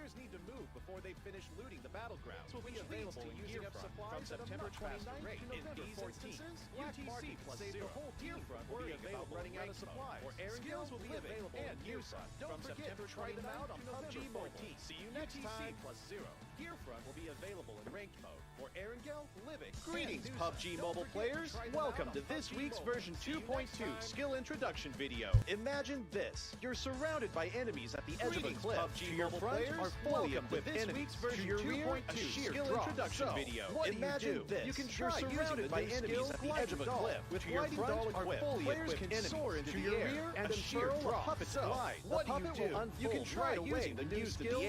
players need to move before they finish looting the battlegrounds will be available in Gear Front from September 29th to November 14th. UTC plus the whole Gear Front will be available running out of supplies. Or skills will be available in Gear Front from September 29th to November 14th. See you next time. Plus 0. Gear Front will be available in ranked mode for Erangel, Livik. Greetings, PUBG Mobile players. Welcome to this week's version 2.2 skill introduction video. Imagine this. You're surrounded by enemies at the edge of a cliff. PUBG Mobile players are fully equipped enemies. To your rear, a skill introduction video. Imagine this. You can you're surrounded by enemies at the edge of a cliff. With your front are fully equipped enemies. To your rear, and a sheer drop. Glide. What do you do? You can try using the new skill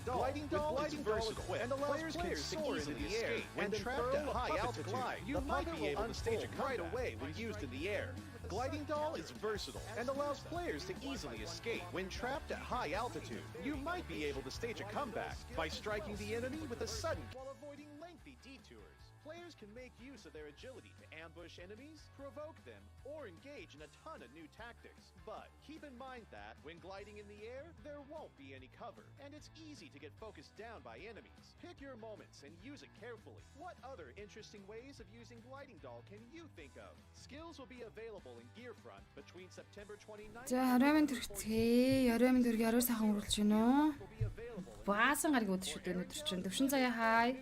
Gliding Doll is versatile and allows players to easily escape when trapped at high altitude. You might be able to stage a right away when used in the air. Gliding Doll is versatile and allows players to easily escape when trapped at high altitude. You might be able to stage a comeback by striking the enemy with a sudden while avoiding lengthy detours. Players can make use of their agility to ambush enemies, provoke them, or engage in a ton of new tactics. But keep in mind that when gliding in the air, there won't be any cover, and it's easy to get focused down by enemies. Pick your moments and use it carefully. What other interesting ways of using Gliding Doll can you think of? Skills will be available in Gear Front between September 29th. За оройн төрхтэй, оройн төргийн орой сайхан өнгөрүүлж байна уу? Баасан гариг өдөр шүү дээ өнөөдөр чинь. Төвшин заяа хай.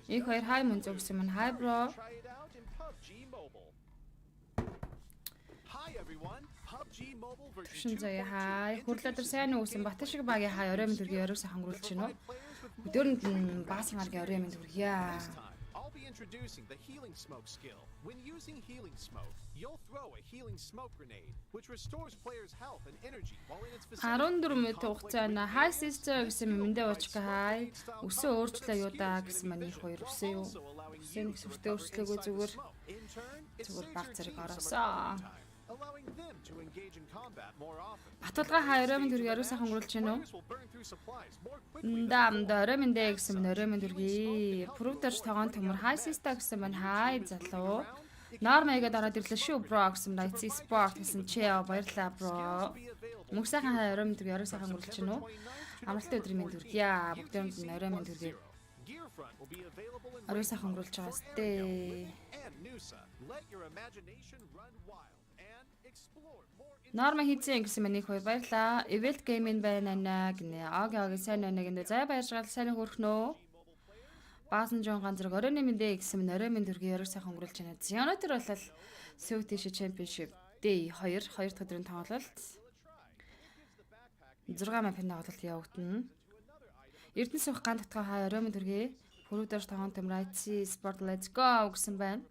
Их хоёр хай мөн зөвсөн мань хай бро. Төвшин заяа хай. Хүрлээдэр сайн үсэн Бат шиг багийн хай оройн төргийн орой сайхан өнгөрүүлж байна уу? Өдөрөнд баасан гаргийн оройн төргийа. Introducing the healing smoke skill. When using healing smoke, you'll throw a healing smoke grenade, which restores players' health and energy while in its vicinity. 14 минут хугацаанд хай sister гэсэн мэндэ уучка хай. Өсөө өөрчлөө юу даа гэсэн маань их хоёр өсөө юу. Өсөө нэг сүртэй өөрчлөөгөө зүгээр баг зэрэг ороосоо. Allowing them to engage in combat more often. Баталгаа хайрын төргийн орой сайхан өнгөрүүлж байна уу? Дам дөрөмн дэ гэсэн мань оройн төргийн Прутер тогоон төмөр хай sister гэсэн мань хай залуу. Нормайгээд ороод ирлээ шүү бро гэсэн Night Sport гэсэн чээ баярлаа бро. Мөнх сайхан хайрын төргийн орой сайхан өнгөрүүлж байна уу? Амралтын өдрийн мэнд төргийа. Бүгдээрэнд нь оройн мэнд төргий. Орой сайхан өнгөрүүлж байгаа сте. Норма хийцэн гэсэн мэнийг хоёр баярлаа. Event Gaming байна гинэ. Аагийн сайн байна гинэ. Зай баяршаал сайн хөрхнөө. Баасан жон ганцраг оройн мэндэ гэсэн мань оройн мэнд төргийн орой сайхан өнгөрүүлж байна. Өнөөдөр бол Southeast Championship Day 2 дахь өдрийн тоглолт. 6 мапын тоглолт явагдана. Эрдэнэ суух ган татгаа хай оройн мэнд төргийн Prutер тогоон төмөр IC Sport Let's Go гэсэн байна.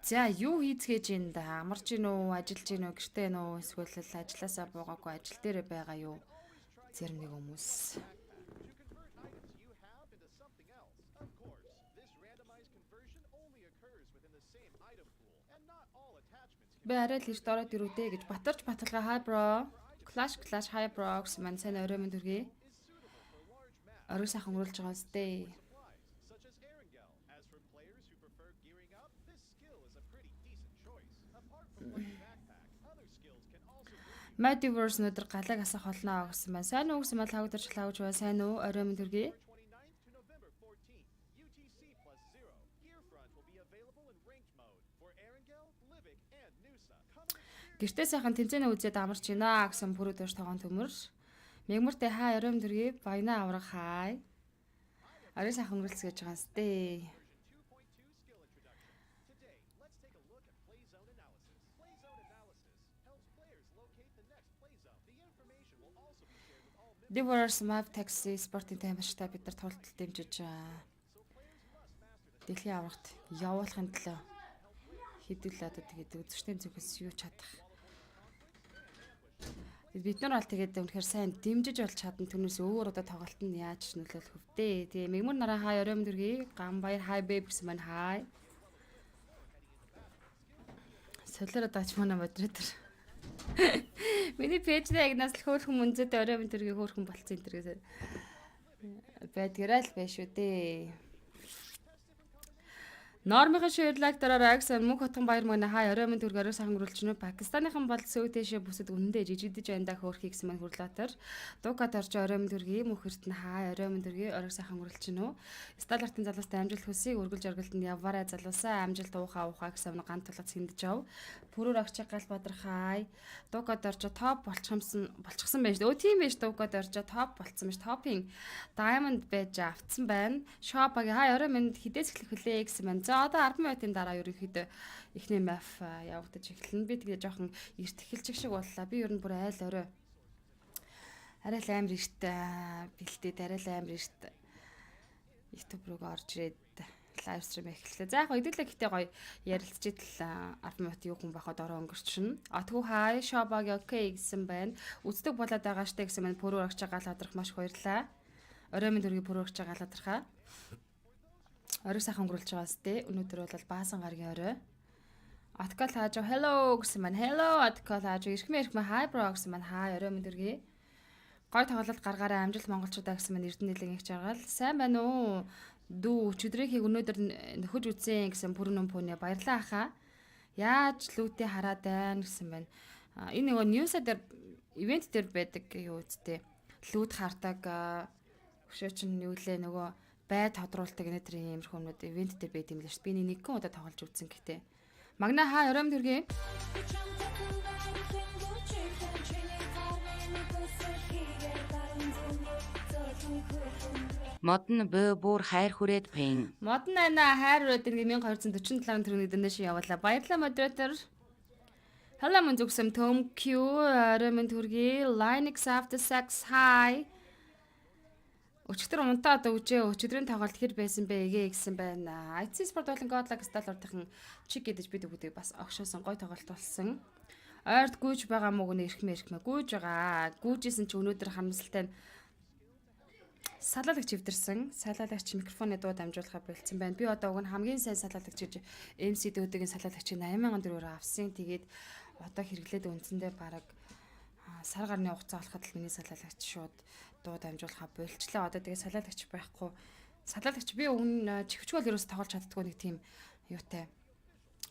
За юу хийцгээж энэ да амарч гин үү ажиллаж гин үү гэртээ нөө эсвэл ажилласаа буугаагүй ажил дээр байгаа юу зарим нэг хүмүүс бэ арай л ирд ороод ирүүдээ гэж батарч баталгаа хай бро clash хай бро гэсэн маань сайн оройн мэнд төргий орой сайхан өнгөрүүлж байгаа сте. Madiverse өнөдөр галаг асах болно гэсэн байна. Сайн уу гэсэн мал хавдарчлаа гэж байна. Сайн уу? Оройн мэнд төргий. Гэртээ сайхан тэнцэнэ үзээд амарч гинэ гэсэн Prutер тогоон төмөр. Мегмэртэй хай оройн мэнд төргий. Баяна авраг хай. Орой сайхан өнгөрүүлцгээж байгаа сте. Divorce map taxi спортын таймштай бид нар тултал дэмжиж дэлхийн аврагт явуулахын төлөө хэдүүлээ одоо тэгээд үзэгчдийн зүгээс юу чадах. Бид нар бол тэгээд үнэхээр сайн дэмжиж болж чадна түүнээс өөр одоо тоглолтод яаж нөлөөлөх вдээ. Тэгээ мэгмөр нараа хай оройн төргий гам баяр хай бэб гэсэн маань хай. Солиороо даач манай модератор. Миний пэйжтэй агнаас л хөөрхөн мөнзөд оройн төргийн хөөрхөн болцсон энэ төргөөсөө байдгаараа л байна шүү дээ. Нормын ширлэг дараараа гэсэн мөнх хотгон баяр мөн хаа орой минь төргөрөө сайхан гөрөлчнө Пакистаныхан бол сөөтэшээ бүсэд үнэндээ жижигдэж андаа хөөрхий гэсэн мань хурлаатар дуугат орж орой минь төргий мөнх эрт нь хаа орой минь төргий орой сайхан гөрөлчнө стандартын залуустай амжилт хүсье үргэлж оргилтанд яваарай залуусаа амжилт ухаа гэсэн гант тулгац хиндэж ав пүрөр агч гал бадрахай дуугат орж топ болчихсон байж өө тийм байж дуугат орж топ болцсон байж топын diamond байж автсан байна шопагийн хаа орой минь хідээс эхлэх хүлээ гэсэн мань. За одоо 10 минутын дараа ерөнхийдөө эхний маф явагдаж эхэлнэ. Би тэгээ жоохон эрт эхэлчих шиг боллоо. Би ер нь бүр айл орой. Арай л амар эрт бэлдээд арай л амар эрт YouTube руу орж ирээд лайв стрим эхэллээ. За яг хэдүүлээ гэтээ гоё ярилцж идэл 10 минут юу хүн байхад ороо өнгөрчихнө. Атгүй хай шопаг окей гэсэн байна. Үздэг болоод байгаа штэ гэсэн маань пүрөө агч гаал адрах маш их баярлаа. Орой минь дөргийн пүрөө агч гаал адрахаа. Орой сайхан өнгөрүүлж байгаа сте. Өнөөдөр бол баасан гаргийн орой. Аткал хааж hello гэсэн маань hello аткал хааж ирхмээ hi bro гэсэн маань hi орой минь дөргий. Гой тоглолт гаргаараа амжилт монголчуудаа гэсэн маань эрдэнэлэг их жаргал. Сайн байна уу? Дүү өчигдрийнхийг өнөөдөр нөхөж үзсэн гэсэн бүрэн өмпөнө баярлаа хаа. Яаж лүүтээ хараад байна гэсэн байна. Энэ нөгөө ньюс дээр ивент дээр байдаг юу үсттэй. Лүүд хардаг өшөөч нь юу лээ нөгөө бай тодруулдаг энэ иймэрхүү юмнууд ивент дээр байд юм л шүү. Би нэг гэн удаа тоглож үзсэн гэхдээ. Магна хаа оройм төргий. Модон бүр хайр хүрээд пэн. Модон ана хайр хүрээд 1247 төгрөгийн донешн явуулаа. Баярлалаа модератор. Hello мөн зүгсэм Tom Q оройм төргий. Linux after sex hi. Өчигдөр унтаа одоо үжээ өчигдрийн тоглолт хэр байсан бэ эгээ гэсэн байна. IT спорт болон Godlag стал урдхан чиг гэдэж бид үгүүдийг бас огшоосон гой тоглолт болсон. Ойрт гүйж байгаа мөг нэ эрхмээ гүйж байгаа. Гүйжсэн чи өнөөдөр харамсалтай салаалагч өвдөрсөн. Салаалагч микрофоны дуу дамжуулахаар бэлдсэн байна. Би одоо уг нь хамгийн сайн салаалагч гэж MC дүүдгийн салаалагчийг 80,000 төгрөгөөр авсан. Тэгээд одоо хэрэглээд үндсэндээ бараг сар гарны хугацаа болоход л миний салаалагч шууд дуу дамжуулахаа болчлаа. Одоо тэгээ салаалагч байхгүй. Салаалагч би өмнө чихвчгөл ерөөс тоглож чаддгүй нэг тийм юутай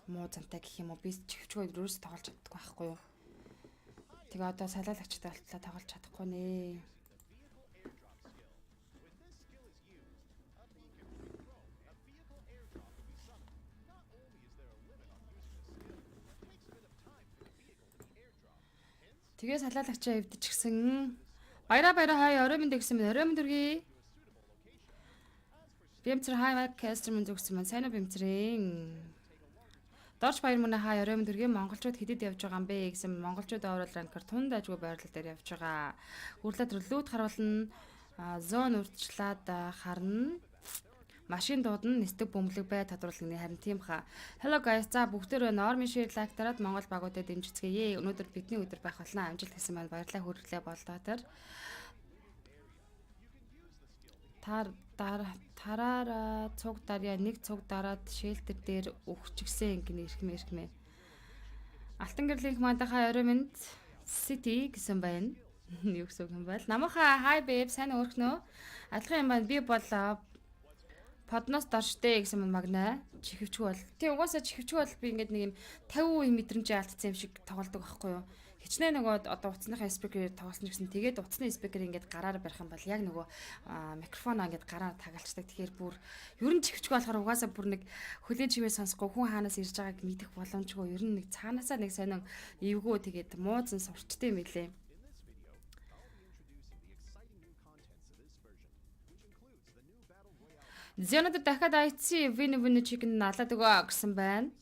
муу зантай гэх юм уу. Би чихвчгөл ерөөс тоглож чаддгүй байхгүй юу. Тэгээ одоо салаалагчтай болтлоо тоглож чадахгүй нэ. Тэгээ салаалагчаа эвдчихсэн. Баяра хай орой минь гэсэн мэн орой минь дөргий. Бэмцэр хай кастер минь зүгсэн мэн сайн уу бэмцрийн. Дорж баяр мөн хай орой минь дөргий монголчууд хэдэд явж байгаа юм бэ гэсэн монголчууд оруулал ранкер тунд ажгүй байрлал дээр явж байгаа. Хүрлээ төрлүүд харуулна. Зон урьдчилаад харна. Машин дуудана, нисдэг бөмбөлөг бай тодруулгын харин тийм хаа. Hello guys. За бүгдөө нормын share like дараад Монгол багуудад дэмжицгээе. Өнөөдөр бидний өдөр байх болно. Амжилт гэсэн маань баярлалаа хүргэлээ болдоотэр. Тараараа цуг дарья нэг цуг дараад шэлтер дээр өгчихсэн гинэ эрхмээ. Алтан гэрлийн командахаа орой минь City гэсэн байна. Юу гэсэн юм байл. Намайхаа hi babe сайн өрхнөө. Адилхан юм байна. Би бол подноос дорштэй гэсэн магнаа чихвчгүй бол. Тийм угаасаа чихвчгүй бол би ингээд нэг юм 50% мэдрэмжээ алдсан юм шиг тоглодог байхгүй юу. Хичнээн нөгөө одоо утасныхаа спикерээр тоглосон гэсэн тэгээд утасны спикер ингээд гараар барих юм бол яг нөгөө микрофоноо ингээд гараар тагалцдаг. Тэгэхээр бүр ер нь чихвчгүй болохоор угаасаа бүр нэг хөлийн чимээ сонсохгүй хүн хаанаас ирж байгааг мэдэх боломжгүй. Ер нь нэг цаанаасаа нэг сонин эвгөө тэгээд муузан сурчтай юм билээ. Зэнэд дахиад IT вин чикен налаад өгөө гэсэн байна.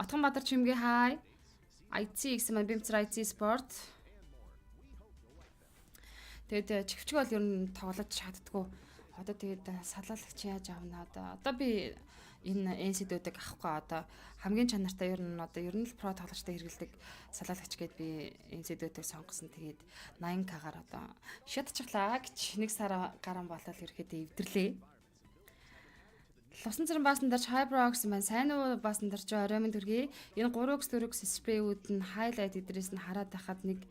Отгон Бадар чимгээ хай. IT гэсэн маань бэмцэр IT спорт. Тэгээд чихвчг бол ер нь тоглож чаддгүй. Одоо тэгээд салаалагч яаж авна одоо би энэ NC-дүүдийг авахгүй одоо хамгийн чанартай ер нь л про тоглогчтой хэрэгэлдэг салаалагч гээд би NC-дүүдийг сонгосон. Тэгээд 80k-гаар одоо шатчихлаа гэж нэг сар гарan болол ирэхэд эвдэрлээ. Лусан цэрэн баасан дарж Hyperbox маань сайн уу баасан дарж орой минь төргий. Энэ 3x4x спрейүүд нь highlight эдрээс нь хараад байхад нэг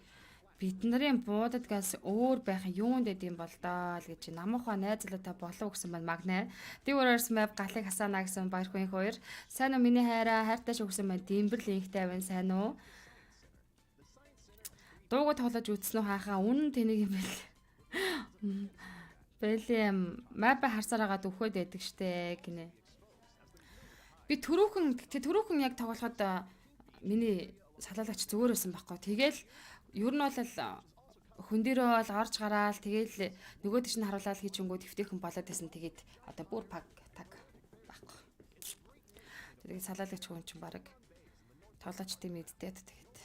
бид нарын буудадгаас өөр байх юунд идэм бол доо л гэж намхаа найзлаатай болов гэсэн байна Магна. Divorce map галыг хасаана гэсэн баяр хөөрхөн хоёр. Сайн уу миний хайраа хайртай шүгсэн байна. Дэмбэр линктэй байна сайн уу? Дууг тоглож үзсэн үү хаахаа үнэн тэнийг юм бэл. Бэлэм map харсаар агаад өгөхөд байдаг штэ гинэ. Би түрүүхэн яг тоглоход миний салаалагч зүгээр байсан байхгүй. Тэгэл ер нь бол хүн дээрөө бол орж гараал тэгэл нөгөөд чинь харуулаад хийчингүүд хэвтэйхэн болоод байсан. Тэгээд одоо бүр таг байхгүй. Тэгээд салаалагч хүн чинь баг тоглоочтой мэддээд тэгээд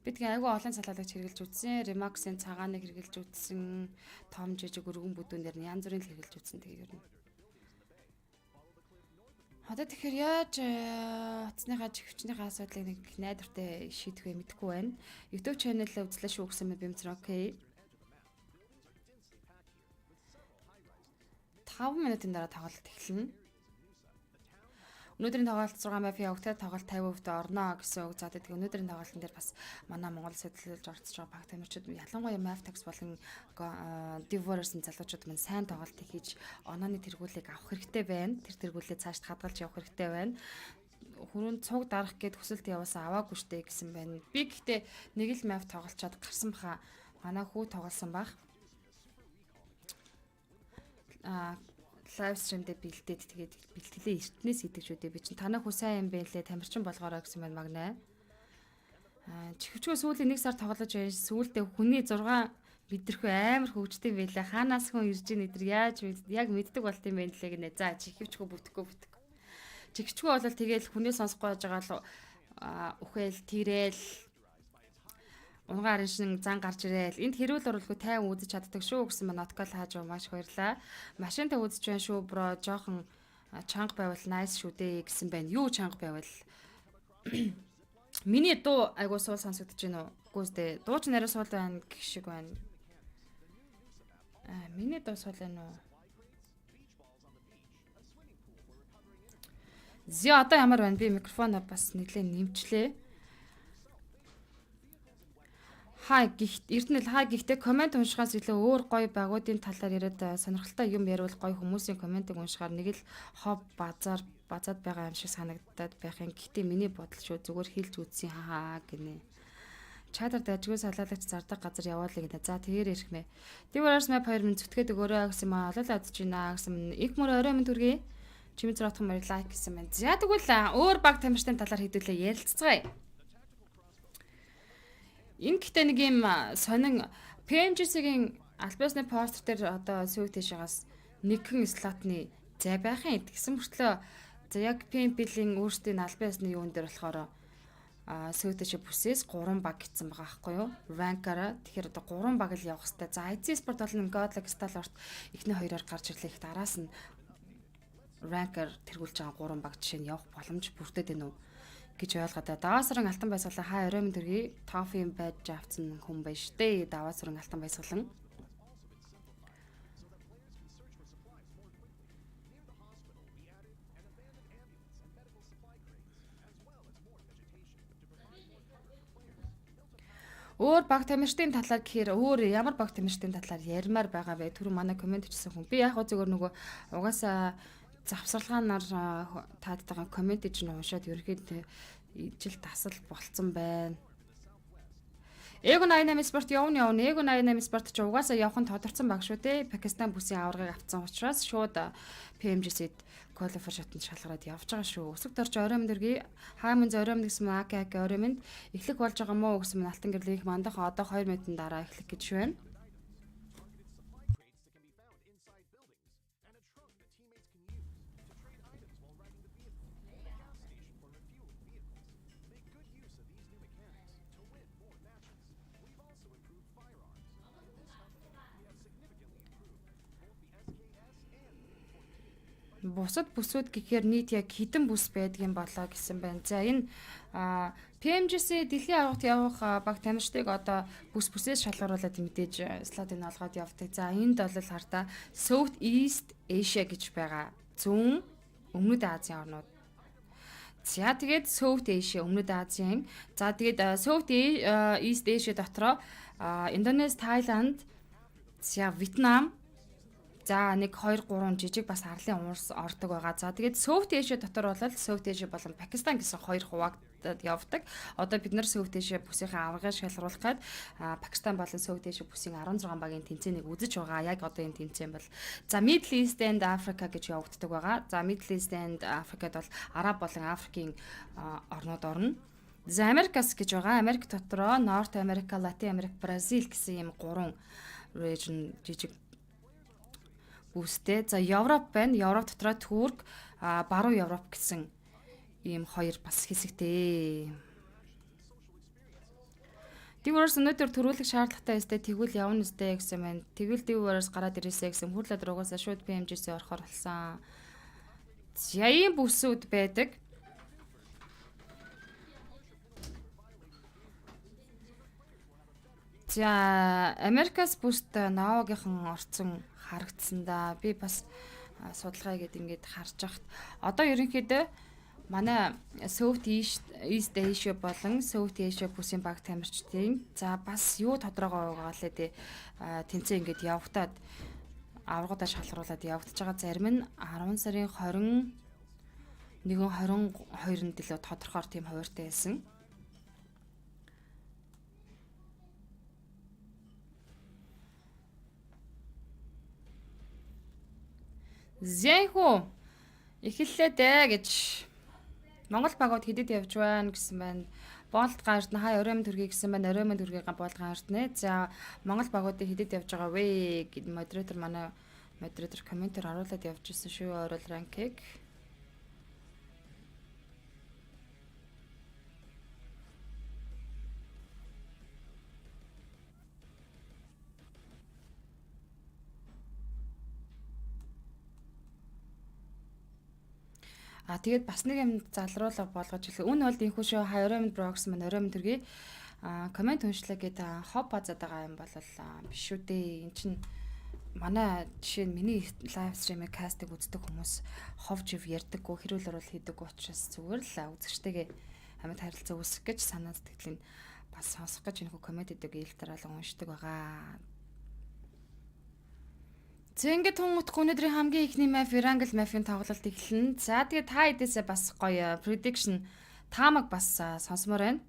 бид айгүй олон салаалагч хэрглэж үзсэн. Remax-ын цагааныг хэрглэж үзсэн. Том жижиг өргөн бүдүүнээр нь янз бүрийн л хэрглэж үзсэн. Тэгээд ер нь одоо тэгэхээр яаж утасныхаа чихвчнийхаа асуудлыг нэг найдвартай шийдэх вэ мэдэхгүй байна. YouTube channel үзлээ шүү гэсэн мэт бимцэр окей. 5 минутын дараа тоглолт эхэлнэ. Өнөөдрийн тоглолт 6 map явагдаад тоглолт 50% орно гэсэн үг заадаг. Өнөөдрийн тоглолтын дээр бас манай Монгол сэтлэлж орцож байгаа баг тамирчид ялангуяа map tax болон divorce-ын залуучууд маань сайн тоглолтыг хийж онооны тэргүүлийг авах хэрэгтэй байна. Тэр тэргүүлээ цаашд хадгалж явах хэрэгтэй байна. Хүрүүнд цуг дарах гээд хүсэлт яваасан аваагүй штэ гэсэн байна. Би гэхдээ нэг л map тоглолцоод гарсан баха. Манай хүү тоглосон баг. Live stream дээр бэлдээд тэгээд бэлтгэлээ эртнээс хийдэг шүү дээ. Би чинь танаа хүү сайн юм бэ лээ тамирчин болгоорой гэсэн байна Магна. Чихвчгөө сүүлийн 1 сар тоглож байж сүүлдээ хүний 6 бидэрхүү амар хөвжтэй байлаа. Хаанаас хүн ирж ийн эдэр яаж яг мэддэг болт юм бэ лээ гинэ. За чихвчгөө бүтэхгүй. Чихвчгөө бол тэгэл хүнээ сонсохгүй байж байгаа л үхэл тэрээл унгаар шин зан гарч ирээл энд хэрүүл оруулгүй тайван үзэж чаддаг шүү гэсэн маань ноткол хааж маш баярлаа. Машинтай үзэж байна шүү бро жоохон чанга байвал nice шүү дээ гэсэн байна. Юу чанга байвал миний дуу айгуу суул сонсогдож байна уу? Үгүй ээ дуу ч нарийн суул байна гэх шиг байна. Миний дуу суул байна уу? Зя одоо ямар байна? Би микрофоноо бас нэлээд нэмчлээ. Гэхдээ комент уншихаас илүү өөр гоё багуудын талаар яриад сонирхолтой юм ярил гоё хүмүүсийн комментиг уншихаар нэг л хоб базаад байгаа юм шиг санагдаад байх юм. Гэхдээ миний бодол шүү зүгээр хэлж үзсэн хаа гинэ. Чадар дажгүй салаалагч зардаг газар яваалаа гинэ. За тэгээр ирэх мэ. Divorce map 2 минут зүтгээд өгөөрэй гэсэн маа олоолаа адж байна гэсэн их мөр орой минь төргий. Чимээ зөрөтх мөр лайк гэсэн мэн. За тэгвэл өөр баг тамирчдын талаар хэдүүлээ ярилцгаая. Энэ гэхдээ нэг юм сонин PMGC-ийн альбасны постэр дээр одоо сүйт тийшээс нэгэн слотны зай байхын гэсэн мөртлөө за яг PMPL-ийн өөрсдийн альбасны юун дээр болохоор сүйт тийш бүсээс 3 баг гэсэн байгаа байхгүй юу? Rank-аараа тэгэхээр одоо 3 баг л явах хэрэгтэй. За IC Sport болон Godlike Stalwart эхний хоёроор гарч ирлээ. Их араас нь rank-аар тэргүүлж байгаа 3 баг жишээ нь явах боломж бүрдээд байна уу гэж ойлгоод даваасран алтан байсгалаа хаа орой минь төргий тофим байж авцсан хүн байж штэ даваасран алтан байсгалан өөр баг тамирчдын талаар гэхээр өөр ямар баг тамирчдын талаар ярмаар байгаа вэ? Түрүү манай комент хийсэн хүн. Би яг зүгээр нөгөө угаасаа завсарлагаанаар таадтайгаа комент хийж уншаад ерөөхдөө ижил тасал болцсон байна. Эго 88 спорт явна. Эго 88 спорт ч угаасаа явах нь тодорцсон баг шүү дээ. Пакистан бүсийн аваргыг авцсан учраас шууд PMGC-д квалифер шатанд шалгараад явж байгаа шүү. Өсөг дорж орой минь дэргий хаамын зорой минь гэсэн АК орой минь эхлэх болж байгаа мó гэсэн минь алтан гэрлийг мандах одоо 2 минутын дараа эхлэх гэж байна. Бусад бүсүүд гэхээр нийт яг хэдэн бүс байдгийн болоо гэсэн байна. За энэ PMGC дэлхийн аргад явах баг тамирчдыг одоо бүсээс шалгаруулад мэдээж слотыг олгоод явдаг. За энд бол хартаа South East Asia гэж байгаа. Зүүн Өмнөд Азийн орнууд. За тэгээд South Asia Өмнөд Азийн. За тэгээд South East Asia дотроо Индонез, Тайланд, за Вьетнам, за 1 2 3 жижиг бас арлын уурс ордог байгаа. За тэгээд South Asia дотор бол South Asia болон Пакистан гэсэн хоёр хуваагдад явдаг. Одоо бид нар South Asia бүсийн аваргыг шалгаруулахад Пакистан болон South Asia бүсийн 16 багийн тэмцээнийг үзэж байгаа. Яг одоо энэ тэмцээн бол за Middle East and Africa гэж явагддаг байгаа. За Middle East and Africад бол Араб болон Африкийн орнууд орно. За Америкас гэж байгаа. Америк дотроо North America, Latin America, Brazil гэсэн ийм 3 region жижиг бүстэй. За Европ байна. Европ дотроо Турк, Баруун Европ гэсэн ийм хоёр бас хэсэгтэй. Дивэрс өнөөдөр төрүүлэх шаардлагатай өстэй тэгвэл явна өстэй гэсэн байна. Тэгвэл дивэрс гараад ирээсэй гэсэн хүрлээд угаасаа шууд PMG-с орохоор болсон. За ийм бүсүүд байдаг. За Америкас бүст Навагийнхан орцсон харагдсан да. Би бас судалгаа хийгээд ингээд харж байхад одоо ерөнхийдөө манай South East Asia болон South Asia бүсийн баг тамирчдын за бас юу тодорхой байгаа лээ дээ. Тэнцээ ингээд явагтаад аврагуудаа шалгаруулад явагдаж байгаа. Зарим нь 10 сарын 21-22-нд л тодорхойор тийм хуваартай байсан. Зэнхүү эхэллээ дээ гэж Монгол багууд хэдэд явж байна гэсэн байна. Боолт гардна хай оройн төргий гэсэн байна. Оройн төргийгээ боолт гардна. За Монгол багуудыг хэдэд явж байгаа вэ гэд модератор манай модератор комментээр оруулаад явж ирсэн шүү. Орол ранкийг. Тэгээд бас нэг юм залруулга болгож хэлэх. Үн бол инхүү шүү. Оройн брокс маань оройн төргий коммент уншлаа гэдэг хоб базаад байгаа юм бол биш шүү дээ. Эн чинь манай жишээ нь миний лайв стримыг кастыг үздэг хүмүүс ховж ярьдаггүй хэрүүл орол хийдэг учраас зүгээр л үзэгчтэйгээ амьд харилцаа үүсгэх гэж санаа сэтгэлийн бас сонсох гэж энэхүү коммент өгдөг ил дараалан уншдаг байгаа. Зэнгэ тунгутх өнөөдрийн хамгийн ихний map Wrangle map-ийн тоглолт эхэлнэ. За тэгээ та хэдээсээ бас гоё prediction таамаг бас сонсомоор байна.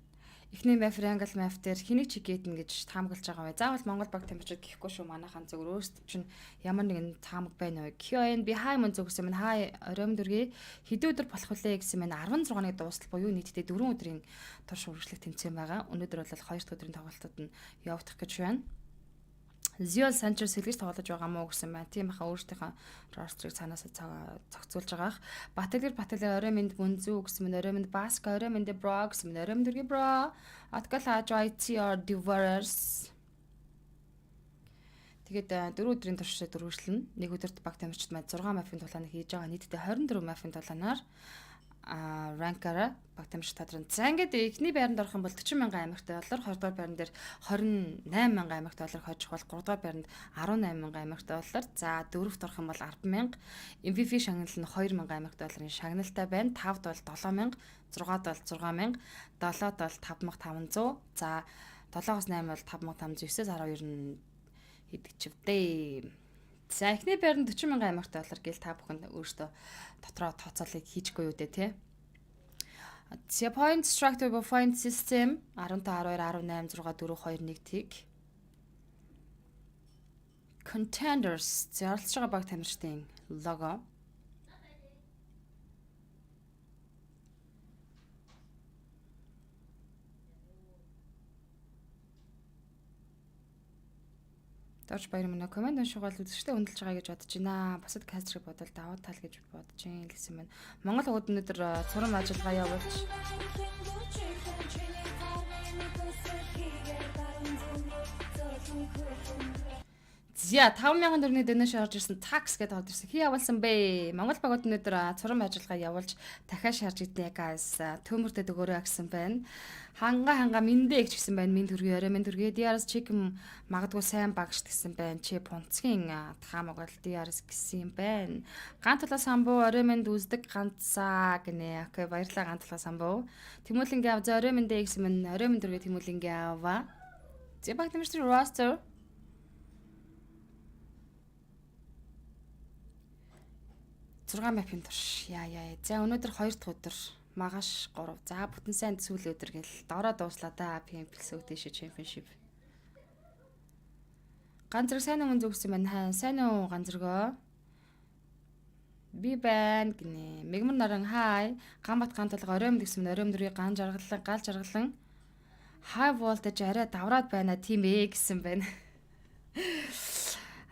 Эхний map Wrangle map дээр хэнийг чигэтнэ гэж таамаглаж байгаа бай. Заавал Монгол баг тамирчид гэхгүй шүү. Манайхан зөв өөрсдөд чинь ямар нэгэн таамаг байна вэ? QN би хай мөн зөвгсөн минь хай оройн дөргий хэдэн өдөр болох вүлээ гэсэн минь 16-ны дуустал буюу нийтдээ 4 өдрийн турш үргэлжлэх тэмцээн байгаа. Өнөөдөр бол 2 дахь өдрийн тоглолтод нь явагдах гэж байна. Зиол Санчес сэлгэж тоглож байгаа мó гэсэн байна. Тийм баха өөртөөхөө рострыг цаанаасаа зохицуулж байгаа. Баталгар орой минь мөн зүү гэсэн мэн орой минь баска орой минь бро гэсэн мэн орой минь дөрги бро. Аткала IT or divorce. Тэгээд 4 өдрийн туршид дөрвөлнө. Нэг өдөрт баг тамирчид маань 6 мафийн тулааныг хийж байгаа. Нийтдээ 24 мафийн тулаанаар ранкара баг тамирчид тадран. За ингээд эхний байранд орох юм бол 40 мянган амрикт доллар, 2 дугаар байран дээр 28 мянган амрикт доллар хожих бол 3 дугаар байранд 18 мянган амрикт доллар. За дөрөвт орох юм бол 10 мянга. MVP шагнал нь 2 мянган амрикт долларын шагналтай байна. 5-д бол 7 мянга, 6-д бол 6 мянга, 7-д бол 5500. За 7-оос 8 бол 5500, 9-12 нь хийдэг чивдээ. За эхний байранд 40 мянган амрикт доллар гээл та бүхэн өөрсдөө дотроо тооцоолыг хийчихгүй юу дээ тий. За point structure of point system 15 12 18 6 4 2 1 тийг. Contenders зорилж байгаа баг тамирчдын лого. Дорж баяр мөн комент уншгаал үзэгчтэй хөндлөж байгаа гэж бодож байна. Бусад кастрыг бодвол давуу тал гэж бодож байна гэсэн мэн. Монгол хүүд өнөөдөр цурам ажиллагаа явуулж За 5,000 төгрөгийн donation орж ирсэн tax гэдээ орж ирсэн. Хий явуулсан бэ? Монгол багууд өнөөдөр цурам ажиллагаа явуулж дахиад шарж иднэ guys. Төмөртөд өгөөрэй гэсэн байна. Ханга мэндэ гэж гисэн байна. Минь төргий орой минь төргий DRS чикм магадгүй сайн багш гэсэн байна. Чи пунцгийн таамаг бол DRS гэсэн юм байна. Ганц талаа самбуу орой минь үздэг ганцаа гинэ. Окей баярлалаа ганц талаа самбуу. Тэмүүлэнгээ ав за орой минь дэ гэсэн байна. Орой минь төргий тэмүүлэнгээ аваа. Зэбаг тэмэрч roster 6 мапын турш. Яа. За өнөөдөр 2 дахь өдөр. Магаш 3. За бүтэн сайн сүүлийн өдөр гэл дороо дууслаа да. PMPL Championship. Ганцраг сайн өмнө зүгсэн байна. Сайн уу ганцрагоо? Би байна гинэ. Мегмар наран хай. Ганбат ган толго оройм гэсэн оройм дөрвийг гал жаргалан high voltage арай давраад байна тийм ээ гэсэн байна.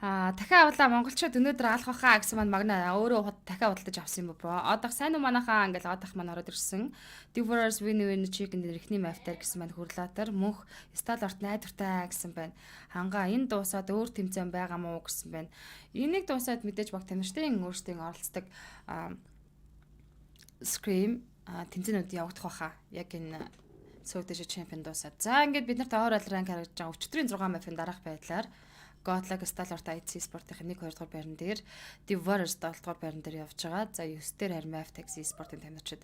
Дахиад авлаа монголчууд өнөөдөр алах баха гэсэн маань магна өөрөө дахиад худалдаж авсан юм боо. Одох сайн уу манайхаа ингээл одох маань ороод ирсэн. Divorce win chicken дэрхний мафтар гэсэн маань хүрлаатар мөнх стал орт найдвартай гэсэн байна. Ханга энэ дуусаад өөр тэмцээн байгаа мó гэсэн байна. Энийг дуусаад мэдээж баг тамирчдын өөрсдийн оролцдог scream тэмцээнүүд явагдах баха. Яг энэ Domination champion дуусаад. За ингээд бид нарт оор ранк харагдаж байгаа өчтөрийн 6 мафын дараах байдлаар Godlag Stalort IC спортын 1 2 дугаар байран дээр Divorce 7 дугаар байран дээр явж байгаа. За 9 дээр харин Taxi спортын тамирчид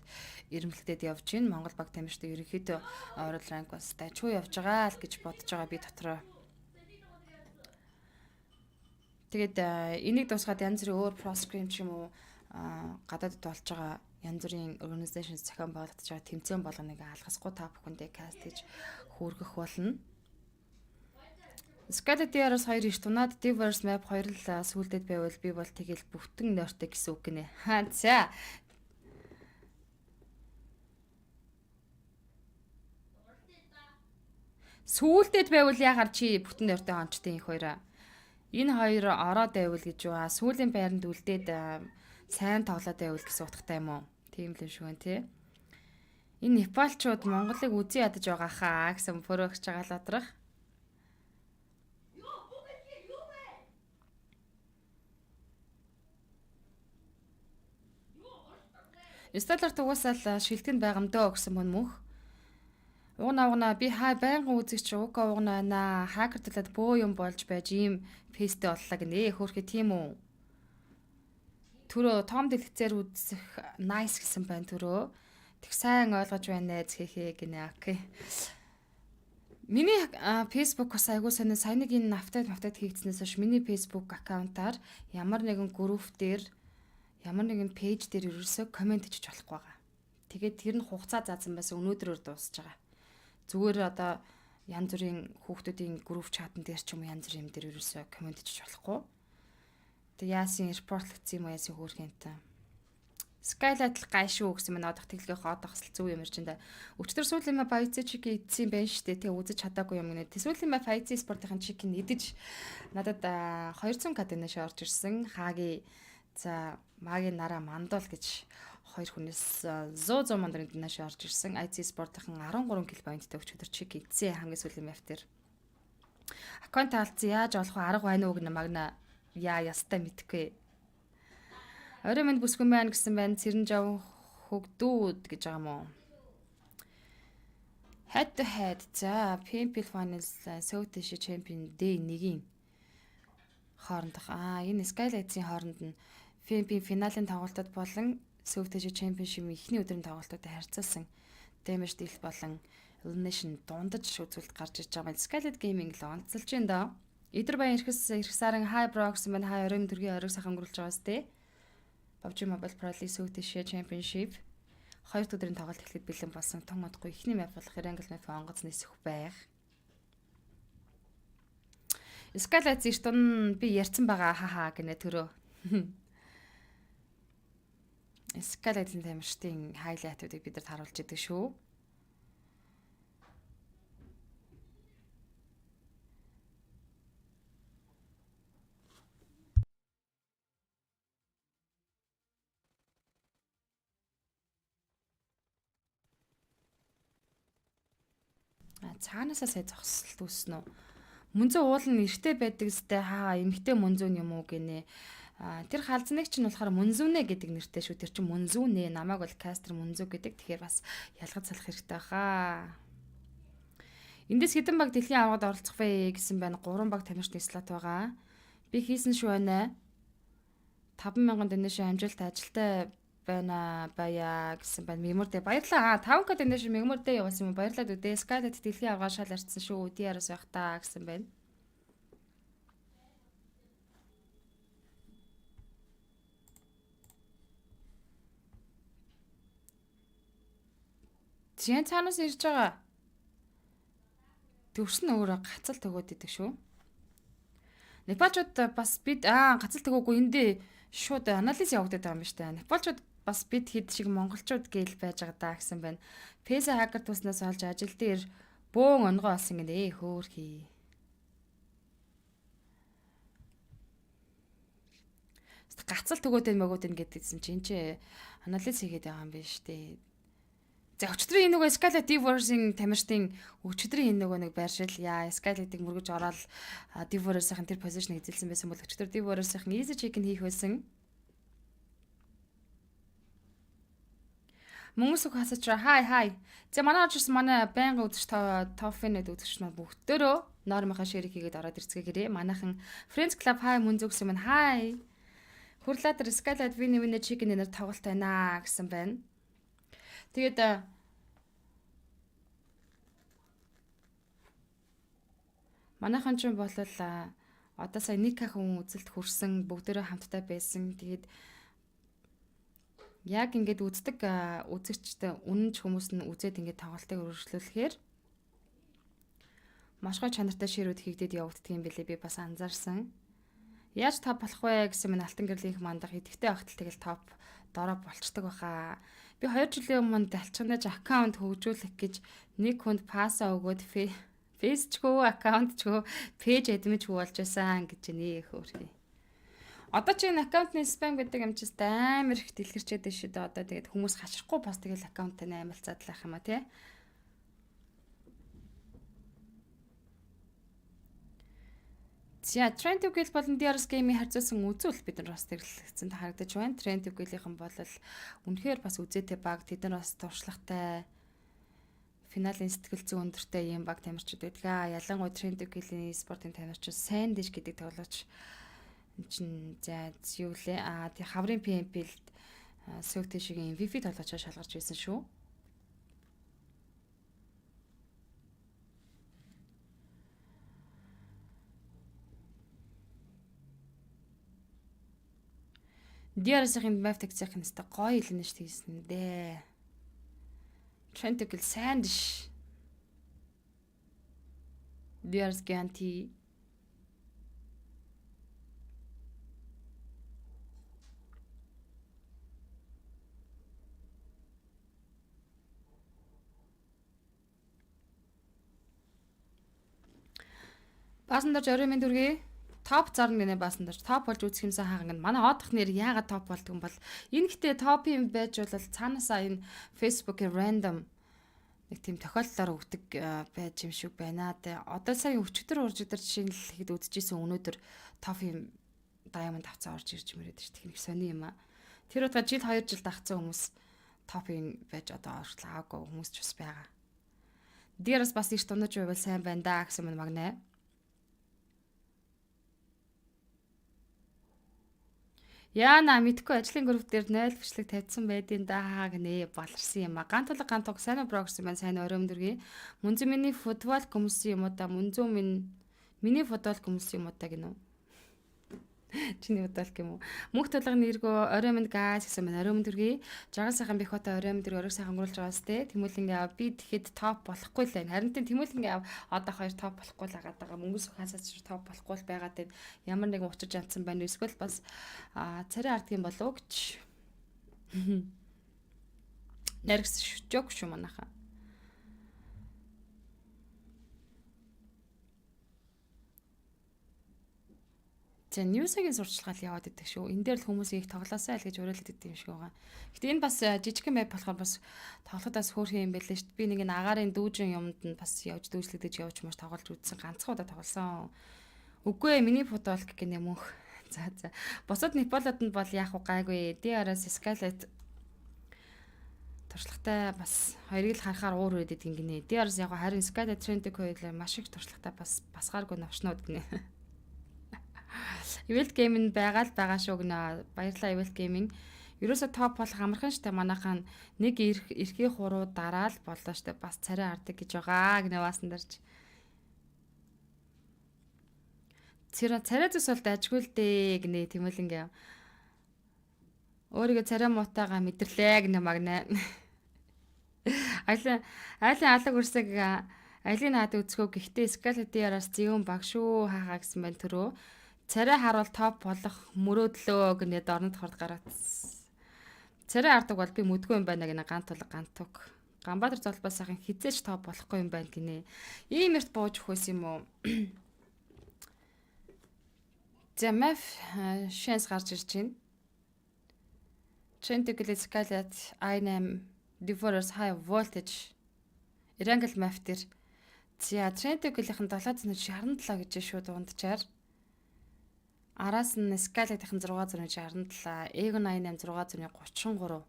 ирэмлэгдээд явж байна. Монгол баг тамирчид ерөнхийдөө орол ранк бас дайчгүй явж байгаа л гэж бодож байгаа би дотроо. Тэгээд энийг дуусгаад янз бүрийн өөр pro screen ч юм уу гадаадд болж байгаа янз бүрийн organization зохион байгуулагдаж байгаа тэмцээн болгоныг алгасгүй та бүхэндээ каст гэж хүргэх болно. Scarlet DRS 2 иш тунаад Divorce map 2 л сүулдэд байвал би бол тэгэл бүхтэн нойртой гэсэн үг гинэ. За. Сүулдэд байвал яхаар чи бүхтэн нойртой хончтой их хоёроо. Энэ хоёр ороод байвал гэж юу сүүлийн байранд үлдээд сайн тоглоод байвал гэсэн утгатай юм уу? Тийм л шүү нэ, тий. Энэ Непалчууд Монголыг үзий ядаж байгаа хаа гэсэн пөрөөгч байгаа л одрах. Сталарт угаасаа шилтгэнд байгаа юм дөө гэсэн мөнх. Угна би хай байнгын үзэгч угна на хакер талаад бөө юм болж байж ийм пэстэ боллоо гинэ. Хөөхөө тийм үү. Төрөө том дэлгэцээр үзэх nice гэсэн байна төрөө. Тэг сайн ойлгож байна зхэхээ гинэ. Окей. Миний Facebook бас айгуу сайн нэг энэ автад хийгдснээс хойш миний Facebook аккаунтаар ямар нэгэн групп дээр ямар нэгэн пэйж дээр ерөөсөө комент хийж болохгүй байгаа. Тэгээд тэр нь хугацаа заасан байсан өнөөдрөөр дуусж байгаа. Зүгээр одоо янз бүрийн хүүхдүүдийн групп чатан дээр ч юм уу янз бүрийн юм дээр ерөөсөө комент хийж болохгүй. Тэг яасын репортлогдсон юм яасын хөөрхөнтэй. Skylight гайшгүй гэсэн мань одох тэглэгээ хоодох зөв юм ирж энэ. Өчтөр сүүлийн ма Paizi chicken идсэн байх штэ. Тэг үзэж чадаагүй юм нэ. Сүүлийн ма Paizi спортын chicken идэж надад 200 кадэнэш орж ирсэн. Хаагийн за магийн нараа мандуул гэж хоёр хүнээс 100 мандрын дэнэш орж ирсэн. IC спортын 13 кг поинттай өчигдөр чик идсэн хамгийн сүүлийн мафтер. Аккаунт алдсан яаж олох вэ? Арга байна уу гэнэ магна ястаа мэдхгүй. Орой минь бүсгүй маань гэсэн байна. Цэрэнжав хөгдүүд гэж байгаа юм уу? Head to head. За PMPL finals Domination champion D1-ийн хоорондох энэ Skylight-ийн хооронд нь PMP финалийн тоглолтод болон Domination championship-ийн эхний өдрийн тоглолтод харьцуулсан damage deal болон elimination дундаж үзүүлэлт гарч иж байгаа байна. Skylight Gaming л онцолж байна доо. Эдэр баян ирэх сарын high pro гэсэн байна. High оройн төргийн оройг сайхан өнгөрүүлж байгаа сте. PUBG Mobile Pro League Domination championship 2 өдрийн тоглолт эхлэхэд бэлэн болсон. Тун удахгүй эхний map болох Triangle map-ийн онгоц нисэх байх. Skylight зэртэн би ярьсан байгаа хаа гэнэ төрөө. Skylight-ийн тамирчдын хайлайтуудыг бидэд харуулж идэг шүү. Цаанаасаа сая зогсолт үүснэ үү? Мөнзөө уул нь эрттэй байдаг сте эмхтэй мөнзөө юм уу гинэ. Тэр халзныг чинь болохоор мөнзүүнэ гэдэг нэртэй шүү. Тэр чинь мөнзүүнэ. Намайг бол кастер мөнзүү гэдэг. Тэгэхээр бас ялгаж салах хэрэгтэй баха. Эндээс хэдэн баг дэлхийн аврагад оролцох вэ гэсэн байна. 3 баг тамирчны слот байгаа. Би хийсэн шүү байна. 5,000 donation амжилт ажилтай байна баяа гэсэн байна. Мемордэ баярлаа. 5k donation мемордэ явуулсан юм. Баярлалаа дүүдээ. Skylight дэлхийн аврагаас шал арчсан шүү. DR-аас байх та гэсэн байна. Зэн цаанаас ирж байгаа. Төвшин өөрөө гацал төгөөд идэг шүү. Непалчууд бас бид гацал төгөөгүй эндээ шууд анализ явагдаад байгаа юм байна шүү дээ. Непалчууд бас бид хэд шиг монголчууд гээл байж байгаа даа гэсэн байна. Фэйс хакер туснаас олж ажил дээр бөөн онгоо олсон гинэ хөөхий. Гацал төгөөд мөгөөд гэдгийгсэн чинь анализ хийгээд байгаа юм байна шүү дээ. За өчтөрийн энэ нөгөө Skylight Divorce-ийн тамирчдын өчтөрийн энэ нөгөө нэг байршил Skylight-ыг мөргөж ороод Divorce-ийн тэр позишн эзэлсэн байсан бол өчтөр Divorce-ийн easy check-ин хийх байсан. Мөнгөс үг хасаж хай. За манай очирсан манай байнга үзэж тоффинэд үзэгч маань бүгдөө нормынхаа ширийг хийгээд ороод ирцгээгээрээ. Манайхан Friends Club хай мөн зүгсэн маань хай. Хурлаад Skylight вин check-ин нэр тоглолт байна гэсэн байна. Тэгээд манайхан ч бол одоо сая нэг хүн үзэлт хүрсэн бүгдээрээ хамтдаа байсан. Тэгээд яг ингээд үздэг үзэгчтэй үнэнч хүмүүс нь үзээд ингээд тоглолтыг өргөжлүүлэхээр маш гой чанартай ширүүд хийгдээд явагддаг юм билээ би бас анзаарсан. Яаж топ болох вэ гэсэн минь алтан гэрлийн мандах идэвхтэй огтл тэгэл топ дороо болцдог баха. Би 2 жилийн өмнө далчгандаж аккаунт хөгжүүлэх гэж нэг хүнд пасса өгөөд фейсчгүй аккаунтчгүй пэйж админчгүй болж байсан гэж нэ хөөрхий. Одоо чи энэ аккаунтны спам гэдэг юм чис амар их дэлгэрчээд байна шүү дээ. Одоо тэгээд хүмүүс хашрахгүй бас тэгэл аккаунттай аймалцаад л ах юм а тий. За Trend Google болон DRS game-ийн харьцуулсан үзүүл бид нар бас тэрлэгцэн харагдаж байна. Trend Google-ийн бол үнэхээр бас үзээтэй баг тэд нар бас туршлагатай финалийн сэтгэл зүйн өндөртэй юм баг тамирчид байдаг. Ялангуяа Trend Google-ийн спортын тамирчид сайн дэш гэдэг тоглож чинь за юу лээ. Тэг хаврын PMPL сөгтэй шиг MVP тоглож шалгарч байсан шүү. DRS-ийн map тагцах нь өстой гоё илнэ шүү тийсэн дээ. Trend-ийг сайн дэш. DRS guarantee. Баасан дорж орой минь дүргээ. Топ зарна гинэ баасан дорж топ болж үзэх юмсан хааган гэнэ. Манай одох нэр яагаад топ болдгоо юм бол энэ гэтээ топ юм байж бол цаанаасаа энэ Facebook-ийн random нэг тийм тохиолдлоор өгдөг байж юм шиг байна. Тэ одоо сая өчигдөр уржигдөр жишээлхэд үзчихсэн өнөөдөр топ юм diamond авцаа орж ирж мөрөөд ш. Техник сони юм а. Тэр удаа жил 2 жил дагцсан хүмүүс топ юм байж одоо орчлаагүй хүмүүс ч бас байгаа. Дээрээс бас их тунаж байвал сайн байна да гэсэн юм магнаа. Яна мэдхгүй ажлын групп дээр 0 бичлэг тавьсан байдیں۔ Да гинэ баларсан юм а. Гант толго сайн прогресс юм сайн орой өндөргий. Мөнзөө миний футбол хүмүүсийн юм уу да мөнзөө миний футбол хүмүүсийн юм уу да гинэ. Чиний бодол юм уу? Мөнх толгоны эргөө орой минь газ гэсэн байна. Орой өндөргий. Жаган сайхан бих хата орой өндөргий орой сайхан өнгөрүүлж байгаас те. Тэмүүлэнгээ ав би тэгэхэд топ болохгүй л байна. Харин тэмүүлэнгээ ав одоо хоёр топ болохгүй л агаад байгаа. Мөнгөс хасаач топ болохгүй л байгаад байна. Ямар нэгэн учирч янцсан байна. Эсвэл бас царай ардг юм болов гэж. Нэргс жок шүү манайхаа. За ньюсгийн сурчлагал яваад идэг шүү. Энэ дээр л хүмүүс их тоглоосаа л гэж уриалдаг юм шиг байгаа. Гэтэ энэ бас жижигхэн байп болохоор бас тоглоходоос хөөрхөн юм байлээ шүү дээ. Би нэг н агаарын дүүжин юмд нь бас явж дүүжлэгдэж явж маш тоглож үзсэн. Ганцхан удаа тоглосон. Үгүй ээ, миний футбол гэх юм мөнх. За. Бусад Неполод нь бол яах вэ гайгүй. DRS Scarlet туршлагатай бас хоёрыг л харахаар уур үрээд идэг гинэ. DRS яг харин Scarlet Trend-ийг хоёулаа маш их туршлагатай бас басгааргүй навчнууд гинэ. Event Gaming байгаа шүү гинэ. Баярлалаа Event Gaming. Ерөөсө топ болох амархан штэ манайхан нэг эрхээ хуруу дараал боллоо штэ бас царай хардаг гэж байгаа гинэ баасан дэрч. Царай зүс бол дажгүй л дээ гинэ Тэмүүлэнгээ. Өөрийгөө царай муутайгаа мэдэрлээ гинэ магнаа. Айлын алаг үрсэг айлын хаад үзэхөө гэхдээ Scarlet-аас зүүн баг шүү хаахаа гэсэн байна төрөө. Царай харуул топ болох мөрөөдлөө гинэ дорнод хорд гараацсан. Царай хардаг бол би мүдгүй юм байна гинэ гантуг. Ганбаатар золбоо сайхан хизээч топ болохгүй юм байна гинэ. Ийм эрт бууж өгөхөөс юм уу? За map шанс гарч ирж байна. Trend-ийг Scarlet I8 Divorce High Voltage Erangel map дээр за Trend-ийн 767 гэж шүү дундчаар. Араас нь Scarlet-ийн 667, Egon 88 633,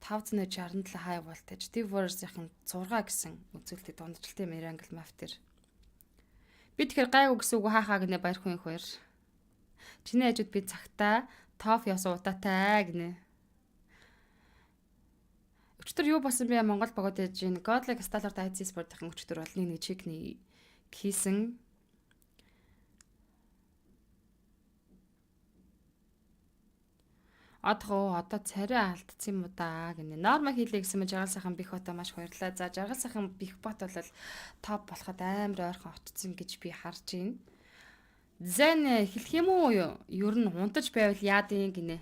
567 High Voltage, Divorce-ийн 6 гэсэн үзүүлэлтийг дундчилтын Erangel map дээр. Би тэгэхээр гайгүй гэсэн үг хаахаа гинэ баяр хүн их хоёр. Чиний хажууд би цагтаа топ явсан удаатай гинэ. Өчтөр юу болсон бэ? Монгол богод ээж ин Godlike Stallard IC Sport-ийн өчтөр бол нэг чекний хийсэн. Одоо царай алдсан юм уу даа гинэ. Норма хийлээ гэсэн мэ жаргал сайхан бих бата маш баярлаа. За жаргал сайхан бих бат бол топ болоход амар ойрхон очсон гэж би харж байна. Зэн хэлэх юм уу? Ер нь унтаж байвал яадын гинэ.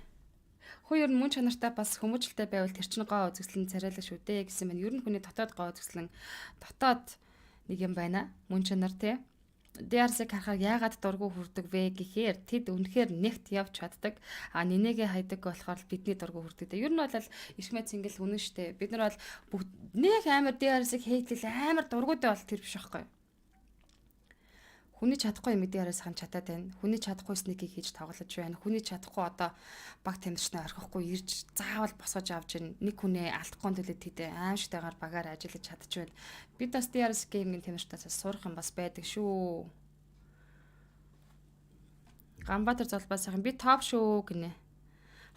Хөө ер нь мөн чанартай бас хүмүүжлэлтэй байвал тэр чинь гоо үзэсгэлэн царайлаа шүү дээ гэсэн мэн. Ер нь хүний дотоод гоо үзэсгэлэн дотоод нэг юм байна. Мөн чанар те. DRS-ийг харахаар яагаад дургу хүрдэг вэ гэхээр тэд үнэхээр нэгт явж чаддаг. Нинэгээ хайдаг болохоор бидний дургу хүрдэг. Ер нь бол ишмэ цингэл үнэн штэ. Бид нар бол нэг амар DRS-ийг хейтлэл амар дургуудтай бол тэр биш байхгүй. Хүний чадахгүй юм DRS хан чадаад байна. Хүний чадахгүй сникийг хийж тоглож байна. Хүний чадахгүй одоо баг тамирчнаа орхихгүй ирж заавал босгож авч ийн. Нэг хүнээ алдахгүй төлөд тэдэ аимштайгаар багаар ажиллаж чадчих байна. Бид бас DRS гейминг тамирчдаас сурах юм бас байдаг шүү. Ганбаатар золбоо сайхан би топ шүү гинэ.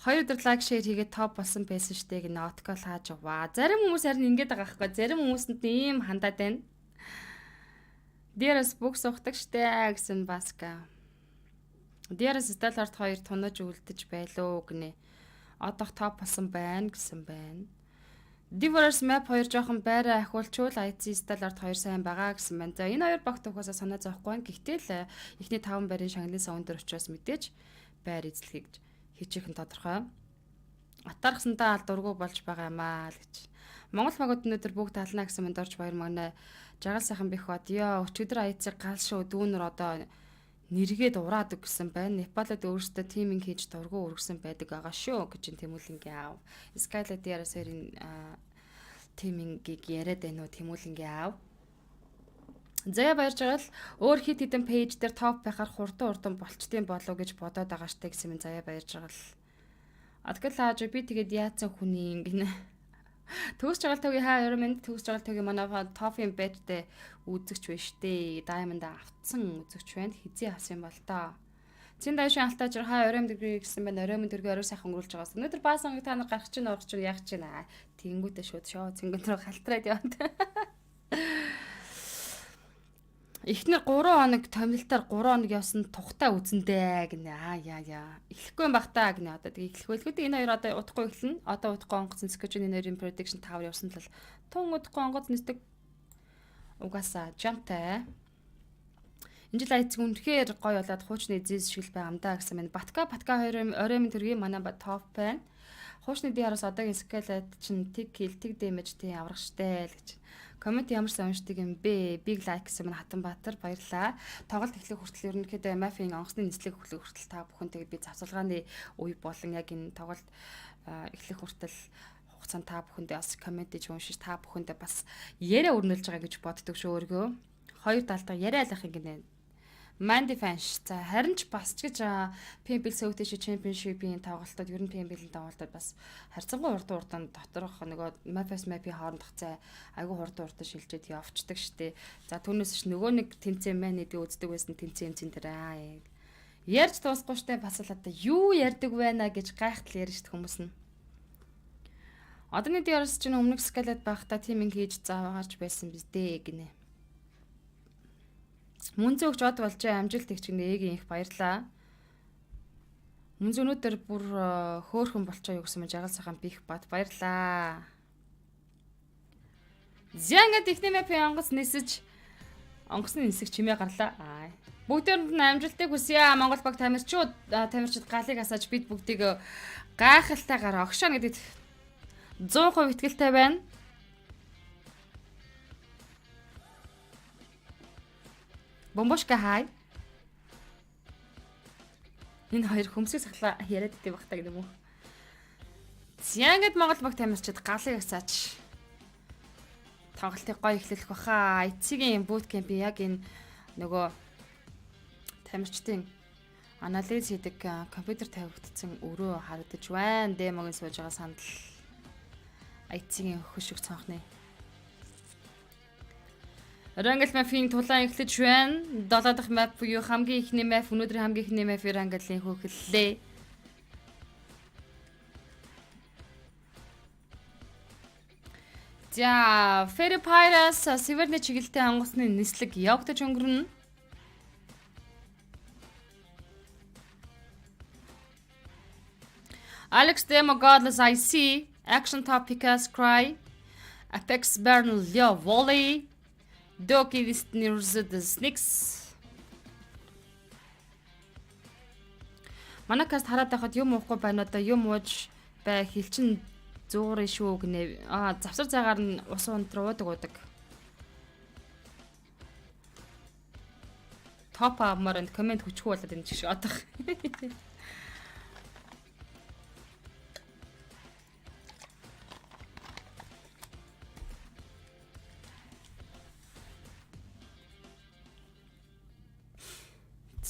2 өдөр лайк шеэр хийгээд топ болсон байсан штэ гинэ. Откол хааж яваа. Зарим хүмүүс харин ингэж байгаа байхгүй. Зарим хүмүүстд ийм хандаад байна. DRS бүх сухдаг штэ гэсэн баска. DRS Stallard 2 тунаж үлдэж байлоо гинэ. Одоох топ болсон байна гэсэн байна. Divorce map 2 жоохон байраа ахиулчул IC Stallard 2 сайн байгаа гэсэн байна. За энэ хоёр багт угаасаа санаа зовхгүй. Гэхдээ л эхний 5 байрын шагналын өндөр учраас мэдээж байр эзлэхийг хийчихэн тодорхой. Атархсандаа дургу болж байгаа юм аа л гэж. Монгол багууд өнөөдөр бүгд тална гэсэн мэнд орж баяр мөнэ. Жаргал сайхан бих бат. Ёо өчигдөр айцыг гал шүү дүүнэр одоо нэргээд ураадаг гэсэн байна. Непалд өөрөөсөө тиминг хийж дургу өргөсөн байдаг байгаа шүү гэж Тэмүүлэнгийн аав. Scarlet DRS-ийн тимингийг яриад байна уу Тэмүүлэнгийн аав. Зая баяр жаргал өөр хит хитэн пэйж дээр топ байхаар хурдан болчтын болов гэж бодоод байгаа штэ гэсэн минь зая баяр жаргал. Откол хааж би тэгээд яатсан хүний гинэ. Төгс жаргал төгийн хаа минь төгс жаргал төгийн манай тофын бэттэй үзэгч байна штэ. Diamond автсан үзэгч байна. Хизээ авсан юм бол та. Чин дайшин алтаж хаа оройм дэрэг гэсэн байна. Оройм дэрэг орой сайхан өнгөрүүлж байгаас. Өнөөдөр баасан та нар гарах чинь орох чинь яах чинь аа. Тэнгүүтээ шууд шоо цэнгэн рүү халтраад яваад. Эхнэр 3 хоног томилтоор 3 хоног явсан тухтаа үзэндээ гинэ. Яа. Эхлэхгүй юм бах та гинэ. Одоо тэгээ эхлэх байлгүй. Энэ хоёр одоо удахгүй эхэлнэ. Одоо удахгүй онгоцсон скежүүний нэрийн prediction 5 явсан л тун удахгүй онгоц нисдэг. Угаасаа jump-тай. Энэ жил айц үнэхээр гоё болоод хуучны зэс шиг л байгаа юм да гэсэн мэн. Батка 2 оройн төргийн манай топ байна. Хуучны DR-аас одоогийн скалад чинь тэг kill, тэг damage-тэй аврах штэ л гэж. Коммент ямарсан уншдаг юм бэ? Big like гэсэн мань Хатанбаатар баярлаа. Тоглолт эхлэх хүртэл ерөнхийдөө мафийн онгоцны нислэг эхлэх хүртэл та бүхэнтэйгээ би завсалгааны үе болон яг энэ тоглолт эхлэх хүртэл хугацаанд та бүхэндээ бас коммент хийж уншиж та бүхэндээ бас яриа өрнүүлж байгаа гэж боддог шүү өөргөө. Хоёр талдаа яриа алах юм гинэ. Man defense. За харин ч бас ч гэж PMPL Southeast Championship-ийн тоглолтод ер нь PMPL-ийн тоглолтод бас харьцангуй урдан доторх нөгөө Mafia map-ийн хоорондох цай айгүй урдан шилжээд явцдаг штэ. За түүнээс ч нөгөө нэг тэнцэн маань гэдэг үздэг байсан тэнцэн дээр ярьж дуусахгүй штэ бас л одоо юу ярьдаг байна гэж гайхтал ярьж штэ хүмүүс нь. Одооний DRS чинь өмнөх скалад байхдаа тиминг хийж зааваарч байсан биз дээ гинэ. Мөнзө өгч од болж амжилт их чинь ээгийн их баярлаа. Мөнзө өнөөдөр бүр хөөхөн болчоо юу гэсэн мэ жаgal сайхан бих бат баярлаа. Зянга техник мапын онгоцны нисэг чимээ гарлаа. Бүгдээрэнд нь амжилтыг хүсье. Монгол баг тамирчид галыг асааж бид бүгдийг гайхалтайгаар огшоно гэдэгт 100% итгэлтэй байна. Бомбошка хай. Энэ хоёр хөмсөг сахлаа яриад идэв бахтаа гэдэг юм уу? Зянгад Монгол баг тамирчид галыг асаач тоглолтыг гоё эхлэх баха. Эцгийн bootcamp яг энэ нөгөө тамирчдын анализ хийдэг компьютер тавигдсан өрөө харагдаж байна. Демогийн сууж байгаа сандал. Эцгийн хөшиг цонхны Рангал мафийн тулаан эхлэж байна. 7 дахь map буюу хамгийн ихний map өнөөдрийн хамгийн ихний map Рангалын хөөхлөлээ. За, Fairy Pirates Северний чиглэлтэй онгоцны нислэг явагдаж өнгөрнө. Alex Demo Godless IC, Action Top Picas Cry, Apex Bernal Leo Volley, Doki the Snakes. Манакаст хараад байхад юм уухгүй байна одоо юм ууж бай хилчин зуурын шүү гинэ. Завсар цагаар нь ус унтраа уудаг. Топ амаар нь комент хүчгүй болоод энэ ч шиг одох.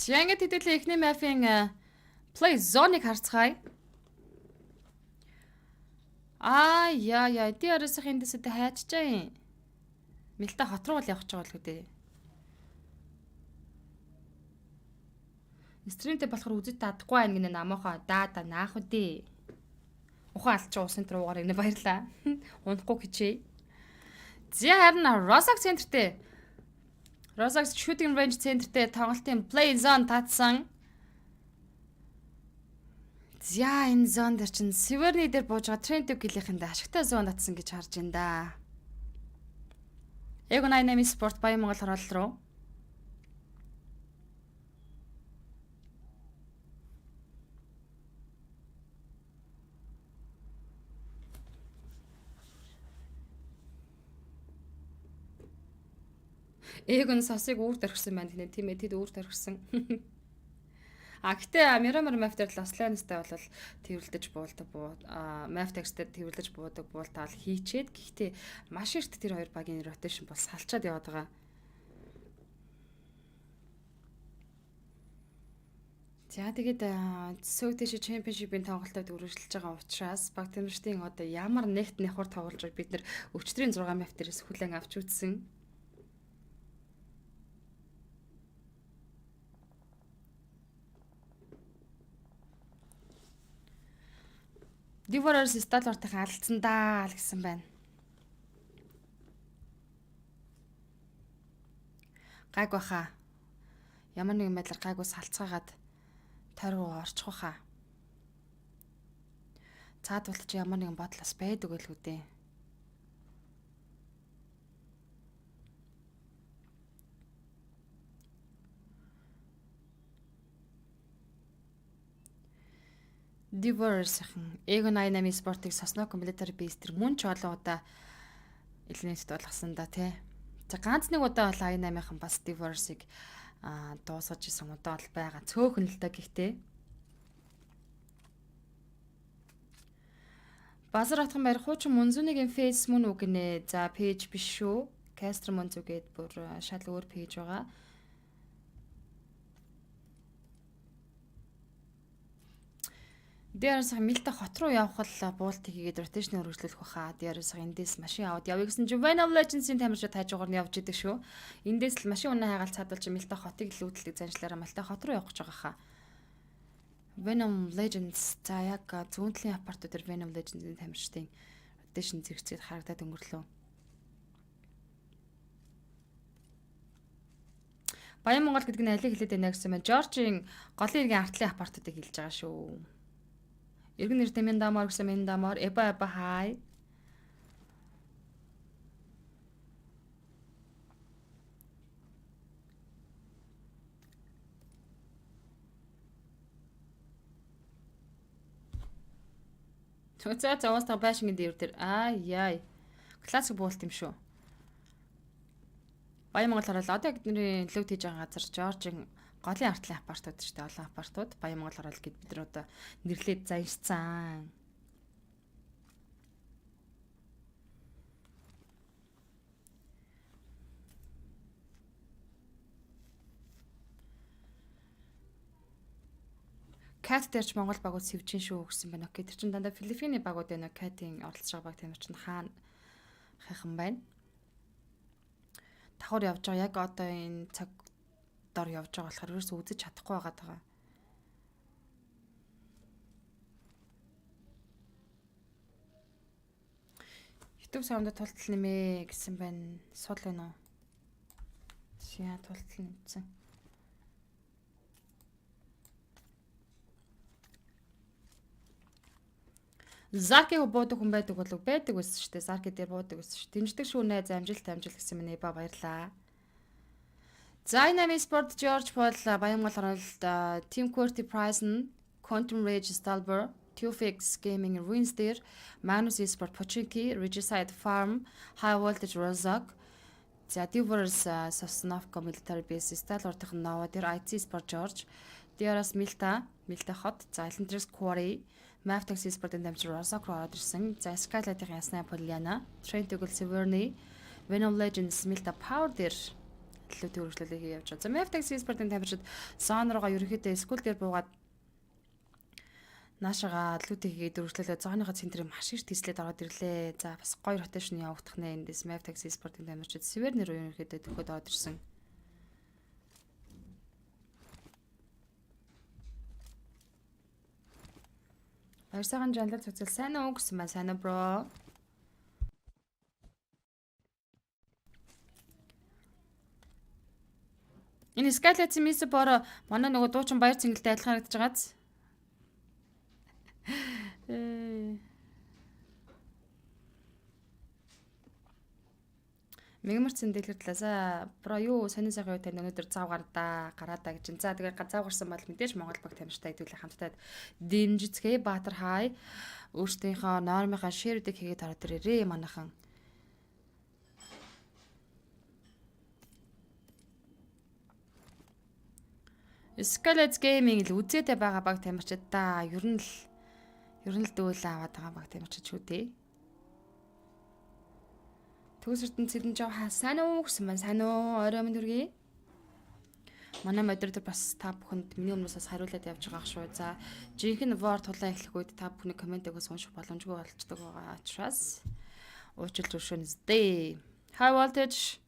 Янгад хэдүүлээ эхний мафийн play zone-ыг харцгаая. Яа, DRS-ийн дэсэд хайчжаа юм. Мэлтэ хот руу л явах гэж байгаа л үү. Стримтэй болохоор үзэж чадахгүй байх гинэ намаахаа даада наах үдээ. Ухаан алч усын руугаар инэ баярлаа. Унахгүй хичээ. Зя харин Rosax центртэй. Rosax shooting range центртэй тоглолтын play zone татсан. За энэ зон дээр чинь Северний дээр бууж байгаа Trent Gillian-д ашигтай зон татсан гэж харж байна да. Эго 88 спорт Баян Монгол хороолол руу. Эгон сосыг үүрт орхисон байна гинэ тийм ээ тэд үүрт орхисон. Гэтээ Мирамар Мафтер Ласланистай бол тэрвэрлдэж буулдаг Мафтекстэй тэрвэрлдэж буудаг буултаал хийчээд гэхдээ маш эрт тэр хоёр багийн ротейшн бол салчаад яваад байгаа. За тэгээд Southeast Championship-ийн тоглолтод үргэлжлэж байгаа учраас баг тамирчдын одоо ямар нэгт нэхур тоглож байгааг бид нэр өвчтрийн 6 Мафтерээс хүлээн авч үзсэн. Divorce сталвартайхан алдсан даа л гэсэн байна. Гайг баха. Ямар нэгэн байдлаар гайгуус салцгаагаад тойроо орчих واخа. Цаад болч ямар нэгэн бодлоос байдаг байлгүй дээ. Diverse-ийн Egon спортыг сосноо military base тэр мөн ч олон удаа элнэтэд болгосон да тий. За ганц нэг удаа бол I8-ын бас Diverse-ийг дуусгаж исэн удаа бол байгаа. Цөөхөн л да гэхдээ. Базар атхан баяр хуучин Мунзуныгийн фейс мөн үг нэ. За пэйж биш шүү. Кастер Мунзу гээд бүр шал өөр пэйж байгаа. Дээрээс мэлдэ хот руу явах л буултыг хийгээд ротейшн өргөжлүүлэх баха. Дээрээс эндээс машин аваад явъя гэсэн чинь Van Legends-ийн тамирчид хажуугаар нь явж идэг шүү. Эндээс л машин унаа хайгаал цаадвал чи мэлдэ хотыг лүүдэлдэг заншлаараа мэлдэ хот руу явах гэж байгаа хаа. Venom Legends за яг зүүнтлийн апартууд дээр Venom Legends-ийн тамирчдын ротейшн зэрэгцээд харагдаад өнгөрлөө. Баян Монгол гэдэг нь алийг хэлээд байна гэсэн мэн Жоржийн голын иргэн артлын апартуудыг хэлж байгаа шүү. Иргэн нэртэй минь дамаар гэсэн минь дамаар эба хай. За уустаа байшингийн дээр яй. Классик буулт юм шүү. Баян Монгол орол одоо бидний лүд хийж байгаа газар Жоржийн голын артлын апартууд шүү дээ. Олон апартууд Баян Монгол орол гэд бид нар одоо нэрлээд заярсан. Кат дээрч Монгол багууд сэвжин шүү гэсэн байна. Окей. Тэр чин дандаа Филиппиний багууд байна. Катийн оролцож байгаа баг тамир чин хаана хайхан байна. Давхар явж байгаа. Яг одоо энэ цаг дор явж байгаа болохоор ерөөсөө үзэж чадахгүй байгаа даа. YouTube саунд тултал нэмээ гэсэн байна. Суул байна уу? Шиа тултал нэмсэн. Зарки буудаг хүн байдаг болов байдаг байсан шүү дээ. Зарки дээр буудаг байсан шүү. Дэмждэг шүү найз амжилт гэсэн минь ба баярлаа. Dynamic Sport George Paul Баян Монгол оролт Team Quality Prize нь Quantum Rage Stalber, Tufix Gaming Ruins дээр Magnus Esport Pochinki, Regicide Farm, High Voltage Rozak, за Diverse Sosnovka Military Base Stal урдах Nova дээр IT Sport George, Dioras Milta Hot, за Elendris Quarry, Mavtex Sport-ын дамжир Rozak руу ороод ирсэн. За Skylight-ийн ясна Poliana, Train Toggle Severny, Venom Legends Milta Power дээр төлөвтэй үргэлжлүүлээ хийж явж байгаа. За Mavtex Sport-ын тамирчид Sonor-га ерөнхийдөө скул дээр буугаад наашаага лүтэ хийгээд үргэлжлүүлээ. Зооныхоо центрийг маш их тэслээд ороод ирлээ. За бас гоё ротейшн явагдах нэ эндээс Mavtex Sport-ын тамирчид Severny руу ерөнхийдөө төгөөд ороод ирсэн. Баярсахан жанлал цуцал сайн уу гэсэн байна. Сайн уу бро? Энэ Skylight-ийн мисс боро манай нөгөө дуучин баяр цэнгэлтэй адилхан харагдаж байгааз. Мегамарцэн дэлгэрдлээ. За бро юу сонин сайхан үетэй өнөөдөр зав гараадаа гэж. За тэгээд зав гарсан бол мэдээж Монгол баг тамирчтай хэдүүлээ хамтдаа DEMJEY Баатар хай өөрсдийнхөө нормынхаа ширүүдийг хийгээд ороод ирээрээ манайхан. Skylight Gaming л үзээтэй байгаа баг тамирчид та ер нь л дүүл аваад байгаа баг тамирчид шүү дээ. Төгсөртөн цэдэн жоо сайн уу гэсэн байна. Сайн уу орой минь хүргэе. Манай модератор бас та бүхэнд миний өмнөөс хариулаад явж байгаа шүү. За жинхэнэ war тулаан эхлэх үед та бүхний комментиг унших боломжгүй болцдог байгаа учраас уучлж өршөөнөстэй. High voltage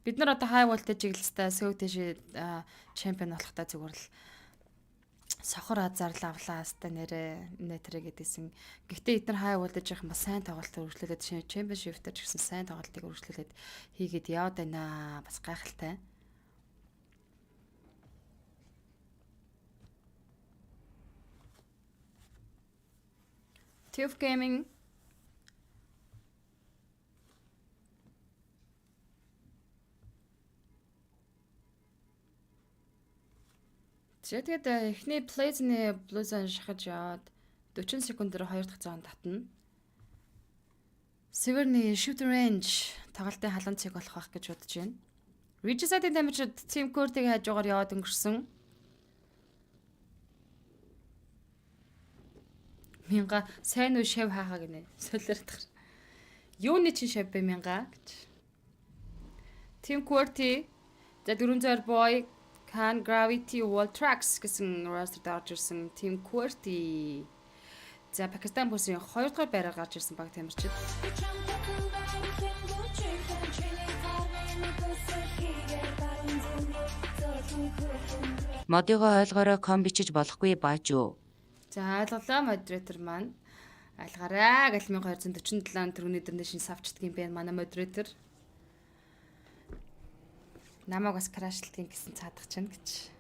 бид нар одоо high voltage-ийг л та сөвтэйш чемпион болох та зүгээр л сохор азарлаа авлаа хаста нэрэ гэдээсэн. Гэхдээ эдгээр high voltage-ийн бас сайн тоглолтыг үргэлжлүүлээд championship дээр ч гэсэн сайн тоглолтыг үргэлжлүүлээд хийгээд яваад байна. Бас гайхалтай. TUF Gaming тэгээд эхний Blaze-ны Blues-ын шахаж яваад 40 секундээр 2 дахь зоон татна. Северний shooting range тоглолтын халуун цэг болох байх гэж бодож байна. Ridgeside-ийн дамжид Team Court-ыг хажуугаар яваад өнгөрсөн. Мянга сайн уу шав хаахаа гинэ. Солиордох. Юуны чинь шав бэ мянга гэж. Team Court за 400 boy can gravity wall tracks гэсэн roster дорж ирсэн Team Court. За Пакистан бүсийн 2 дугаар байраар гарч ирсэн баг тамирчид. Модыгоо ойлгоорой ком бичиж болохгүй баажуу. За ойлголоо модератор маань. Айлгаарай гэл 1247 төгрөгийн донешн авчдаг юм байна манай модератор. Намайг бас крашлтгийн гэсэн цаадах чинь гэж.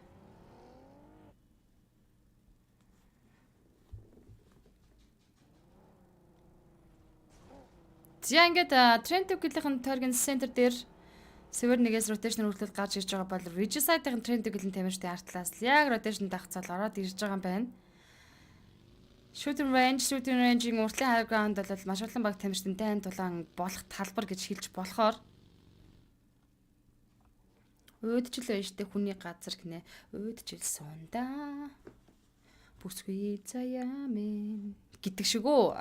За ингээд Trent Tuchel-ийн Torgen Center дээр Север нэгээс ротейшнэр хүртэл гарч ирж байгаа бол Ridgeside-ийн Trent Tuchel-ийн тамирчдын артлаас яг ротейшн дагцал ороод ирж байгаа юм байна. Shooting range-ийн уртлын high ground бол маш олон баг тамирчдын дайн тулаан болох талбар гэж хэлж болохоор өөдчл байжтэй хүний газар гинэ. Өөдчл сундаа. Бүсгүй заяа мэн гэдэг шиг үү.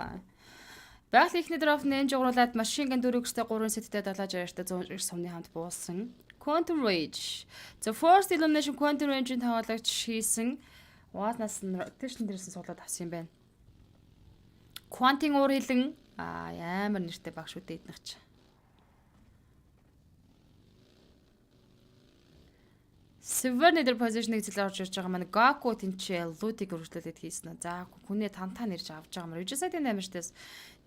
Байгалийн ихний дроп нэмж угруулад машин гэн 4-тэй 3 сеттэй 760-тай 100 сумны хамт буусан. Quantum Rage. The Forced Elimination Quantum Rage-ийн тоглогч хийсэн Waznаас rotation дээрсэн суулаад авсан юм байна. Quanting уур хилэн амар нэртэй баг шүү дээ эднийх ч. Severe nether position-ыг зэлээр орж ирж байгаа маань Gaku тэнцээ луудыг өргөжлүүлээд хийсэн нь. За хүнээ тантаа нэрж авч байгаа юм. Ridgeside-ийн дамжтаас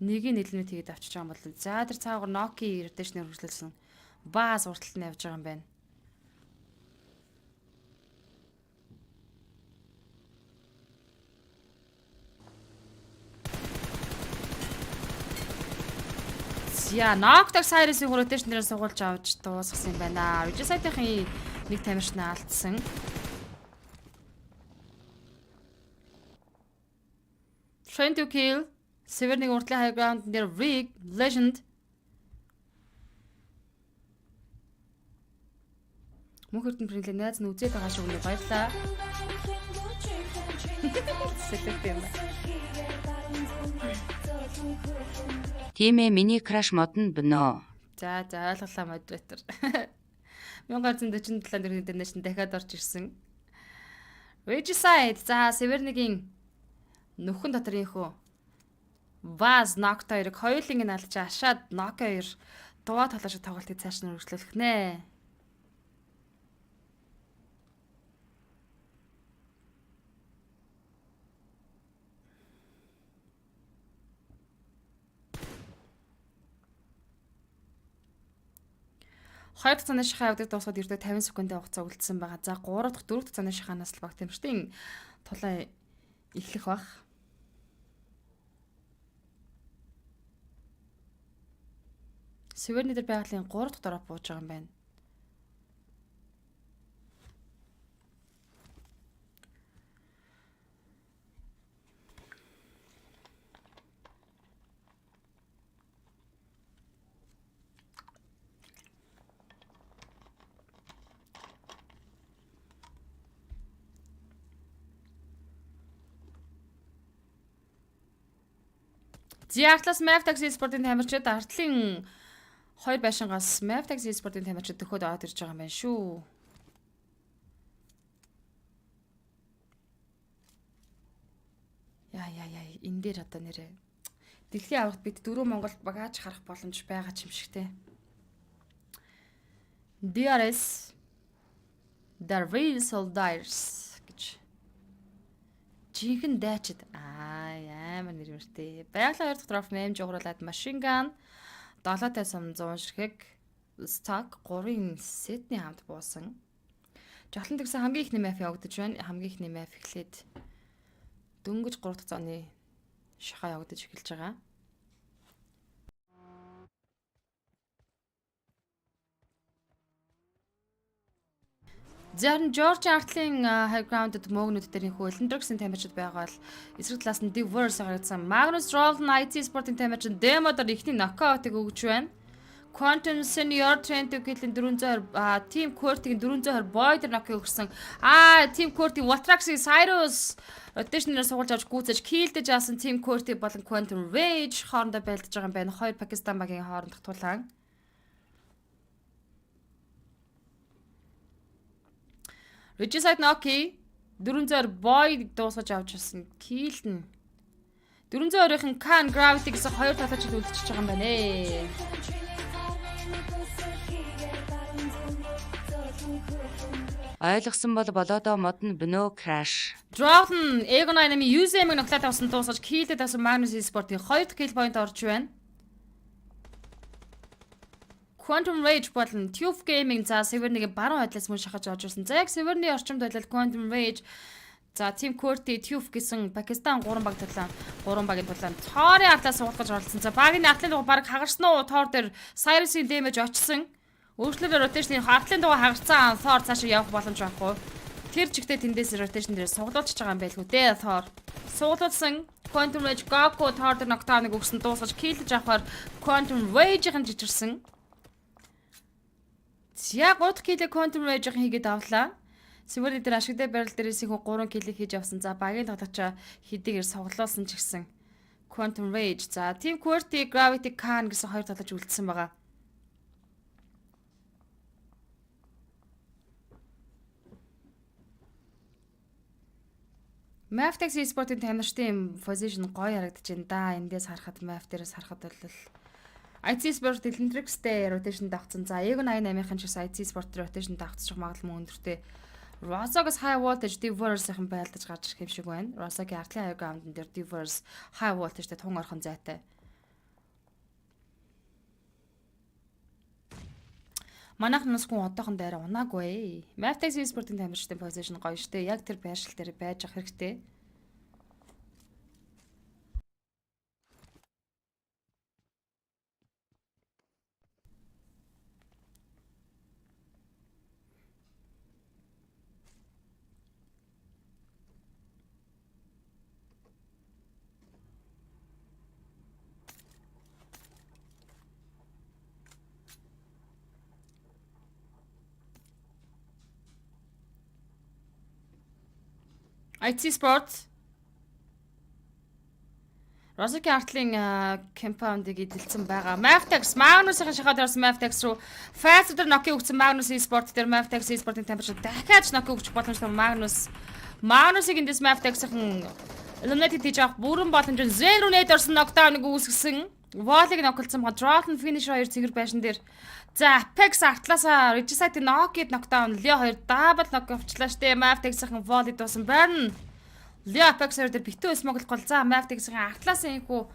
нэгийг нэлмэт хийгээд авчиж байгаа юм бол за тэр цаагаар Noki rotation-ыг өргөжлүүлсэн. Баас урталт нь явж байгаа юм байна. За Noctar Cyrus-ийн rotation-ээр сугуулж авч дуусгасан юм байна. Ridgeside-ийн нэг тамирчнаа алдсан. Trent Tuchel, Северний уртлын high ground дээр Rig Legend. Мөнхөрдөн прилээ найз нь үзээд байгаа шүү гэнэ баярлаа. Сэтгэлтэй юм байна. Тийм ээ миний краш мод нь бэнэ. За ойлголоо модератор. 1147 төгрөгийн донешн дахиад орж ирсэн. Ridgeside за Севернигийн нөхөн дотор инхүү. Vaz Noctar-ыг хоёулынг нь алж ашаад Noki 2 дуу талааш тоглолтыг цааш нь өргөжлүүлэх нэ. Хоёр дахь цааны шахаа явдаг дуусгаад ердөө 50 секундын хугацаа үлдсэн байгаа. За 3 дахь 4 дахь цааны шахаанаас л баг тамирчдын тулаан эхлэх бах. Северний дээр байгалийн 3 дахь дороо бууж байгаа юм байна. Зиартлаас Map Taxi спортын тамирчид артлын 2 байшингаас Map Taxi спортын тамирчид төхөөд аваад ирж байгаа юм байна шүү. Яа энэ дээр одоо нэрээ. Дэлхийн аврагт бид 4 Монголд багаж харах боломж байгаа ч юм шиг те. DRS The Real Soldiers гэж. Жинхэнэ дайчид амар нэрвэртэй. Байгалийн 2 дахь трофи нэмж угруулад машин ган 7-тай сум 100 ширхэг stock 3-ын сетний хамт буусан. Жаглан тэгсэн хамгийн ихний map явагдаж байна. Хамгийн ихний map эхлээд дөнгөж 3 дахь зооны шахаа явагдаж эхэлж байгаа. Зарн Жорж Артлын high ground-д мөөгнүүд дээр нөхөө Элендерксийн тамирчид байгаа бол эсрэг талаас нь Diverse гаргасан. Magnus Rollen IT Sport-ын тамирчин Демодор ихний нокаутыг өгж байна. Quantum Senior Trent гэхлийн 420 Team Court-ийн 420 Boyd нокыг өгсөн. Team Court-ийн Watrax-ийн Cyrus rotation-ээр суулж авч гүйцэж килдэж авсан Team Court-ийн болон Quantum Rage хоорондоо байлдаж байгаа юм байна. Хоёр Пакистан багийн хоорондох тулаан. Richside Noki 400 Boyd дуусгаж авч ирсэн. Килдэн 420-ын Can Gravity гэсэн хоёр талаач үлдчихэж байгаа юм байна. Ойлгосон бол болоодоо модон бинөө crash. Drown Egon 8-ийн USM-ийг ногтлаад авсан дуусгаж килдэд авсан Magnus Esport-ийн 2 kill point орж байна. Quantum Rage болон Tube Gaming за Severny-гийн баруун хойдлоос мөн шахаж орж ирсэн. За яг Severny орчимд байлал Quantum Rage за Team Court Tube гэсэн Пакистан 3 баг талаа 3 багийн тулаанд Тоорын артлаас суулгаж оролцсон. За багийн артлын дугаар баг хагарсан уу? Тоор дээр Cyrus-ийн damage очсон. Өөрчлөлөөр rotation-ийн артлын дугаар хагарсан. Тоор цаашаа явах боломж байхгүй. Тэр чигтээ тэндээс rotation дээр суглуулчихж байгаа юм байлгүй дээ. Тоор суглуулсан Quantum Rage Goku Тоор дээр knockdown-ыг өгсөн дуусгаж киллж авахаар Quantum Rage-ийн жижигэрсэн. Яг 3 кило Quantum Rage-ийн хийгээд авлаа. Severny дээр ашигтай барил дээрээс их 3 кило хийж авсан. За багийн тоглогч хэдийгээр соглуулсан ч гэсэн Quantum Rage. За Team Court Gravity Can гэсэн хоёр тоглогч үлдсэн байгаа. Maftex Esport-ын тамирчдын position гоё харагдаж байна да. Эндээс харахад Maf дээрээс харахад бол IT Sport Electrics-тэй rotation давцсан. За Egon 88-ын ч IT Sport rotation давцчих магадлал өндөртэй. Rosag's high voltage Diverse-ийн байлдаж гарч ирэх юм шиг байна. Rosag-ийн артлын high ground дээр Diverse high voltage-тэй тун орхон зайтай. Манайх нас хүн одоохон дээр унаагүй. Maftex Esport-ын тамирчдын position гоё штэ. Яг тэр байршил дээр байж ах хэрэгтэй. IT Sport Rosaki артлын compound-ыг эдэлсэн байгаа. Maftex Magnus-ийн шахаад орсон Maftex руу Faster дээр knock өгсөн Magnus Esport дээр Maftex Esport-ийн тамирчин дахиад knock өгч боломжтой Magnus-ыг эндээс Maftex-ийн eliminated хийж авах бүрэн боломж нь Zen руу нэд орсон knockdown-ыг үүсгэсэн. Wall-ыг knock-лсан байгаа. Drown finish хоёр цэгэр байшин дээр. За Apex артлаасаа Richside knock-ид knockdown Leo 2 double knock авчлаа штэ. Maftex-ийн volley дуусан байна. Leo Apex-ээр дээр битүү смогл гол. За Maftex-ийн артлаасаа инхүү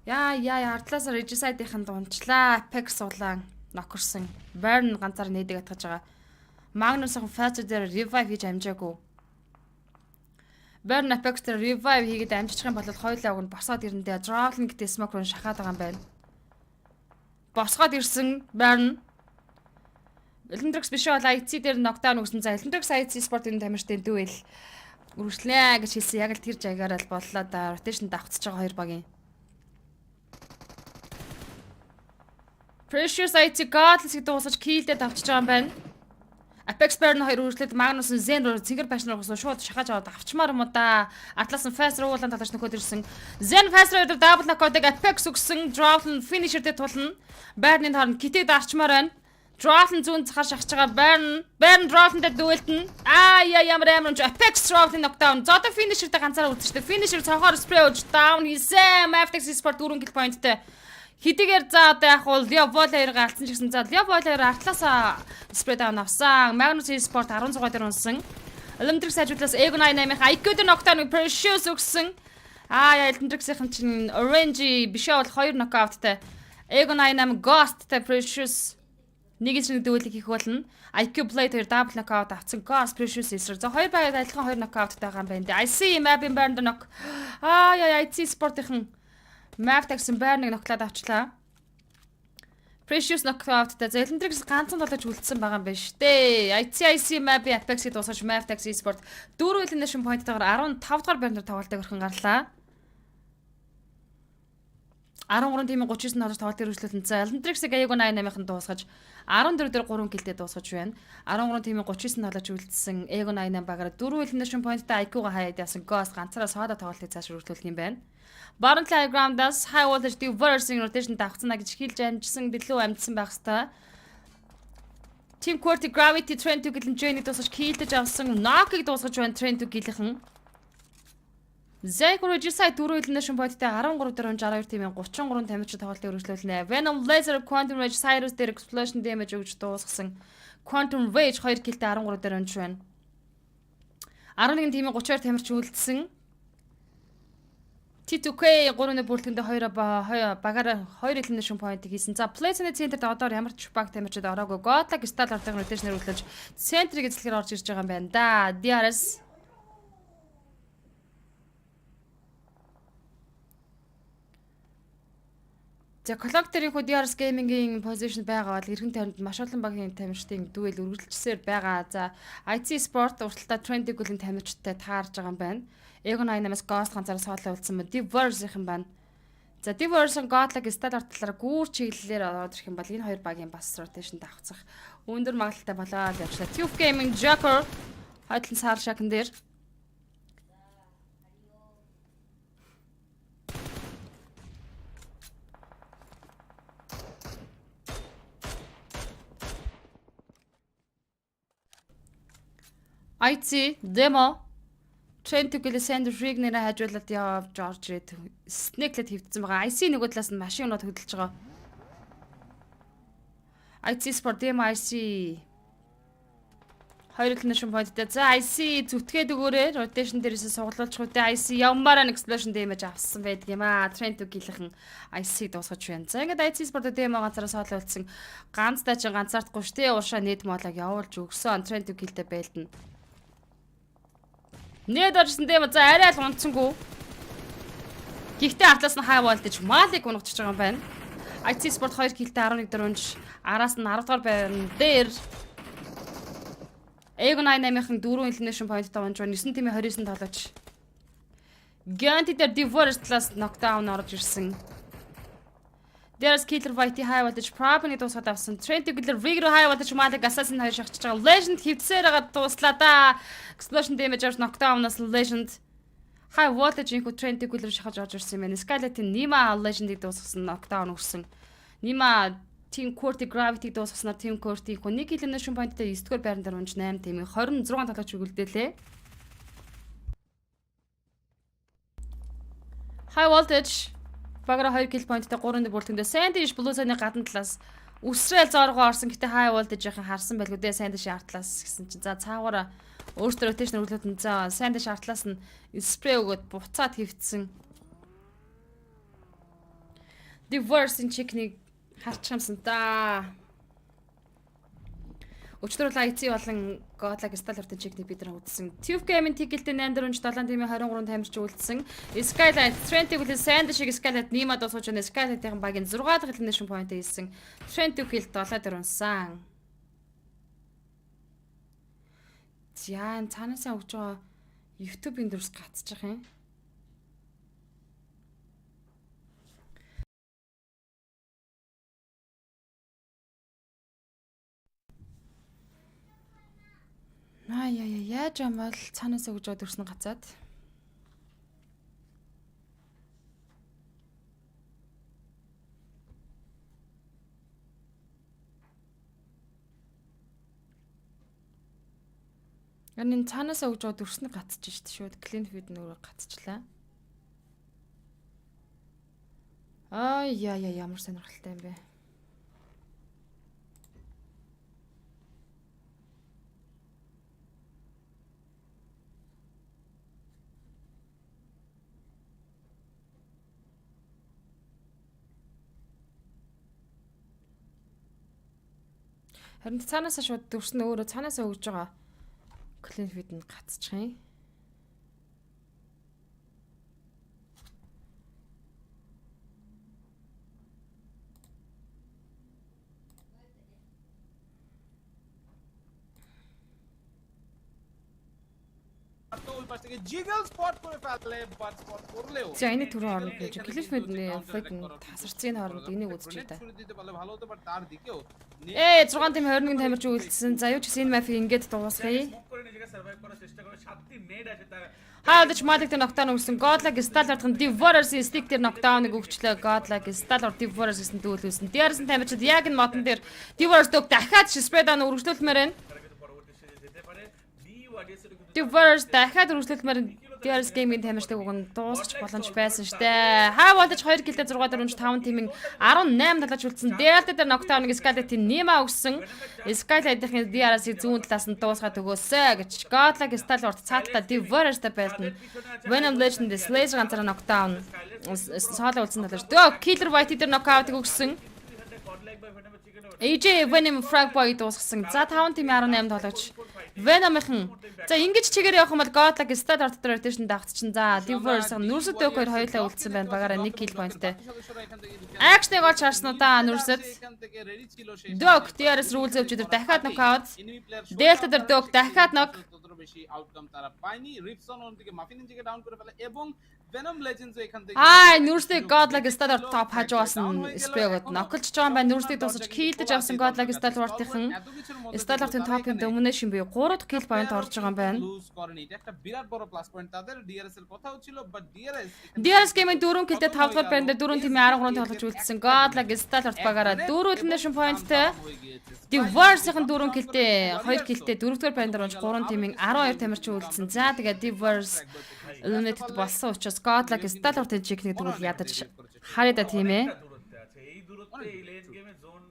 яа артлаасаа Richside-ийн дуунчлаа. Apex улаан knock-орсон. Burn ганцаар нээдэг атгаж байгаа. Magnus-ийн faster дээр revive хийж амжаагүй. Burn Apex дээр revive хийгээд амжиж байгаа бол хоёулаа уг нь босоод ирэндээ Drown гэдэг smoke руу шахаад байгаа юм байна. Босгоод ирсэн Burn. Elendrix биш бол IT дээр knockdown өгсөн. За Elendrix IT Sport-ын тамирчдын дүүл үргэлжлэнэ гэж хэлсэн. Яг л тэр жагаараа л боллоо да. Rotation давцж байгаа хоёр багийн. Precious IT Godless-ийг дуусгаж килдэд авчиж байгаа юм байна. Apex Burn хоёр үргэлжлээд Magnus Zen руу цэнгэр байшин руу шууд шахаж аваад авчмаар юм уу да. Atlas нь Fast руу уулан талаш нөхөд ирсэн. Zen Fast руу double knock-ыг Apex өгсөн. Drown finisher дээр тулна. Burn-ийн хооронд китэд арчмаар байна. Drown зүүн цахаар шахаж байгаа Burn Drown дээр дүүлтэн. Ямар Apex Drown knockdown. Зодо finisher дээр ганцаараа үлдчихсэн. Finisher цонхоор spray өгч down хийсэн. Maftex Esport 4 kill point-тэй. Хэдийгээр за одоо яг бол Leo Voller галцсан ч гэсэн за Leo Voller артлаасаа spray down авсан. Magnus Esport 16 дээр унсан. Elendrix хажуудлаас Egon 88-ийн IQ дээр knockdown Precious өгсөн. Elendrix-ийн чинь Orange бишээ бол 2 knockout-тай. Egon 88 Ghost-тай Precious нэг чинь дүүлэг хийх болно. IQ Play дээр double knockout авсан. Ghost Precious эсрэг. За хоёр байгаад адилхан 2 knockout-тай байгаа юм байна. I see map-ийн Burn knock. IT Sport-ийн Maftex-ийн Burn-ыг ноклаад авчлаа. Precious knockout-тай Zelendrix ганцхан тоглож үлдсэн байгаа юм байна шүү дээ. ICIC map Apex-ийг дуусгаж Map Taxi Sport 4 elimination point-тойгоор 15 дахь байранд тоглолтыг орхон гарлаа. 13 тимийн 39 тоглож тоглолтыг үргэлжлүүлсэн. Zelendrix-ийг аягүй 88-ын дуусгаж 14 дээр 3 киллтэй дуусгаж байна. 13 тимийн 39 тоглож үлдсэн. Ego 88 багаараа 4 elimination point-тай IQ-га хаяад яасан Ghost ганцаараа соода тоглолтыг цааш үргэлжлүүлэх юм байна. Bottom Telegram-дас high voltage diversing rotation давхцана гэж хэлж амжсан билүү амжсан байх хэвээр. Team Quarty Gravity Trend to DEMJEY-ийг дуусгаж киллдэж авсан. Knock-ыг дуусгаж байна Trend to гилийнхэн. Zach Regis-ай 4 elimination point-тай 13 дээр 62 тимийн 33 тамирчин тоглолтыг үргэлжлүүлнэ. Venom Laser Quantum Rage Cyrus дээр explosion damage өгж дуусгасан. Quantum Rage 2 киллтэй 13 дээр онж байна. 11 тимийн 32 тамирчин үлдсэн. T2K 3-ны бүрэлдэхүүндээ 2 багаараа 2 elimination point хийсэн. За Placement Center-д одоо ямар ч баг тамирчид ороогүй. Godlike Stall ордог rotation-ээр үлдэж центрийг эзлэхээр орж ирж байгаа юм байна да. DRS За коллекторын хүү DRS Gaming-ийн position байгаа бол эргэн тойронд маш олон багийн тамирчдын дүүэл үргэлжилсээр байгаа. За IT Sport урталтаа Trendy-гийн тамирчдтай таарж байгаа юм байна. Ego 88-аас Ghost ганцаараа соолоо үлдсэн мэт Diverse юм байна. За Diverse Godlike Stall ортлоор гүүр чиглэлээр ороод ирэх юм бол энэ хоёр багийн бас rotation давхцах өндөр магадлалтай болоо гэж явчлаа. Tube Gaming Joker хойдлон сар шаган дээр IT Demo Trend to Sand Rig-нэрээ хажуулаад явж орж ирээд Snake-лэд хөвдсөн байгаа. IC нөгөө талаас нь машин унаад хөдөлж байгаа. IT Sport Demo IC 2 elimination point-тэй. За IC зүтгээд өгөөрэй. Rotation дээрээс сугалуулж хөтэ IC явмаараа explosion damage авсан байдаг юм аа. Trend to гилхэн IC дуусгаж байна. За ингээд IT Sport Demo ганцаараа соолоо үлдсэн. Ганц даачин ганцаардахгүй шүү дээ. Уушаа нийт моолог явуулж өгсөн. Trend to гилтэй байлдана. Нээд орсон дэм за арай л унтсангүй. Гэхдээ артлаас нь хай болдож малыг унагчж байгаа юм байна. IT Sport 2 киллтэй 11 дөрөнж араас нь 10 дахь байрны дээр Ego 88-ын 4 elimination point-тай унж байна. 9 тимийн 29 тоглож. Ganti дээр Divorce талаас knockdown орж ирсэн. There's Killer White high voltage problem-ийг дуусгаад авсан. Trend Killer Rig high voltage малыг Assassin 2 шахчихж байгаа. Legend хөвцсээр байгаа дууслаа да. Explosion damage авч knockdown-аас Legend high voltage-ийг Trend Killer шахаж орж ирсэн юм байна. Skylight-ийн Nima Legend-ийг дуусгасан knockdown өгсөн. Nima Team Quarty Gravity дуусгаснаар Team Quarty их 1 elimination point-тэй 9 дугаар байранд орж 8 тимийн 26 тоглож өгүүлдэлээ. High voltage багаараа 2 kill point-тэй 3-ны бүрэлдэхүүндээ Sandish Blue-ны гадна талаас үсрээл зоргоо орсон. Гэтэ high voltage-ийн харсан байлгүй дээ Sandish артлаас гэсэн чинь за цаагаараа өөртөө rotation өглөөд за Sandish артлаас нь spray өгөөд буцаад хөвцсөн. Diverse-ийн чекнийг харчих юмсан да. Өчтөр бол IT болон Godlike Stall-ын чекнийг бид нар үзсэн. Tube Gaming Ticket-тэй 847 тимийн 23 тамирч үлдсэн. Skylight Trend-ийг Sandish-ийг Skylight Nima дуусгаж байна. Skylight-ийн багийн 6 дахь elimination point хийсэн. Trend-ийг 7 дээр унсан. Зяан цаанаасаа өгж байгаа YouTube-ийн дүрс гацчих юм. Яаж юм бол цаанаас өгж байгаа дүрс нь гацаад. Энэ цаанаас өгж байгаа дүрс нь гацж шít шүүд clean feed нөрөө гацчлаа. Ямар сонирхолтой юм бэ? Харин цаанаасаа шууд дүрс нь өөрөө цаанаасаа өгж байгаа. Clean feed нь гацчих юм. পাশ থেকে জিগল স্পট করে ফেলে but spot করলেও За энэ түрүү орно гэж Clifford-ийн фейк тасарцгийн хооронд энийг үзэж байна. ছুরি দিতে পারলে ভালো হতো বাট তার দিকেও 6 тим 21 тамирч үйлдэлсэн. За юу ч гэсэн энэ мафи ингээд дуусгая. স্মোক করে নিজেকে সার্ভাইভ করার চেষ্টা করে 7টি নেড আছে তার Хаадч Malik тэр нокдаун өгсөн. Godlike Stall ардхан Divorce-ийн stick тэр нокдауныг өгчлөө. Godlike Stall ор Divorce гэсэн дүүлүүлсэн. Дээрээс нь тамирчид яг энэ модон дээр Divorce дөг дахиад spread on үргэлжлүүлмээр байна. পরবর্তী সিরিজে যেতে পারে BAGUUDAA কিন্তু Divorce дахиад үргэлжлүүлмээр Divorce game-ийн тамирчдаг уг нь дуусч боломж байсан шүү дээ. Хаа болож 2 гэлээ 6 4 5 тимийн 18 талаач үлдсэн. Delta дээр нокдауныг Skylight-ийн Nima өгсөн. Skylight-ийн DRS-ийг зүүн талаас нь дуусгаад өгөөсэй гэж Godlike Stall урт цааталтаа Divorce-тай байлтана. Venom Legend Slayer ганцаараа нокдаун соолоо үлдсэн талаач. Дөө Killer White дээр нокаутыг өгсөн. AJ Venom Frag Boy дуусгасан. За 5 тимийн 18 тоглогч. Venom-ын. За ингэж чигээр явах юм бол Godlike Stall ордоор rotation давтчихсан. За Divorce нүрсэд дөөхөр хоёулаа үлдсэн байна. Багаараа 1 kill point-тэй. Action-ыг олж харснуудаа нүрсэд. Dog DRS rule зövч дээр дахиад нокаут. Delta дээр Dog дахиад нок. বেশি আউটকাম তারা পায়নি রিপসন ওন থেকে মাফিন নিজেকে ডাউন করে ফেলে এবং Venom Legends এখান থেকে Нүрстэй Godlike Stall топ хажуусан спрейгод ноколж байгаа байна. Нүрстэй дуусаж киллдэж авсан Godlike Stall ортынхан Stall-ын топ-ын Domination бие 3 дахь kill point орж байгаа юм байна. লুজ করেনি এটা একটা বিরাট বড় প্লাস পয়েন্ট তাদের DRS এর কথাও ছিল বাট DRS game-ийн 4 kill-тэй 5 дахь байранд 4 тимийн 13 тоглож үлдсэн. Godlike Stall орт багаараа 4 elimination point-тэй Divorce-ийн 4 kill-тэй 2 kill-тэй 4 дахь байранд орж 3 тимийн 12 тамирч үлдсэн. За тэгээд Divorce eliminated болсон учраас Godlike Stall ортын чигнийг тэгвэл ядаж харъя да тийм ээ. দূরত্বে আছে এই দূরত্বে এই লেন গেমে জোন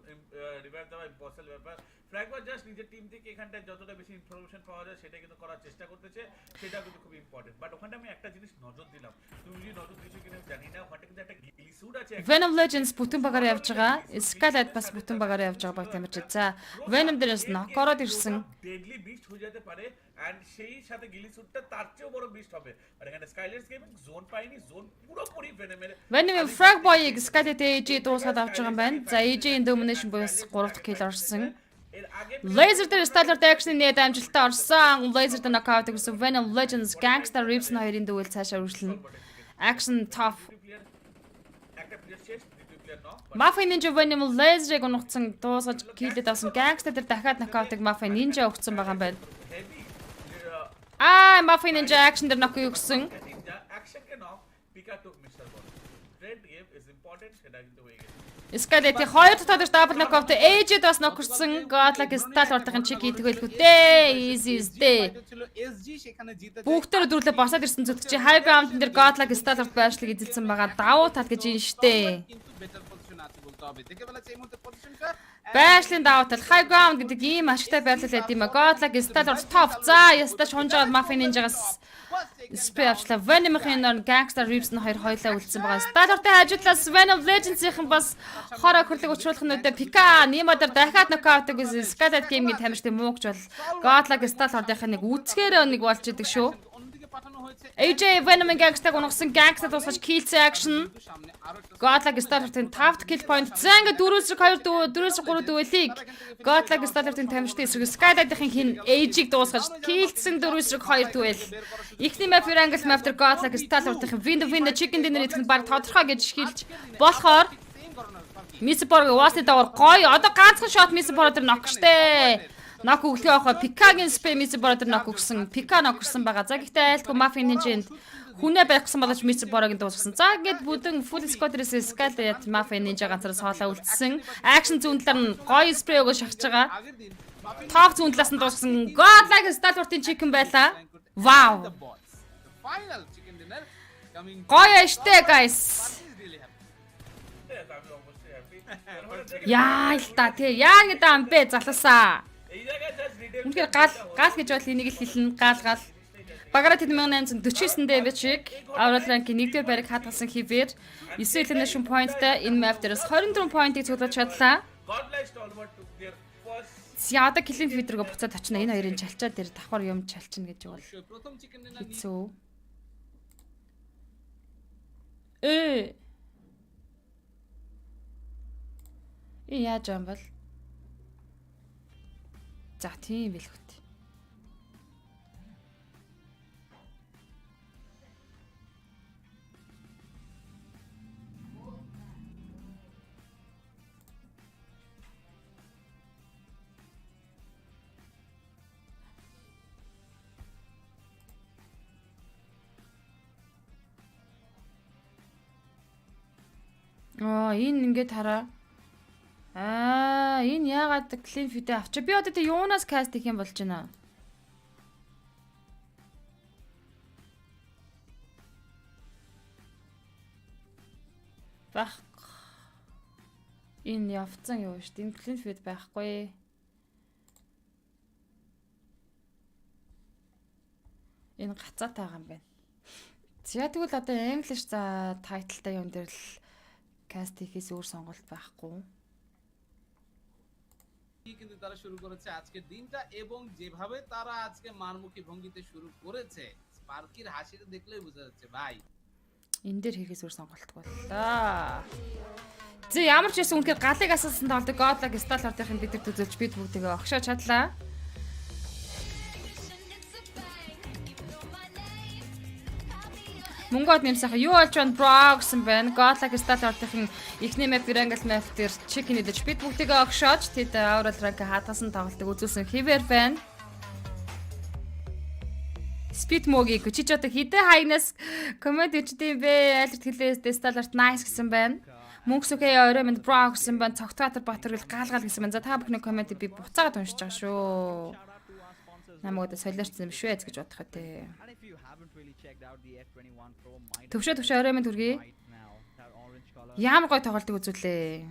রিভাইভ দেওয়া ইম্পসিবল ব্যাপার ফ্র্যাগবার জাস্ট নিজের টিম থেকে এখানটায় যতটা বেশি ইনফরমেশন পাওয়া যায় সেটা কিন্তু করার চেষ্টা করতেছে সেটা কিন্তু খুব ইম্পর্টেন্ট বাট ওখানে আমি একটা জিনিস নজর দিলাম তুমি যদি নজর দিছো কিনা জানি না ওখানে কিন্তু একটা গিলি স্যুট আছে Venom Legends бүтэн багаар явж байгаа. Skylight бас бүтэн багаар явж байгаа баг тамирчид. За Venom дээрээс нок ороод ирсэн. ডেডলি বিস্ট হয়ে যেতে পারে এন্ড সেই সাথে গিলি স্যুটটা তার চেয়েও বড় বিস্ট হবে আর এখানে স্কাইলার্স গেমিং জোন পাইনি জোন পুরোপুরি ভেনমের Venom Frag Boy-ыг Skylight AJ дуусгаад авч байгаа юм байна. За AJ-ийн Domination буюу 3 дахь kill орсон. Laser дээр Stall-д action нээд амжилттай орсон. Laser дээр knockout гэсэн Venom Legends Gangster Rips-ын хоёрын дүүл цаашаа үргэлжлэнэ. Action top. একটা প্লেয়ার শেষ দ্বিতীয় প্লেয়ার ন Mafia Ninja Venom Laser-ыг унагцсан дуусгаж kill-д авсан. Gangster дээр дахиад knockout-ыг Mafia Ninja өгсөн байгаа юм байна. Heavy Mafia Ninja action дээр knock өгсөн. Ninja action কে knock পিকা to mister ball trade game is important সেটা কিন্তু হয়ে গেছে Skylight-ийн 2 дахь тоглогч double knockout AJ-д бас нокорсон. Godlike Stall ортын чиг идэгүүлэхүүтэй. Easy is day. ছিল এসজি সেখানে জিতে Бүгдээр дөрүлээ босоод ирсэн зүтгэж high ground дээр Godlike Stall орт байршлыг эзэлсэн байгаа. Давуу тал гэж юм штэ. কিন্তু বেটার পজিশন আছে বলতে হবে দেখে ফেলেছে এই মুহূর্তে পজিশনটা Байршлын давуу тал high ground гэдэг ийм ашигтай байрлал байд юм а. Godlike Stall орт top. За яста шунжаад Mafia Ninja-гаас спрей авчлаа. Venom-ын нөр Gangster Rips-ын хоёр хоёлаа үлдсэн байгаа. Stall ортын хажуудлаас Venom Legends-ийн бас хороо хөрлөг учруулах нь үдэ Pika Nima дээр дахиад knockout гэсэн Skylight game-ийн тамирчтай муугч бол Godlike Stall ортынхаа нэг үцгээр нэг болж идэг шүү. অন্যদিকে পাঠানো হয়েছে AJ Venom-ын Gangster унагсан Gangster дуусгаж kill action. সামনে আরো একটা Godlike Stall ортын 5 kill point. За ингээд 4-3 дүүлийг Godlike Stall ортын тамирчтай эсрэг Skylight-ийн хин AJ-г дуусгаж killсэн 4-2 дүүл. Ихний map angle map дээр Godlike Stall ортын window chicken dinner идэх нь баг тодорхой гэж хэлж болохоор Missborg уусны давар гоё. Одоо ганцхан shot Missborg дээр нок штэ. Нок өглөө авах Pika-гийн spray Missborg дээр нок өгсөн. Pika нок өгсөн байгаа. За гэхдээ айлтгүй Mafia Ninja-нд хүнээ байхгүй боловч Missborg-ыг дуусгасан. За ингээд бүдэн full squad-ээс Skylight Mafia Ninja ганцаар соолоо үлдсэн. Action зүүн талаар нь гоё spray өгөө шахаж байгаа. আগের দিন Top зүүн талаас нь дуусгасан. Godlike Stall ортын chicken байлаа. Wow. Final chicken dinner coming Гоё штэ guys. আমি অবশ্যই হ্যাপি Яа л та тий. Яа гэдэг ам бэ залуусаа. এই জায়গায় just redeem Үнэхээр гал гэж бол энийг л хэлнэ. Гал. Багаараа 1849 дээр бичиг Аврал ранкийн 1-р байрыг хадгалсан хэвээр 9 elimination pointтай энэ map дээрээс 24 point-ийг цуглуулж чадлаа. Godlike Stalwart took their first За одоо killing feeder-ыг буцаад очно. Энэ хоёрын чалчаа дээр давхар юм чалчна гэж бол প্রথম chicken dinner хэцүү. Яаж юм бол? За тийм билгүүт. Энэ ингээд хараа. Энэ яагаад clean feed авчи? Би одоо тэ юунаас cast хийх юм болж байна? Бах. Энэ явцсан юу шүү дээ. Энэ clean feed байхгүй. Энэ гацаатай байгаа юм байна. За тэгвэл одоо English за тайталтай юм дээр л cast хийхээс өөр сонголт байхгүй. কিন্তু তারা শুরু করেছে আজকের দিনটা এবং যেভাবে তারা আজকে মারমুখী ভঙ্গিতে শুরু করেছে স্পার্কির হাসিটা দেখলেই বোঝা যাচ্ছে ভাই энэ дээр хийхээс өөр сонголтгүй боллоо. Зэ ямар ч байсан үнхээр галыг асаасан тоолдог годлаг стал ордынхын бид нар төзөлж бид бүгдээ огшоо чадлаа. Монгод нэмсэх юу болж байна бро гэсэн байна. Годлаг стал ордынхын эхний map Wrangle map дээр чек хийдэж бид бүгдээ огшоож тэд аврал ранк хатгасан тоглолтыг үзүүлсэн хിവэр байна. Speed могийг чи ч одоо хідэ хайнаас коммент хийдэг бэ? Айлт хэлээс сталарт nice гэсэн байна. Мөнгөсөкэй орой минь бро гэсэн байна. Цогтгатар Батар гэл гаалгаал гэсэн байна. За та бүхний коммент би буцаагаад уншиж байгаа шүү. Намайг одоо солиорцсон юм шүү гэж бодох үү. Төвшөө орой минь төргий. Ямар гой тоглолтыг үзүүлээ.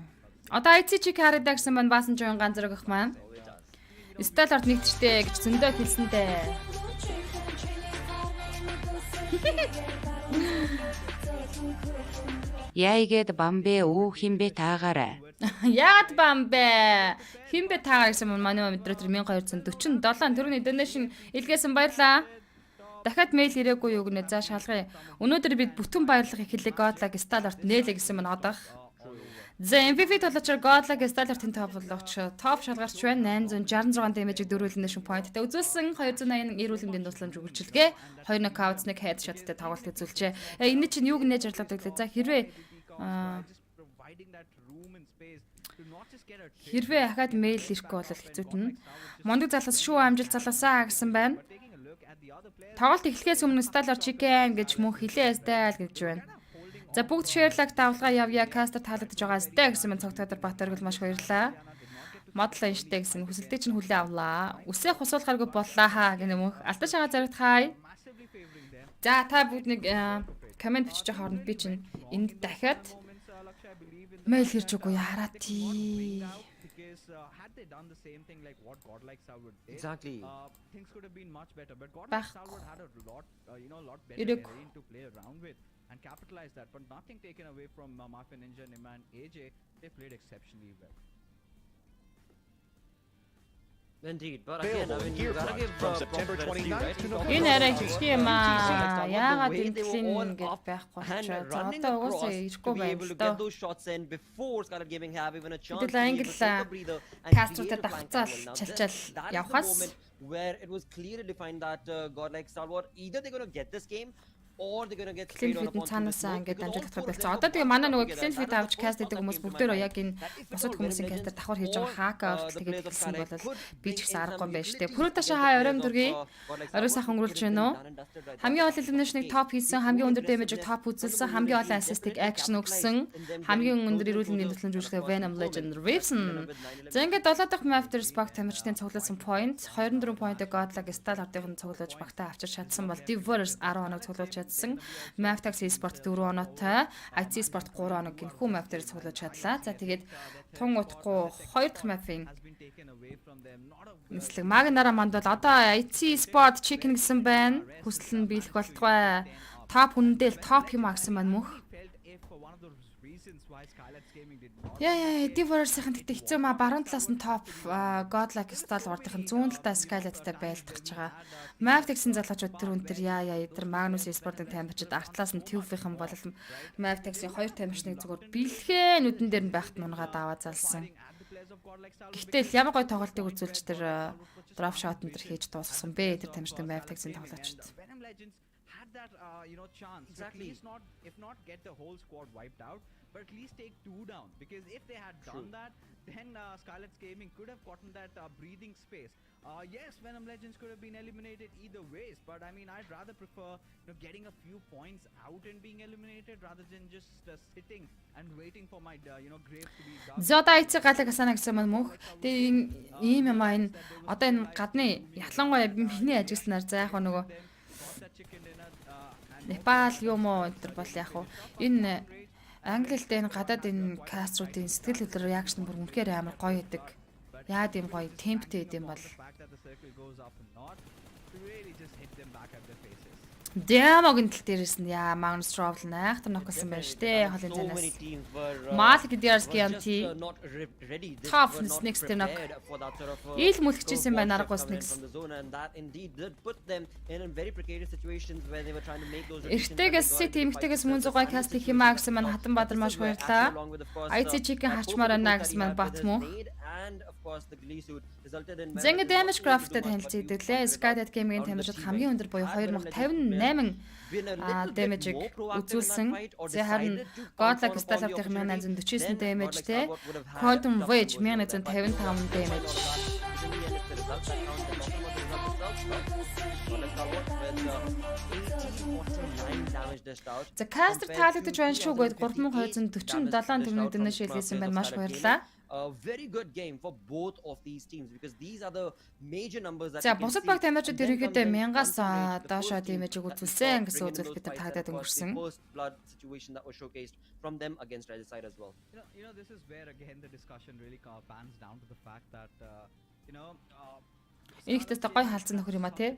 Одоо IC чик хараад гэсэн байна. Баасан жоон ганцраг ах маань. Сталарт нэгтчтэй гэж зөндөө хэлсэндээ. Яйгээд бамбэ өө химбэ таагаарай. Яад бамбэ химбэ таагаар гэсэн манай өдрөөр 1247 төгрөгийн donation илгээсэн баярлаа. Дахиад мэйл ирээгүй юу гэнэ за шалгая. Өнөөдөр бид бүтэн баярлах ихлэг годлаг сталарт нээлээ гэсэн мань одох. За MVP толочор годлаг сталартын топ боловч топ шалгарч байна 866 damage дөрвөлнэшн поинттай үзүүлсэн 280 эрүүлэмдийн тусламж өгүүлжлэгээ 2 нокаут нэг headshotтай тоглолт үзүүлжээ. Энэ чинь юуг нээж орлоод өглөө. За хэрвээ ахаад мэйл ирэхгүй бол хэцүүднэ. Мондөг залгас шүү амжилт залгасаа гэсэн байна. Тоглолт эхлэхээс өмнө сталар chicken гэж мөн хилээстэй л гэж байна. За бүгд шеэрлаг давлгаа явъя кастер таалагдж байгаа сте гэсэн мэн цогтойдор Батар гэл маш баярлаа. Модл энштэй гэсэн хүсэлтийг чинь хүлээ авлаа. Үсээ хусуулахааргүй боллаа хаа гэнэ мөн. Алтан шагаа зарагт хай. За та бүгд нэг комент бичиж байгаа хооронд би чинь энд дахиад мэйл хэрж үгүй хараа тий. Exactly. Things could have been much better, but Godlike Salward had a lot better Iruk. terrain to play around with and capitalize that. But nothing taken away from Mafia Ninja, Nima and AJ. They played exceptionally well. Indeed, but again, I mean, you gotta give from September 29th to November. Энэ арай хичээ юм аа. Яагаад инглин гэж байхгүй ч. За одоо угаасаа ирэхгүй байна л доо. those shots in before Scarlet Gaming have even a chance. Тэгэл англ каструудад давхцаал чалчаал явхаас where it was clearly defined that godlike Salwar either they're going to get this game or they're going to get straight on a цаанаасаа ингээд амжилттай болсон. Одоо тэгээ манай нөгөө clean feed авч cast гэдэг хүмүүс бүгдөө яг энэ бусад хүмүүсийн cast-аар давхар хийж байгаа хакаалт тэгээд хэлсэн бол би ч гэсэн аргагүй юм байна шүү дээ. Пүрэ ташаа хаа оройн дүргийн орой сайхан өнгөрүүлж байна уу? Хамгийн олон elimination-ыг топ хийсэн, хамгийн өндөр damage-ыг топ үзүүлсэн, хамгийн олон assist-ыг action өгсөн, хамгийн өндөр эрүүлэмийн тусламж үзүүлсэн Venom Legend Ripson. За ингээд 7 дахь map дээр Spock тамирчдын цуглуулсан point 24 point-ыг Godlike Stall ардын цуглуулж багтаа авчирч чадсан бол Divorce 10 оног цуглуулж Map Tax Sport 4 оноотой, IT Sport 3 оног гинхүү map дээр цуглуулж чадлаа. За тэгээд тун утахгүй 2 дахь map-ийн нэслэг Магнара манд бол одоо IT Sport Chicken гэсэн байна. Хүсэл нь биелэх болтугай. Топ хүндэл топ юм агсан маань мөх. Яа, Divorce-ийн тэгтээ хэцүү маа баруун талаас нь топ Godlike Stall урдын зүүн талдаа Skylight-тай байлдах гэж байгаа. Map Tax-ийн залуучууд тэр үнтер эдэр Magnus Sport-ын тамирчид артлаас нь Tube-ийн бол Map Tax-ийн 2 тамирчныг зүгээр бэлхээ нүдэн дээр нь байхад мунгаад аваа залсан. Гэхдээ ямар гой тоглолтыг үзүүлж тэр drop shot энэ төр хийж дуусгасан бэ тэр тамирчдын Map Tax-ийн тоглоочд. had that chance to at least not, if not get the whole squad wiped out, but at least take 2 down. Because if they had done that, then Scarlet's Gaming could have gotten that breathing space. Yes, Venom Legends could have been eliminated either ways, but I mean, I'd rather prefer getting a few points out and being eliminated rather than just sitting and waiting for my grave to be dug. Зода эцэг галаг асана гэсэн юм мөнх. Тэгээ ийм юм аа энэ одоо энэ гадны ялангуяа миний ажигласнаар за яг нөгөө Непал юм уу энэ бол яг уу энэ англи хэлтэй энэ гадаад энэ каструудын сэтгэл хөдлөл реакшн бүр үнэхээр амар гоё байдаг. Яад юм гоё темптэй идэм бол. Дэмогийн тал дээрээс нь яа Magnus Travel найхтар ноколсон байна штэ холын цанаас. Мал гэдэрс гэмти. Toughness next to knock. Ил мүлгчээсэн байна аргаус next. Эртэгээс сит эмгтэгээс мөн зугай каст их юмаа гэсэн маань Хатан Бадар маш баярлаа. IC Chicken харчмаар байна гэсэн маань бат мөн. Зэнгэ damage craft-тэй танилцдаг лээ. Skynet Gaming-ийн тамирчид хамгийн өндөр буюу 2058 damage-ийг үзүүлсэн. За харин Godlike Stalwart-ийн 1849 damage-тэй Quantum Wave 1155 damage. За caster таалагдж байна шүү гээд 3247 төгрөгийн donation хийсэн байна. Маш баярлалаа. A very good game for both of these teams because these are the major numbers that За бусад баг тамирчид ерөнхийдөө 1000-аас доошоо дэмэжийг үзүүлсэн гэсэн үзүүлэлт бид таагдаад өнгөрсөн. Blood situation that was showcased from them against Regicide as well. This is where again the discussion really pans down to the fact that Ихтэй гой хаалцсан нөхөр юм а тий.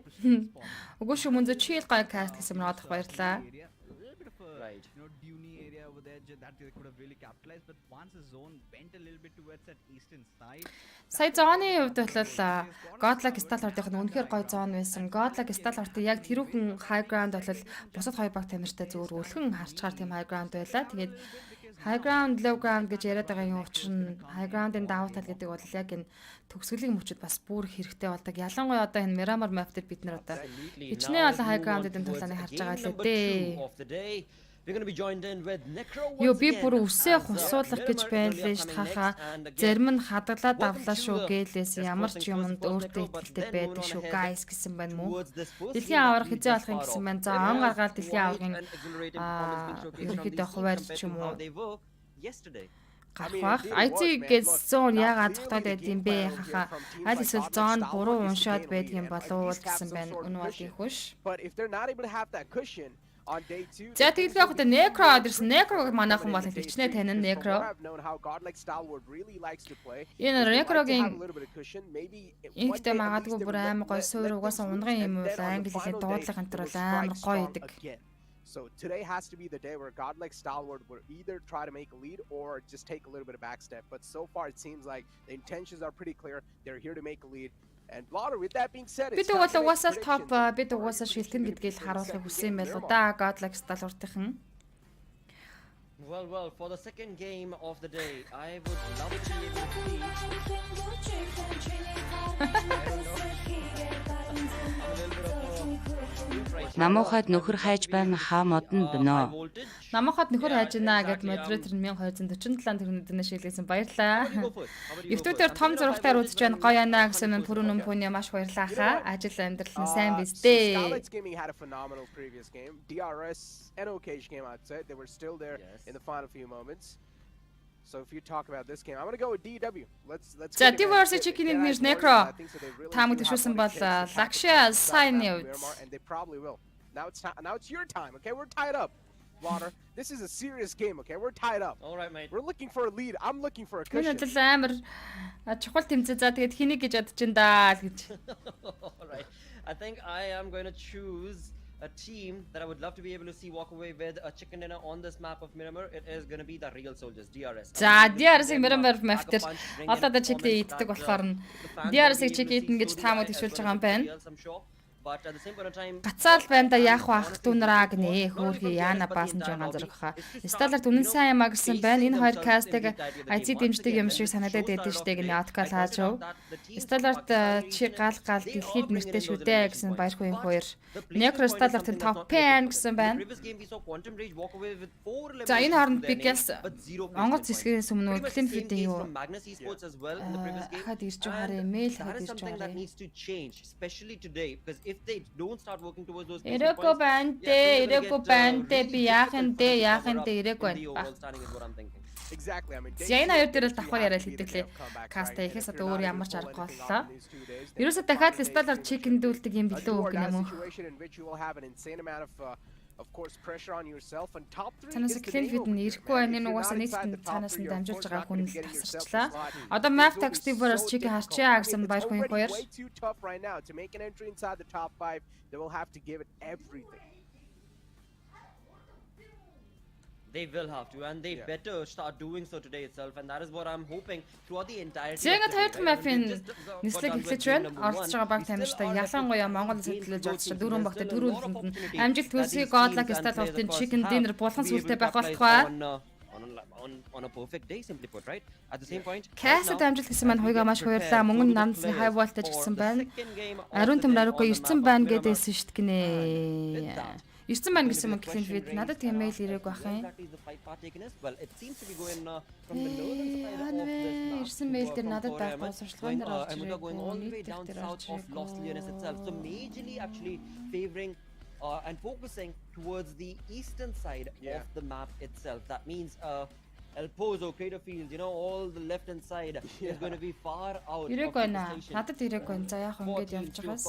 Үгүй шүү мөн зөө чийл гой каст гэсэн юм надад баярлаа. Right. Duny area over there that they could have really capitalized, but once the zone bent a little bit towards that eastern side. Сая зооны хувьд бол Godlike Stalwart-ийн үнэхээр гой зоон байсан. Godlike Stalwart-ийн яг тэрүүхэн high ground бол бусад хоёр баг тамирчтай зөвөр өлгөн харчгаар тийм high ground байлаа. Тэгээд high ground, low ground гэж яриад байгаа юм учир нь high ground-ын давуу тал гэдэг бол яг энэ төгсгөлийн мөчөд бас бүр хэрэгтэй болдог. Ялангуяа одоо энэ Miramar map дээр бид нар одоо хичнээн олон high ground-ын тулааны харж байгаа л дээ. We're going to be joined in with Necro. Yo би бүр үсээ хусуулах гэж байлаа ш хахаа. Зарим нь хадгалаад авлаа шүү гэлээс ямар ч юмд өөртөө итгэлтэй байдаг шүү guys гэсэн байна мүү. Дэлхийн аврах хизээ болох юм гэсэн байна. За он гаргаад дэлхийн аврагын ерөнхийдөө хуваарч ч юм уу. Гарах IC-гээ зон яагаад цогтоод байд юм бэ хахаа. Аль эсвэл зон буруу уншаад байдаг юм болов уу гэсэн байна. Үнэ бол их хөш. But if they're not able to have that cushion on day 2. За тэгээд яг хөтэ Necro адэрс Necro-г манайхан бол хичнээн танин Necro. Энэ Necro-гийн ихтэй магадгүй бүр амар гоё суур угаасаа унган юм уу англи хэлээр дуудлага энэ төр бол амар гоё идэг. So today has to be the day where Godlike Stalwart will either try to make a lead or just take a little bit of backstep. But so far it seems like the intentions are pretty clear. They're here to make a lead. And Blotter, with that being said, бид угаасаа топ бид угаасаа шилтгэн гэдгийг харуулахыг хүсэн юм байл уу да Godlike Stalwart-ийн. Well, for the second game of the day, I would love to be able to see Намухад нөхөр хайж байна хаа модон бэнэ. Намухад нөхөр хайж байна гэд модератор нь 1247 төгрөгийн donation-ээс баярлаа. YouTube-дээр том зурагтаар үзэж байна гоё яана гэсэн нь түрүүн өмнө маш баярлаа хаа. Ажил амьдрал нь сайн биз дээ. Scarlet's Gaming had a phenomenal previous game. DRS and OKage came out set. They were still there in the final few moments. So if you talk about this game, I'm going to go with DW. Let's За DRS Chicken-ийн нэр Necro. Таамаг төшүүлсэн бол Lakshya сайн үед. And they probably will. Now it's your time, okay? We're tied up. Water. This is a serious game, okay? We're tied up. All right, mate. We're looking for a lead. I'm looking for a cushion. Энэ л амар чухал тэмцээ. За тэгээд хэнийг гэж бодож ин даа л гэж. All right. I think I am going to choose a team that I would love to be able to see walk away with a chicken dinner on this map of Miramar. It is going to be the Real Soldiers, DRS. За DRS-ийг Miramar map дээр одоо чигтэй иддэг болохоор нь DRS-ийг чиг идэн гэж таамаг төшүүлж байгаа юм байна. But at the same point of time, Гацаал байна да яах вэ ах дүүнраа гинэ хөөрхий яана баасан жоо ганцрахаа. Сталар үнэн сайн юм а гэсэн байна. Энэ хоёр кастыг IC дэмждэг юм шиг санагдаад байдаг штэ гинэ откал хааж өв. Сталарт чи гал дэлхийд нэртэй шүү дээ гэсэн баяр хөөрхий хоёр. Некро Сталарт топ 10 гэсэн байна. За энэ хооронд бигээс Монгол зэсгээс өмнө Клинфидийн юу хаад ирж байгаарэ мэйл хаад ирж байгаарэ. Ирэхгүй байна дээ, ирэхгүй байна дээ. Би яах юм дээ, ирэхгүй байна. Exactly. I mean, Зяна хоёр дээр л давхар яриад хэлдэг лээ. Каста ихээс одоо өөр ямар ч аргагүй боллоо. Ерөөсө дахиад л Сталар чикэндүүлдэг юм билүү гэнэ мөн. Of course, pressure on yourself and top 3 Цанаас Клинфид нь ирэхгүй байна. Энэ угаасаа нийт цаанаас нь дамжуулж байгаа хүн л тасарчлаа. Одоо Map Taxi-ээс чиг харчаа гэсэн баяр хүн хоёр. To make an entry inside the top 5, they will have to give it everything. They will have to, and they better start doing so today itself, and that is what I'm hoping throughout the entire. Зэгэд хоёр мафийн нислэг хэлж байна. Оролцож байгаа баг тамирчтай ялангуяа Монгол сэтлэлж бодчих дөрөв багт дөрүүлэнд амжилт төлсөй Godluck Style хурдын chicken dinner булхан сүртэй байх болтугай. On a perfect day, simply put, right? At the same point, Касад амжилт гэсэн маань хоёроо маш баярлаа. Мөнгөнд нандсан high voltage гэсэн байна. Ариун төмрөөрөхгүй ирсэн байна гэдээсэн шít гинэ. Ирсэн байна гэсэн мөн Клинфид надад тийм мэйл ирээгүй бах юм. Well, it seems to be going from the northern side of this. Ирсэн мэйл дээр надад байхгүй сурчлагын дээр орж and we're going all the way ирээ. down south of Los Leones itself. So majorly actually favoring and focusing towards the eastern side of the map itself. That means El Pozo, Crater Fields, you know, all the left hand side is going to be far out of the station. Надад ирээгүй. За яах ингэж явж байгаас.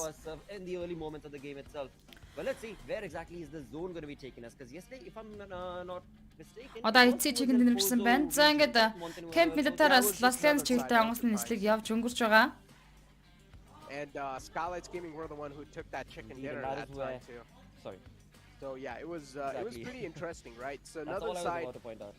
In the early moments of the game itself. Well, let's see where exactly is the zone going to be taking us, because yesterday, if I'm not mistaken, Одоо эцэг чигээр нэрсэн байна. За ингээд Camp Militaраас Los Leones чиглэлтэй онгоцны нислэг явж өнгөрч байгаа. And Skylights Gaming were the one who took that chicken dinner at that time too. Sorry. So yeah, it was pretty interesting, right? So That's another all I was side. about to point out.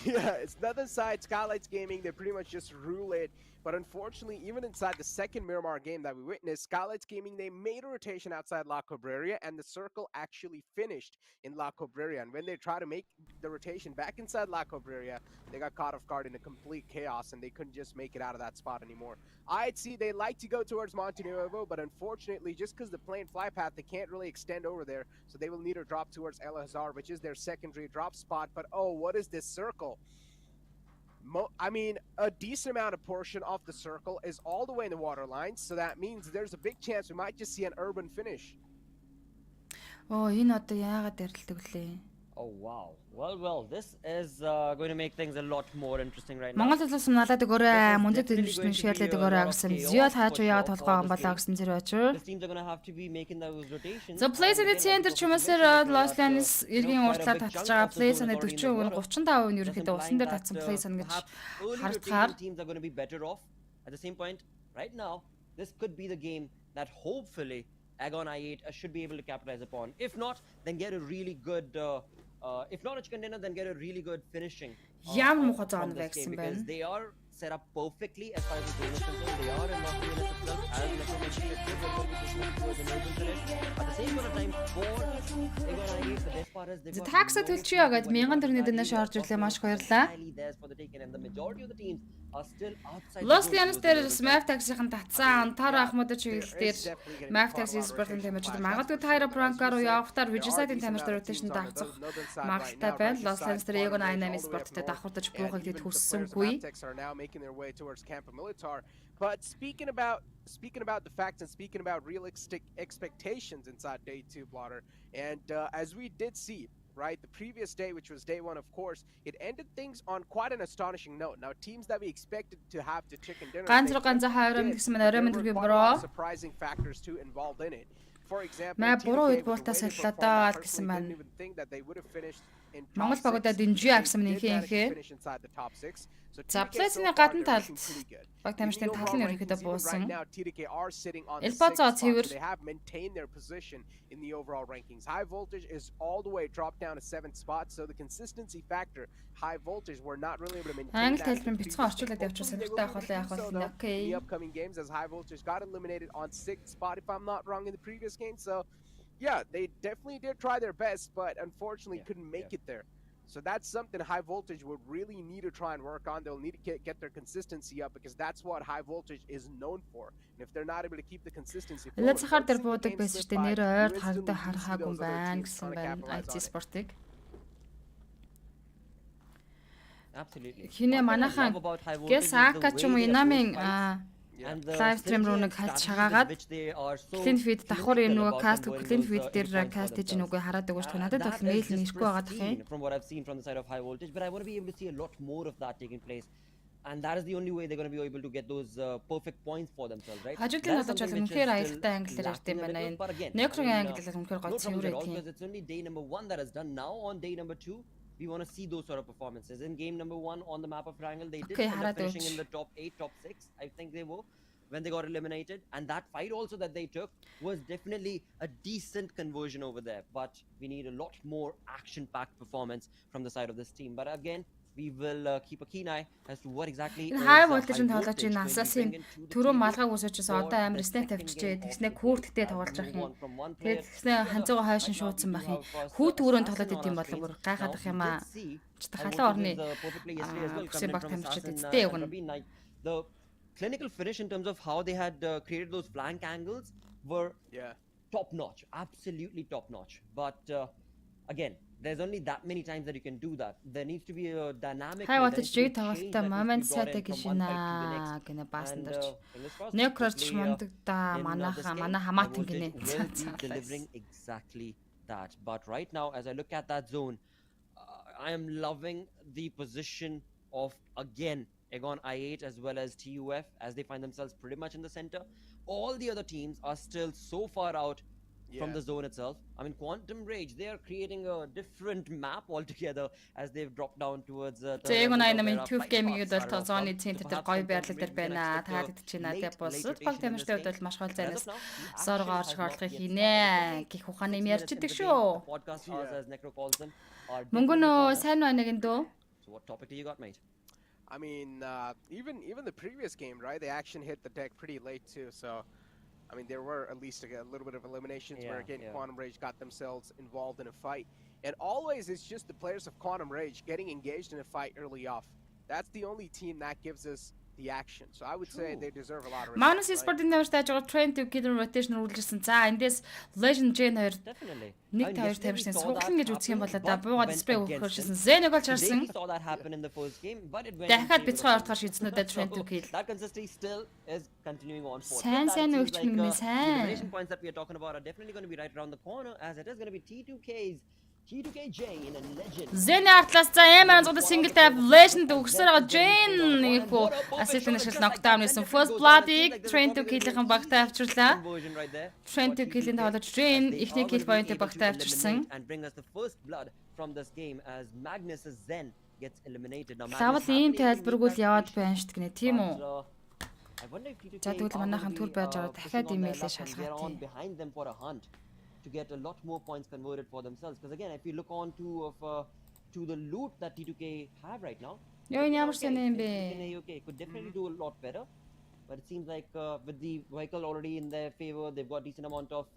Yeah, it's another side. Skylights Gaming, they pretty much just rule it. But unfortunately, even inside the second Miramar game that we witnessed, Skylights Gaming, they made a rotation outside La Cabrera, and the circle actually finished in La Cabrera. And when they try to make the rotation back inside La Cabrera, they got caught off guard in a complete chaos, and they couldn't just make it out of that spot anymore. I'd see they like to go towards Monte Nuevo, but unfortunately, just because the plane fly path, they can't really extend over there, so they will need to drop towards El Hazar, which is their secondary drop spot. But oh, what is this circle? I mean, a decent amount of portion of the circle is all the way in the water lines, so that means there's a big chance we might just see an urban finish. Оо, энэ одоо яагаад ярилдаг лээ? Oh wow. Well, this is going to make things a lot more interesting right now. Монгол хэлс наалаад өгөөрэй. Мөндөд дэмжлэн шеэрлээд өгөөрэй гэсэн. Зиол хааж яагаад толгоо юм болоо гэсэн зэрэг очир. The teams are going to have to be making those rotations. So place in the center чумасэр Los Leones иргэн уртлаар татж байгаа place and 40% нь 35% нь ерөнхийдөө усан дээр татсан place and гэж харахаар teams are going to be better off. At the same point, right now, this could be the game that hopefully Agon I8 should be able to capitalize upon. If not, then get a really good if not a chicken dinner, then get a really good finishing. Ямар муухай зоон from this байсан game, байна. because they are set up perfectly as far as the game is concerned. They are in Los Leones itself, as Metro mentioned, it is a competition towards an open finish. At the same point of time, for Agon I8, the best part is they've got Такса төлчихье гэж 1000 төгрөгийн дэндээ шаарж ирлээ маш их баярлаа. highly theirs for the taking, and the majority of the teams are still outside the Los zone Leones towards дээр the open Smart Taxi-ын татсан Антар Ахмадын чиглэлээр Mac Taxi Sport-ын тамирчид магадгүй Tyra Branca руу явахтаар Vigiside-ын тамирчид rotation давцах магадaltaй байна. Los Leones дээр Egon I8 Sport-тэй давхардаж буухыг тэд хүссэнгүй. Are now making their way towards Camp Militar. But speaking about the facts and speaking about realistic expectations inside day 2, Blotter, and as we did see, right, the previous day, which was day 1, of course, it ended things on quite an astonishing note. Now, teams that we expected to have the chicken dinner, surprising factors too involved in it. For example, Мэ буруу үед teams бууртаа who waited for саллаа Paul даа that гэсэн personally байна. didn't even think that they would have finished in Монгол top багуудаа 6. DEMJEY They агсан did мэнийхээ manage to ихээр finish inside the top 6. So за TDK so плейсны far гадна they're талд looking pretty good. баг In the тамирчдын тал overall нь rankings, ерөөхдөө even right буусан. now, TDK are sitting on the Элбо 6th зоо spot, so цэвэр they have maintained their position in the overall rankings. High Voltage is all the way dropped down to 7th spot, so the consistency factor, High Voltage were not really able to maintain англи that in хэлбэр the бяцхан previous орчуулад game. явчих Hopefully they сонирхолтой will be авах able to бол do so, though, in окей. the upcoming games, as High Voltage got eliminated on 6th spot, if I'm not wrong, in the previous game. So, yeah, they definitely did try their best, but unfortunately couldn't make it there. So that's something High Voltage would really need to try and work on. They'll need to get their consistency up because that's what High Voltage is known for. And if they're not able to keep the consistency forward, Лэцхаар one дээр single буудаг game байсан slip шүү дээ. by, Нэр you ойр instantly харагдаа do see харахаагүй those other байна teams гэсэн trying to байна. capitalize IT on it. спортыг. Absolutely. Хинэ One thing I манайхан love about High Voltage гэс is the ака ч юм уу way they инамын approach fights. And the лайв стрим руу нэг synergy and хайлт strategy with шагаагаад which they are so клин фид давхар юм clinical нөгөө about каст converting клин those, фид into дээр points for каст хийж themselves. нүгөө хараад өгөөч надад бол That is мэйл just нэшгүй байгаа тах pristine юм. from what I've seen from the side of High Voltage, but I want to be able to see a lot more of that taking place. And that is the only way they're going to be able to get those perfect points for themselves, right? Хажуудлын That is надад бол something which үнэхээр is аюултай still англиар ярьд юм lacking a байна. little, but again, Некрогийн I mean, англи бол үнэхээр no гоё troubles цэвэр at all, байдаг юм. because it's only day number 1 that is done. Now on day number 2, we want to see those sort of performances. In game number 1 on the map of Triangle, they did Okay, end up хараад finishing өгч. in the top 8, top 6, I think they were, when they got eliminated. And that fight also that they took was definitely a decent conversion over there. But we need a lot more action-packed performance from the side of this team. But again, we will keep a keen eye as to what exactly is High High Voltage-ийн тоглож Voltage энэ going to асаасын bring into the түрүү TDK малгайг үсэжсэн одоо for амар the снэп second тавьчихээ game of тэгснэ the хүүрттэй day. тоглож As we байх move юм. on from one Тэгээд player тэгснэ to ханцгаа another. хойшин Right now, шуудсан we байх do юм. have, Хүүт өрөөнд Assassin тоглоод on идэм our болоо screens. бүр гайхаад ах юм Now, аа. we did see High Халаа Voltage орны was, perfectly yesterday as well, хүсээ coming in баг from тамирчид Assassin, эцтэй and өгнө. Rabin Knight. The clinical finish in terms of how they had created those flank angles were top notch, absolutely top notch. But again, there's only that many times that you can do that. There needs to be a dynamic. High Voltage жиг тоглолттой момент сайтай гişинаа гэнэ баасан дэрч. Некроч мундагда манай хамаатан гинэ. Delivering exactly that. But right now, as I look at that zone, I am loving the position of, again, Aegon I8 as well as TUF as they find themselves pretty much in the center. All the other teams are still so far out from the zone itself. I mean, Quantum Rage, they are creating a different map altogether as they've dropped down towards Эйгон ай намын TUF gaming-д бол тозооны центр дээр гоё байрлал дээр байна. Таадад чи надад босод баг тамирчтай хувьд бол маш гол зайнаас сорго орж орлохыг хийнэ. Гэх ухааны юм ярьчихдээ шүү. Мөнгөнөө сайн байна гиндөө. So what topic do you got, mate? I mean, even the previous game, right? They actually hit the deck pretty late too. So, I mean, there were at least a little bit of eliminations where again Quantum Rage got themselves involved in a fight. And always it's just the players of Quantum Rage getting engaged in a fight early off. That's the only team that gives us the action. So I would say they deserve a lot of respect. Манус спортын тамирчтай ажгаа train to kid rotation рүүлжсэн. За эндээс Legend Gen 2 нэг тавьж тамирчны цуглан гэж үзэх юм бол да буугаад спрей өгөхөршсэн. Зэнэг бол чарсан. Дахиад бицгаа ортгоор шийдснүүдээ train to kill. That consistency still is continuing on for. Сайн өгч мэгнэ сайн. Domination points that we are talking about are definitely going to be right around the corner, as it is going to be T2KJ in a legend. Зэн артлаас за амар анзууд single tap Legend өгсөр байгаа Gen ийхүү asset нэшил knockdown хийсэн. First Blood-ыг train to kill-ийн багтаа авчирлаа. Train to kill-ийн тоглож Gen ихний kill point-ыг багтаа авчирсан. And bring us the first blood from this game as Magnus' Zen gets eliminated. Now Лавл ийм тайлбаргүй л яваад байна шүү дээ, тийм үү? За тэгвэл манайхан түр байж байгаа дахиад имэйлээ шалгаад тийм. To get a lot more points converted for themselves, because again, if you look on to the loot that T2K have right now, Ёо ямар сайн юм бэ? Okay, could definitely do a lot better, but it seems like with the vehicle already in their favor, they've got decent amount of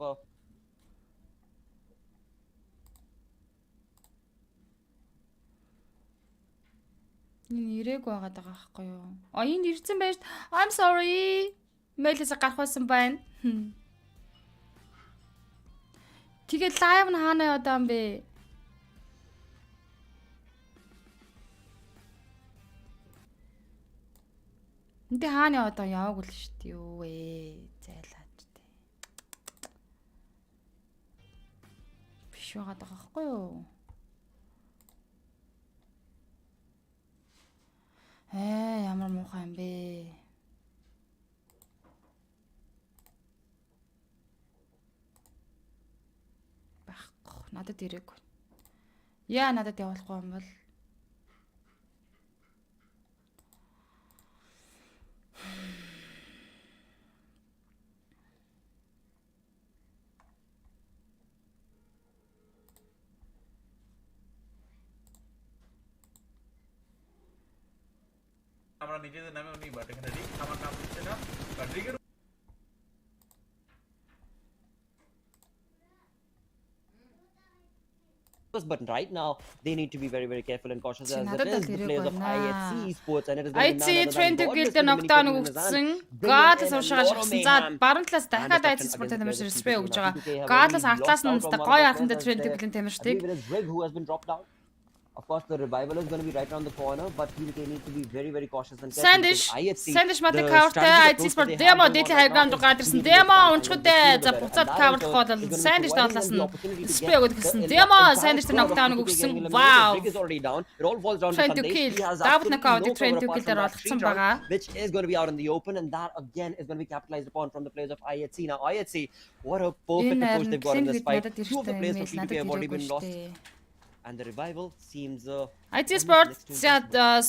Энэ ирээг байгаад байгаа байхгүй юу? Энд ирсэн байж. I'm sorry. Мэйлээс гарах байсан байна. Тэгээд лайв нь хаана яваад юм бэ? Энд хаана яваад байгаа яваагүй л шүү дээ. Юу вэ? Зайлаад дээ. Биш байгаад байгаа байхгүй юу? Ямар муухай юм бэ? Надад ирээгүй. Яа надад явуулахгүй юм бол. আমরা নিজেদের নামেও নিই বাট এখানে রিক আমার নাম দিচ্ছে না বাট রিকের But right now they need to be very very careful and cautious as Надад it is the players of IHC Esports and it is going to be IHC Trend Guild-ийн нокдаун өгсөн. Гаалаас уушгаа шахсан. За баруун талаас дахиад IHC Sport-ын тамирч респе өгж байгаа. Гаалаас артлаас нь гоё арханд Trend Guild-ийн тамирчдыг who has been dropped out. Of course, the revival is going to be right around the corner, but they need to be very, very cautious and careful. Sandish мат cover-тай IHC Sport demo дээдлийн хайргаанд гадарсан. Demo унчгуудээ за буцаад cover-лох бол Sandish талаас нь спрей өгөх гэсэн. Demo Sandish тэр нокдауныг өгсөн. Wow. Is already down. It all falls down to Sandish. He has double knockout Trend Guild-ээр олгосон байгаа. Which is going to be out in the open, and that again is going to be capitalized upon from the players of IHC. Now IHC, what a perfect approach they've got in this fight. Two of the players from PMPL have already been lost. And the revival seems IT Sport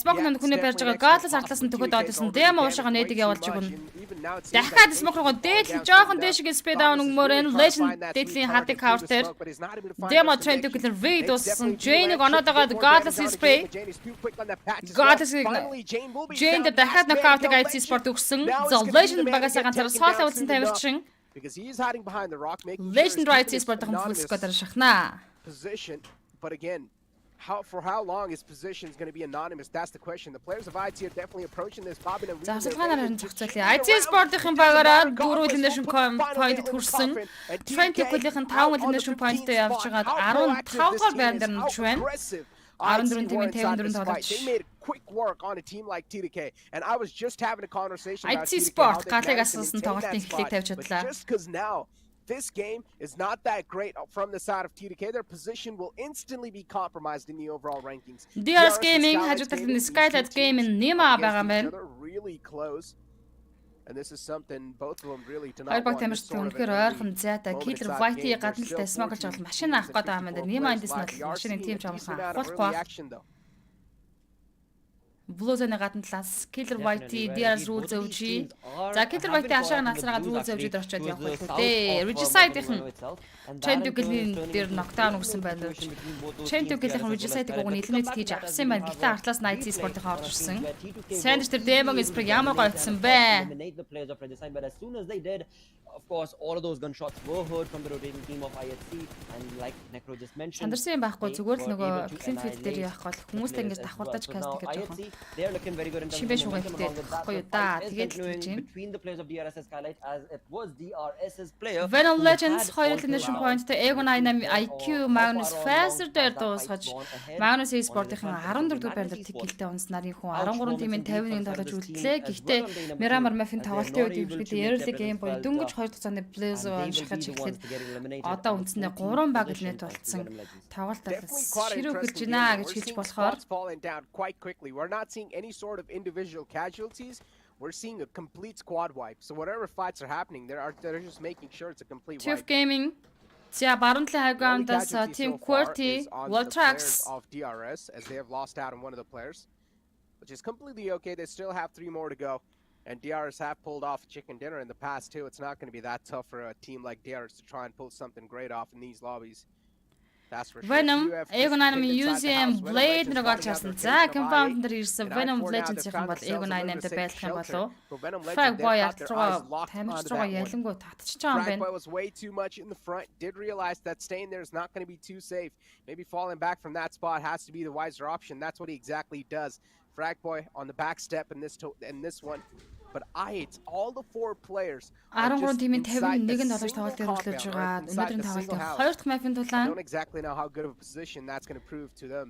Smoke нь хүний барьж байгаа гаалаас артлаас нь төгөөд одсон демо уушаага нээдэг явуулж өгнө. Дахиад Smoke руу дээдл жоохон дээшгээ спид даун өгмөр энэ Legend дээдлийн хатыг counter демо Trend Guild-ээр V дууссан. Jane-ыг оноод байгаа гаалаас spray. Гаалаас Jane дахиад knockout-ыг IT Sport өгсөн. Legend багасаа ганцаараа соолоо үлдсэн тамирчин. Legend IT Sport-ын full squad-аар шахнаа. But again, for how long his position is going to be anonymous? That's the question. The players of IT are definitely approaching this. За судалгаанаар харин зохицуулъя. IT Sport-ийн багаараа 4 elimination point хүрсэн. Trend Guild-ийн 5 elimination point-тэй явж байгаад 15 дугаар байран дээр нь байна. 14-54 тоглож. They made quick work on a team like TDK, and I was just having a conversation about IT Sport галыг асуусан тоглолтын эхлэлийг тавьж чадлаа. Just because now this game is not that great from the side of TDK, their position will instantly be compromised in the overall rankings. DRS Gaming хажуудалд нь Skylight Game-ийн Nima байгаа байна. Really close. And this is something both of them really do not Хоёр баг want. тамирчид үнэхээр ойрхон зайтай Killer White-ийг гадналтай смоглж авал машин авах гэдэг юм байна. Nima эндээс нь машиныг тийм ч амархан авахгүй байна. Blue-ны гадна талаас Killer White DRS rule зөвжи. За Killer White ашаага насраагаад rule зөвжид орчоод явах байх үү. Regicide-ийн Trend Guild-ийн дээр knockdown өгсөн байна. Trend Guild-ийн Regicide-ийг уг нь eliminate хийж авсан байна. Гэхдээ артлаас IT Sport-ийн орж ирсэн. Sandish тэр Demon Spray ямар гоцсон бэ? But as soon as they did, of course, all of those gunshots were heard from the rotating team of IHC, and like Necro just mentioned, Сандарсан юм байхгүй зүгээр л нөгөө Clean Feed дээр явах бол хүмүүстэй ингэж давхурдаж каст гэж жоохон. They are looking very good in terms Шивэ шугахтэй байхгүй юу да. Тэгээд л гэж юм. Between the players of DRS and Skylight as it was DRS's player. Venom Legends 2 elimination point-тэй Egon 88 IQ Magnus Faster дээр дуусгаж Magnus Esports-ийн 14 дугаар байранд гэлтэй унс нарын хүн 13 тимийн 51 тоглож үлдлээ. Гэхдээ Miramar Mafia-ийн тоглолтын үед ерөнхийдөө early game боёо дөнгөж 2 дахь цааны Blaze шахаж эхлээд одоо үндсэндээ 3 баг элемент болцсон. Тоглолт ширүү хэлж гинэ гэж хэлж болохоор We're not seeing any sort of individual casualties. We're seeing a complete squad wipe. So whatever fights are happening, they're just making sure it's a complete wipe. Chief Gaming за баруун талын хайгуандаас Team QWERTY Voltrax of DRS as they have lost out on one of the players, which is completely okay. They still have 3 more to go. And DRS have pulled off chicken dinner in the past too. It's not going to be that tough for a team like DRS to try and pull something great off in these lobbies. That's for sure. Venom Egon 88 UZM Blade нэргэж харсан. За compound дээр ирсэн Venom Legends-ийн бол Egon 88-тай байлах юм болов. Frag Boy артруу тамирч руу ялангуй татчих байгаа юм байна. Was way too much in the front. Did realize that staying there is not going to be too safe. Maybe falling back from that spot has to be the wiser option. That's what he exactly does. Frag Boy on the back step in this one. But it's all the 4 players. 13 тимийн 51 тоглож тоглолт өргөжлөж байгаа. Өнөөдрийн тоглолтын 2 дахь map-ын тулаан. I don't exactly know how good of a position that's going to prove to them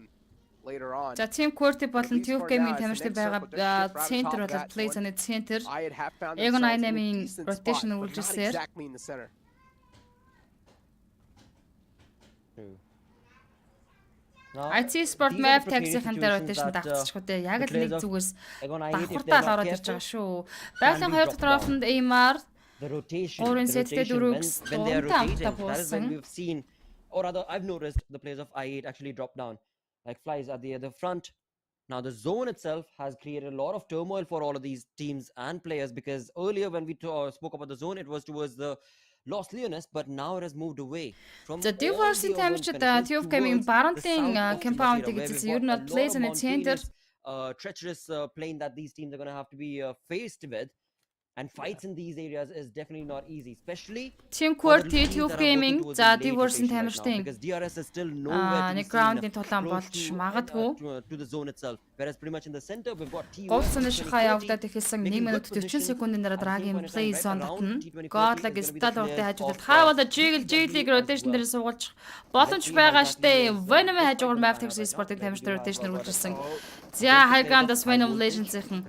later on. За Team QWERTY болон Tube Gaming тамирчид байгаа центр бол Play-ны центр. Egon 88-ийн rotation үргэлжилсээр IT Sport Map Taxi-ийн дээр rotation давтчихгүй дээ. Яг л нэг зүгээс давхартаа л ороод ирж байгаа шүү. Байгалийн 2 дахь трофонд Aimar the rotation 3 сеттэй 4-г when they're rotating, that is when we've seen or rather, I've noticed the players of I8 actually drop down like flies at the other front. Now, the zone itself has created a lot of turmoil for all of these teams and players, because earlier when we spoke about the zone, it was towards the Los Leones, but now it has moved away from За Divorce-ийн тамирчид Tube Gaming Baron-ийн compound-ыг эзэлсэн. Ер нь бол Blaze and Center treacherous plane that these teams are going to have to be faced with. And fights in these areas is definitely not easy, especially Team QWERTY Tube Gaming за Divorce-ийн тамирчдын because DRS is still nowhere нэг ground-ийн тулаан болж магадгүй to the zone itself, whereas pretty much in the center we've got T1 Говцны шихаа явагдаад ихэлсэн 1 минут 40 секундын дараа Dragon Play Zone татна. Godlag стал урдын хажуудад хаавал J-League rotation дээр суулж боломж байгаа штэ. Venom хажуугаар Mavtex Esports-ийн тамирчид rotation-ээр үйлчилсэн. За хайгандас Venom Legends-ийн.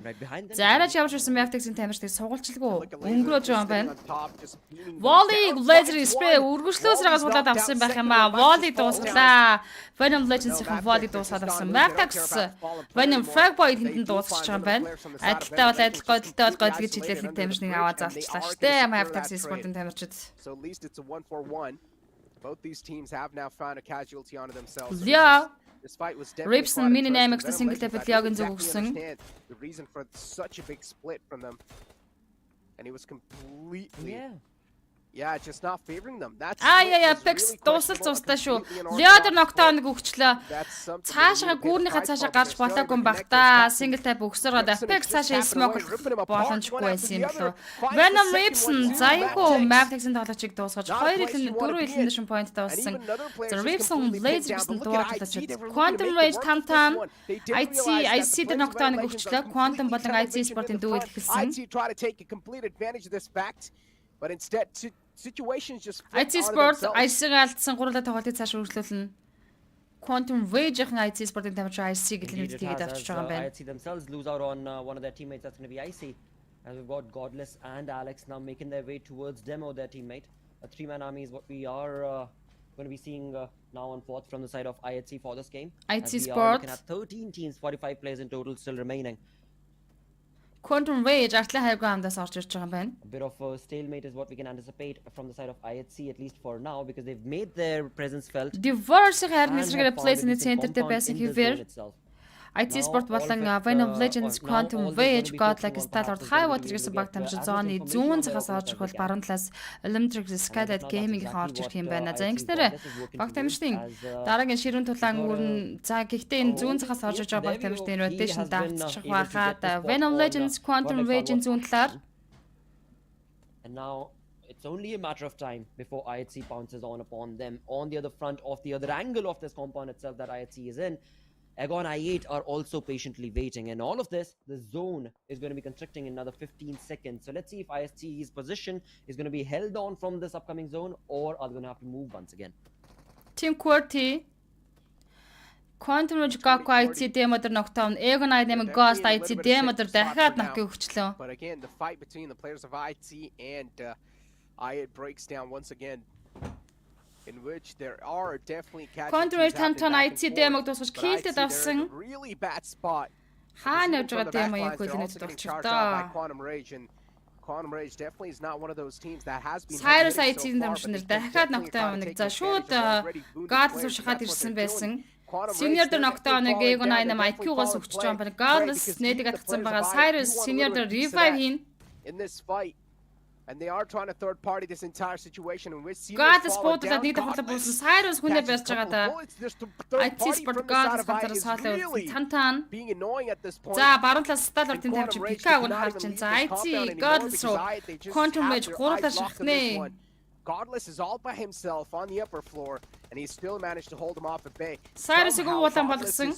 За арайч явж ирсэн Mavtex-ийн тамирчдыг сугалчилгүй өнгөрөөж байгаа юм байна. Volley laser spray үргэлжлүүлсээрээ суулгаад авсан байх юм аа. Volley дуусглаа. Venom Legends-ийн volley дуусгаад авсан. Mavtex Venom Frag Boy тэнд дуусчих юм байна. Адилтай бол гойд гэж хэлээд тамирчныг аваад залчлаа штэ. Mavtex Esports-ийн тамирчид. So at least it's a 1-for-1. Both these teams have now found a casualty onto themselves. Yeah. This fight was definitely Rips and Mini Dynamics the single tap Leoгийн зүг өгсөн. The reason for such a big split from them. And he was completely just not favoring them. That's Apex дуусал цустай шүү. Leader knockdown-ыг өгчлөө. Цаашаа гүүрнийхээ цаашаа гарч болоогүй юм баг та. Single tap өгсөрөөд Apex цаашаа smoke боломжгүй байсан юм болов. Venom Rips заяагүй Mavtex-ийн тоглогчийг дуусгаж 2 elimination point тавьсан. The Rips and Blaze гэсэн дугаар тоглогчид. Quantum Rage Tantan IC the knockdown-ыг өгчлөө. Quantum болон IC Sport-ийн дүү хэлсэн. IC try to take a complete advantage of this fact, but instead situations just IC Sports IC-г алдсан гурлаа тоглолтыг цааш үргэлжлүүлнэ. Quantum Rage-ийн IC Sport-ийн тамирч IC гэлээд тэгээд авчиж байгаа юм байна. IC themselves lose out on one of their teammates. That's going to be IC. As we've got Godless and Alex now making their way towards Demo, their teammate. A 3-man army is what we are going to be seeing now on fourth from the side of IC for this game. IC Sports looking at 13 teams, 45 players in total still remaining. Quantum Rage артлын хайргүй хамдаас орж ирж байгаа юм байна. A bit of a stalemate is what we can anticipate from the side of IHC, at least for now, because they've made their presence felt. Divorce-ийн харин эсрэгээр Place-ийн центртэй байсан хэвээр IT Sport болон Venom Legends Quantum Rage Godlike Style орд Highwater гэсэн баг тамирчид зооны зүүн захаас орж ирэх бол баруун талаас Electric Skylight Gaming-ийн орж ирэх юм байна. За ингэснээр баг тамирчдын дараагийн ширүүн тулаан үрн за гэхдээ энэ зүүн захаас орж ирж байгаа баг тамирчдын rotation давтчих байхад Venom Legends Quantum Rage-ийн зүүн талаар and now it's only a matter of time before IHC pounces on upon them on the other front of the other angle of this compound itself that IHC is in. Agon I8 are also patiently waiting, and all of this, the zone is going to be constricting in another 15 seconds. So let's see if IST's position is going to be held on from this upcoming zone, or are they going to have to move once again? Team QWERTY Quantum Rage Gaku IT demo дээр knockdown, Agon I8 Ghost IT demo дээр дахиад knock-ийг өгчлөө. But again, the fight between the players of IT and I8 breaks down once again. In which there are definitely Quantum Rage Tantan IT demo-г дуусгаж киллтэд авсан. Really bad spot. Хаана явж байгаа демо яг хөлнөд болчихдоо. Quantum Rage definitely is not one of those teams that has been Cyrus IT-ийн дамжнэр дахиад knockdown нэг за шууд Godless шахаад ирсэн байсан. Senior дээр knockdown-ыг Agon I8 IQ-гаас өгч байгаа юм байна. Godless нэдэг атгсан байгаа. Cyrus Senior дээр revive хийн. In this fight and they are trying to third party this entire situation in which Godless буудлаад нэг давхарлаа буусан. Cyrus хүнээ барьж байгаа да. IT Sport Godless ганцаараа саалаа үлдсэн. Тантан. За баруун талаас стал ортын тавьж Пикаг нь харж чинь. За IT Godless руу Quantum Rage гурлаа шахнэ. Godless is all by himself on the upper floor, and he still managed to hold him off at bay. Cyrus-ыг уулан болгосон.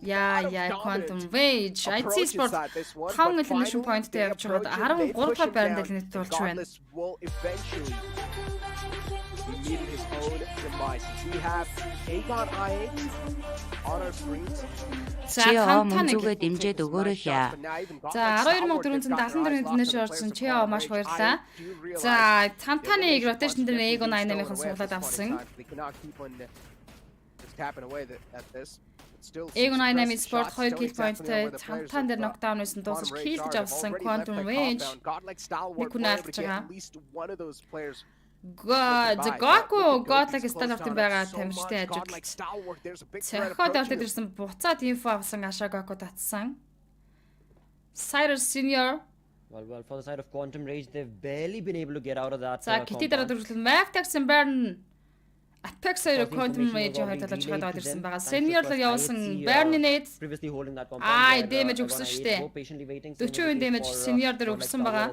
Яа, Quantum Rage. IT Sport 5 elimination point-тэй явж байгаад 13 дугаар байранд элемент болж байна. Godless will eventually be meeting his own demise. We have Agon I8 on our screens. Чио мөнзүүгээ дэмжээд өгөөрэй хя. За 12474-ийн дэнэш орсон Чио маш баярлалаа. За Тантаныг rotation дээр Agon I8-ийн суулаад авсан. Agon I8 Sport 2 kill point-тэй Тантан дээр knockdown байсан дуусаж kill гэж авсан Quantum Rage. Нэг хүн алдаж байгаа. Gaku Godlike Stalwart-ын байгаа тамирчтай ажилтнууд. Цахиад аваад ирсэн буцаад инфо авсан Asha Gaku татсан. Cyrus Senior. Well, for the side of Quantum Rage, they've barely been able to get out of that. За Kitty дараа дөрвөлд Mavtax-ын Baron Apex Quantum Rage хоёр талаар чигээд аваад ирсэн байгаа. Senior л явуулсан Baron-ид previously holding that compound. damage өгсөн штэ. Patiently waiting. 40% damage Senior дээр өгсөн байгаа.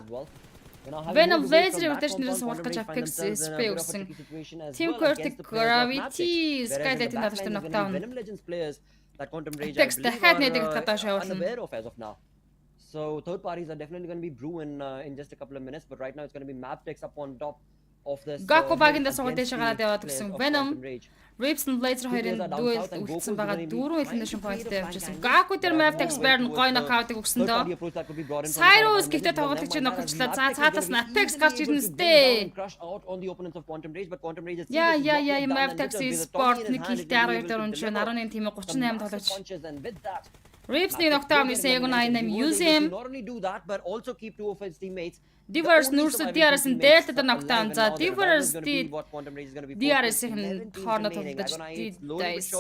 Venom laser rotation-ээс суулгах гэж Apex SP өгсөн. Team Quartic Gravity Skylight-ын талаар knockdown. Venom Legends players that Quantum Rage Apex дахиад нэдэг татаж явуулна. Unaware of as of now. So third parties are definitely going to be brewing in just a couple of minutes, but right now it's going to be Maptex up on top of this. Gaku багинда суугаад шагаад яваад гисэн Venom, Rips and Blazer хоёрын duel үлдсэн байгаа 4 elimination point-тэй явчихсан. Gaku дээр Maptex Baron гоё нокаутыг өгсөн дөө. Cyrus гэхдээ тоглолтыг чинь нохолчлаа. За цаатаас нь Apex гарч ирнэ сте. Yeah, Maptex Sport нэг хилтэй 12 дээр уншаа 11 тимээ 38 тоглож. Rips нэг knockdown хийсэн яг 98 use him. Not only do that, but also keep two of his teammates. Divers нүүрсэд DRS-ын Delta дээр knockdown. За Divers DRS-ийн хооронд тоглож Divers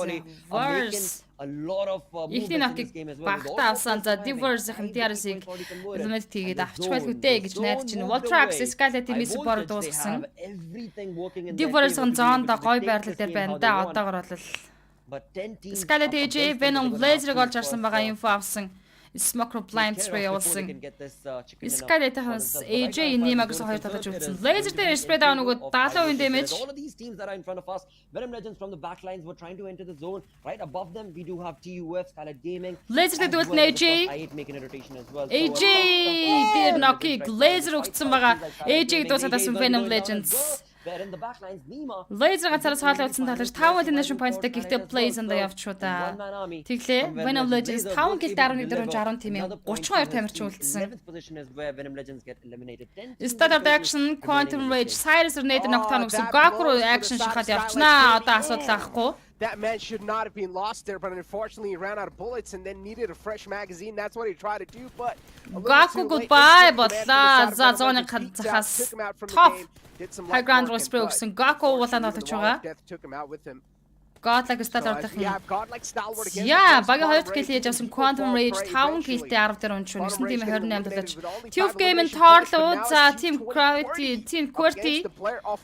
a lot of ихний knock-ыг багтаа авсан. За Divers-ийн DRS-ийг eliminate хийгээд авч байлгүй гэж найдаж байна. Voltrax Skylight-ийн miss board дуусгасан. Divers-ын зоонд гоё байрлал дээр байна да. Одоогор бол Skylight AJ Venom Blazer-ыг олж харсан байгаа info авсан. Smoke blind spray явуулсан. Skylight-аас AJ Nimagс хоёр талж үлдсэн. Laser дээр spray down өгөөд 70% damage. All of these teams that are in front of us, Venom Legends from the back lines were trying to enter the zone. Right above them, we do have TUF, Skylight Gaming. Laser дээр үлдэн AJ. Making a rotation as well. AJ дээр knock-ыг laser өгсөн байгаа. AJ дуусаад Venom Legends. In the back lines, Nima. Laser ганцаараа цаалаа утсан талж 5 elimination point-тэй гэхдээ plays анда явчихуу да. Тэглээ Venom Legends 5 kill 11-10 тимээ 32 тамирчин үлдсэн. Standard action Quantum Rage Cyrus Renate knockdown өгсөн. Gaku руу action шахаад явчихнаа. Одоо асуудал ахгүй. That man should not have been lost there, but unfortunately he ran out of bullets and then needed a fresh magazine. That's what he tried to do, but Gaku goodbye бодлаа. За зооны захаас top high ground rose spray өгсөн. Gaku уулаа нотож байгаа. Godlike Stalwart Yeah, багийн 2 kill хийж авсан Quantum Rage 5 killтэй 10 дээр уншив. 9 тийм 28 тоглож. Tube Game-ын тоорлоо. За Team Gravity, Team Quarty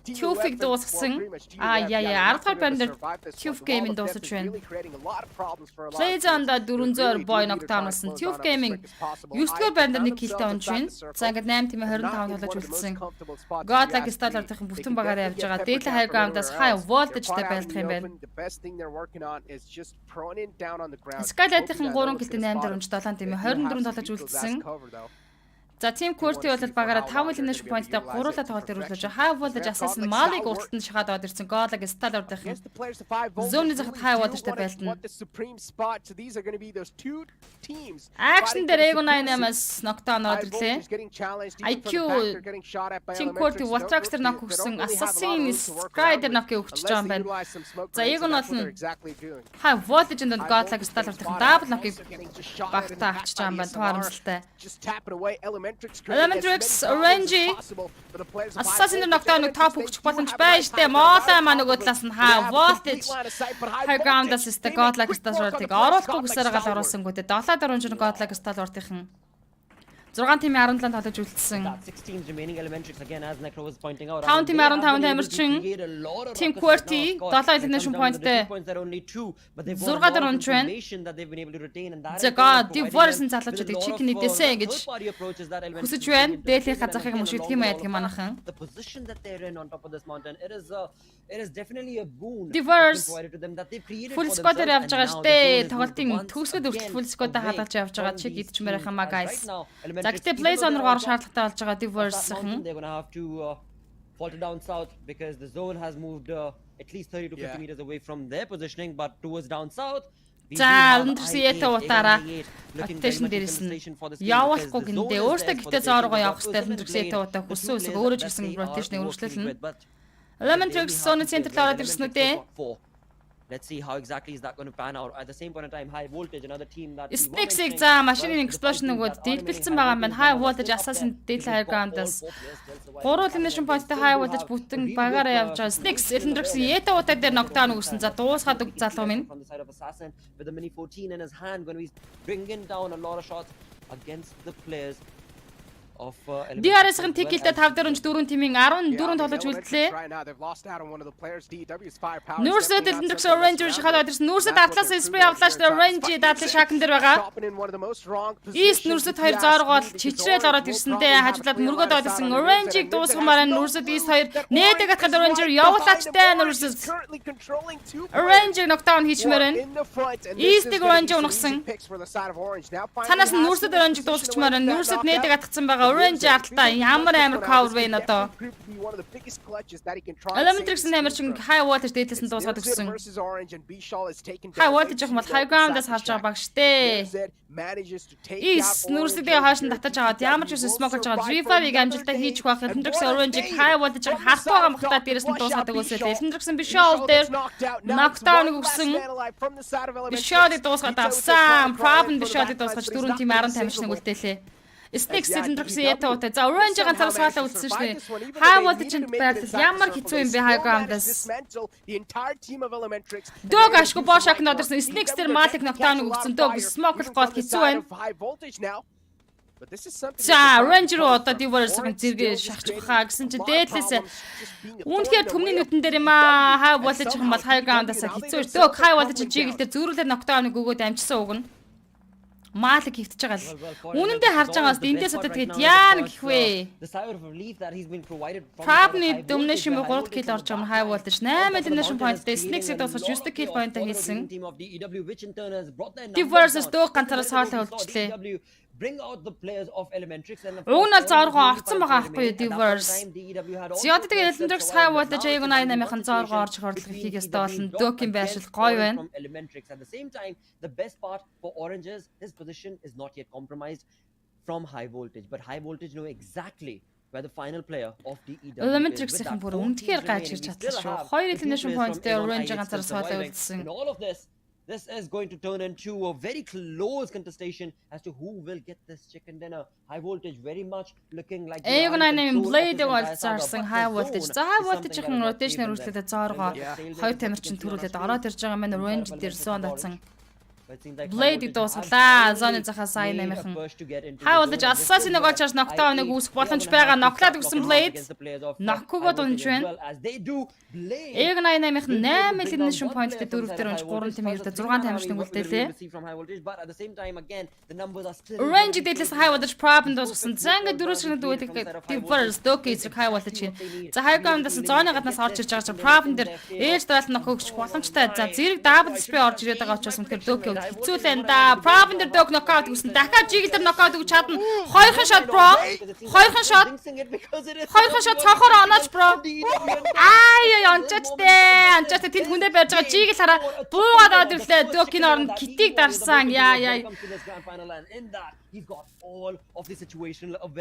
Tube-ийг дуусгасан. 10 дахь банд дээр Tube Game-ын дуусаж байна. Playzone-да 400 boy knockdown болсон. Tube Game-ийн 9 дахь банд дээр 1 killтэй уншив байна. За ингээд 8 тийм 25 тоглож үлдсэн. Godlike Stalwart-ын бүтэн багаараа явж байгаа. Daily high ground-аас high voltage-тэй байлдах юм байна. Thing they're working on is just proning down on the ground. Skylight-ийн 3 килтэй 8 дээр унж 7 тийм 24 тоглож үлдсэн. За Team Quarty бол багаараа 5 elimination point-тэй 3-ла тоглолт өрүүлж high voltage assassin Malik уртанд шахаад аваад ирсэн Godlike Stalwart-ийн зүүнний захад high voltage-тэй байлдана. Action дээр Ego 98-аас knockdown аваад ирлээ. IQ Team Quarty Voltrax дээр knock өгсөн Assassin Sky дээр knock өгч байгаа юм байна. За Ego нь бол high voltage-д Godlike Stalwart-ийн double knock-ыг багтаа авчиж байгаа юм байна. Туурамсалтай. Elementrix Orange Assassin knockdown top өгчих боломж байна штэ. Моолаа маань нөгөө талаас нь high voltage high ground-аас өстө Godlike Stalwart-ыг оруулахгүй гэсээр гал оруулсангүй дээ. 7 дараа өнжин Godlike Stalwart-ийн 6 тим 17 тоглож үлдсэн. 5 тим 15 тамирчин Team Quarty 7 elimination point-тэй 6 дараа унж байна. Зага Divers-ын залуучуудыг чик нэдээсэ гэж хүсэж байна. Дээлийн хазахыг юм шиг тийм байдаг юм анахан. Divers full squad-ээр явж байгаа штэ. Тоглолтын төгсгөл хүртэл full squad-аа хадгалж явж байгаа чиг идчихмээр байгаа маа guys. За гэтээ Playzone руу орох шаардлагатай болж байгаа Divers-ын. They're going to have to falter down south because the zone has moved at least 30 to 50 meters away from their positioning, but towards down south. За өндөсөйтэй утаараа attention дээрээс нь явуулахгүй гиндээ өөртөө гэхдээ зооргоо явах хэрэгтэй өндөсөйтэй утаа хүссэн үсэг өөрөө ч гэсэн rotation-ыг өргөжлүүлнэ. Elementrix zone центр руу ороод ирсэн үү дээ. Let's see how exactly is that going to pan out. At the same point in time, High Voltage, another team that we were Snakes-ийг mentioning, за машины well, explosion the нөгөөд five teams that дэлбэлсэн are байгаа юм байна. High remaining, voltage but still assassin up there. Dale High Ground-аас All 4 players still surviving. 3 elimination point-тэй High voltage бүтэн багаараа явж байгаа. Snakes Elendrix Yeta утаа дээр knockdown өгсөн. За дуусгаад үг залуу минь. From the side of Assassin with the Mini 14 in his hand, going to be bringing down a lot of shots against the players of DRS-ийн тикэлтэй 5 4 4 тимийн 14 тоглож үлдлээ. Нүрсэд Elendrix Orange шахаад ирсэн. Нүрсэд Atlas spray авлаач Orange дадлын шаган дээр байгаа. East Нүрсэд 2 зооргоод чичрэл ороод ирсэндээ хажуулаад мөргөд ойлсон. Orange-ийг дуусгамаар Нүрсэд East 2 нээдэг атгаад Orange явуулаачтай Нүрсэд. Orange-ийг knockdown хийчмээр байна. East-ийг Orange унагсан. Цанаас нь Нүрсэд Orange дуусгачмаар байна. Нүрсэд нээдэг атгсан байгаа. Orange арталтаа ямар амар cover вэ одоо. Elementrix-ийн амарчин High voltage дээдлээс нь дуусгаад өгсөн. High voltage юм бол High ground-аас харж байгаа баг штэ. East Нүрсэдээ хаашин татаж аваад ямар ч үсэн smoke-олж байгаа. Revive-ийг амжилттай хийж байх. Elementrix Orange-ийг High voltage-ыг харах байгаа юм бахта дээрээс нь дуусгаад өгөөсэй. Elementrix-ийн Bishal дээр knockdown өгсөн. Bishal-ыг дуусгаад авсан. Problem Bishal-ыг дуусгаж 4 тим 10 тамирчныг үлдээлээ. Snakes Elendrix Yeta утаа. За Orange ганцаараа суулаа үлдсэн шүү дээ. High voltage-д байдал ямар хэцүү юм бэ High ground-аас. Дог ашгүй боошак нодорсон. Snakes дээр Malik knockdown өгсөн. Дог smoke гол хэцүү байна. За Orange руу одоо Diverse-ийн зэрэг шахчих хаа гэсэн чинь дээдлээс үнэхээр төмний нүдэн дээр юм аа. High voltage юм бол High ground-аас хэцүү. Дог High voltage жиглэл дээр зөрүүлээ knockdown өгөөд амжсан үг нь. Malik хөвтөж байгаа л. Үнэндээ харж байгаас эндээс одоо тэгээд яана гэх вэ? Probably Domination 3 kill орж байгаа High voltage 8 elimination point-тэй Snakes-ийг дуусгаж 9 kill point-тай хийсэн. Diverse дог ганцаараа саалаа үлдчихлээ. Bring out the players of Elementrix and Уунал зоргоо огцсон байгаа байхгүй Diverse. Зиод тэгээ Elendrix High voltage аяг 88-ын зоргоо орж хордлого хийх ёстой болно. Докийн байршил гоё байна. Elementrix at the same time, the best part for Oranges, his position is not yet compromised from High voltage, but High voltage know exactly where the final player of the Elementrix-ийн бүр үнэхээр гайж ирж чадлаа шүү. 2 elimination point-тэй Orange ганцаараа саалаа үлдсэн. All of this is going to turn into a very close contestation as to who will get this chicken dinner. High voltage very much looking like Эгнайнын Blade-ийг олзаарсан High voltage. За High voltage-ийн rotation үргэлжлээд зооргоо 2 тамирчин төрүүлээд ороод ирж байгаа маань Orange дээр зон датсан. Blade дуусгалаа. Зоны захаас сайн нэмэхэн. High voltage Assassin-ыг олж харж knockdown-ыг үүсэх боломж байгаа. Knocklаад өгсөн Blade. Knock-гоо дунж байна. Эгнайнын 8 elimination point-тэй 4 дээр унж 3 тим ердөө 6 тамирчныг үлдээлээ. Orange дээдлээс High voltage problem дуусгасан. За ингээд 4 ширхэг дүүлэх Diverse Doki зэрэг High voltage. За High ground-аас зоны гаднаас орж ирж байгаа problem дээр ээж дараалт knock өгч боломжтой. За зэрэг double spray орж ирээд байгаа учраас үнэхээр Doki хэцүү л энэ да. Problem дээр Dog knockout өгсөн. Дахиад Jiggle дээр knockout өгч чадна. 2хан shot bro. 2хан shot цонхоор онооч bro. Анчаатай тэнд хүндээ барьж байгаа Jiggle хараа буугаад ороод ирлээ. Doki-ийн оронд китийг дарсан. Яа.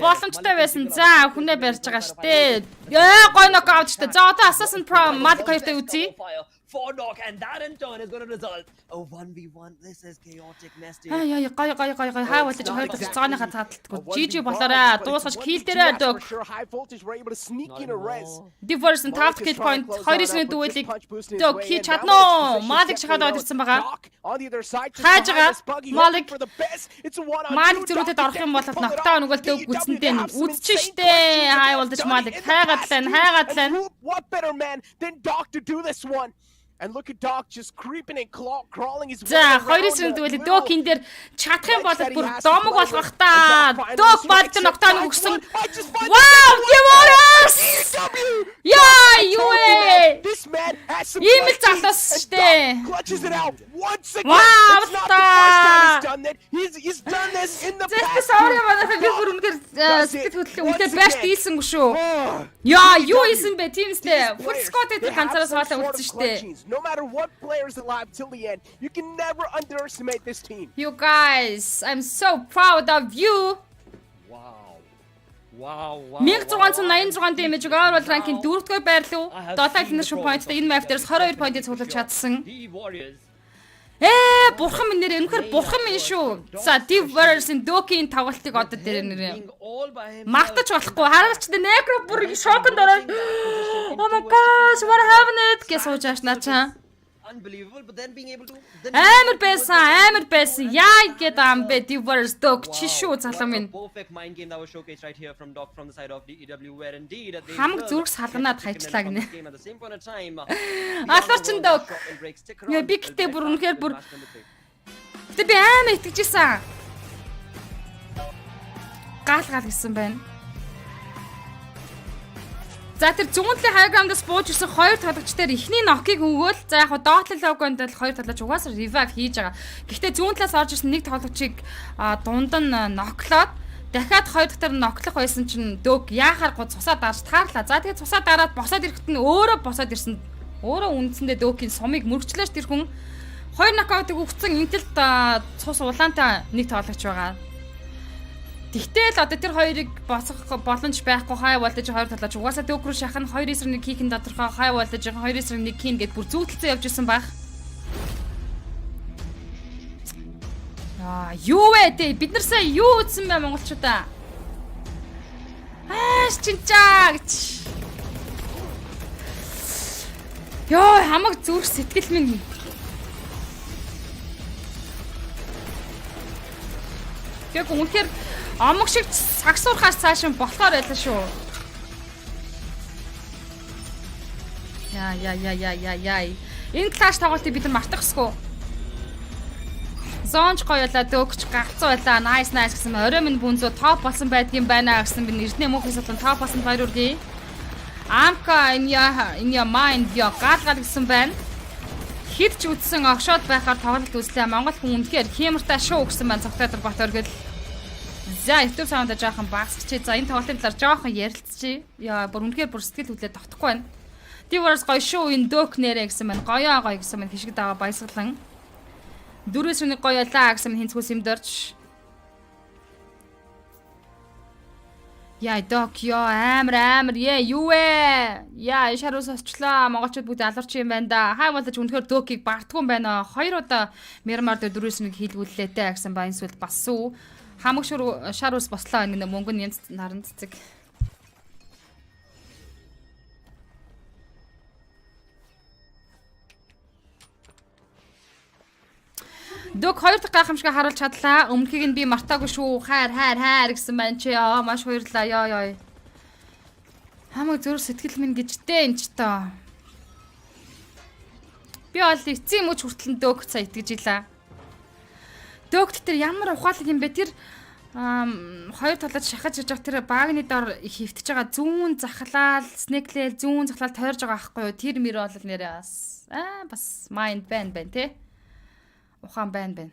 Боломжтой байсан. За хүнээ барьж байгаа штэ. Гой knockout штэ. За одоо Assassin Pro Malik 2-тай үзье. For Doc, and that in turn is going to result a 1v1. This is chaotic mess. Гой High voltage хоёр дахь цооныхаа тааталтгүй. GG болоорой. Дуусгаж kill дээрээ Doc. Diverse 5 kill point 2-9 дүүлийг Doc хийж чадна уу? Malik шахаад орж ирсэн байгаа. Хааж байгаа. Malik зөрүүдэд орох юм бол knockdown өгөөл Doc гүцэндээ үзчихэн штэ. High voltage Malik хайгаад лайн. What better man than Doc to do this one? And look at Doc just creeping and crawling his way. За 2-9 дүүлээ Doc энэ дээр чадах юм бол бүр домог болгох та. Doc Malik knockdown өгсөн. Wow, Diverse! Яа, юу вэ? This man has some Ийм л залуус штэ. clutches it out once again. Wow, It's not the first time he's done that. He's done this in the past. Sorry манайхаа би бүр үнээр сэтгэл хөдлөл үнээр байш дийлсэнгүй шүү. Яа, юу ийсэн бэ? Teamsтэй full squad дээр ганцаараа суулаа үлдсэн штэ. No matter what player is alive till the end, you can never underestimate this team. You guys, I'm so proud of you. Wow. Wow. 1686 damage overall ranking 4-р байр руу 7 elimination point-тай энэ map дээрс 22 point-ийг цуглуулж чадсан. Бурхан минь нэр өнөхөр бурхан минь шүү. За Deep Warriors-ын Doki-ийн тоглолтыг одоо дээр нэр магтаж болохгүй. Хараач тэ Necro бүр шоконд ороод oh my gosh what happened гэж сууж ааш наачаа. Unbelievable, but then being able to амар байсан. Яа гэдэг ам бэ Deep Warriors Dog чи шүү залуу минь. Perfect mind game that was showcased right here from Doc from the side of DEW where indeed they хамаг зүрх салганаад хайчлаа гинэ. at the same point of time. Аларчин Dog. Яа би гэтээ бүр үнэхээр бүр гэтээ би амар итгэжсэн. Гал гэсэн байна. За тэр зүүнтлийн хайграмдас бууж ирсэн хоёр тоглогч дээр эхний нокийг өгөөл. За яг доотлол логонд л хоёр тоглогч угаасаа revive хийж байгаа. Гэхдээ зүүн талаас орж ирсэн нэг тоглогчийг дунд нь ноклоод дахиад хоёр дахь таар ноклох байсан чинь дөг яахаар цусаа дарж таарлаа. За тэгээд цусаа дараад босоод ирэхэд нь өөрөө босоод ирсэн. Өөрөө үндсэндээ дөөгийн сумыг мөргчлөөш тэр хүн хоёр нокаутыг өгсөн интэлт цус улаантай нэг тоглогч байгаа. Тэгтэл одоо тэр хоёрыг босгох боломж байхгүй хай voltage хоёр талаач угаасаа дөг рүү шахах нь 2-1 кикийн тодорхой хай voltage 2-1 кин гэд бүр зүйтлцэн явж исэн баг. Юу вэ те бид нар сая юу үзсэн бэ монголчуудаа? Чинчаа гэж. Ёо хамаг зүрх сэтгэл минь. Яг үнэхээр амг шиг сагсуурхаас цааш нь болохоор байлаа шүү. Яа. Энэ клаш тоглолтыг бид нар мартах хэсгүй. Зонч гоёлаа дөгч гагцуу байлаа. Nice гэсэн орой минь бүнзөө топ болсон байдгийн байна гэсэн би эрдэнэ мөнхөөс болон топ болсон баяр үргэе. Амка in your mind гал гэсэн байна. Хэд ч үдсэн огшоод байхаар тоглолт үзлээ. Монгол хүн үнэхээр хямртай шүү гэсэн байна. Цогтойдор Батөргөл. За YouTube саундаа жоохон багсчихъя. За энэ тоглолтын талаар жоохон ярилцчихъя. Яа бүр үнэхээр бүр сэтгэл хөдлөлт тогтохгүй байна. Divers гоё шүү энэ дөк нэрэ гэсэн байна. Гоё гэсэн байна. Хишиг дагаа баясгалан. Дөрөвс нэг гоё ялаа гэсэн хинцгүүс юмдорч. Яа док ёо амар юу вэ? Яа шарус очлаа. Монголчууд бүгд аларч юм байна да. Хай болож үнэхээр дөкийг бартгүй юм байна. 2 удаа Мэрмар дээр дөрөвс нэг хийлгүүллээ те гэсэн ба энэ сүлд бассуу. Хамаг шарус бослоо энэ мөнгө нь янз наран цэцэг. Дөг хоёр дахь гайхамшиг харуулж чадлаа. Өмнөхийг нь би мартаагүй шүү. Хайр гэсэн байна чи. Маш баярлалаа. Ёо. Хамаг зүрх сэтгэл минь гэжтэй энэ ч тоо. Би бол эцсийн мөч хүртэл дөг цаа итгэж илаа. Дөгт тэр ямар ухаалаг юм бэ? Тэр хоёр талаад шахаж иж байгаа тэр багны дор хөвтөж байгаа зүүн захлаал, снеклэл зүүн захлаал тойрж байгаа аахгүй юу? Тэр мөр бол нэрээ бас майнд байна те. Ухаан байна.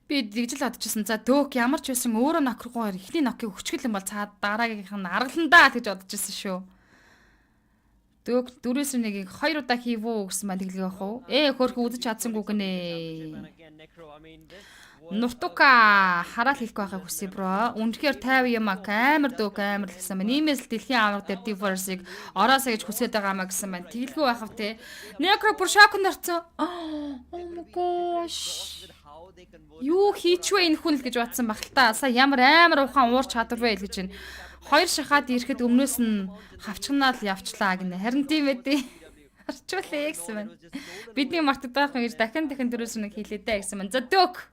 Би дигжил бодчихсон. За дөг ямар ч байсан өөрөө нок руу ихний нокийг өчгөл юм бол цаад дараагийнх нь аргаландаа гэж бодчихсон шүү. Дөг 4-1-ийг 2 удаа хийвүү гэсэн маань тэглэгээ явах уу? Хөөрхөн үзэж чадсангүй гинэ. Нуртука хараал хэлэх байхыг хүсье бро. Үнэхээр 50 юм амар дөг амар л гэсэн маань. Иймээс л дэлхийн авраг дээр Diverse-ийг ороосаа гэж хүсэж байгаа маа гэсэн маань. Тэглэгээ байхав те. Necro бүр шоконд орцсон. Oh my gosh. Юу хийчвэ энэ хүн л гэж бодсон баг л та. Сая ямар амар ухаан уурч чадварвэ гэж байна. Хоёр шахаад ирэхэд өмнөөс нь хавчгнаал явчлаа гинэ. Харин тийм ээ. Арчуулъя гэсэн байна. Бидний мартагдах юм гэж дахин дөрөөс нэг хийлээ гэсэн байна. За дөг.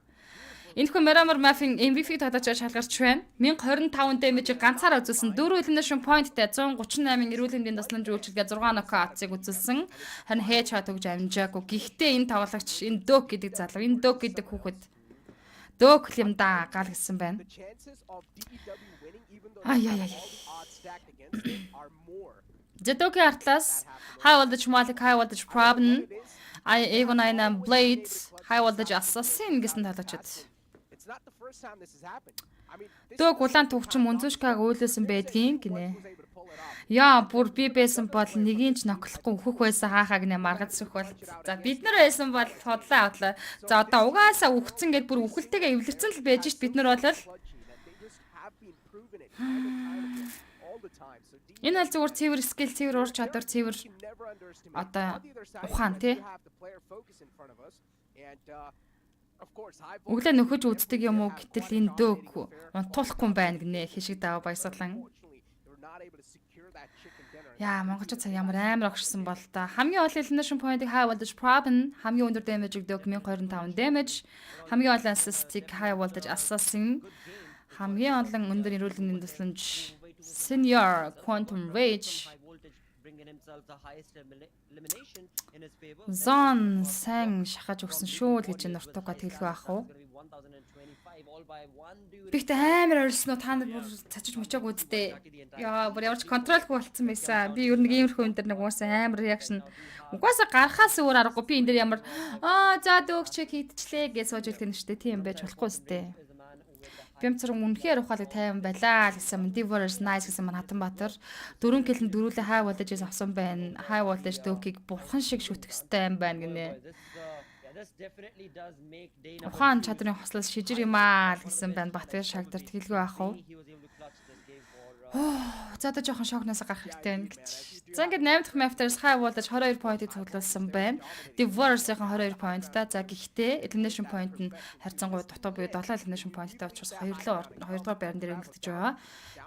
Энэ хүн Мэрмар Мафин MVP тоглож шалгарч байна. 1025 damage-ийг ганцаараа үзүүлсэн. 4 elimination point-тэй 138 эрүүл мэндийн тасламж үйлчилгээ 6 нокаутыг үзүүлсэн. Харин headshot өгж амжаагүй. Гэхдээ энэ тоглогч энэ дөг гэдэг залуу, энэ дөг гэдэг хүүхэд дөг юм да гал гэсэн байна. Дөгийн артлаас high voltage Malik, high voltage Problem, even I'm Blade, high voltage Assassin гэсэн тоглогчд. Дөг улаан төвчин Мунзушкаг үйлсэн байдгийн гинэ. Яа бүр би байсан бол нэгийн ч ноклохгүй өөхөх байсан хаахаа гинэ маргаж сөхөл. За бид нар байсан бол хотлоо. За одоо угаасаа үхсэн гэд бүр үхэлтэйгээ эвлэрсэн л байж шít бид нар бол Энэ аль зүгээр цэвэр скил, цэвэр ур чадвар, цэвэр одоо ухаан тий. Өглөө нөхөж үздэг юм уу гэтэл энэ дөг унтуулахгүй байна гинэ хишиг даваа баясгалан. Яа, монголчууд цаг ямар амар огшсон бол та. Хамгийн олон elimination point-ыг high voltage problem, хамгийн өндөр damage өгдөг 1025 damage, хамгийн олон assist-ийг high voltage assassin, хамгийн олон өндөр эрүүлэн тусламж senior quantum rage. Зон сайн шахаж өгсөн шүү л гэж нуртуга тэлгүй ах уу. Бихт амар орилсноо та нар бүр цачиж мочоог үздэй. Яа, бүр ямарч контролгүй болцсон байсан. Би ер нь иймэрхүү энэ дэр нэг уусаа амар реакшн. Угаасаа гарахаас өөр аргагүй. Би энэ дэр ямар за дөөг чек хийдчихлээ гэж сууж илтгэн штэ. Тийм байж болохгүй сте. Бямцрын үнэхээр ухаалаг тайван байлаа гэсэн Divorce Nice гэсэн мань Хатанбаатар 4 килэн дөрүүлээ high voltage-с авсан байна. High voltage дөөкийг бурхан шиг шүтэх ёстой юм байна гинэ. Ухаан чадрын хослоос шижир юм аа гэсэн байна. Батбаяр шагдар тэлгүй ах уу. За одоо жоохон шокноос гарах хэрэгтэй байна гэж. За ингээд 8 дахь map-аас high voltage 22 point-ийг цуглуулсан байна. Divorce-ийн 22 point та. За гэхдээ elimination point нь харьцангуй дутуу буюу 7 elimination point-тай учраас 2 дугаар байран дээр эмгэлдэж байгаа.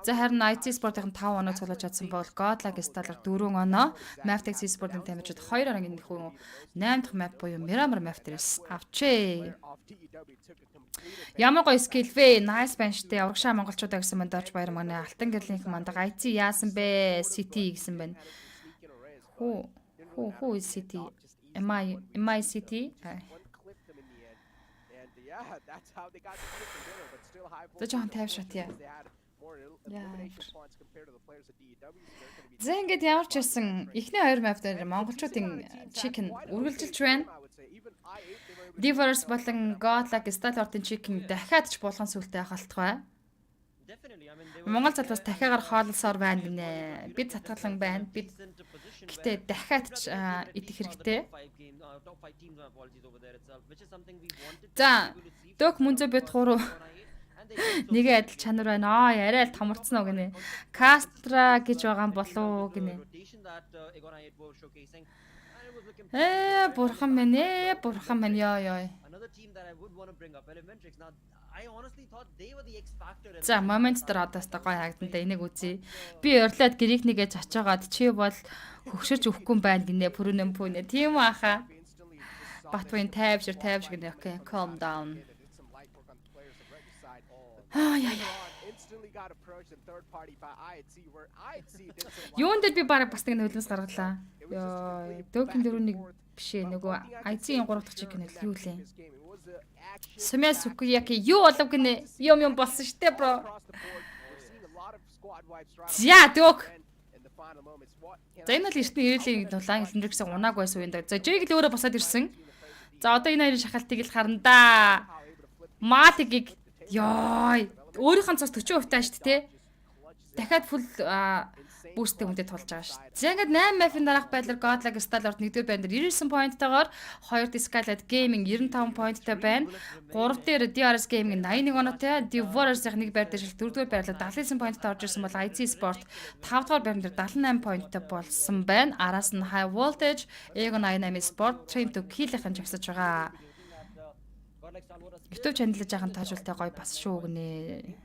За харин IT Sport-ийн 5 оноо цуглаж чадсан бол Godlike Stellar 4 оноо, Mavtex Sport-ийн дамжид 2 оноог нөхөө 8 дахь map буюу Miramar map дээрээс авчээ. Ямар гоё skill вэ? Nice байна штэ. Урагшаа монголчуудаа гэсэн манд орж баяр манай алтан гэрлийнх мандаг IT яасан бэ? City гэсэн байна. Who is City? Am I City? За жоохон тайвшрат яа. За ингээд ямар ч байсан эхний 2 map дээр монголчуудын chicken үргэлжилж байна. Divorce болон Godlike Stellar-ын chicken дахиад ч булган сүлтэй халтгай. Монгол залуус дахиагаар хоололсоор байна гинэ. Бид цатгалан байна. Бид гэтээ дахиад ч идэх хэрэгтэй. За, дөг мөнзөө бит гурав нэгэ адил чанар байна. Арай л томорцсон уу гинэ. Кастра гэж байгаа юм болов гинэ. Бурхан минь ёо. За момент дээр одоос та гоё хаагдан та энийг үзье. Би өрлөөд гэрийнхнийгээ зочоогоод чи бол хөгшөрч өгөхгүй юм байна гинэ пүрүнэн пүнэ. Тийм үү аха. Батвын тайвшир гинэ. Окей, calm down. Юунд дээр би бараг бас нэг хөлөөс гаргалаа. Ёо, дөгийн дөрөвний бишээ нөгөө IC-ийн 3 дахь чиг гэнэ юу лээ. Сумяс үкияки юу болов гинэ. Юм болсон штэ бро. За дөг. За энэ л эртний ирээлийн дулаан элемтриксээ унааг байсан юм да. За Жиг л өөрөө босоод ирсэн. За одоо энэ хоёрын шахалтыг л харна да. Маатигийг ёо өөрийнх нь цус 40% таа штэ тий. Дахиад full бүүстэй хүнтэй тулж байгаа шүү. За ингээд 8 map-ын дараах байдлаар Godlike Stellar 1-р байр дээр 99 point-тойгоор 2-р Skylight Gaming 95 point-тай байна. 3-р DRS Gaming 81 оноотой, Divorce-ийн 1 байр дээр 4-р байрлал 79 point-тай орж ирсэн бол IT Sport 5-р байр дээр 78 point-тай болсон байна. Араас нь High Voltage, Egon 88 Sport, Train to Kill-ийн жагсаж байгаа. YouTube channel-д жаахан таажуултай гоё бас шүү гинэ.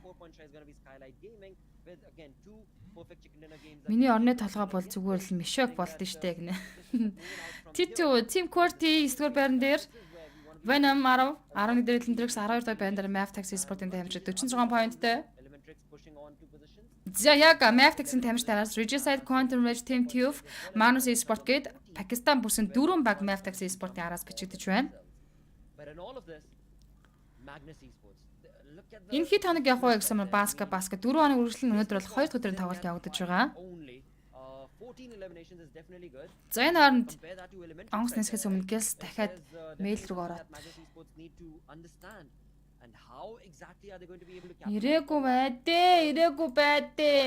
Миний орны толгой бол зүгээр л мишок болдсон штэ гинэ. Титүү Team Quarty 9-р байран дээр Venom 10, 11 дээр Lendrix 12 дахь байран дээр Mavtex Sport-ийн дамжид 46 point-тэй. За яг Mavtex-ийн дамжид араас Regicide, Quantum Rage, Team Tube, Manus Sport гээд Пакистан бүрсэн 4 баг Mavtex Sport-ийн араас бичигдэж байна. Энэ хит хоног явах вэ гэсэн баска 4 хоног үргэлжлэн өнөөдөр бол 2 дахь өдрийн тоглолт явагдаж байгаа. За энэ хооронд онгоц нэсгээс өмнө гэлс дахиад мэйл рүү ороод ирээгүй байдээ.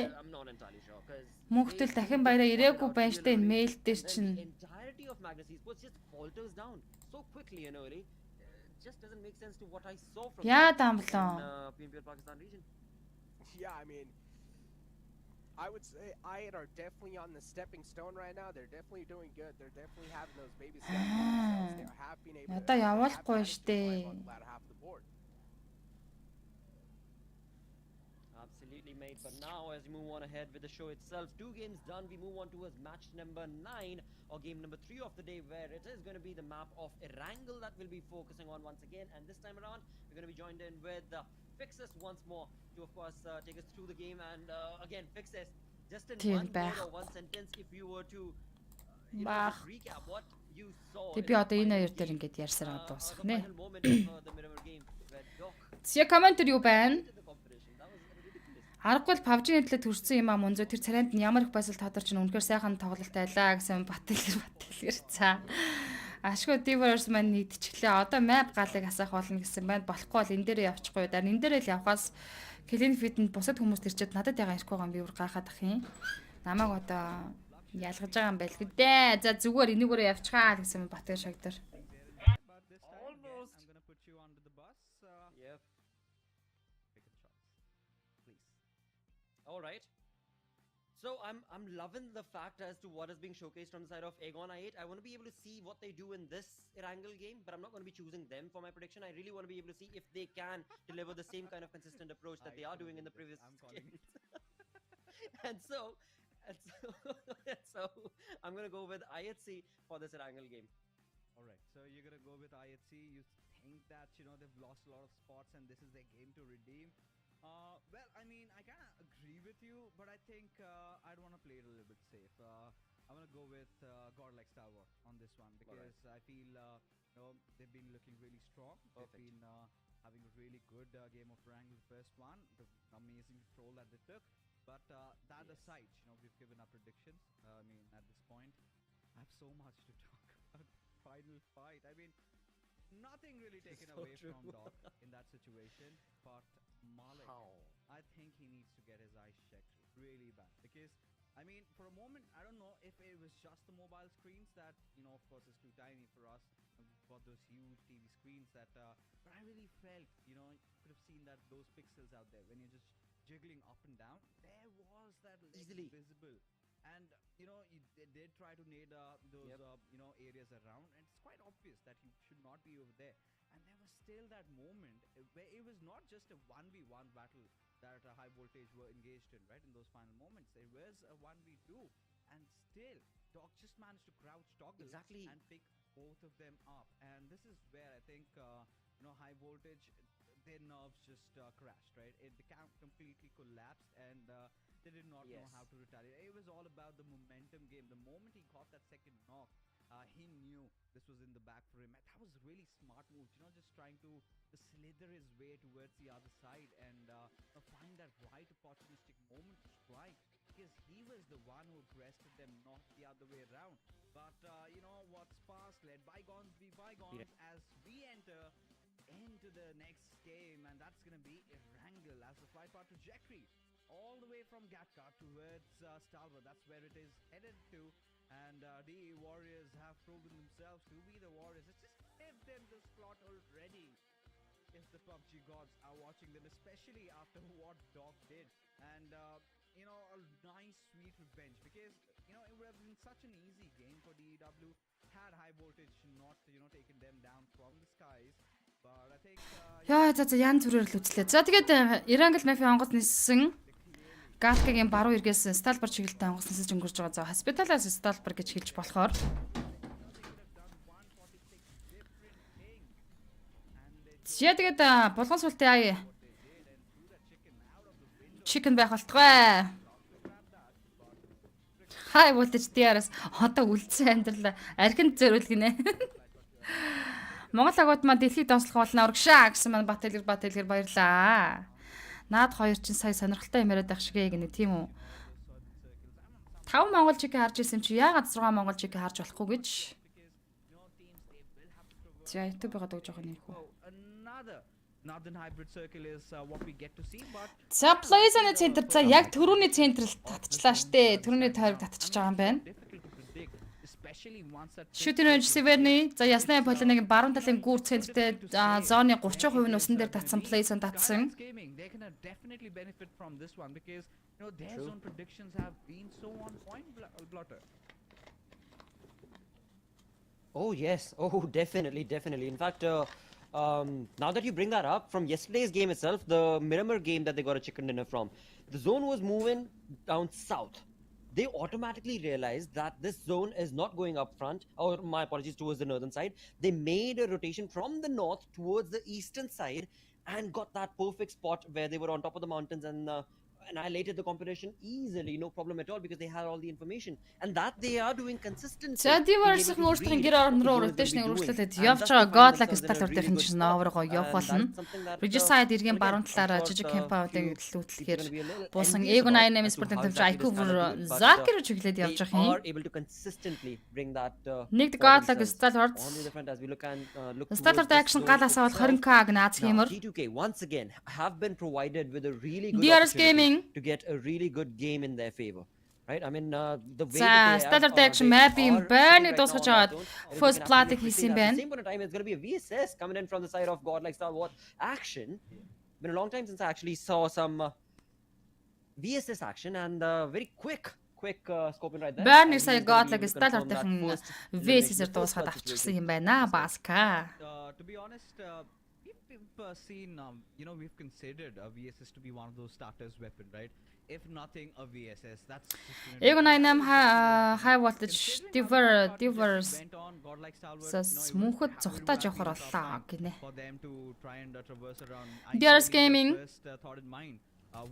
Мөнхтөл дахин баяраа ирээгүй байна штэ энэ мэйл дээр чинь. Doesn't make sense to what I saw from Yeah, damn long. PMPL Pakistan region. Yeah, I mean, I would say IAT are definitely on the stepping stone right now. They're definitely doing good. They're definitely having those baby steps for themselves. They have been able to Надаа have явуулахгүй managed to climb штэ. on the latter half of the board. Absolutely, mate. But now, as we move on ahead with the show itself, 2 games done, we move on towards match number 9, or game number 3 of the day, where it is going to be the map of Erangel that we'll be focusing on once again. And this time around, we're going to be joined in with Fixes once more to, of course, take us through the game. And again, Fixes, just in one word or one sentence, if you were to just recap what you saw. Тэг би одоо энэ хоёр дээр ингэж ярьсараа дуусгах нэ. Final moment of the Mirror game, where Doc Зя комментэр юу байна? the competition. That was ridiculous. Аргагүй л PUBG-ийн төлөө төрсөн юм аа мөн зөө тэр царайнд нь ямар их байсал тодорч нь үнэхээр сайхан тоглолт байлаа гэсэн баттэлгэр цаа. Ашгүй Divers маань нийтчихлээ. Одоо map галыг асаах болно гэсэн байна. Болохгүй бол энэ дээр явчихгүй. Дараа энэ дээр л явхаас Clean Fit-нд бусад хүмүүс ирчээд надад ягаа ирэхгүй байгаа юм би бүр гайхаад ах юм. Намайг одоо ялгаж байгаа юм байл гэ дээ. За зүгээр энийгээрээ явчихаа гэсэн Батгай шагдар. But this time, again, I'm gonna put you under the bus. Yep. Pick a choice, please. All right. So I'm loving the fact as to what is being showcased from the side of Aegon I8. I want to be able to see what they do in this Erangel game, but I'm not going to be choosing them for my prediction. I really want to be able to see if they can deliver the same kind of consistent approach that they are doing in the previous skins. and so I'm going to go with IHC for this Erangel game. All right. So you're gonna go with IHC. You think that they've lost a lot of spots and this is their game to redeem. Well, I mean, I kind of agree with you, but I think I'd want to play it a little bit safe. I'm going to go with Godlike Star Wars on this one because I feel they've been looking really strong. Perfect. They've been having a really good game of Rank, the first one, the amazing troll that they took. But that aside, we've given our predictions. I mean, at this point, I have so much to talk about. Final fight. I mean, nothing really taken So away true. from Doc in that situation, but Malik, I think he needs to get his eyes checked really bad because I mean, for a moment, I don't know if it was just the mobile screens that, of course, is too tiny for us. We've got those huge TV screens that, but I really felt, you could have seen that those pixels out there when you're just jiggling up and down. There was that Easily visible, and they did try to nade those areas around, and it's quite obvious that you should not be over there. And there was still that moment where it was not just a 1v1 battle that High Voltage were engaged in, right? In those final moments, it was a 1v2, and still Doc just managed to crouch toggle and pick both of them up. And this is where I think High Voltage, their nerves just crashed, right? The camp completely collapsed, and they did not know how to retaliate. It was all about the momentum game. The moment he caught that second knock, he knew this was in the back for him. That was really smart move, just trying to slither his way towards the other side and find that right opportunistic moment to strike, because he was the one who breasted them, not the other way around. But what's past, let bygones be bygones as we enter into the next game, and that's gonna be Erangel as the flight path trajectory all the way from Gatka towards Stalwart. That's where it is headed to. And the Warriors have proven themselves to be the Warriors. It's just give them the slot already. If the PUBG gods are watching them, especially after what Doc did, and a nice sweet revenge, because it would have been such an easy game for DEW had High Voltage not taken them down from the skies. But I think Яа за яан зүрээр л үзлээ. За тэгээд Erangel Mafia онгоц ниссэн. Гаткагийн баруун эргээс Stalwart чиглэлтэй онгоц нисэж өнгөрч байгаа. За Hospital-аас Stalwart гэж хэлж болохоор зя тэгээд булган суултын chicken байх болтугай. High Voltage DRS одоо үлдсэн амьдрал архинд зөрүүл гинэ. Монгол агууд маань дэлхийд донслох болно урагшаа гэсэн маань Батэлгэр баярлаа. Наад хоёр чинь сая сонирхолтой юм яриад байх шиг гинэ тийм үү? 5 монгол чиг харж ирсэн чи яагаад 6 монгол чиг харж болохгүй гэж. За YouTube-ыг гадаг жоох нэрхүү. Northern Hybrid Circle is what we get to see, but За Plaza-ны центр за яг төрөүний центрт татчихлаа штэ. Төрөүний тойрог татчихж байгаа юм байна. Shooting range Severny за ясны полиногийн баруун талын гүүр центртэй зооны 30% нь усан дээр татсан Plaza-нд татсан. They can definitely benefit from this one because You know, their zone predictions have been so on point, Blotter. Oh yes, oh definitely, definitely. In fact, now that you bring that up, from yesterday's game itself, the Miramar game that they got a chicken dinner from, the zone was moving down south. They automatically realized that this zone is not going up front, or my apologies, towards the northern side. They made a rotation from the north towards the eastern side and got that perfect spot where they were on top of the mountains and annihilated the competition easily, no problem at all, because they had all the information, and that they are doing consistently. За Diverse өөрсдийн гэр орон руу rotation өөрчлөлтөд явж байгаа Godlike Stallward-ийн чинь овор гоё явах болно. Regicide иргэн баруун талаараа жижиг кампаунуудын хөдөлгөөлөхөөр буусан Ego 88 спортын төвч IQ Zakir чиглээд явж байгаа юм. Нэгд Godlike Stallward Stallward action галаас авал 20k гнааз хиймэр. Once again have been provided with a really good DRS Gaming to get a really good game in their favor, right? I mean, the way Stallward action map-ийн байрны дуусгаж аваад first plot-ыг хийсэн байна. Same point of time, it's going to be a VSS coming in from the side of Godlike Stallward action. Been a long time since I actually saw some VSS action, and very quick scoping right there. Байрны сая Godlike Stallward-ийн VSS-ээр дуусгаад авчихсан юм байна. Баска. To be honest, we've seen, you know, we've considered a VSS to be one of those starters weapon, right? If nothing, a VSS. That's just Ego 9 high voltage Diverse sa смухад цухтаж явахар боллоо гинэ. for them to try and traverse around. DRS Gaming First thought in mind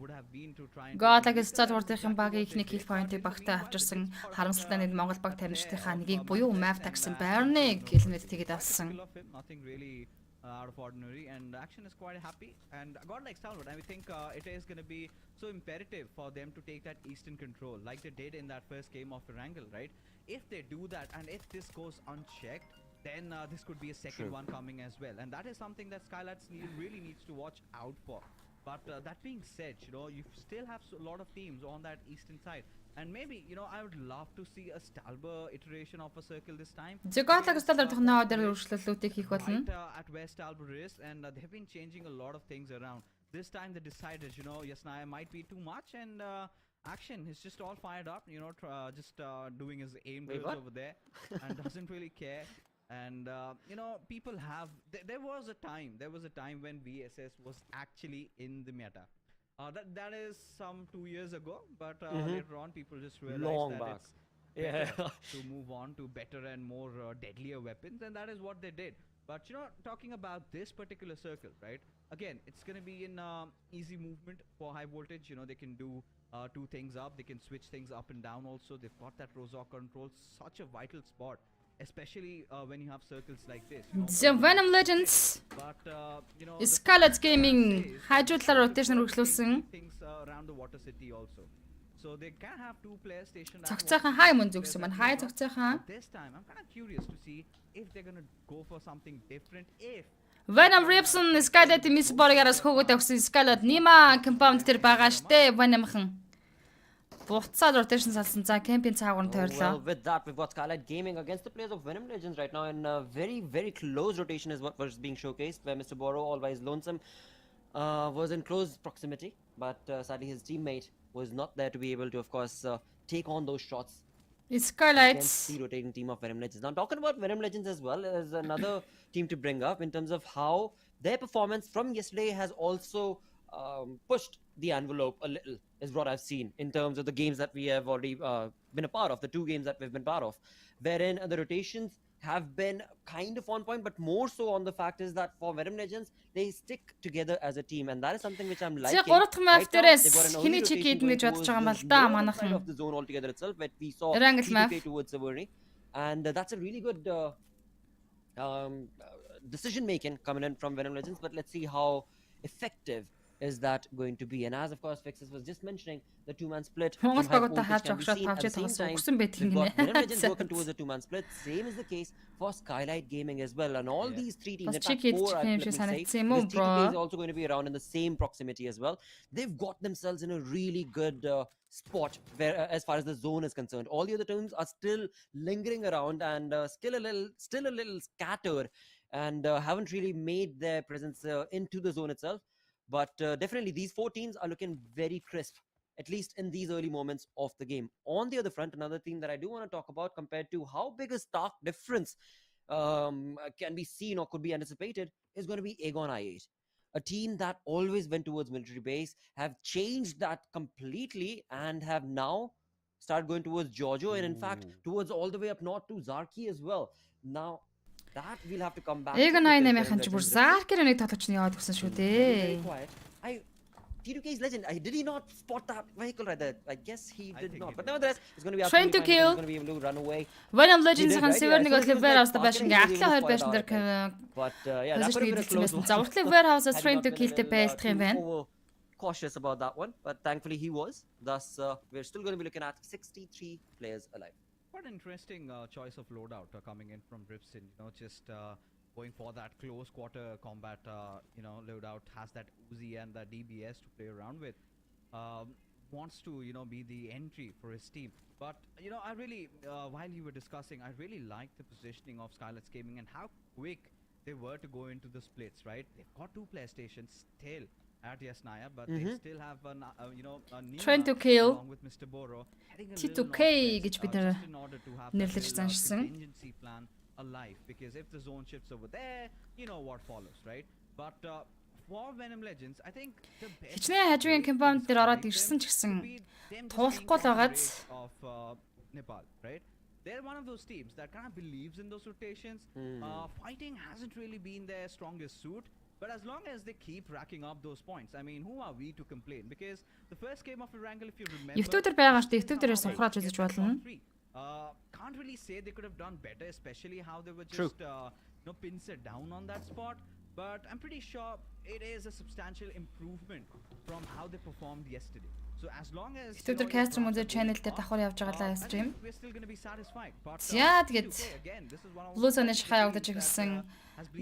would have been to try and Godlike Stallward-ийн багийн ихний kill point-ыг багтаа авчирсан харамсалтай нэг Монгол баг тамирчдынхаа нэгийг буюу map тагсан байрны kill-нэд тэгээд авсан. nothing really out of ordinary, and action is quite happy. And Godlike Stallward, I think it is going to be so imperative for them to take that eastern control like they did in that first game of Erangel, right? If they do that, and if this goes unchecked, then this could be a second one coming as well, and that is something that Skylights really needs to watch out for. But that being said, you know, you still have a lot of teams on that eastern side, and maybe, you know, I would love to see a Stalber iteration of a circle this time. Godlike Stallward-ийн нөөдөр өөрчлөлтүүдийг хийх болно. At where Stalber is, and they've been changing a lot of things around. This time they decided, you know, Yasnaya might be too much, and action is just all fired up, you know, just doing his aim drills over there, and doesn't really care. And you know, people have there was a time when VSS was actually in the meta. That is some 2 years ago, but later on people just realized that it's better to move on to better and more deadlier weapons, and that is what they did. But you know, talking about this particular circle, right? Again, it's going to be in easy movement for high voltage. You know, they can do two things up, they can switch things up and down also. They've got that Rozok control, such a vital spot, especially when you have circles like this. The Venom Legends But you know, Scarlet Gaming хайжуулаар rotation үргэлжлүүлсэн. things around the water city also. So they can have two players stationed at Цогцойхон хай мөн зүгсэн маань хай цогцойхон. this time. I'm kind of curious to see if they're going to go for something different. If Venom Ripson Scarlet Miss Borgaras хөөгд авсан Scarlet Nima compound дээр байгаа штэ Venom-хан. Буцаад rotation салсан. За campaign цаагуурн тойрлоо. Well, with that, we've got Skylight Gaming against the players of Venom Legends right now, and very close rotation is what was being showcased, where Mr. Boro, always lonesome, was in close proximity, but sadly his teammate was not there to be able to, of course, take on those shots Scarlet against the rotating team of Venom Legends. Now, talking about Venom Legends as well, is another team to bring up in terms of how their performance from yesterday has also pushed the envelope a little, is what I've seen in terms of the games that we have already been a part of, the 2 games that we've been part of, wherein the rotations have been kind of on point, but more so on the fact is that for Venom Legends, they stick together as a team, and that is something which I'm liking. За 3 дахь map дээрээс хиний чиг хийдэн гэж бодож байгаа юм л да манайхан. Of the zone altogether itself, but we saw Erangel map. PMPL towards Savarni, and that's a really good decision making coming in from Venom Legends. But let's see how effective is that going to be. And as of course Fixes was just mentioning, the 2-man split from Монгол high багуудаа voltage хааж can be огшоод seen. At the тавчаад same тассан time, өгсөн байдаг we've got Venom Legends working гинэ. towards a 2-man split. Same is the case for Skylight Gaming as well, and all these 3 teams, in Бас fact check 4, it, let me say, санагдсан юм уу, because TTK is bro? also going to be around in the same proximity as well. They've got themselves in a really good spot where, as far as the zone is concerned. All the other teams are still lingering around and still a little scattered, and haven't really made their presence into the zone itself. But definitely these 4 teams are looking very crisp at least in these early moments of the game. On the other front, another thing that I do want to talk about compared to how big a stark difference can be seen or could be anticipated is going to be Aegon I8. A team that always went towards military base have changed that completely and have now started going towards Giorgio and in fact towards all the way up north to Zarki as well. Now that we'll have to come back to. Эгон 88-ын ч бүр Заркер нэг тоглогчны яваад өгсөн шүү дээ. T2K's legend. Did he not spot that vehicle right there? I guess he did not. But nevertheless, it's going to be Trying to kill. He's going to be able to run away. When of Legends-ын Severnig Warehouse-та байшин гатлаа хоёр байшин дээр But yeah, that could have been a close one. Завртлаг Warehouse-аас Trying to kill-тэй байлдах юм байна. Cautious about that one, but thankfully he was. Thus, we're still going to be looking at 63 players alive. What an interesting choice of loadout coming in from Ripson. Just going for that close quarter combat, loadout, has that Uzi and the DBS to play around with. Wants to, be the entry for his team. But, I really, while you were discussing, I really liked the positioning of Skylights Gaming and how quick they were to go into the splits, right? They've got 2 player stations still at Yasnaya, but they still have a Trying to kill. along with Mr. Boro. T2K гэж бид нэр In order to have нэрлэж that заншсан. contingency plan alive, because if the zone shifts over there, you know what follows, right? But for Venom Legends, I think the best Хичнээн хажуугийн компаунд дээр ороод ирсэн ч гэсэн туулахгүй л байгааз of Nepal, right? They're one of those teams that kind of believes in those rotations. Fighting hasn't really been their strongest suit, but as long as they keep racking up those points, I mean, who are we to complain? Because the first game of Erangel, if you remember, YouTube дээр байгаа шүү дээ. YouTube дээрээс сухраад үзэж болно. Can't really say they could have done better, especially how they were just pins it down on that spot. But I'm pretty sure it is a substantial improvement from how they performed yesterday. So as long as YouTube дээр Castro Mode channel дээр давхар явж байгаа live stream. we're still going to be satisfied. But За тэгээд again, this is one of Blue Zone-ын шахаа явагдаж ирсэн.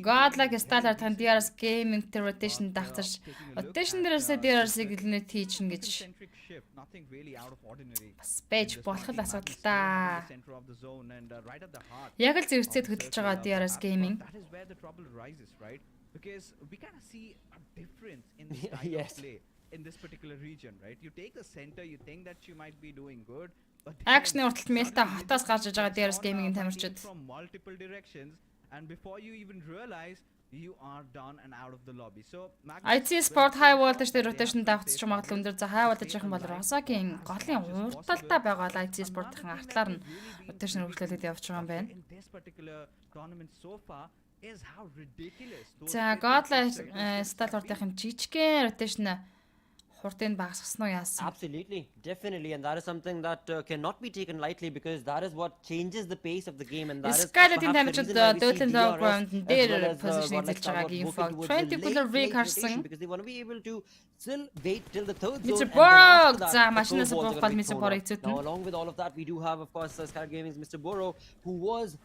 Godlike style артхан DRS gaming rotation давтаж rotation дээрээсээ DRS-ийг илнэт хийчин гэж centric shift, nothing really out of ordinary. бас байж болох л асуудал та. Center of the zone and right at the heart. Яг л зэрэгцээд хөдөлж байгаа DRS gaming. That is where the trouble arises, right? Because we kind of see a difference in the style of play in this particular region, right? You take the center, you think that you might be doing good, but Action-ы урталт мэлтэ хотоос гарч иж байгаа DRS gaming-ийн тамирчид from multiple directions, and before you even realize, you are done and out of the lobby. So IT Sport High Voltage дээр rotation давтчих магадлал өндөр. За High Voltage юм бол Rosaki-ийн голын урталтаа байгаа л IT Sport-ийн артлаар нь rotation хөгжлөлөд явж байгаа юм байна. in this particular tournament so far is how ridiculous those За Godlike style уртын жижигхэн rotation хурдыг багасгасан уу яасан? Absolutely, definitely, and that is something that cannot be taken lightly because that is what changes the pace of the game, and that is Skylight-ийн perhaps the тамирчид reason why we see дөөдлөн low DRS ground as дээр well as position Godlike эзэлж байгааг Starboard info. working towards Trying to the pull a late rig rotation харсан. because they want to be able to still wait till the third Mr. zone. Borog! And then after За, that, the машинаас curveballs are буугаад gonna be Mr. thrown Borog out. эцэд Now, нь. along with all of that, we do have, of course, Skylight Gaming's Mr. Boro, who was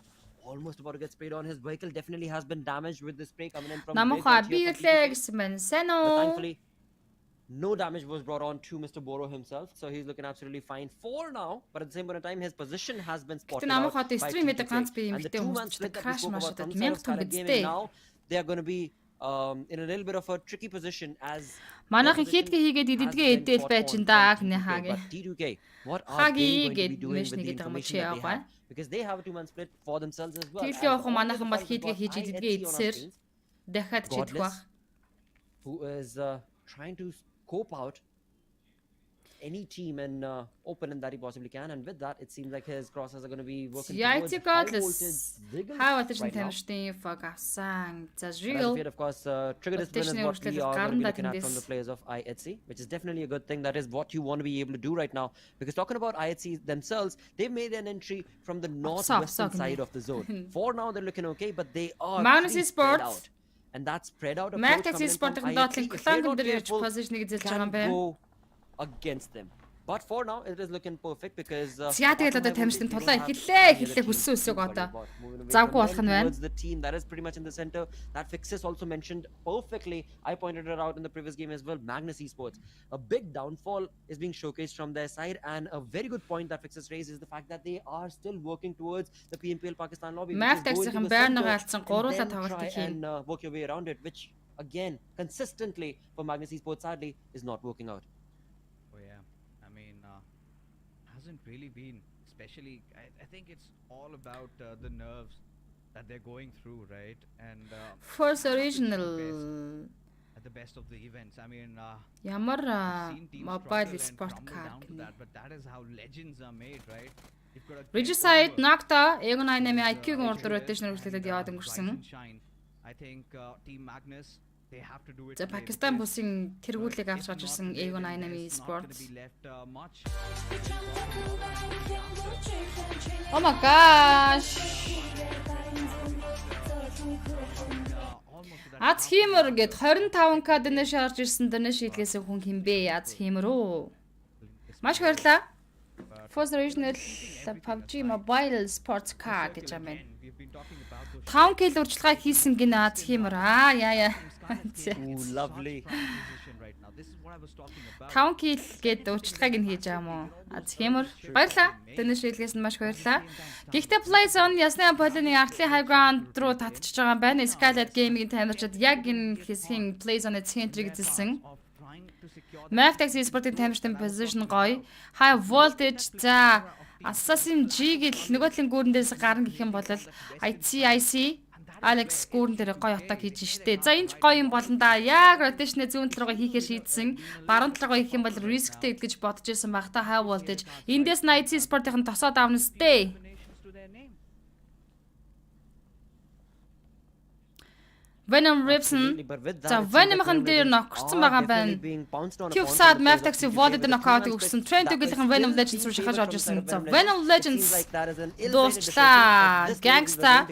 almost about to get sprayed on. His vehicle definitely has been damaged with the spray coming in from Намха Brig, but биглээ гэсэн байна. Сайн but уу? thankfully, no damage was brought on to Mr. Boro himself, so he's looking absolutely fine for now. But at the same point in time, his position has been spotted Гэтэ out намха by stream T2K. гэдэг ганц бие And the эмэгтэй two-man хүмүүс split that we crash spoke маш about удаа from the side of 1000 тонн Skylight Gaming, бидтэй. now they are going to be in a little bit of a tricky position as Манайхан their хийдгээ хийгээд position идэлгээ has been эдэл fought байж on даа from гэнэ T2K. хаагээ. But T2K, what are Хаги they going to be гээд doing with мешний the гэдэг юм information that they яваа. have? Because they have a two-man split for themselves as well. Тэглээ As явах all манайхан the бол files we've хийдгээ got хийж идэлгээ IHC on our эдсээр screens, дахиад хийдэх бах. Godless, who is trying to scope out any team and open that he possibly can, and with that, it seems like his crosses are going to be working towards IT high voltage Godless Ziggles High Voltage right now. тамирчдын fog авсан. За But as real of yet, of course, trigger discipline is rotation-ийн what we үргэлжлэл are going to be гарна looking at from тэндээс. the players of IHC, which is definitely a good thing. That is what you want to be able to do right now. Because talking about IHC themselves, they've made an entry from the northwestern side of the zone. For now, they're looking okay, but they are Magnus pretty spread Esports. out. And that spread out approach Magnus coming in from Esports-ын IHC, доотлын if they're клан not дээр ирж careful, position-ыг эзэлж байгаа can юм байна. go against them. But for now, it is looking perfect because За тэгэл одоо тамирчдын тулаа эхэллээ хүссэн үсэг одоо завгүй болох нь байна. The team that is pretty much in the center. That Fixes also mentioned perfectly. I pointed it out in the previous game as well. Magnus Esports, a big downfall is being showcased from their side, and a very good point that Fixes raised is the fact that they are still working towards the PMPL Pakistan lobby. Math tax-ийн байрнагаа алдсан гуруула try тоглолтыг хийн. and work your way around it, which again consistently for Magnus Esports sadly is not working out. Oh yeah, really been, especially I think it's all about the nerves that they're going through, right? And Force Original at the best of the events. I mean, ямар we've seen teams mobile struggle and sport crumble card down to гэнэ. that, but that is how legends are made, right? You've got a get Regicide over Nocta Egon 8-ийн those, IQ-гийн урд players rotation үргэлжлүүлээд and, яваад rise өнгөрсөн. and shine. I think Team Magnus, they have to do it За today Пакистан because, бүсийн тэргүүлийг if авч гарч not ирсэн today, Egon then 8-ийн there's not gonna Sports. be left much. Oh my gosh. Аз хиймэр гээд 25k дэнэ шаарж ирсэн дэнэ шийдлээсэн хүн хинбэ аз хиймэр үү. Маш их баярлалаа. Force Original PUBG Mobile Sports Card гэж юм байна. 5k л урьдчилгаа хийсэн гинэ аз хиймэр. Яа. Ooh, lovely. 5k гээд урьдчилгааг нь хийж байгаа юм уу? Az хиймэр. Баярлалаа. Дэнэ шийдлээс нь маш их баярлалаа. Гэхдээ PlayZone ясны полины артлын high ground руу татчихж байгаа юм байна. Scarlet Gaming-ийн тамирчид яг энэ хэсгийн PlayZone-ы центрийг эзэлсэн. Maftex Esports-ийн тамирчдын position гоё. High voltage за Assassin G гэл нөгөө талын гүүрэн дээрээс гарна гэх юм бол IC Alex гүүрэн дээр гоё атак хийж штэ. За энэ ч гоё юм болно да. Яг rotation-ы зүүн тал руугаа хийхээр шийдсэн. Баруун тал руугаа хийх юм бол riskтэй гэж бодож ирсэн баг та high voltage. Эндээс нь IC Sport-ийн тосоод авна сте. Venom Ripson за Venom-ын дээр нокорсон байгаа юм байна. Cube-саад Maftex-ийн Void дээр нокаут өгсөн. Trend гэлхэн Venom Legends руу шахаж орж ирсэн. За Venom Legends дуусчлаа. Gangsta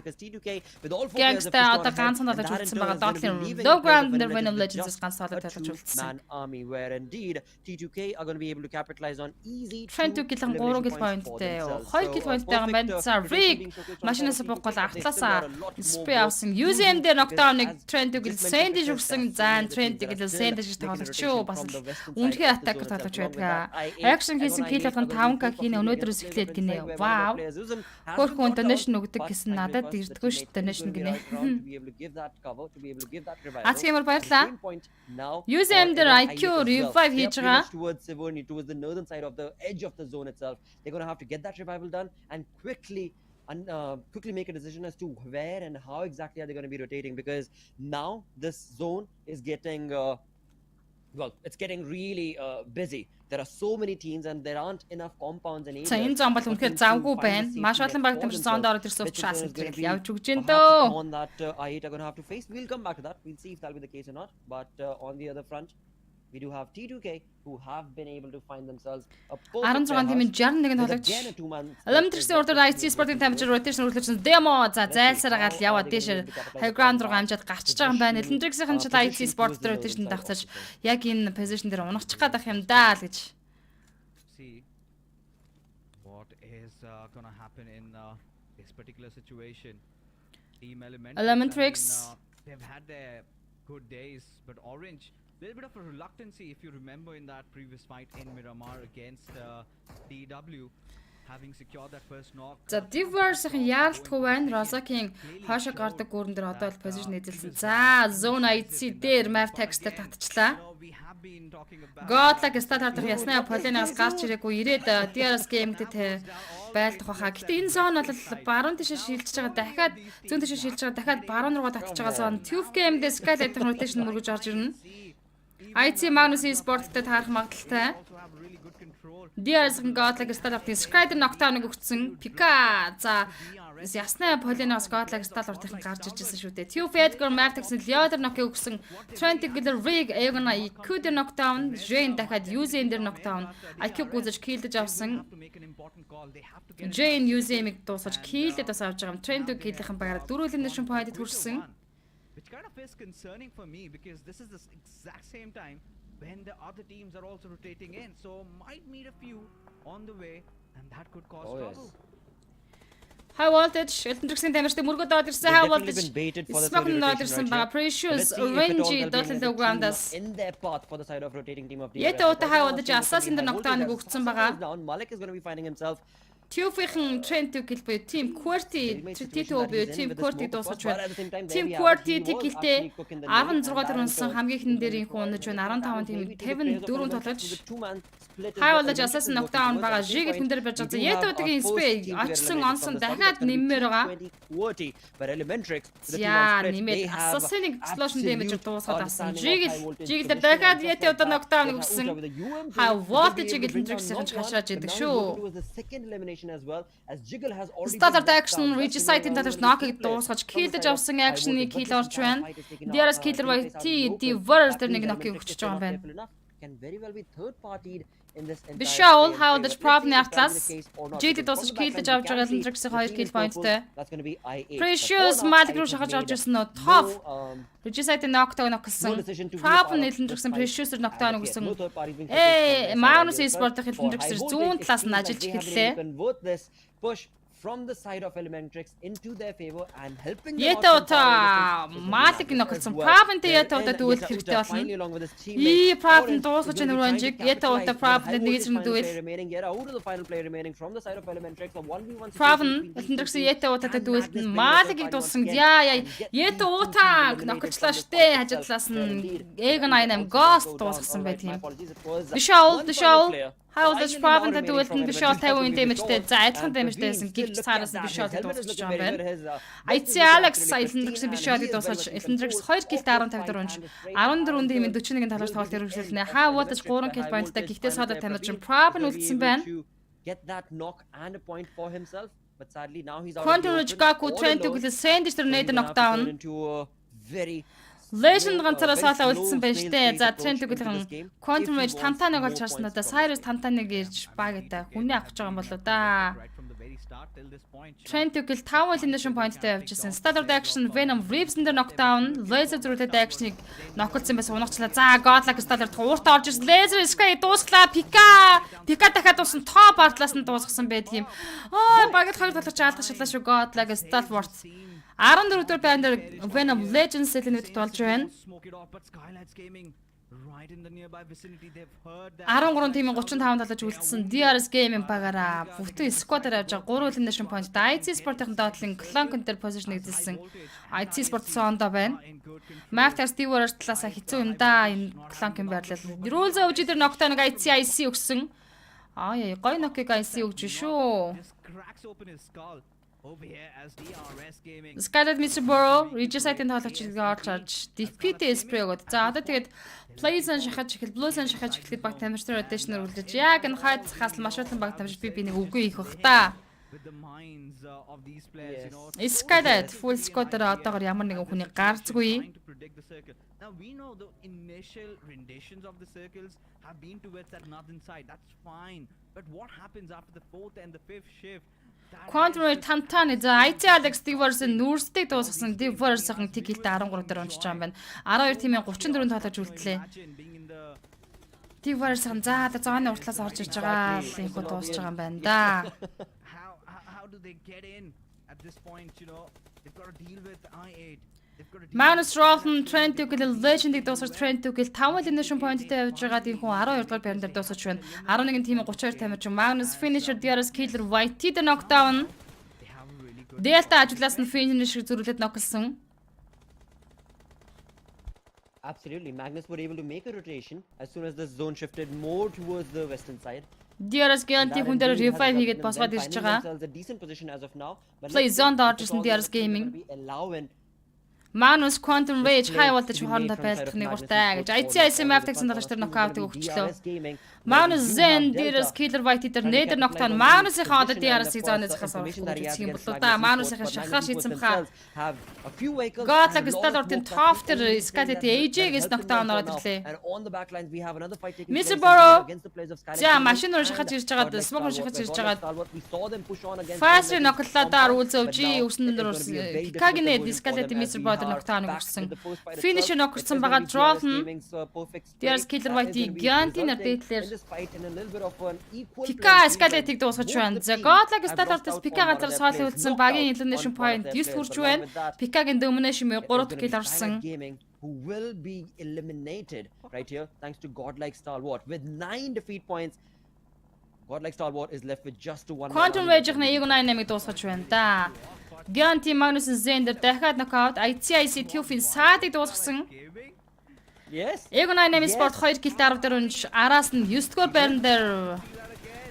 одоо ганцхан толгож үлдсэн байгаа. Dotling Low Ground дээр Venom Legends-с ганц толгож үлдсэн. Army where indeed T2K are going to be able to capitalize on easy Trend гэлхэн 3 kill point-тэй. 2 kill point-тэй байгаа юм байна. За Rig машинаас боггол артлаасаа spray авсан. UZM дээр knockdown Trend гэл Sandy жүрсэн зан Trend гэл Sandy гэж тоглож шүү бас үнэхээр attacker тоглож байдаг. Action хийсэн kill болгон 5k хийнэ өнөөдрөөс эхлээд гинэ. Вау. Хөрхөн donation өгдөг гэсэн надад ирдэггүй шүү donation гинэ. Ацгиймэр баярлаа. UZM дээр IQ revive хийж байгаа. Towards the northern side of the edge of the zone itself. They're going to have to get that revival done and quickly make a decision as to where and how exactly are they going to be rotating, because now this zone is getting it's getting really busy. There are so many teams and there aren't enough compounds and areas. За энэ зон бол үнэхээр завгүй байна. Маш олон баг тамирчин зоонд ороод ирсэн учраас тэгэл явж өгч जैन дөө. On that I8 are going to have to face. We'll come back to that. We'll see if that'll be the case or not. But on the other front, we do have T2K who have been able to find themselves a 16 тимийн 61 тоглогч. Elimination order IC Sport-ийн тамирчин rotation үргэлжлүүлсэн demo за зайлсаар гал яваад дээш high ground руу амжаад гарчиж байгаа юм байна. Elimination-ийн ч IC Sport rotation давцаж яг энэ position дээр унахчих гээд ах юм даа л гэж. See what is going to happen in this particular situation. Team Elementrix. They've had their good days, but Orange little bit of a reluctancy, if you remember, in that previous fight in Miramar against DW, having secured that first knock. За Diverse-ийн яалтгүй байна. Rozaki-ийн хоошо гардаг гүүрэн дээр одоо л position эзэлсэн. За Zone IC дээр Maftex дээр татчихлаа. Godlike статаар ясны полинаас гарч ирээгүй ирээд DRS game-тэй байлдах байхаа. Гэтэ энэ зон бол баруун тишээ шилжиж байгаа. Дахиад зүүн тишээ шилжиж байгаа. Дахиад баруун руугаа татчих байгаа зон. Tube game-д Skylight rotation мөргөж орж ирнэ. IC Magnus Sport-тэй таарах магадaltaй. DRS-ын Godlike статаар Skyder knockdown-ыг өгсөн. Pika за ясны полиноос Godlike статаар уртын гарч иржсэн шүү дээ. Tube Edgar Maftex-ийн Leader knock-ыг өгсөн. Trent Giller Rig Egon IQ дээр knockdown, Jane дахиад UZM дээр knockdown. IQ гүйж killдэж авсан. Jane UZM-ийг дуусгаж killдэж бас авч байгаа юм. Trent Giller-ийн багаар 4 elimination point-д хүрсэн. Which kind of is concerning for me, because this is the exact same time when the other teams are also rotating in, so might meet a few on the way and that could cause trouble. High voltage Elton-ийн тамирчид мөргөд орж ирсэн. High voltage Smoke орж ирсэн байгаа. Precious Orange Dotling Low Ground-аас in their path for the side of rotating team of Yet High voltage Assassin дээр knockdown-ыг өгсөн байгаа. Malik is going to be finding himself Тюфийн тренд төгөл буюу Team QWERTY T2 буюу Team QWERTY дуусгаж But байна. at the same time, there Team we have a QWERTY team was төгөлтэй actually cooking the lane, and 16 that төр унсан was хамгийн ихэнх дээр инх унаж байна. 15 maybe team to the players 54 of Elementary тоглож to the two-man split is хай what болж Elementary асаас is нокдаун working байгаа. towards. At this Жигэд point, хүн дээр байж we байгаа. do have Ятуудгийн our first спэй team to get очсон eliminated онсон from the study. дахиад That's gonna be нэммээр байгаа. T20 QWERTY, but Elementary, with the За two-man split, нэмээд they have асасыг explosion damage absolute дуусгаад авсан. understanding of high voltage Жигэл дээр positioning, дахиад and just ятууд like that, нокдаун they have өгсөн. Uta with the UMP, Хай but voltage they'll be able to bring down Electrix-ийн not one, хашааж but идэг now шүү. it was the second elimination as well, as Jiggle has already Standard been knocked action down. Regis That's site-ийн the дотор one knock-ыг who players дуусгаж from the killж side of авсан high action-ыг voltage, kill but орж this байна. fight is taking Диараас off, killer T-Face by are T local. Diverse That дээр нэг means knock-ыг Elementary, өгч if they're байгаа юм not байна. careful enough, can very well be third partied in this entire Vishal, play how and does play. But problem let's see if that'll be Atlas? the case or not, GT because дуусгаж from the killж backline, авч we байгаа can see Electrix-ийн the 2 team kill is purple. point-тэй. That's going to be I8. Precious But for now, Magic I8 руу has шахаж made орж ирсэн нөө топ. Regis site-ийн knockdown no өгсөн. decision to be a Problem part of Electrix-ийн this Precious-ээр fight. knockdown As of yet, өгсөн. no third party being focused from their side Magnus on this, e-sport but дахь for Electrix-ээр high зүүн voltage, талаас it нь seems ажиллаж like they have been эхэллээ. able to convert this push from the side of Elementrix into their favor and helping them out Ятаута from far distance. Малик нөхөлсөн Правентэй ятаута дүүл хэрэгтэй болно. Finally along with his И teammates. Правен Orange дуусгаж is gonna be байгаа trying to Янжиг ятаута capitalize Правен with нэг high зэрэг voltage дүүл. final player remaining. Yet out of the final player remaining from the side of Elementrix. A 1v1 situation Правен between these two Электрикс teams. ятаута Can дүүл Magnus bring the Малик third party дууссан. once again Яа and get these two teams ятаута eliminated нөхөчлөө from this штэ fight itself? хажигласан. Well, indeed, Эг98 the Ghost go down. дуусгасан байт Alright, my юм. apologies. It was Vishal one final player. Хайлж Finally Правен now та remaining from дүүлэн Vishal Elementrix. 50 That дэмэжтэй. will be За адилхан Vishal. дэмэжтэйсэн And гихч Praveen, цаараас still нь look at Vishal that. His helmet is дуусгаж looking байгаа юм very байна. well. His Айц vest is Алекс actually Электрикс pristine Vishal and he is дуусгаж well Электрикс controlled 2 килт of 15 this fight дөрөнч and the straight 14 and дэмэд will 41-ийн тоглож be тоглолт the хэрэгжүүлнэ. end Хаа of удаж 3 Elementrix. килт High поинттай voltage гихтээ final саадаа player тамирч Praveen Правен will be үлдсэн able байна. to get that knock and a point for himself. But sadly now he's out of Контр the open, Жгаку all тренд alone. төгөлөс Сэндж тэр So нейд he's gonna have to turn нокдаун. into a very Legend ганцаараа very саалаа slow үлдсэн байна snail's штэ. pace За approach тренд into this төгөлөн game Контр if he мэж wants тантаныг more олж харсан points удаа from Сайрус this game. тантаныг ирж багтай хүнээ авах гэж байгаа юм болоо да. Right from the very start till this point. Тренд төгөл 5 elimination point-тай явж исэн. Standard action Venom Reeves-ын дээр knockdown, laser зүрхтэй action-ыг ноколсон байсан унагчлаа. За Godlike Standard ууртаа орж ирсэн. Laser Sky дуусглаа. Пика дахиад дууссан. Top артлаас нь дуусгасан байдаг юм. Багт хоёр толгоч алдах шалаа шүү Godlike Stalwart. 14 дэх байн дээр Venom Legends элемент болж байна. Smoke it off, but Skylights Gaming right in the nearby vicinity. They've heard that. 13 тимийн 35 талж үлдсэн DRS Gaming багаараа бүтэн squad-аар явж байгаа 3 elimination point. IC Sport-ийн доотлын Clonk дээр position эзэлсэн. IC Sport соондоо байна. Master Stewart талаасаа хэцүү юм да энэ Clonk-ын байрлал. Rules of дээр knockdown IC өгсөн. Яа гой knock-ыг IC өгч шүү. Just cracks open his skull. Over here as DRS Gaming. Skylight Mr. Burrow, Regis site-ийн тоглогчдыг орж харж DPT spray өгöd. За одоо тэгээд Plays-ын шахаж эхэл, Blues-ын шахаж эхлэхэд баг тамирчнаар audition-оор үлдэж яг энэ хайд хасал маш олон баг тамирч би нэг үгүй их бах та. With the minds of these players, you know. Skylight full squad-аар одоогор ямар нэгэн хүний гарцгүй. Trying to predict the circle. Now we know the initial renditions of the circles have been towards that northern side. That's fine. But what happens after the 4th and the 5th shift? Control тантаны за IT Alex Divers-ын нүүрстэй дуусгасан Divers-ын тикэлтэй 13 дээр уншиж байгаа юм байна. 12 тимийн 34 тоглож үлдлээ. Divers-ын за зооны уртлаас орж иж байгаа л инхүү дуусж байгаа юм байна да. How do they get in at this point, you know? They've got to deal with I8. Magnus Rolfen Trent Tugel Legend-ийг дуусгаж Trent Tugel 5 elimination point-тэй явж байгаа тиймхүү 12 дугаар байран дээр дуусгаж байна. 11 тим 32 тамирчин Magnus Finisher DRS Killer White the knockdown. Delta ажлаас нь finisher зөрүүлээд ноклсон. Absolutely, Magnus were able to make a rotation as soon as the zone shifted more towards the western side. DRS Guilty хүн дээр revive хийгээд босгоод ирж байгаа. Play zone дорж ирсэн DRS Gaming. Magnus Quantum Rage high voltage хоорондоо байлдах нэг уртай гэж ICIC Mavtex-ын тоглогч нар нокаут өгчлөө. Magnus Zen DRS Killer White дээр нейдер ноктон Magnus-ийн хаад DRS-ийг зооноос хасах гэж юм болоо да. Magnus-ийн шахаа шийдсэн баха. Godlike Stallort-ын top дээр Skylight AJ-гээс ноктон ороод ирлээ. Mr. Burrow за машин руу шахаж ирж байгаа smoke шахаж ирж байгаа. Fast ноклоодаар үзөөж өснөн рүү Pikaгийн Skylight Mr. Burrow knockdown өгсөн. Finish нокорсон байгаа drop нь DRS Killer White Gianti-нар дээдлэр Pika Skylight-ыг дуусгаж байна. За Godlike Stallort-с Pika газар соолын үлдсэн багийн elimination point 9 хүрч байна. Pikaгийн Domination 3 дахь kill орсон. Who will be eliminated right here thanks to Godlike Stalwart with 9 defeat points. Godlike Stalwart is left with just to one. Quantum Rage-ийн Eagle 98-ыг дуусгаж байна да. Gianti Magnus Zender дахиад knockout ICIC Tufin саадыг дуусгасан. Yes. Eagle 98 Sport 2 килтэй 10 дээр унж араас нь 9 дугаар байран дээр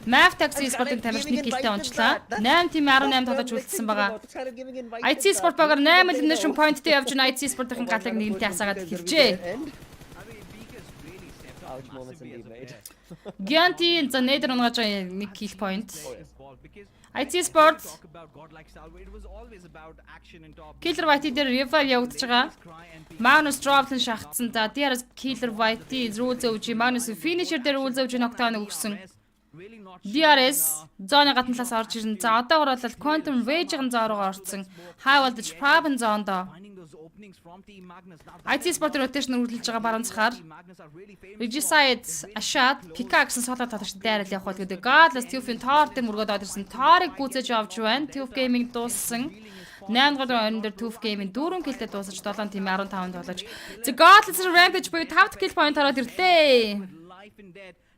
Map Taxi Sport-ын тамирч 1 килтэй онцлоо. 8 тийм 18 тоглож үлдсэн байгаа. IC Sport багаар 8 elimination point-тэй явж байгаа IC Sport-ын галыг нэгэнтээ хасаагаад хэлжээ. Ouch moments indeed, mate. Gianti за нейдер унгаж 1 kill point. IT Sport Killer White дээр revive явагдаж байгаа. Magnus Droplin шахацсан. За дээрээс Killer White рүү зөөж Magnus finisher дээр үл зөөж ногтооныг өгсөн. DRS зооны гадна талаас орж ирнэ. За одоогор бол Quantum Rage-ийн зоо руу орсон. High Voltage Problem зоондоо IT Sport rotation үргэлж байгаа баруунцахаар Regicide Ashad Pickaxe соло татагч дайрал явах гэдэг. Godless Tufin Thor-тэй мөргөд одорсон. Thor-ыг гүйцэж авч байна. Tuf Gaming дууссан. 8 дугаар орон дээр Tuf Gaming 4 киллтэй дуусаж 7 тийм 15 тоглож. The Godless Rampage буюу 5 kill point ороод ирлээ.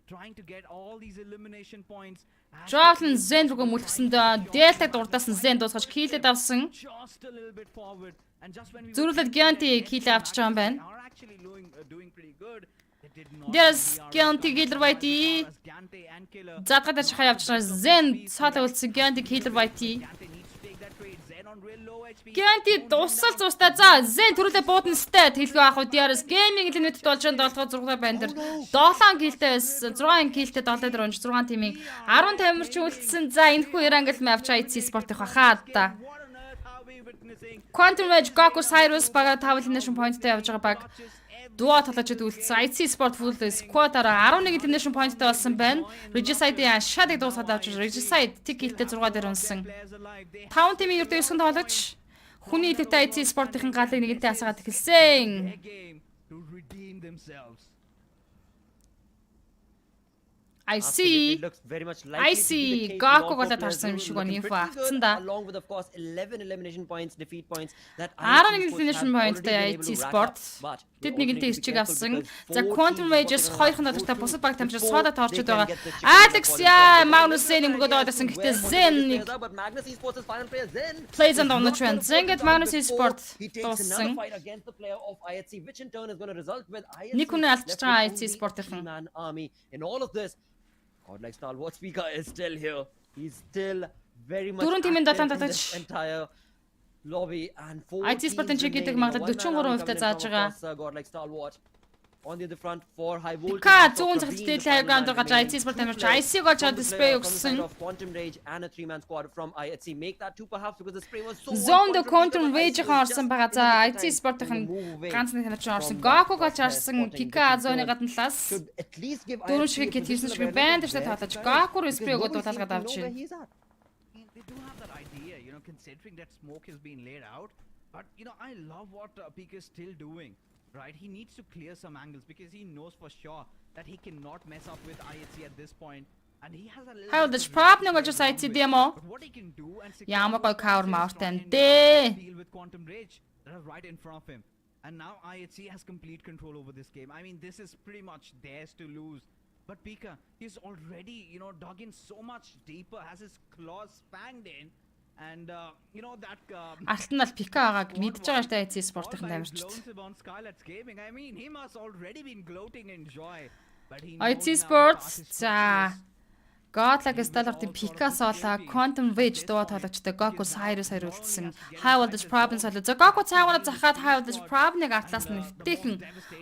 Trying to get all these elimination points. Jocelyn Zen рүү мөлгсөн Delta дурдаас нь Zen дуусгаж киллэд авсан. Зүрхлэд Gianti килл авчиж байгаа юм байна. There's Gianti Killer White. Задгад чахаа явж байгаа Zen цаалаа үлдсэн Gianti Killer White. Gianti дуусал зуустаа за Zen төрүүлээ буудна сте хэлгүй ах уу DRS Gaming limit болж байгаа 7 байна дэр 7 киллтэй 6 киллтэй 7 дээр унж 6 тимийн 10 тамирч үлдсэн. За энэхүү Erangel Map IC Sport-ийн хахаа да. Quantum Rage Goku Cyrus бага 5 elimination point-тэй явж байгаа баг. Дуа толгойд үлдсэн. IC Sport full squad-аараа 11 elimination point-тэй болсон байна. Regicide-ийн Ashad-ыг дуусгаад авч Regicide тэг киллтэй 6 дээр унсан. 5 тимийн ердөө 9 тоглож хүний идэвхтэй IC Sport-ийн галыг нэгэнтээ хасаагаад эхэлсэн. I see Gaku болоод харсан юм шиг байна инфо авцсан да. Along with of course 11 elimination points, defeat points that 11 elimination point-тэй IT Sport тэд нэгэнтээ ирчиг авсан. За Quantum Rage-с хоёрхан тодорхой бусад баг тамирчид суудаг тоорчод байгаа. Alex яа Magnus Zen мөргөд одсон гэхдээ Zen plays on the trend. Zenget Magnus Sport дууссан. Нэг хүн алдчихж байгаа IT Sport-ийн army in all of this. Godlike Stalwart speaker is still here. He's still very much Дөрөв тимийн active дотоод in this entire lobby and 4 IT Sport-ын чигээр магадлал 43% зааж байгаа. Godlike Stalwart on the other front for high voltage. Ка зүүн цагт дээл хайганд гаж IT Sport тамирч IC гож display өгсөн. Quantum Rage and a 3-man squad from IHC make that 2 perhaps because the spray was so Zone the Quantum Rage-ийн орсон байгаа. За IT Sport-ын ганц нэг тамирч орсон. Goku гож орсон. Pika зооны гадна талаас дөрөв шиг кит хийсэн шиг банд дэвшээ таалаж Goku spray өгөөд дуулаад авч байна. They do have that idea, considering that smoke has been laid out. But I love what Pika is still doing. Right, he needs to clear some angles because he knows for sure that he cannot mess up with IHC at this point, and he has a little. How the problem with just IHC demo? What he can do and Ямар гой cover mountain дээ. deal with Quantum Rage that are right in front of him, and now IHC has complete control over this game. I mean, this is pretty much theirs to lose. But Pika, he's already dug in so much deeper, has his claws fanged in. And that Алтан ал Pika-гааг мэдж байгаа штэ IC Sport-ын тамирчид. I mean, he must already been gloating in joy. But he IC Sport за Godlike Stalwart-ын Pika солоо Quantum Rage дуу тоглогчтой Goku Cyrus хариулсан. High Voltage Problem солоо. За Goku цаагаараа захаад High Voltage Problem-ыг артлаас нь нэвтэйхэн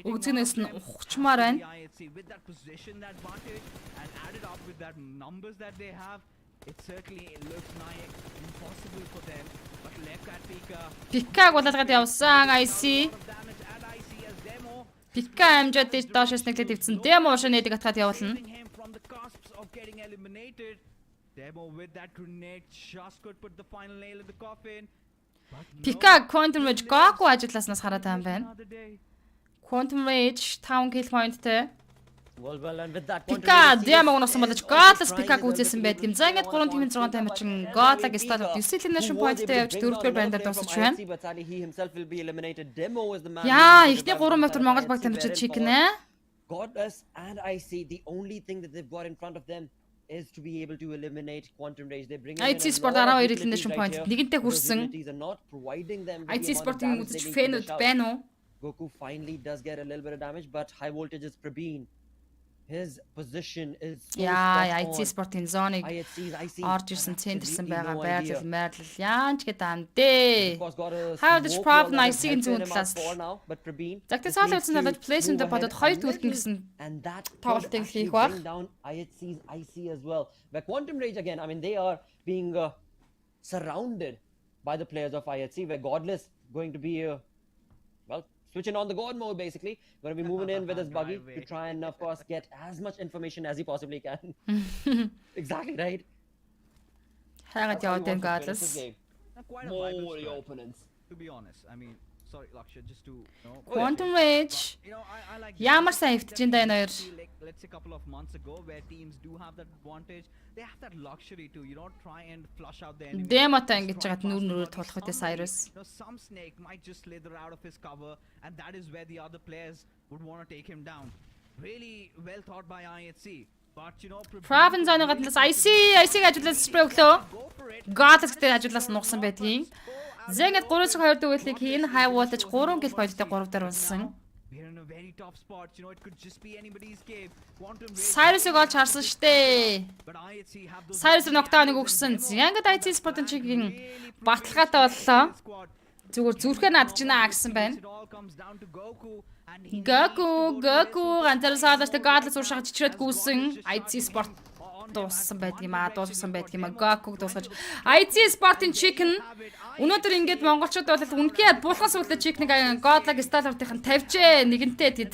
өгзгнээс нь ухчмаар байна. with that position advantage and added up with that numbers that they have, it certainly looks like impossible for them. But left at Pika гулалгаад явсан IC. Pika амжаад доошоос нэглээд ивцэн демо уушаа нээдэг атгаад явуулна. from the cusps of getting eliminated. Demo with that grenade just could put the final nail in the coffin. Pika Quantum Rage Goku ажилласнаас хараад байгаа юм байна. Quantum Rage 5 kill point-тэй. Well, and with that Pika демо унасан болж Godless Pika гүйцээсэн байдаг юм. За ингээд 3 тимийн 6 тамирчин Godlike Stalwart elimination point-тэй явж 4-р байранд дуусаж байна. he himself will be eliminated. Demo is the man. Яа, ихний 3 метр Монгол баг тамирчид чикнэ. Godless and IC, the only thing that they've got in front of them is to be able to eliminate Quantum Rage. They bring in IT a Sport lot of 12 utilities elimination right point. here, Нэгэнтэй but those хүрсэн. utilities are not providing them with IT the amount of Sport-ийн damage they үзэж need to фэнүүд dish out. байна уу? Goku finally does get a little bit of damage, but high voltage is Prabeen. His position is so Яа, spot IT on. Sport-ийн зоныг IC орж ирсэн, цэнтерсэн байгаа no байрлал idea. майрлал яанч гэдэг амдээ. Of course, got a How did smoke Prab wall that is IC-ийн зүүн helping him out талаас for now, but Prabeen Загтаа just цаалаа needs утсан to талаад плейсмэндээ move бодоод ahead хоёр a төлтөн little, гэсэн and that тоглолтыг could actually хийх бах. bring down IHC's IC as well. Where Quantum Rage again, I mean, they are being surrounded by the players of IHC, where Godless going to be well, switching on the God mode basically. Going to be moving in with his buggy to try and of course get as much information as he possibly can. Exactly right. Хайгаад That's how яваад he энэ wants to finish this Godless. game. Quite a vibrant More squad, opponents. to be honest. I mean, sorry, Laksha, just to Quantum Rage. you know, I like Ямар сайн хөвтөж энэ хоёр. like, let's say a couple of months ago where teams do have that advantage, they have that luxury to, you know, try and flush out the enemy. Демотой ингэж жагаад нүр нүрээр тулах үтэй Cyrus. You know, some snake might just slither out of his cover, and that is where the other players would want to take him down. Really well thought by IHC. But you know, Province зоны гаднаас IC-г ажиглаж спрей өглөө. Godless гэдэг ажиглаас нуугсан байдгийг. Зэгэд 3-2 дүүлийг хийн high voltage 3 кил бойлтой 3 дээр унсан. we're in a very tough spot. You know, it could just be anybody's game. Quantum Rage, Cyrus-ыг олж харсан штэ. but IHC have those Cyrus ногтооныг өгсөн. Зэгэд IT Sport-ын чигийн баталгаатай боллоо. squad. Зүгээр зүрхээ надж гинэ гэсэн байна. It all comes down to Goku and he Goku ганцаараа саалаштай Godless уршаа чичрээд гүйсэн. IT Sport дууссан байт юм аа, дууссан байт юм аа. Goku дуусгаж IT Sport-ын chicken өнөөдөр ингээд монголчууд бол үнхээр булхан сүлдэ chicken-ыг Godlag Stalwart-ын тавьжээ нэгэнтээ тэд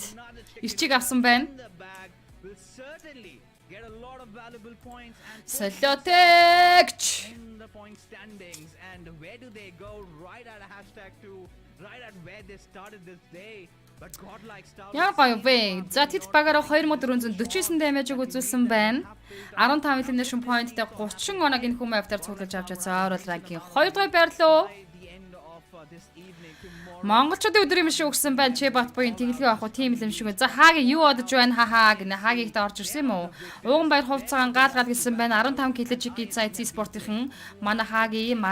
ирчиг авсан байна. in the bag will certainly get a lot of valuable points and Солиотэгч in the point standings. And where do they go? Right at #2, right at where they started this day. But godlike Star Яа гоё вэ? За тэд багаараа 2449 damage-ыг үзүүлсэн байна. 15 elimination point-тэй 30 оног энэ хүмүүс авдар цуглаж авч байгаа. Ойрол ранкинг 2 дугаар байрлуу. the end of this evening tomorrow. Монголчуудын өдөр юм шиг өгсөн байна. Чи бат буян тэглэгээ авах уу? Тим юм шиг. За хаагийн юу бодож байна? Хаа гинэ. Хаагийнхтэй орж ирсэн юм уу? Ууган баяр хувцагаан гал гэлсэн байна. 15 кг IC Sport-ийн манай хаагийн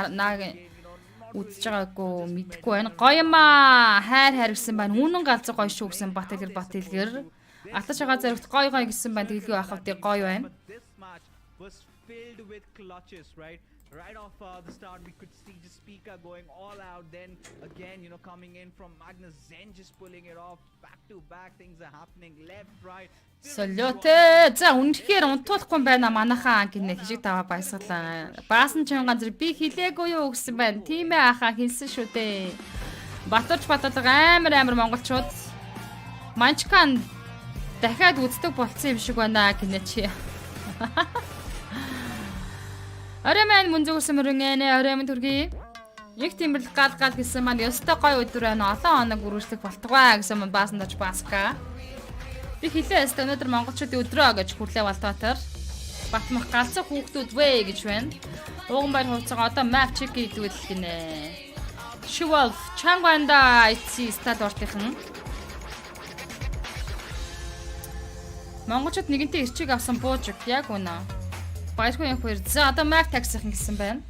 үзэж байгаагүй мэдэхгүй байна. Гоё юм аа. Хайр гэсэн байна. Үнэн галзуу гоё шүү гэсэн бат илгэр. Атаж байгаа зэрэгт гоё гэсэн байна. Тэглэгээ авах гэдэг гоё байна. But this match was filled with clutches, right? Right off the start, we could see just Speaker going all out. Then again, you know, coming in from Magnus, Zen just pulling it off. Back to back, things are happening left, right. Солиотэй. За үнэхээр унтуулахгүй байна манайхаа гинэ хижиг таваа баясгалаа. Баасан чин ганцэр би хилээгүй юу гэсэн байна. Тийм ээ ахаа хэлсэн шүү дээ. Батарч амар монголчууд. Манчкан дахиад үздэг болцсон юм шиг байна гинэ чи. Ороймэн мөн зүгсэн мөрөнгэнэ ороймэн төргий. Их тэмэрлэг гал гэсэн маань ёстой гоё өдөр байна. Олон хоног үргэлжлэх болтугай гэсэн маань баасан даж баска. Би хэлээ өстө өнөөдөр монголчуудын өдрөө гэж хүрлээ Валтаатар. Батмах галзуу хүүхдүүд вэ гэж байна. Ууган баяр хувцагаа одоо map check хийдвэл гинэ. Шиволф Чангванда IT Stalwart-ын монголчууд нэгэнтээ ирчиг авсан бууж яг үнэ. Баяргүй юм хоёр. За одоо map tax-ын гэсэн байна.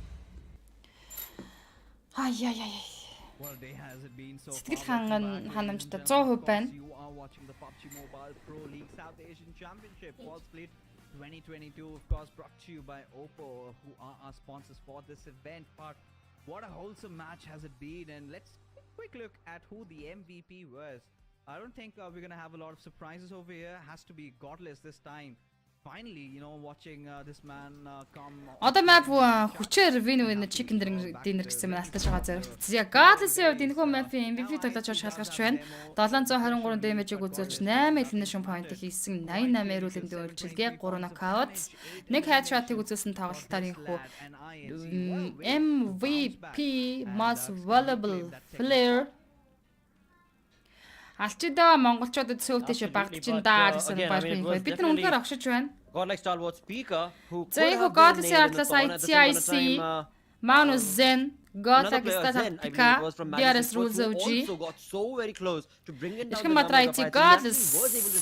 Well, day has it been so Сэтгэл far with ханган Bagu ханамжтай in 100% байна. You are watching the PUBG Mobile Pro League South Asian Championship World Split 2022, of course, brought to you by Oppo, who are our sponsors for this event. But what a wholesome match has it been, and let's quick look at who the MVP was. I don't think we're gonna have a lot of surprises over here. Has to be Godless this time. Finally, you know, watching this man come. Одоо map хүчээр win chicken dinner гэсэн мэн алтаж байгаа зэрэгт. За Godless-ийн хувьд энэхүү map-ийн MVP толгойч шалгарч байна. 723 damage-ыг үзүүлж 8 elimination point хийсэн 88 эрүүлэнд үйлчилгээ 3 knockout 1 headshot-ыг үзүүлсэн тоглолтоор энэхүү MVP most valuable player Алчидаа монголчуудад сөүтэйш багтж ин даа гэсэн баяртай юм. Бид нар үнэхээр огшиж байна. Godlike Stalwart Speaker who За их Godless-ийн артлаас ICIC, Manus Zen, Godlike Stalwart Pika, DRS Rules OG. also got so very close to bring it down. Ирхэн Матрайти Godless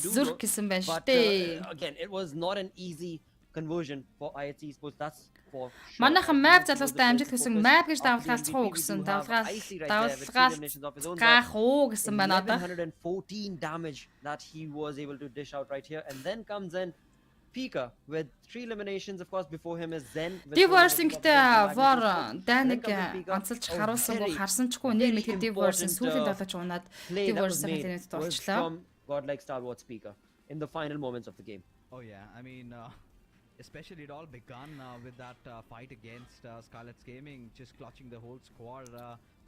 зүрх гэсэн байна штэ. Again, it was not an easy conversion for IHC Esports. That's for sure. Манайхан map Most towards the залуустай players амжилт to хүсэн focus. map гэж After the давалгаалцах уу MVP, we гэсэн do have Icy right there with 3 eliminations of his own, but давалгаалцах уу гэсэн байна одоо. 1114 damage that he was able to dish out right here. And then comes in Pika with 3 eliminations. Of course, before him is Zen. Divorce ингэхдээ War Даник онцолж харуулсангүй харсанчгүй нэг мэд Divorce сүүлийн тоглож унаад Divorce-ийн тэнэд дурчлаа. From godlike Stalwart Pika in the final moments of the game. Oh yeah, I mean, especially it all begun with that fight against Scarlet's Gaming, just clutching the whole squad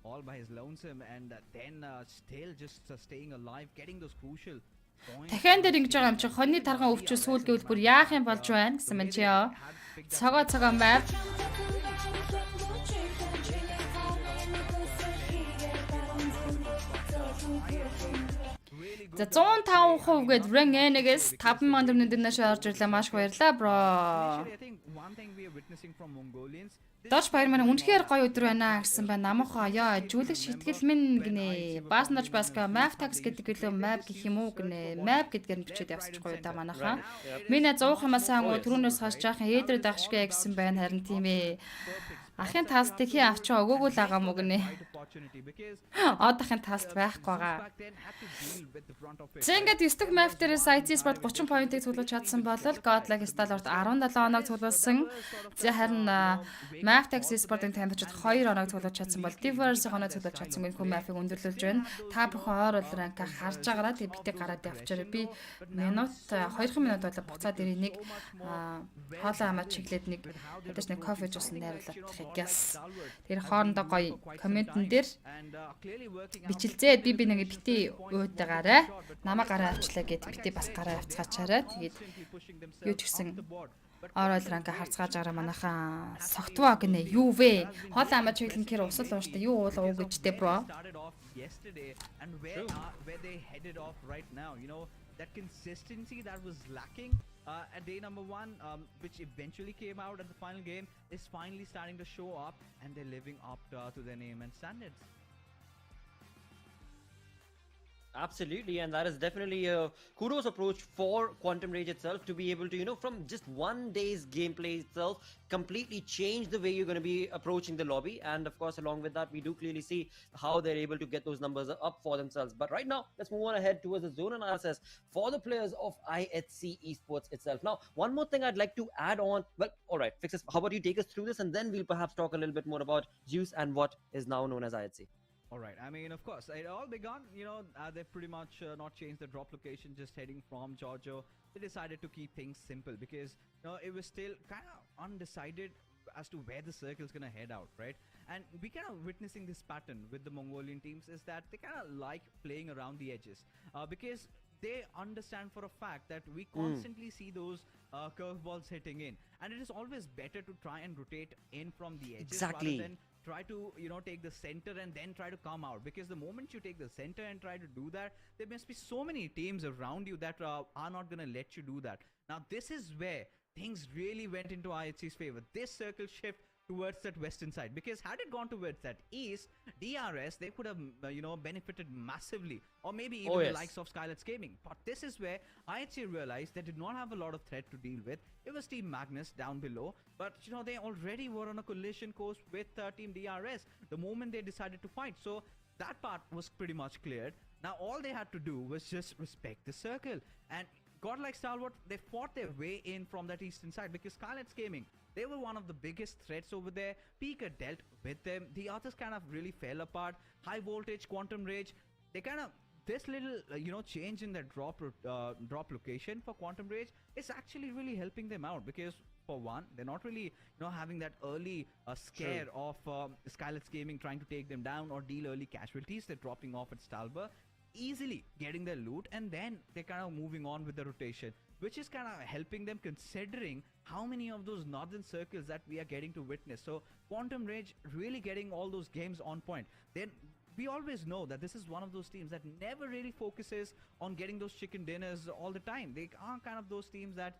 all by his lonesome, and then still just staying alive, getting those crucial points. Дахиад дээр ингэж байгаа юм чи хоньны тарган өвчөө сүүл гэвэл бүр яах юм болж байна гэсэн мэн чи яа. Цагаа map. За 105% гээд rank N-ээс 50000 төгрөгийн дэнэш орж ирлээ. Маш их баярлалаа, bro. I think one thing we are witnessing from Mongolians. Доош баяр маань үнэхээр гоё өдөр байна гэсэн байна. Намхан яа, жүлэг шитгэл минь гинэ. Бааснаж баска map tax гэдэг гэлөө map гэх юм уу гинэ. Map гэдгээр нь бичээд явчихгүй да манайхаа. Минь 100 хамаас ангуу түрүүнээс хаш жаахан ээдрээ дагшгэ гэсэн байна харин тийм ээ. Ахын таст тхий авчаа өгөөгүй л байгаа мó гинэ. Одоохын таст байхгүй байгаа. Чи ингээд 9 дахь map дээрээс IC Sport 30 point-ыг цуглуулж чадсан бол Godlike Stalwart 17 оног цуглуулсан. За харин map tax Sport-ын тамирчид 2 оног цуглуулж чадсан бол Divorce-ийн оног цуглуулж чадсан гэнхүү map-ыг өндөрлүүлж байна. Та бүхэн ойр бол ранка харж байгаараа тэг битээ гараад явчаарай. Би минут 2 минут болоо буцаад ирээ нэг хоолоо хамаа чиглээд нэг ядаж нэг кофе жуусан найруулаад гяс. Тэр хоорондоо гоё комментэн дээр бичилцээ би нэг бити уудагаарай. Намаа гараа авчлаа гэд бити бас гараа авцгаачаарай. Тэгээд юу ч гэсэн орол ранка харцгааж байгаа манайхаа согтвоо гинэ юу вэ? Хоол амаа чиглэн кэр усал ууштай юу уулаа уу гэжтэй бро. Yesterday and where they headed off right now, you know, that consistency that was lacking at day number 1, which eventually came out at the final game, is finally starting to show up, and they're living up to their name and standards. Absolutely, and that is definitely a kudos approach for Quantum Rage itself to be able to, you know, from just one day's gameplay itself, completely change the way you're going to be approaching the lobby. And of course, along with that, we do clearly see how they're able to get those numbers up for themselves. But right now, let's move on ahead towards the zone analysis for the players of IHC Esports itself. Now, one more thing I'd like to add on. Well, all right, Fixes, how about you take us through this, and then we'll perhaps talk a little bit more about Zeus and what is now known as IHC. All right. I mean, of course, it all began, you know, they've pretty much not changed the drop location, just heading from Giorgio. They decided to keep things simple because, you know, it was still kind of undecided as to where the circle is going to head out, right? And we kind of witnessing this pattern with the Mongolian teams is that they kind of like playing around the edges because they understand for a fact that we constantly see those curveballs hitting in, and it is always better to try and rotate in from the edges rather than try to, you know, take the center and then try to come out, because the moment you take the center and try to do that, there must be so many teams around you that are not going to let you do that. Now this is where things really went into IHC's favor, this circle shift towards that western side, because had it gone towards that east, DRS, they could have you know, benefited massively, or maybe even the likes of Skylet's Gaming. But this is where IHC realized they did not have a lot of threat to deal with. It was Team Magnus down below, but you know, they already were on a collision course with Team DRS the moment they decided to fight. So that part was pretty much cleared. Now all they had to do was just respect the circle, and Godlike Stalwart, they fought their way in from that eastern side, because Skylet's Gaming, they were one of the biggest threats over there. Pika dealt with them. The others kind of really fell apart. High Voltage, Quantum Rage, they kind of, this little you know, change in their drop location for Quantum Rage is actually really helping them out, because for one, they're not really, you know, having that early scare of Skylet's Gaming trying to take them down or deal early casualties. They're dropping off at Stalber, easily getting their loot, and then they're kind of moving on with the rotation, which is kind of helping them, considering how many of those northern circles that we are getting to witness. So Quantum Rage really getting all those games on point. Then we always know that this is one of those teams that never really focuses on getting those chicken dinners all the time. They are kind of those teams that,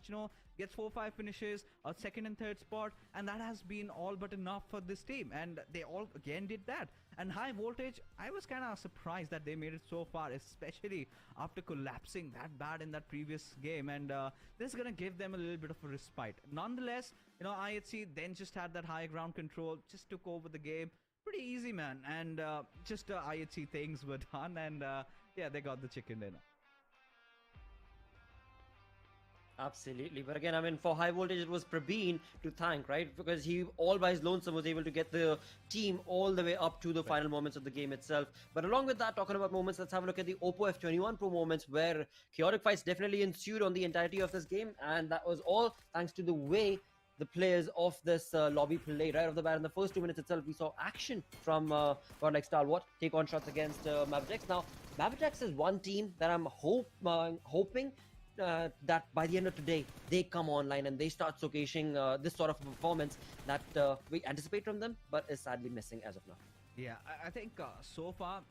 gets 4-5 finishes, a second and third spot, and that has been all but enough for this team. And they all again did that. And high voltage, I was kind of surprised that they made it so far, especially after collapsing that bad in that previous game. And this is going to give them a little bit of a respite. Nonetheless, IHC then just had that high ground control, just took over the game. Pretty easy, man. And just IHC things were done. And yeah, they got the chicken dinner. Absolutely. But again, I mean, for high voltage, it was Praveen to thank, right? Because he all by his lonesome was able to get the team all the way up to the final moments of the game itself. But along with that, talking about moments, let's have a look at the Oppo F21 Pro moments, where chaotic fights definitely ensued on the entirety of this game. And that was all thanks to the way the players of this lobby played. Right off the bat, in the first 2 minutes itself, we saw action from God like Stalwart take on shots against Mavericks. Now, Mavericks is one team that I'm hoping that by the end of today they come online and they start showcasing this sort of performance that we anticipate from them, but is sadly missing as of now. Yeah, I think so far,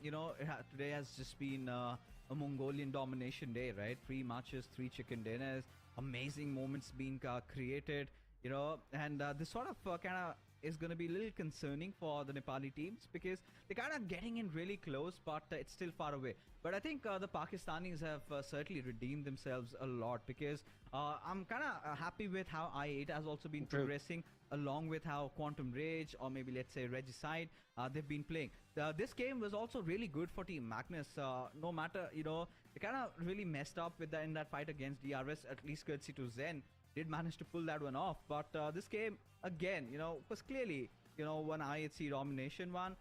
today has just been a Mongolian domination day, right? 3 matches, 3 chicken dinners, amazing moments being created, and this sort of kind of is going to be a little concerning for the Nepali teams, because they're kind of getting in really close, but it's still far away. But I think the Pakistanis have certainly redeemed themselves a lot, because I'm kind of happy with how I8 has also been progressing, along with how Quantum Rage, or maybe let's say Regicide, they've been playing. This game was also really good for Team Magnus. No matter, they kind of really messed up with in that fight against DRS, at least courtesy to Zen. Did manage to pull that one off, but this game again, was clearly, one IHC domination one.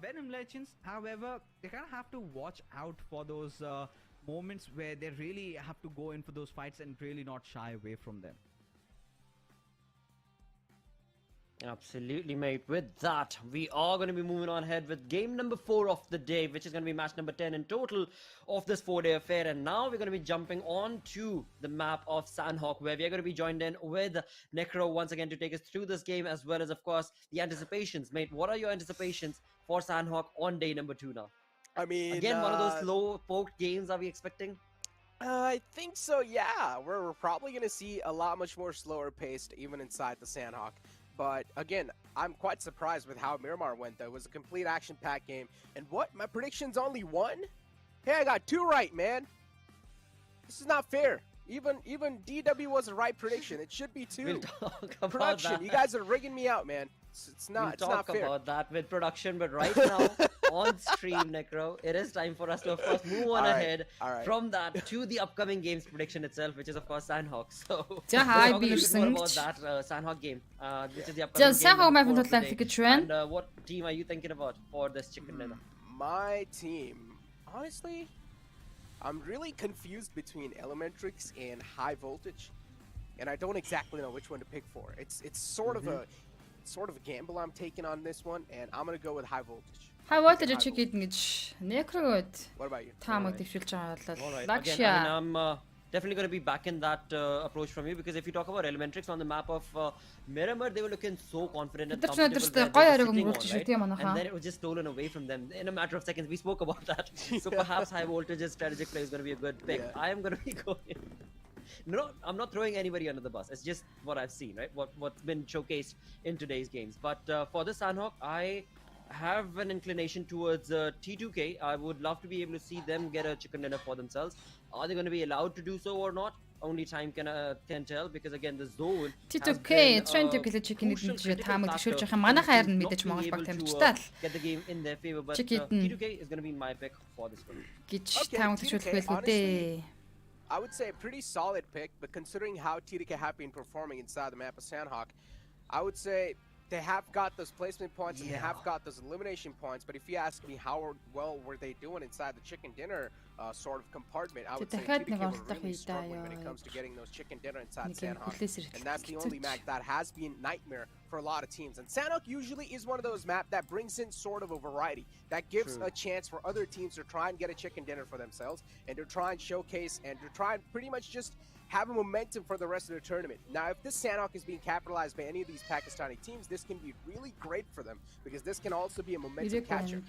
Venom Legends, however, they kind of have to watch out for those moments where they really have to go in for those fights and really not shy away from them. Absolutely, mate. With that, we are going to be moving on ahead with game number 4 of the day, which is going to be match number 10 in total of this 4-day affair. And now we're going to be jumping on to the map of Sandhawk, where we are going to be joined in with Necro once again to take us through this game, as well as, of course, the anticipations. Mate, what are your anticipations for Sandhawk on day number 2 now? I mean, again, one of those slow-poked games are we expecting? I think so, yeah. We're probably going to see a lot much more slower paced, even inside the Sandhawk. But again, I'm quite surprised with how Miramar went, though. It was a complete action-packed game. And what? My prediction's only 1? Hey, I got 2 right, man. This is not fair. Even DW was the right prediction. It should be 2. We'll talk about Production, that. You guys are rigging me out, man. It's not fair. We'll talk about that with production, but right now, on stream, Necro, it is time for us to, of course, move on ahead from that to the upcoming game's prediction itself, which is, of course, Sandhawk. So, we'll talk a little bit more about that Sandhawk game, which is the upcoming game of the day. And what team are you thinking about for this chicken dinner? My team, honestly, I'm really confused between Elementrix and High Voltage, and I don't exactly know which one to pick for. It's sort of a gamble I'm taking on this one, and I'm gonna go with High Voltage. High voltage check ингэж Necro-год. What about you? Таамаг дэвшүүлж байгаа бол Again, I mean, I'm definitely going to be back in that approach from you, because if you talk about Elementrix on the map of Miramar, they were looking so confident and comfortable where they were sitting on, right? And then it was just stolen away from them in a matter of seconds. We spoke about that. So perhaps High Voltage's strategic play is going to be a good pick. I am going to be going... No, I'm not throwing anybody under the bus. It's just what I've seen, right? What's been showcased in today's games. But for the Sandhawk, I have an inclination towards T2K. I would love to be able to see them get a chicken dinner for themselves. Are they going to be allowed to do so or not? Only time can tell, because again the zone T2K trend to chicken гэж таамаг дэвшүүлж байгаа. Манайх хайр нь мэдээж Монгол баг тамирчтай л. Get the game in their favor, but T2K is going to be my pick for this one. Гэж таамаг дэвшүүлэх байлгүй дээ. I would say a pretty solid pick, but considering how TDK have been performing inside the map of Sandhawk, I would say they have got those placement points and they have got those elimination points. But if you ask me how well were they doing inside the chicken dinner sort of compartment, I would say TDK were really struggling when it comes to getting those chicken dinner inside Sandhawk. And that's the only map that has been nightmare for a lot of teams. And Sanhok usually is one of those maps that brings in sort of a variety, that gives a chance for other teams to try and get a chicken dinner for themselves, and to try and showcase, and to try and pretty much just have a momentum for the rest of the tournament. Now, if this Sanhok is being capitalized by any of these Pakistani teams, this can be really great for them, because this can also be a momentum catcher.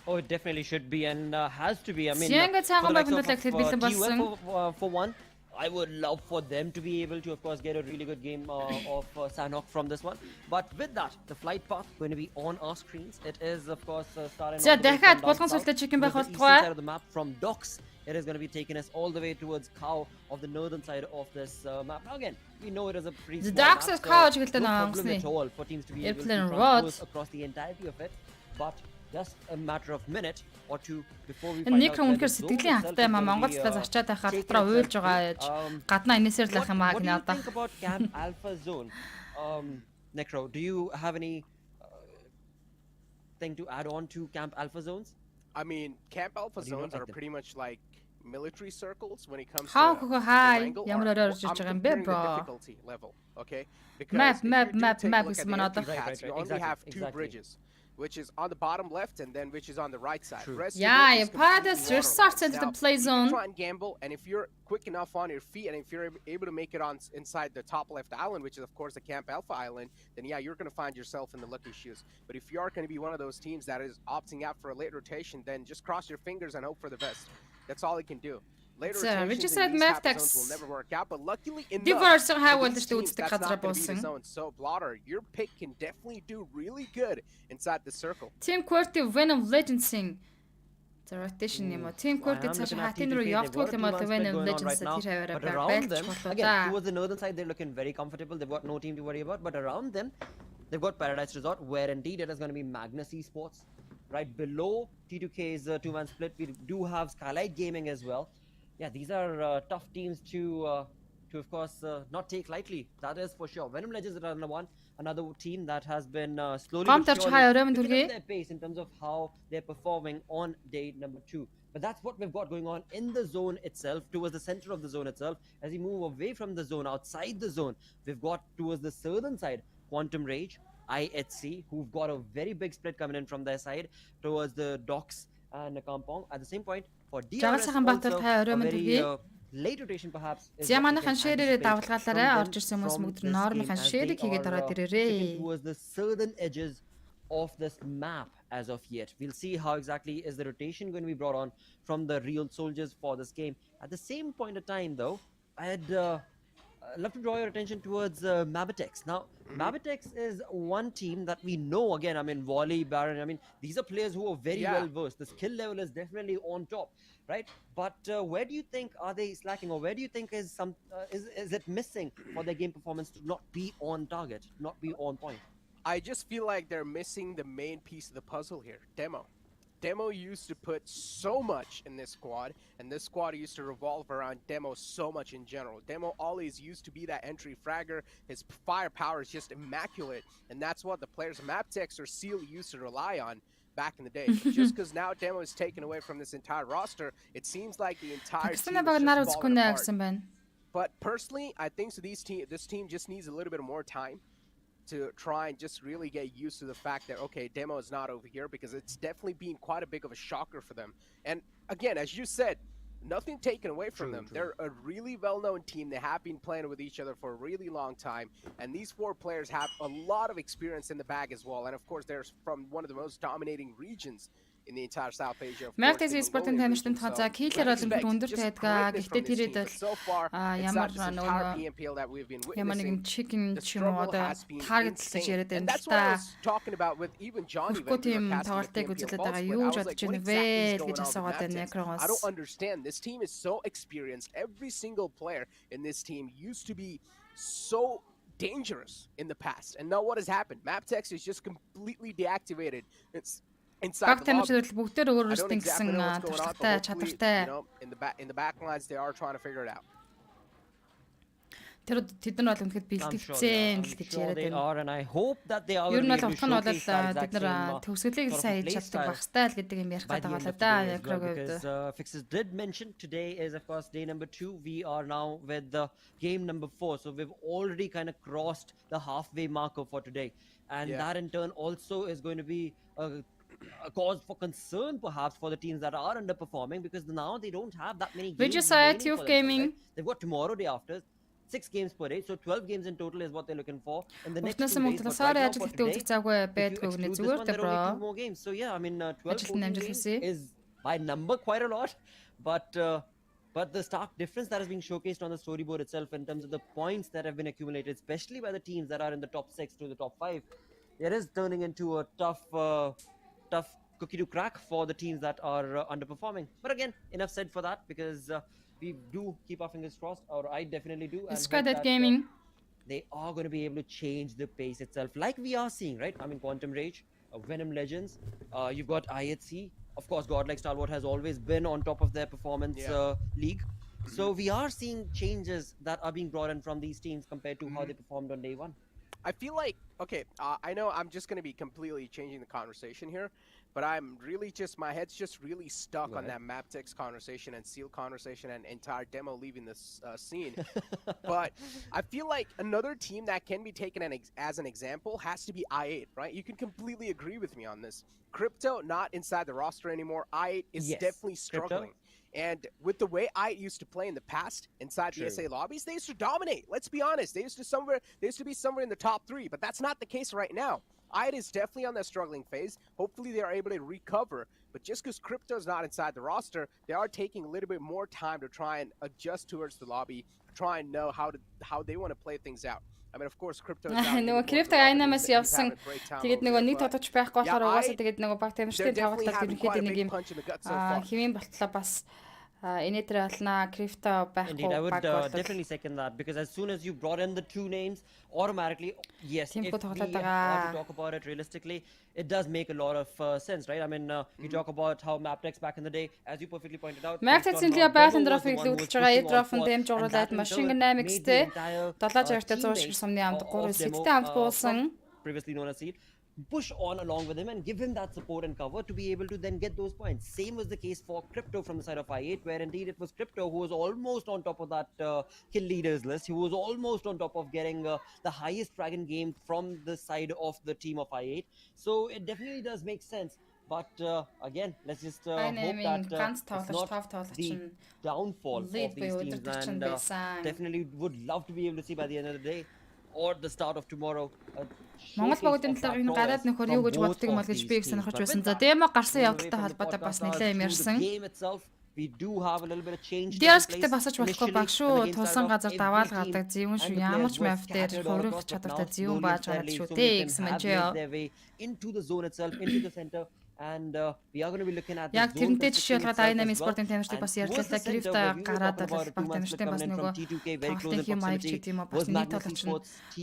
Oh, it definitely should be and has to be. I mean, for one, I would love for them to be able to, of course, get a really good game of Sanhok from this one. But with that, the flight path going to be on our screens. It is, of course, starting on the eastern side of the map from docks. It is going to be taking us all the way towards Cow of the northern side of this map. Now again, we know it is a pretty small map, so no problem at all for teams to be able to transpose across the entirety of it. But just a matter of minute or two before we find out what do you think about Camp Alpha Zone? Necro, do you have any thing to add on to Camp Alpha Zones? I mean, Camp Alpha Zones are pretty much like military circles when it comes to I'm comparing the difficulty level, okay? Because if you only have two bridges, which is on the bottom left and then which is on the right side. Yeah, you put this research into the play zone. Try and gamble, and if you're quick enough on your feet, and if you're able to make it on inside the top left island, which is of course the Camp Alpha island, then yeah, you're going to find yourself in the lucky shoes. But if you are going to be one of those teams that is opting out for a late rotation, then just cross your fingers and hope for the best. That's all you can do. Later rotations in these type of zones will never work out, but luckily enough, that's not going to be the zone. So Blotter, your pick can definitely do really good inside the circle. Team Qwerty Venom Legendsing. The rotation Team Qwerty цааш хатын руу явдггүй юм бол Venom Legends but around them, again, towards the northern side, they're looking very comfortable. They've got no team to worry about. But around them, they've got Paradise Resort, where indeed it is going to be Magnus Esports. Right below T2K's two-man split, we do have Skylight Gaming as well. Yeah, these are tough teams to of course not take lightly. That is for sure. Venom Legends are another team that has been slowly but surely picking up their pace in terms of how they're performing on day number 2. But that's what we've got going on in the zone itself, towards the center of the zone itself. As we move away from the zone, outside the zone, we've got towards the southern side, Quantum Rage, IHC, who've got a very big split coming in from their side towards the docks and the Kampong. At the same point, for DRS also, a very late rotation perhaps is towards the southern edges of this map as of yet. We'll see how exactly is the rotation going to be brought on from the real soldiers for this game. At the same point of time though, I'd love to draw your attention towards Mabitex. Now, Mabitex is one team that we know, again, I mean, Wally, Baron, I mean, these are players who are very well versed. The skill level is definitely on top, right? But where do you think are they slacking, or where do you think is it missing for their game performance to not be on target, not be on point? I just feel like they're missing the main piece of the puzzle here, Demo. Demo used to put so much in this squad, and this squad used to revolve around Demo so much in general. Demo always used to be that entry fragger. His firepower is just immaculate, and that's what the players of Maptex or Seal used to rely on back in the day. But just because now Demo is taken away from this entire roster, it seems like the entire team is just falling apart. But personally, I think this team just needs a little bit more time to try and just really get used to the fact that, okay, Demo is not over here, because it's definitely been quite a big of a shocker for them. And again, as you said, nothing taken away from them. They're a really well-known team. They have been playing with each other for a really long time, and these 4 players have a lot of experience in the bag as well. And of course, they're from one of the most dominating regions in the entire South Asia. Maptex Esports-ын тамирчид тооцоо киллер бол өндөр байдаг. Гэхдээ тэр хэд бол ямар нэгэн chicken ч юм уу одоо target гэж яриад байна л та. Хөрхөө тийм тоглолтыг үзүүлээд байгаа юу гэж бодож байна вэ гэж асуугаад байна Necrogons. I don't understand. This team is so experienced. Every single player in this team used to be so dangerous in the past. And now what has happened? Maptex is just completely deactivated. It's inside the lobby. I don't exactly know what's going on, but hopefully, in the back lines, they are trying to figure it out. Тэр тэд нар бол үнэхээр бэлтгэцэн л гэж яриад they байна. are, and I hope that they are Ер going нь to бол be able to утга нь бол showcase that exact тэд нар same төгсгөлийг sort of сайн play хийж чаддаг style байх стайл гэдэг юм ярих by гэдэг the байгаа end л of да. today as well, Некрогийн хувьд. because Fixes did mention today is of course day number 2. We are now with the game number 4, so we've already kind of crossed the halfway marker for today, and that in turn also is going to be a cause for concern perhaps for the teams that are underperforming, because now they don't have that many games Vijay remaining Youth for themselves, Gaming. right? They've got tomorrow, day after, 6 games per day, so 12 games in total is what they're looking for in the next 2 Утнаас days. мөнгө But сар right now ажил for хийхдээ today, үзэх цаггүй if you байдгүй гэнэ exclude this зүгээр one, дээ there are only 2 бро. more games. So yeah, I mean 12 Ажилтны 14 амжилт games хүсье. is by number quite a lot, but the stark difference that is being showcased on the storyboard itself in terms of the points that have been accumulated, especially by the teams that are in the top 6 to the top 5, it is turning into a tough cookie to crack for the teams that are underperforming. But again, enough said for that, because we do keep our fingers crossed, or I definitely do, and hope Skydet that Gaming. they are going to be able to change the pace itself, like we are seeing, right? I mean, Quantum Rage, Venom Legends, you've got IHC, of course, Godlike Stalwart has always been on top of their performance league. So we are seeing changes that are being brought in from these teams compared to how they performed on day 1. I feel like, okay, I know I'm just going to be completely changing the conversation here, but I'm really just, my head's just really stuck on that Maptex conversation and Seal conversation and entire demo leaving this scene. But I feel like another team that can be taken as an example has to be I8, right? You can completely agree with me on this. Crypto not inside the roster anymore. I8 is definitely struggling. And with the way I used to play in the past inside the SA lobbies, they used to dominate. Let's be honest. They used to be somewhere in the top 3, but that's not the case right now. IAT is definitely on that struggling phase. Hopefully they are able to recover. But just because crypto is not inside the roster, they are taking a little bit more time to try and adjust towards the lobby, try and know how they want to play things out. I mean, of course, crypto is нөгөө крипто айнамаас явсан. Тэгээд нөгөө нэг тодож байхгүй болохоор угаасаа тэгээд нөгөө баг тамирчдын тавталт ерөнхийдөө нэг юм хэвийн болтлоо бас инээдэр ална крипто байхгүй. Indeed, I would definitely second that, because as soon as you brought in the 2 names, automatically, yes, if we have to talk about it realistically, it does make a lot of sense, right? I mean, you talk about how Maptex back in the day, as you perfectly pointed out, Maptex-ийн Battle Drop-ыг лүүдэлж байгаа. Drop-ын дэмж оруулаад Machine Gun 8X-тэй 760-тай 100 сумны амд 3 сэттэй амд буулсан. Previously known as Seed, push on along with him and give him that support and cover to be able to then get those points. Same was the case for Crypto from the side of I8, where indeed it was Crypto who was almost on top of that kill leaders list. He was almost on top of getting the highest dragon game from the side of the team of I8. So it definitely does make sense. But again, let's just hope that it's not the downfall of these teams, and definitely would love to be able to see by the end of the day or the start of tomorrow. Монгол багуудын талаар энэ гараад нөхөр юу гэж боддог юм бол гэж би их сонирхож байсан. За демо гарсан явдалтай холбоотой бас нэлээд юм ярьсан. Диасктэй басаж болохгүй баг шүү. Тулсан газар даваал гадаг зэвүүн шүү. Ямар ч мэв дээр хувирах чадвартай зэвүүн бааж гараад шүү дээ гэсэн мэнчээ. Into the zone itself, into the center. And we are going to be looking at яг тэрнтэй жишээлгээд Dynamic Sport-ын тамирчдыг бас ярьлаа. Крипто гараад бол баг тамирчдын бас нөгөө тоглолтын хэм маяг ч гэдэг юм уу бас нийт толгоч нь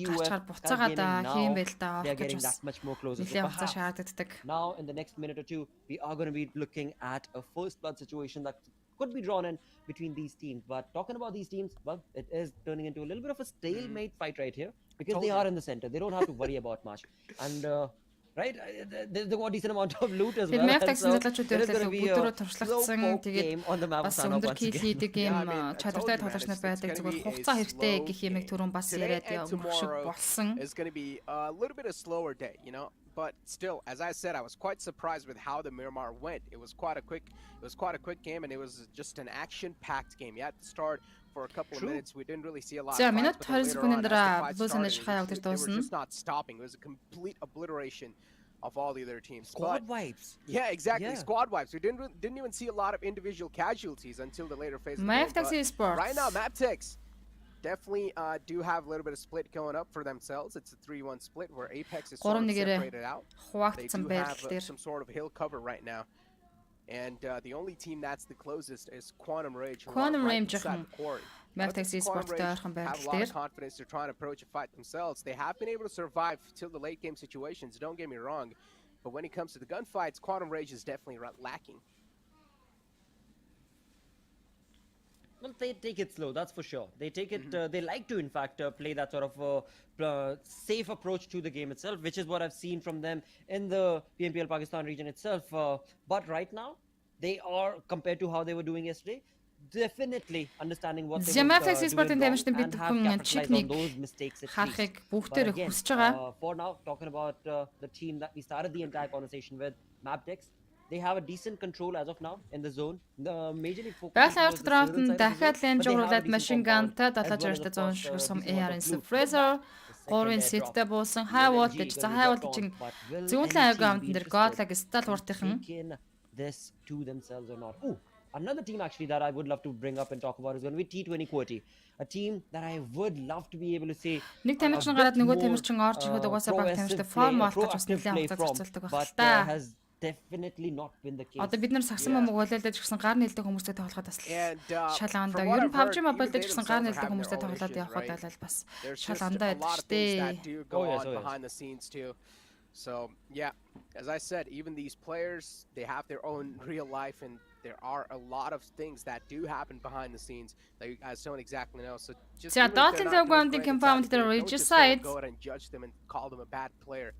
гарчаар буцаагаад хийм байл та гэж бас нэлээд хугацаа шаарддаг. Now in the next minute or two we are going to be looking at a first blood situation that could be drawn in between these teams. But talking about these teams, well, it is turning into a little bit of a stalemate fight right here, because they are in the center. They don't have to worry about much. And right, they've got a decent amount of loot as well. Maptex-ийн залуучууд байлаа өдөрөө туршлагацсан. Тэгээд бас өндөр kill хийдэг юм чадвартай тоглогч нар байдаг. Зүгээр хугацаа хэрэгтэй гэх юмыг түрүүн бас яриад өнгөрөх болсон. It's going to be a little bit of slower day, you know. But still, as I said, I was quite surprised with how the Miramar went. It was quite a quick game, and it was just an action-packed game. You had to start for a couple of minutes. We didn't really see a lot of fights, but later on, as the fight started, they were just not stopping. It was a complete obliteration of all the other teams. Squad wipes. Yeah, exactly. Squad wipes. We didn't even see a lot of individual casualties until the later phase of the game. Right now, Maptex definitely do have a little bit of split going up for themselves. It's a 3-1 split where Apex is sort of separated out. They do have some sort of hill cover right now. And the only team that's the closest is Quantum Rage. Quantum Rage Maptex Sport-тэй ойрхон have a lot of confidence. They're trying to approach a fight themselves. They have been able to survive till the late game situations, don't get me wrong. But when it comes to the gunfights, Quantum Rage is definitely lacking. Well, they take it slow, that's for sure. They take it, they like to, in fact, play that sort of safe approach to the game itself, which is what I've seen from them in the PMPL Pakistan region itself. But right now, they are, compared to how they were doing yesterday, definitely understanding what they were doing wrong and have capitalized on those mistakes at least. But again, for now, talking about the team that we started the entire conversation with, Mapdex, they have a decent control as of now in the zone. The majorly focused on the southern side of the zone, but they have a decent machine gun compound, as well as, of course, some decent amount AR of blue. Fraser The second 3 airdrop сеттэй буусан will хайвууд indeed гэж за gonna хайвууд drop чинь on, but will зөвхөн any агам team be дээр interested годлаг стал to уртынхан take in this to themselves or not? Ooh, another team actually that I would love to bring up and talk about is going to be T20 QWERTY, a team that I would love to be able to say нэг тамирчин гараад нөгөө тамирчин орж ирэхэд угаасаа баг тамирчтай форм олгож бас нэлээд хугацаа зарцуулдаг байх л та. has definitely not been the case. Одоо бид нар сагсан момог болоолж гэсэн гар нэлдэг хүмүүстэй тоглоход бас шал андаа. Ер нь PUBG Mobile дээр гэсэн гар нэлдэг хүмүүстэй тоглоод явхад бол бас шал андаа байдаг штэ. Behind the scenes too. So yeah, as I said, even these players, they have their own real life, and there are a lot of things that do happen behind the scenes that you guys don't exactly know. So just За Dotland Ground-ийн compound дээр Regicide go ahead and judge them and call them a bad player.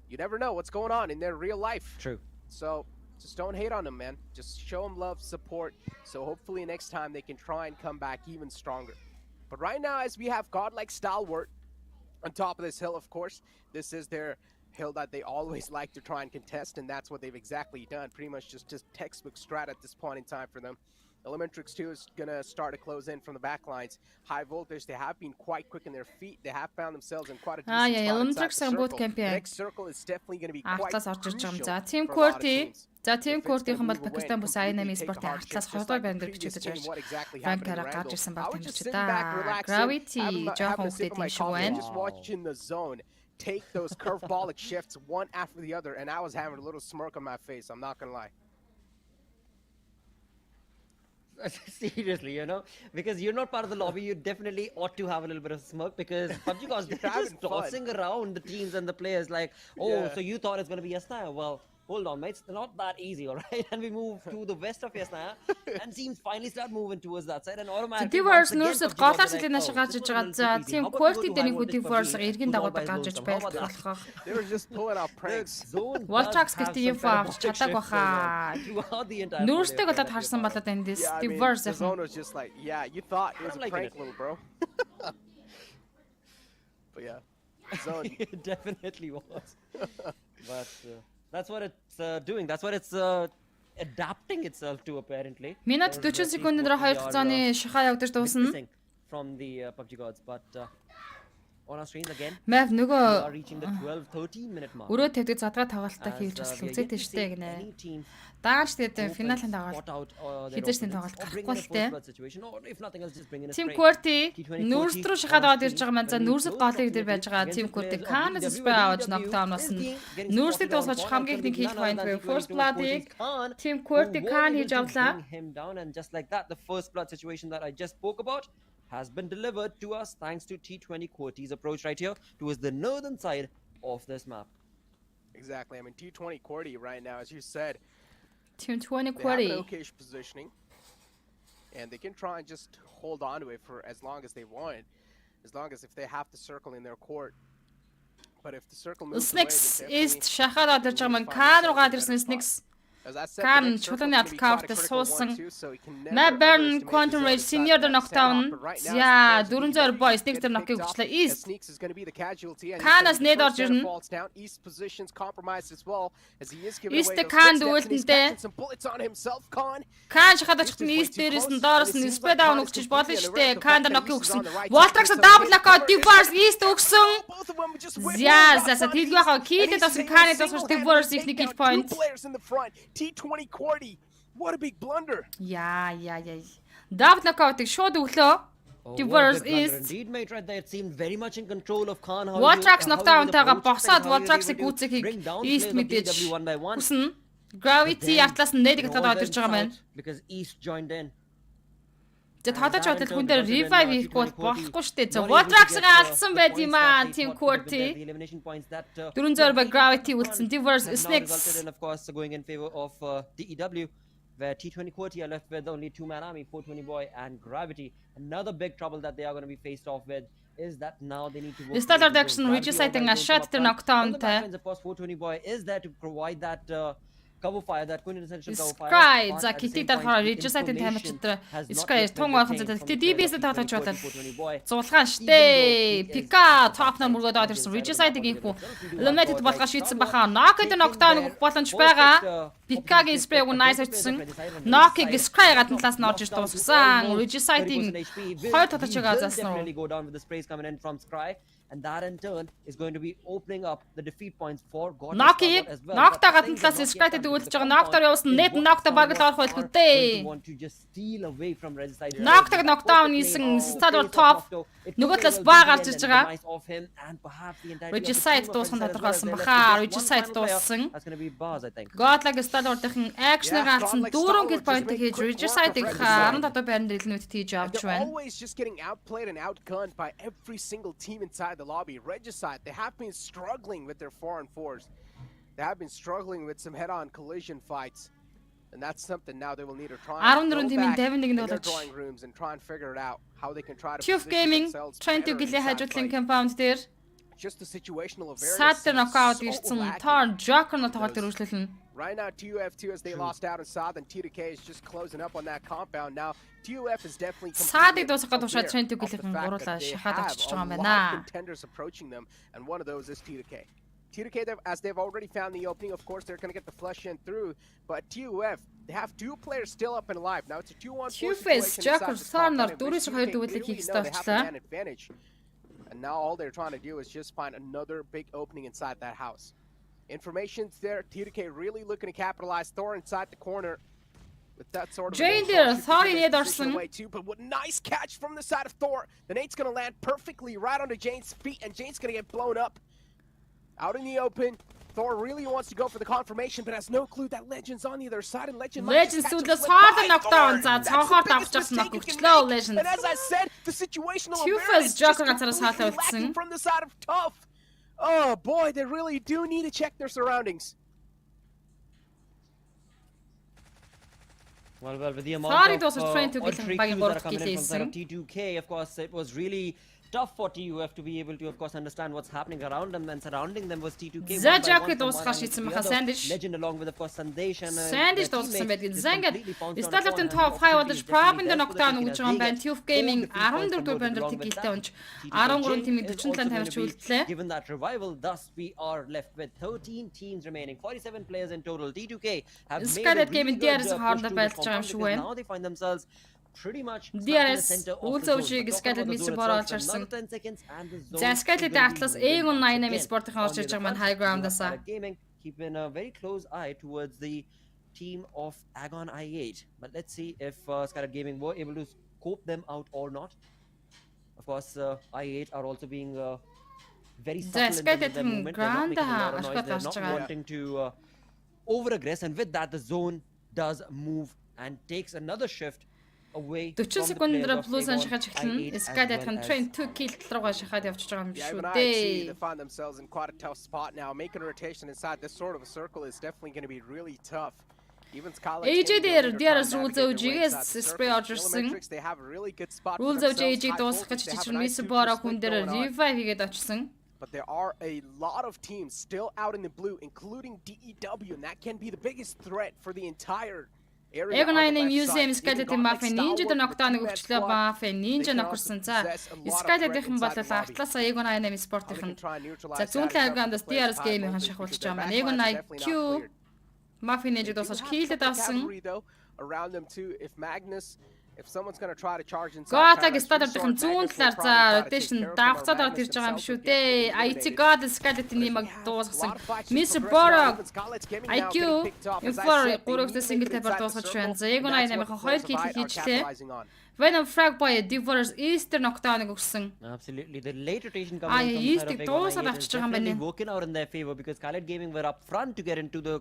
You never know what's going on in their real life. True. So just don't hate on them, man. Just show them love, support. So hopefully next time they can try and come back even stronger. But right now, as we have godlike stalwart on top of this hill, of course, this is their hill that they always like to try and contest, and that's what they've exactly done. Pretty much just textbook strat at this point in time for them. Elementrix 2 is going to start to close in from the back lines. High voltage, they have been quite quick in their feet. They have found themselves in quite a decent spot inside the circle. The next circle is definitely going to be quite crucial Team for a lot of QWERTY teams. За Team QWERTY-ийн бол Пакистан бус INM спортын артлаас hodой байна гэж бичиж байгаа. Франкара гарч ирсэн баг тамирч да. Gravity жоохон хөвтэй тийм шиг байна. Just watching the zone take those curveball shifts one after the other, and I was having a little smirk on my face, I'm not going to lie. Seriously, you know, because you're not part of the lobby, you definitely ought to have a little bit of smirk, because PUBG guys, they're just tossing around the teams and the players like, oh, so you thought it's going to be Yasnaya? Well, hold on, mates, they're not that easy, all right? And we move to the west of Yasnaya, and teams finally start moving towards that side, and automatically Divers нүүрсэд голоор сэлэнэ шигаж иж байгаа. За Team QWERTY дээр нэг Divers эргэн дагуулдаг гарч иж байлгах. They were just pulling out pranks. Voltrax гэдэг info авч чадаагүй баха. Нүүрсдэг болоод харсан болоод энэ Divers. The zone was just like, yeah, you thought it was a prank, little bro. But yeah, zone. It definitely was. But that's what it's doing. That's what it's adapting itself to, apparently. Минут 40 секундээр 2 хугацааны шихаа явагдаж дуусна. From the PUBG gods, but on our screens again. Мав We нөгөө are reaching the 12-13 minute mark. өрөө тавьдаг задгаа тоглолтоо хийж бас үзээтэй штэ гинэ. Дааж тэгээд финалийн тоглолт хизээчний тоглолт гарахгүй л те. Team QWERTY нүүрс рүү шахаад аваад ирж байгаа маань за нүүрсэд голыг дээр байж байгаа Team QWERTY Khan-аас спray аваад нокдаунаас нь нүүрсэд дуусгаж хамгийн их kill point буюу first blood-ийг Team QWERTY Khan хийж авлаа. Him down, and just like that, the first blood situation that I just spoke about has been delivered to us thanks to T20 QWERTY's approach right here towards the northern side of this map. Exactly. I mean, T20 QWERTY right now, as you said, Team 20 they have an QWERTY. okay positioning, and they can try and just hold on to it for as long as they want, as long as if they have the circle in their court. But if the circle moves away, Snix then East definitely шахаад аваад ирж байгаа маань Khan руу гад ирсэн Snix. As I said, Khan the next circle чулууны is gonna be quite a counter critical one суусан. too, so he can never Mabern underestimate Quantum his Rage own Senior side дээр of that knockdown. standoff. But right now, За it's supposed to be 400 boy very Snix дээр good knock-ыг pickup, өгчлээ. as East Sneaks is going to be the casualty, and Khan-аас he's gonna be нээд the орж first ирнэ. that falls down. East positions compromised as well, as he is giving East away those Khan footsteps, and he's дүүлэнтэй. catching some bullets on himself. Khan Khan шахаад очихсан East дээрээс нь доороос нь spray down өгчих болно штэ. Khan дээр knock-ыг өгсөн. Voltrax double knockout Divers East өгсөн. both of them just went За хэлгүй яхаа Kid-д бас Khan-д бас Divers их kill point. Two players in the front. T20 QWERTY. What a big blunder. Яа. Double knockout-ыг шууд өглөө. Divers East. Indeed, mate, right there. It seemed very much in control of Khan. Voltrax knockdown-тайгаа босоод Voltrax-ыг гүйцэхийг East мэдээж хүснэ. Gravity атлаас нь нээдэг татаад ирж байгаа маань. Because East joined in. За тодож бодол хүн дээр revive хийхгүй болохгүй штэ. За Voltrax-ыг алдсан байд юм аа Team QWERTY. 400 ба Gravity үлдсэн. Divers Snix. And of course going in favor of DEW. where T20 Quirty are left with only 2-man army, 420 Boy and Gravity. Another big trouble that they are going to be faced off with is that now they need to work Start towards the action zone. reaches I think Gravity a already shot going to to come up front. knockdown From the backlines, of course, 420 Boy is there to provide that cover fire, that quintessential cover fire. Sky But за at the same китик point, дараа the reaches I think information тамирчид has not Sky yet been тун ахын retained зэтэл from the DBS players of татаж T20 бодол 420 Boy. зулгаан Even though штэ he is Пика at the топ нар back мөргөд line, орсон on the reaches inside I of the think map инхүү altogether. eliminated Right болгоо now, шийдсэн Starlock баха Knock-id taking knockdown their өгөх боломж perfect, байгаа opportunity Пикагийн to спрей pick уг the nice both players очсон of Regisite and Knock-ыг Regisite Sky is гадна талаас нь орж knocked иж down to дуусгасан almost Regisite-ийн 30% HP. хоёр He татаж will байгаа заасан definitely go down with the sprays coming in from Scry, and that in turn is going to be opening up the defeat points for God Knock-ийг as well. Knock-та But гадна the талаас thing is Sky-тэй not yet дүүлж done байгаа Knock-тоор because явуулсан the net compound Knock-та is баг л what орох байлгүй are going to дээ want to just steal away from Regisite. Knock-таг knockdown хийсэн Starlock top нөгөө талаас баг гарч иж байгаа Regisite дуусхан тодорхойлсон баха Regisite дууссан That's going to be bars, I think. Godlag Starlord-ийн action-ыг алдсан 4 kill point-ыг хийж Regisite-ийг 17 байранд eliminate хийж авч They're байна. always just getting outplayed and outgunned by every single team inside the lobby. Regisite, they have been struggling with their 4-on-4s. They have been struggling with some head-on collision fights. And that's something now they will need to try and go back in their drawing rooms and try and figure it out how they can try to Tuf position Gaming themselves trying to better get inside хажуудлын fight. compound дээр Just the situational awareness Саатер seems knockout so ирсэн lacking. Thor Joker-ны тоглолт өргөжлөлнө. Right now, TUF2, as they lost out on South, and T2K is just closing up on that compound. Now, TUF is definitely Саадыг дуусгахад aware тушаад of Trent the Tugil-ийн fact гуруулаа that they шахаад have очиж a байгаа юм lot байна. of contenders approaching them, and one of those is T2K. T2K, as they've already found the opening, of course, they're going to get the flush in through, but TUF, they have 2 players still up and alive. Now, it's a 2-1-4 TUF-с situation Joker inside this Thor-нар compound, and дөрөс TUK хоёр дүүлэг clearly хийх know they have the ёстой man advantage. And now all they're trying to do is just find another big opening inside that house. Information's there. T2K really looking to capitalize. Thor inside the corner. With that sort of Jane an there, insult, should Thor give in his Ederson. position away too, but what nice catch from the side of Thor. The nade's gonna land perfectly right onto Jane's feet, and Jane's gonna get blown up. Out in the open. Thor really wants to go for the confirmation, but has no clue that Legend's on the other side, and Legend might just Legends catch him зүлээс slip хоол by knockdown Thor. за That's the цонхоор biggest давчсан mistake you can нөхөчлөө make. Legends. And as I said, the situational TUF's awareness just Joker ганцаараа completely саалаа lacking үлдсэн. from the side of Tough. Oh boy, they really do need to check their surroundings. Well, with the amount Sorry, of it was trying to get entry back and queues that forth are coming in from the side of killing. T2K, of course, it was really tough for TUF to be able to, of course, understand what's happening around them, and surrounding them was T2K. За one by Joker one from дуусгах one end to шийдсэн the баха other. Sandish. Legend along with, of course, Sandesh and Sandish their дууссан teammates байдаг. just За ингээд completely pounced on Starlord-ын the top phone, 5 and удаж opportunity is Problem definitely knockdown there, өгч so байгаа юм that байна. they TUF get Gaming 4 defeat points 14 дугаар converted байранд along with tigilтэй that. унж T2K 13 тимийн is 47 also тавьж going to be үлдлээ. given that revival. Thus, we are left with 13 teams remaining, 47 players in total. T2K have made a Skynet really Gaming good DRS push хоорондоо to the байлж байгаа юм compound шиг because байна. now they find themselves pretty much stuck in the DRS center of the үүлзөвчийг zone. Skynet But мисс talking бороо about the олж zone харсан. itself, another 10 seconds and the zone За is Skynet-ийн going to be атлаас moving A1 once 98 again. спортын орж On the ирж other байгаа маань front, high ground-аас. Skynet Gaming keeping a very close eye towards the team of Agon I8. But let's see if Skynet Gaming were able to scope them out or not. Of course, I8 are also being very subtle in terms of their Skynet-ийн movement. They're not making a lot of grand noise. They're ашигт not гарч байгаа. wanting to over-aggress. And with that, the zone does move and takes another shift away 40 from the секундээр players of плюс Agon шахаж эхэлнэ. I8 as Skynet-ийн well train as 2 kill руугаа шахаад явж байгаа юм Yeah, шүү even I see they дээ. find themselves in quite a tough spot now. Making a rotation inside this sort of a circle is definitely going to be really tough. Even Scarlet AJ Gaming, дээр they're trying DRS to rule navigate their way зөөжигээс inside the spray circle. орж ирсэн. Millimetrics, they have a really good spot for Rule зөөж themselves. AJ High дуусгаж voltage, they have a чичрэн nice мисс 2-2 бороо split хүн дээр going on. revive хийгээд очсон. But there are a lot of teams still out in the blue, including DEW, and that can be the biggest threat for the entire area. Egon on the Nine left Museum side. Skynet-ийн Even Mafia Godlike Ninja Stalwart, knockdown the two-man өгчлөө squad, Mafia Ninja they can нөхөрсөн. also За possess a lot of Skynet-ийн threat бол inside the lobby. ахлаасаа Egon Nine How they спортын. can try and neutralize За that зүүн is up to талгаас the players' DRS high game-ийн voltage шахуулж because their байгаа маань. back Egon lines are Nine definitely not Q cleared. Mafia Ninja They do дуусгаж have хийлдэд some авсан. cavalry, though, around them too. If Magnus, if someone's going to try to charge inside Godlag Paradise Starlord-ын Resort, зүүн Magnus will талаар probably за try to take rotation care of them, or давхцаад орж Magnus ирж байгаа юм himself шүү will get дээ. IT eliminated. God Skynet-ийн We нэмэг have a дуусгасан. lot of factions Miss progressing Borog on. Even Scarlet's Gaming now IQ getting picked off. As I Infor said, they 3-т need to single make it type-аар inside the дуусгаж circle, байна. За Egon and that's Nine-ийн what 2 the kill players of I are хийжлээ. capitalizing on. Venom Frag Boy Devourers Easter knockdown-ыг өгсөн. Absolutely. The late rotation coming in from the side of East-ийг Agon дуусаад I8 is авчиж байгаа юм definitely байна. working out in their favor because Scarlet Gaming were up front to get into the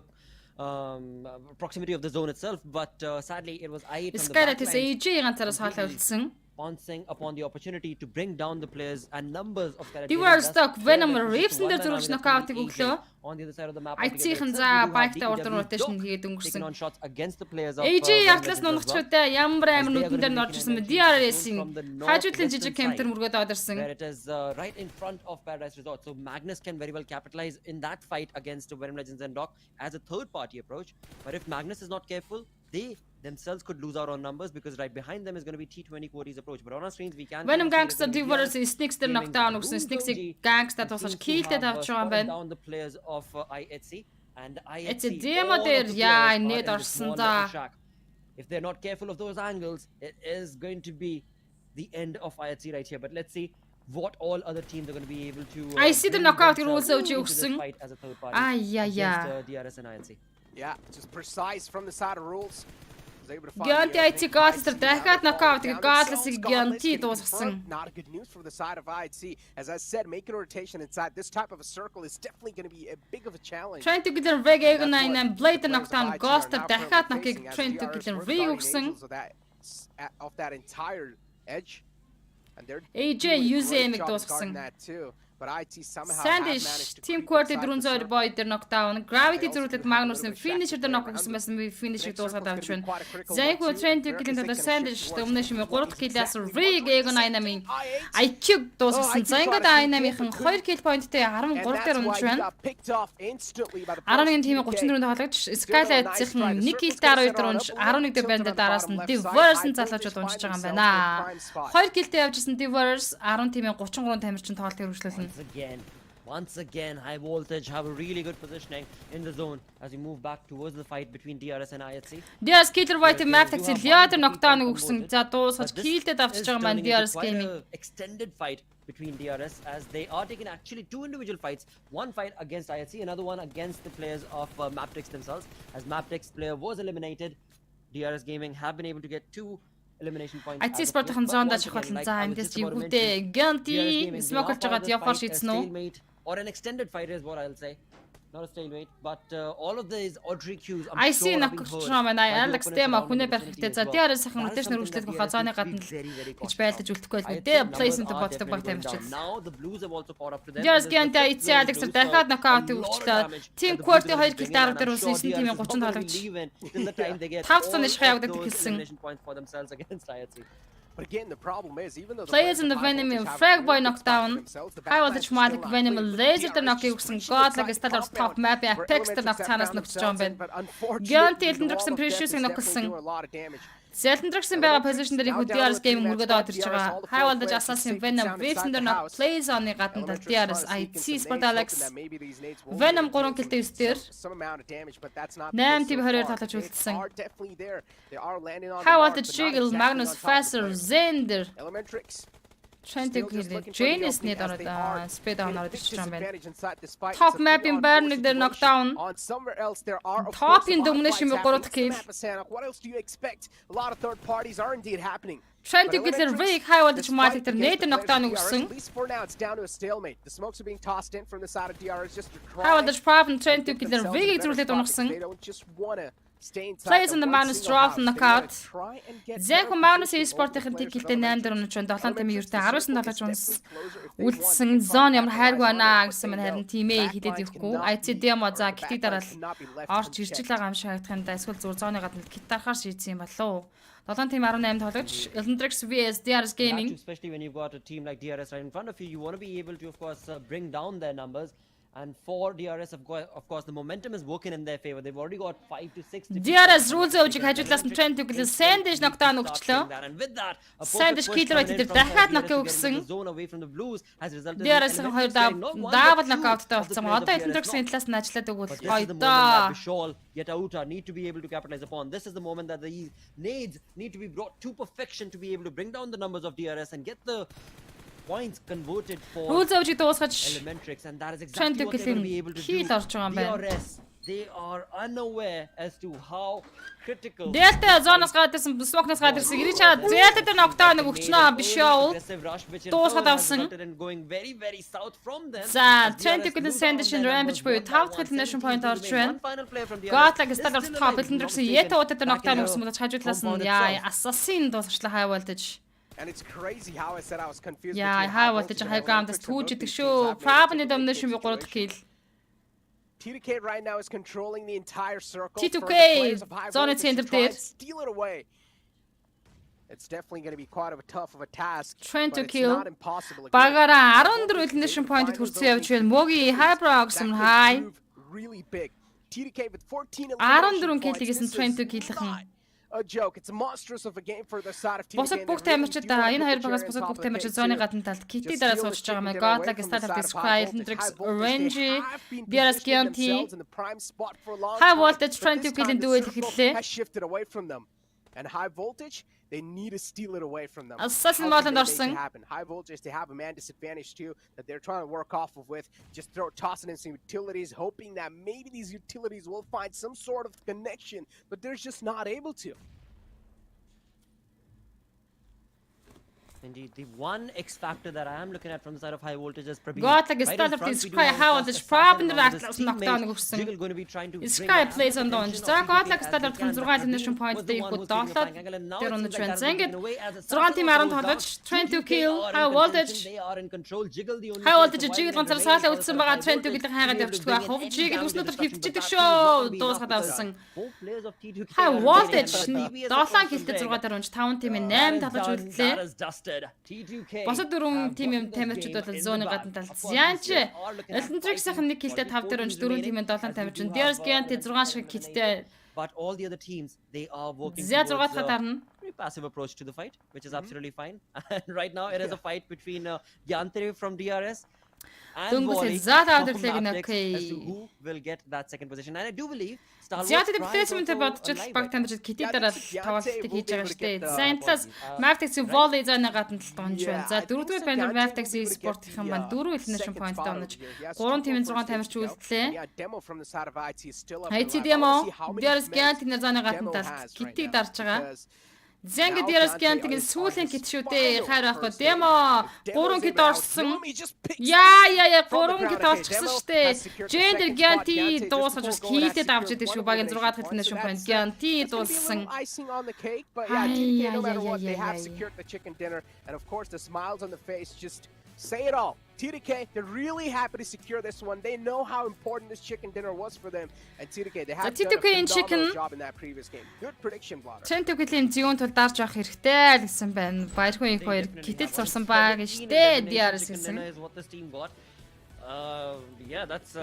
proximity of the zone itself, but sadly it was I8 from the back Skynet-с line. AJ ганцаараа саалаа үлдсэн. pouncing upon the opportunity to bring down the players and numbers of Scarlet Diwar Gaming. stock Thus, Venom they're Reeves left дээр with зөрөгч one man knockout-ыг army, that's өглөө. gonna be AJ. On the other side of the map, IC-ийн altogether за itself, we do have bike-тай DEW ордон rotation Doc хийгээд taking өнгөрсөн. on shots against the players of AJ Venom яглаас нь Legends as well. унгачтай ямар As амин they are нүдэн дээр gonna be норж ирсэн making бэ? an entry DRS-ийн from the хажуудлын northwestern жижиг кемпер side, мөргөөд одорсон. where it is right in front of Paradise Resort. So Magnus can very well capitalize in that fight against Venom Legends and Doc as a third-party approach. But if Magnus is not careful, they themselves could lose out on numbers because right behind them is going to be T20 Quoties approach. But on our screens, we can Venom see that Gangster it's gonna be Diverse DRS Snakes дээр knockdown өгсөн. Snakes-ийг Gangster тусгаж kill-тэй тавьж байгаа юм байна. down the players of IHC and It's a IHC. demo all of there. the Yeah, players I are need in this Arsen one da. little shack. If they're not careful of those angles, it is going to be the end of IHC right here. But let's see what all other teams are going to be able to. I see the bring knockout themselves rules into this өгсөн. fight as a third party Ай яа. against DRS and IHC. Yeah, just precise from the side of rules. Was able to find Гянти the IT opening. Godless IHC дахиад now knockout falling down Godless-ыг themselves. Godless Гянти getting дуусгасан. confirmed. Not a good news for the side of IHC. As I said, making a rotation inside this type of a circle is definitely going to be a big of a challenge. Trying to get a Veg Eagle 9 and Blade knockdown Ghoster дахиад knock-ыг trying to get a Veg өгсөн. Off that entire edge. And they're AJ doing a great UZM-ыг job дуусгасан. guarding that too. But IT somehow have Sandish managed to Team creep Quartet inside the 400 circle. boy дээр knockdown. Gravity They also зөрүүлээд do have a Magnus-ын little bit of finisher дээр shackle knock play өгсөн around байсан би finisher Next circle's дуусгаад gonna авч be байна. quite a critical За яг one, хөө too. 20 kill-ийн America's дотор taking a Sandish shift towards Domination-ийн 3 looks kill-аас exactly Rig like Eagle the 9-ийн I8. IQ дуусгасан. За ингээд I8-ийн 2 kill point-тэй 13 дээр унж байна. 11 тимийн 34-нд хологч Skylight-ийн 1 kill-тэй 12 дээр унж 11 дээр байна. Дараас нь Diverse-ын залуучууд унжиж байгаа юм байна. 2 kill-тэй явж исэн Diverse 10 тимийн 33 тамирчин тоглолт хэрэгжүүлсэн. Once again, High Voltage have a really good positioning in the zone as we move back towards the fight between DRS and IHC. DRS Killer White Matrix Leader knockdown өгсөн. За дуусгаж kill-тэй давчиж байгаа маань DRS Gaming. Extended fight between DRS as they are taking actually 2 individual fights. One fight against IHC, another one against the players of Maptrix themselves. As Maptrix player was eliminated, DRS Gaming have been able to get 2 elimination points. IC Sport-ын зоонд шахуулсан. За эндээс жигүүтэй Ganti smoke-лж байгаад явахаар шийдсэн үү? Or an extended fight is what I'll say. Not a stalemate, but all of these auditory cues I'm IC sure have been knock-ж heard байгаа маань by the Alex opponents Dema around хүнээ the барих vicinity хэрэгтэй. as За well. DRS-ийн That is rotation something үргэлжлүүлэх that баха зооны DRS гадна should be very гэж cautious байлдаж of. үлдэхгүй IHC дээ. numbers Placement are боддог баг definitely going тамирчид. down. Now the Blues have also caught up to them. DRS and Ganti there's IC the Alex Blues дахиад for knockout a lot of өгчлээ. damage Team that the Quartet Blues 2 are kill bringing in, and дээр I'm унсан sure тимийн DRS is 30 not gonna тоглогч. leave in till the time they get Тав all цаны of шахаад those хэлсэн. elimination points for themselves against IHC. But again, the problem is even though the Players in the High Venom Voltage have a Frag really Boy good spot for knockdown. themselves, the High backline Voltage is Magic still Venom not laser clear. дээр knock DRS өгсөн. just Godlike reaching Stallers inside top the map compound, Apex where дээр knock Elementals have цаанаас found нөхөж байгаа юм themselves in, байна. but unfortunately, Gyanti the Elden wall Dragson of death is Precious-ыг definitely нөхөсөн. doing a lot of damage. Zeltendraxin байгаа position дээр их DRS Gaming мөргөд аваад ирж байгаа. High Voltage Assassin Venom Waves дээр knock play zone-ы гадна DRS IC Sport Alex Venom 3 kill-тэй 9 дээр 8 тим 20-оор тоглож үлдсэн. High Voltage Jiggle Magnus Faster Zender Trying to kill Janus need ороод speed down ороод ирж байгаа юм байна. Top map-ийн Bayern дээр knockdown. Top-ийн Domination 3 дахь kill. What else do you expect? A lot of third parties are indeed happening. Trying to get the Rig High Voltage Matic дээр нээд knockdown өгсөн. At least for now, it's down to a stalemate. The smokes are being tossed in from the side of DRS just to try. High Voltage Problem trying to get the Rig зүрлээд унагсан. They don't just want to stay inside. Plays in the one Magnus single drop house. from They knockout. wanna try and get Зэко better Magnus position e-sport-ийн over the kill-тэй players 8 дээр унаж байна. 7 тэмээ ердөө Elementals. 19 тоглож унс. Physically closer if they Үлдсэн want. зон ямар хайргүй байна But гэсэн they мань харин know тимээ хилээд backlines ирэхгүй. cannot IC be- demo за or китий backlines дараал cannot be left орж unchecked. ирж байгаа юм шиг харагдахын эсвэл зур зооны гадна кит дарахаар шийдсэн юм болов. 7 тим 18 тоглож Elden Dragons vs DRS Gaming. Especially when you've got a team like DRS right in front of you, you want to be able to, of course, bring down their numbers. And for DRS, of course, the momentum is working in their favor. They've already got 5 to 6. DRS rules өвжиг хажуудлаас нь trend үгэл Sandish knockdown өгчлөө. And with that, a Sandish perfect push killer coming in дээр from дахиад DRS knock to get into өгсөн. the zone away from the Blues has resulted in DRS-ийн хоёр Elementals getting not one, but даавал two knockout-тай of the болсон. players Одоо of Elden DRS Dragons-ийн knocked. талаас нь ажиллаад өгвөл But this гоё is the moment that доо. Vishal, yet Auta need to be able to capitalize upon. This is the moment that these nades need to be brought to perfection to be able to bring down the numbers of DRS and get the points converted for Rules өвжиг дуусгаж Elementrix, and that is Trend exactly what they're going to be able to do. heal орж байгаа юм байна. DRS, they are unaware as to how critical. Delta зоноос гараад ирсэн Smoke-наас гараад ирсэн. Ирж чаад Delta дээр knockdown өгчнөө Bishol. Дуусгаад авсан. За, Trent Equity Sandish Rampage буюу 5 дахь elimination point орж байна. Godlike Stallers top Elden Dragons Yeta удаа дээр knockdown өгсөн бодож хажуудлаас нь яа Assassin дуусгачлаа High Voltage. And it's crazy how I said I was confused. Яа, high voltage high ground-аас түүж идэг шүү. Probably domination би 3 дахь kill. T2K right now is controlling the entire circle. T2K zone center дээр steal it away. It's definitely going to be quite tough of a task. Trying to but kill. It's not impossible. Багаараа 14 elimination point-д хүрсэн явж байл. Моги high prox юм high. Really big. T2K with 14 14 kill хийсэн trying to kill-хэн. A joke. It's monstrous of a game for the side of T2K. Босод бүх тамирчдаа энэ хоёр багаас босод бүх тамирчид зоны гадна талд китиг дараа суучж байгаа мэй. Godlike Start of Discry, Hendrix, Orange, DRS Guarantee. High voltage trying to kill duel эхэллээ. Has shifted away from them. And high voltage, they need to steal it away from them. Assassin How can Modern they make it happen? High voltage, they have a man disadvantage too that they're trying to work off of with. Just tossing in some utilities, hoping that maybe these utilities will find some sort of connection, but they're just not able to. Indeed, the one X factor that I am looking at from the side of high voltage is Prabir. Godlike Start of Discry, high voltage problem knockdown өгсөн. Sky plays on launch. За Godlike Start of 6 elimination point дээр их доолоод тэр өнөж байна. За ингээд 6 team 10 тоглож trying to kill high voltage. They are in control. Jiggle the only High voltage jiggle ганцаар саалаа үлдсэн байгаа trying to kill хайгаад явчихдаг байх. Хов jiggle өснөдөр хөвчдөг шүү. Дуусгаад авсан. High voltage 7 killтэй 6 дараа унж 5 team 8 тоглож үлдлээ. Босод 4 team юм тамирчид бол зоны гадна талд. Янч Hendrix-ийн 1 killтэй 5 дээр унж 4 team 7 тамирчин. DRS Guarantee 6 шиг killтэй. But all the other teams, they are working Зя 6 towards татарна. very passive approach to the fight, which is absolutely fine. And right now, it is a fight between Yantre from DRS and Volley Zat from авдаг Matrix okay. as to who will get that second position. And I do believe Stalwart Зяатад Prime replacement бодож л баг тамирчид китиг дараа таваалтыг хийж байгаа шүү дээ. Saint-Less Matrix-ийн volley зоны гадна талд унж байна. За 4-р панер Matrix-ийн sport гэх юм байна. 4 elimination point-д унаж 3 team 6 тамирч үлдлээ. IT demo DRS Guarantee нэр зоны гадна талд китиг дарж байгаа. Зэнг DRS Guarantee-ийн сүүлийн кит шүү дээ. Хайр байхгүй demo 3 кит орсон. Яа 3 кит олчихсан шүү дээ. Gender Guarantee дуусгаж бас китэд авч идэг шүү. Багийн 6 дахь elimination point Guarantee дууссан. Icing on the cake, but yeah, TDK, no matter what, they have secured the chicken dinner, and of course the smiles on the face just say it all. TDK, they're really happy to secure this one. They know how important this chicken dinner was for them, and TDK, they have done a phenomenal job in that previous game. Good prediction, Vladder. Tentacles-ийн зүүн тул дарж авах хэрэгтэй гэсэн байна. Баярхан их хоёр китэл сурсан баг штэ DRS гэсэн. Yeah, that's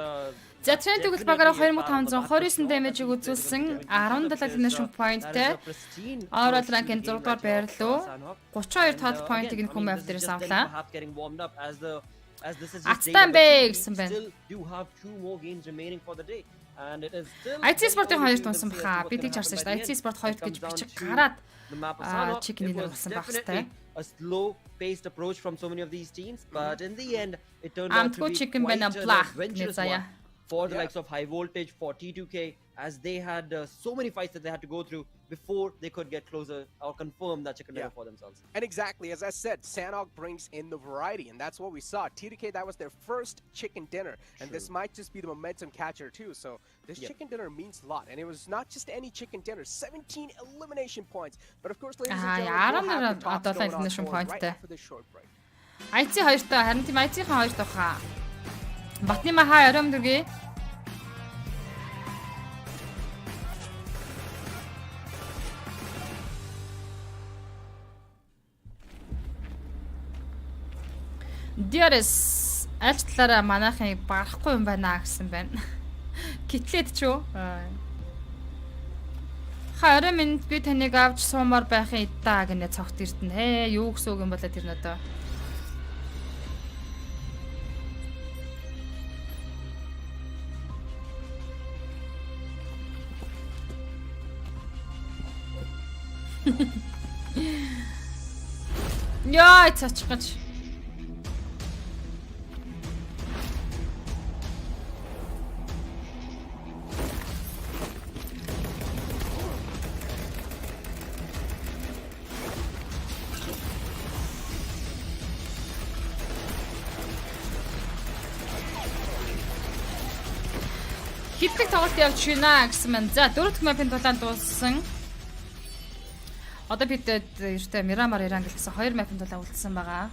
За Tentacles багаараа 2529 damage-ийг үзүүлсэн 17 elimination point-тэй overall rank-ын 6 дугаар байрлуу 32 total point-ийг нь хүмүүс авдэрээс авлаа. Ацтан бэ гэсэн байна. IT Sport-ийн 2 дунсан баха. Би тийч харсан шүү дээ. IT Sport 2 гэж бичих гараад chicken-ийг болсон байх хэрэгтэй. A slow-paced approach from so many of these teams, but in the end, it turned out to be chicken quite an black adventurous one for the likes of High Voltage, for T2K, as they had so many fights that they had to go through before they could get closer or confirm that chicken dinner for themselves. And exactly, as I said, Sandhog brings in the variety, and that's what we saw. T2K, that was their first chicken dinner, and this might just be the momentum catcher too. So this chicken dinner means a lot, and it was not just any chicken dinner. 17 elimination points, but of course, ladies and gentlemen, we'll have the talks going on right after this short break. IT 2-той харин тийм IT-ийн 2 тухай. Батны маха ором дүргээ. DRS аль талаараа манайхыг барахгүй юм байна гэсэн байна. Китлээд ч юу? Харин минь би таныг авч суумаар байхын идаа гэнэ цогт ирдэнэ. Юу гэсэн үг юм болоо тэр надаа. Яа, цачихгач. Хитлэг тоглолт явж байна гэсэн мэн. За 4 дахь мапын тулаанд дууссан. Одоо бид ертэй Miramar Iran гэсэн хоёр map-ын тулаа үлдсэн байгаа.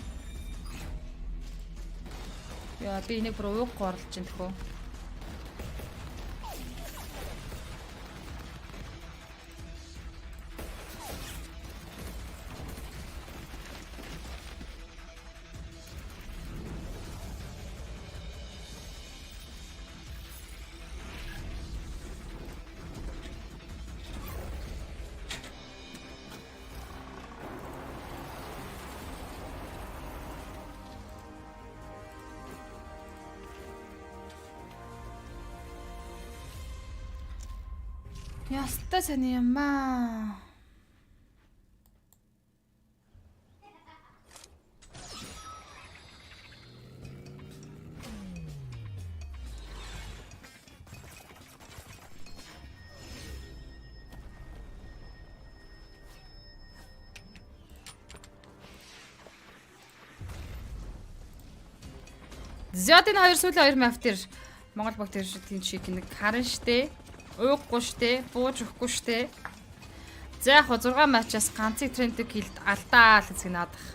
Яа би энийг бүр ууг горлож чинь тэхүү. Яста сони юмаа. Зятын хоёр сүүлийн хоёр map дээр Монгол баг тэр тийм шиг нэг харна штэ. Ууггүй штэ, бууж өгөхгүй штэ. За яг 6 матчаас ганцыг трендтэй килд алдаа л гэсэн надах.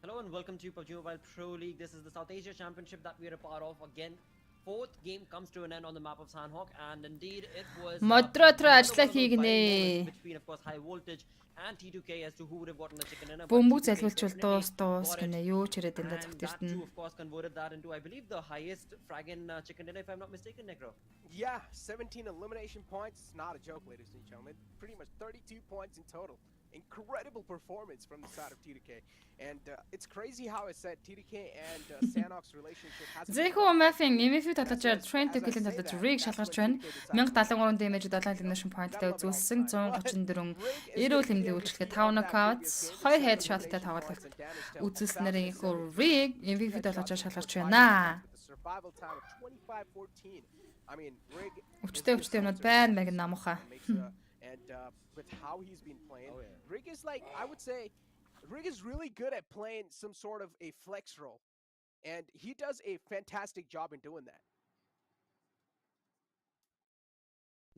Hello and welcome to PUBG Mobile Pro League. This is the South Asia Championship that we are a part of. Again, fourth game comes to an end on the map of Sandhawk, and indeed it was Moderator ажиллаа хийгнэ. Between of course high voltage and T2K as to who would have gotten the chicken dinner. Бөмбөг залгуулчвал дуус гэнэ юу ч яриад энэ зөвхөрт нь. Of course converted that into I believe the highest frag in chicken dinner if I'm not mistaken, Necro. Yeah, 17 elimination points. Not a joke, ladies and gentlemen. Pretty much 32 points in total. Incredible performance from the side of T2K, and it's crazy how I said T2K and Sandhawk's relationship has. Зэхүү мафин MF талаачаар Trent Killing талаач Rig шалгарч байна. 1073 damage 7 elimination point-тай үзүүлсэн 134 эрүүл хэмнээ үйлчлэхэд 5 knockouts 2 headshot-тай тоглолт үзүүлснээр ихүү Rig MV талаачаар шалгарч байна. Өчтөө юмнууд байна мэг намууха. And with how he's been playing, Rig is like, I would say, Rig is really good at playing some sort of a flex role, and he does a fantastic job in doing that.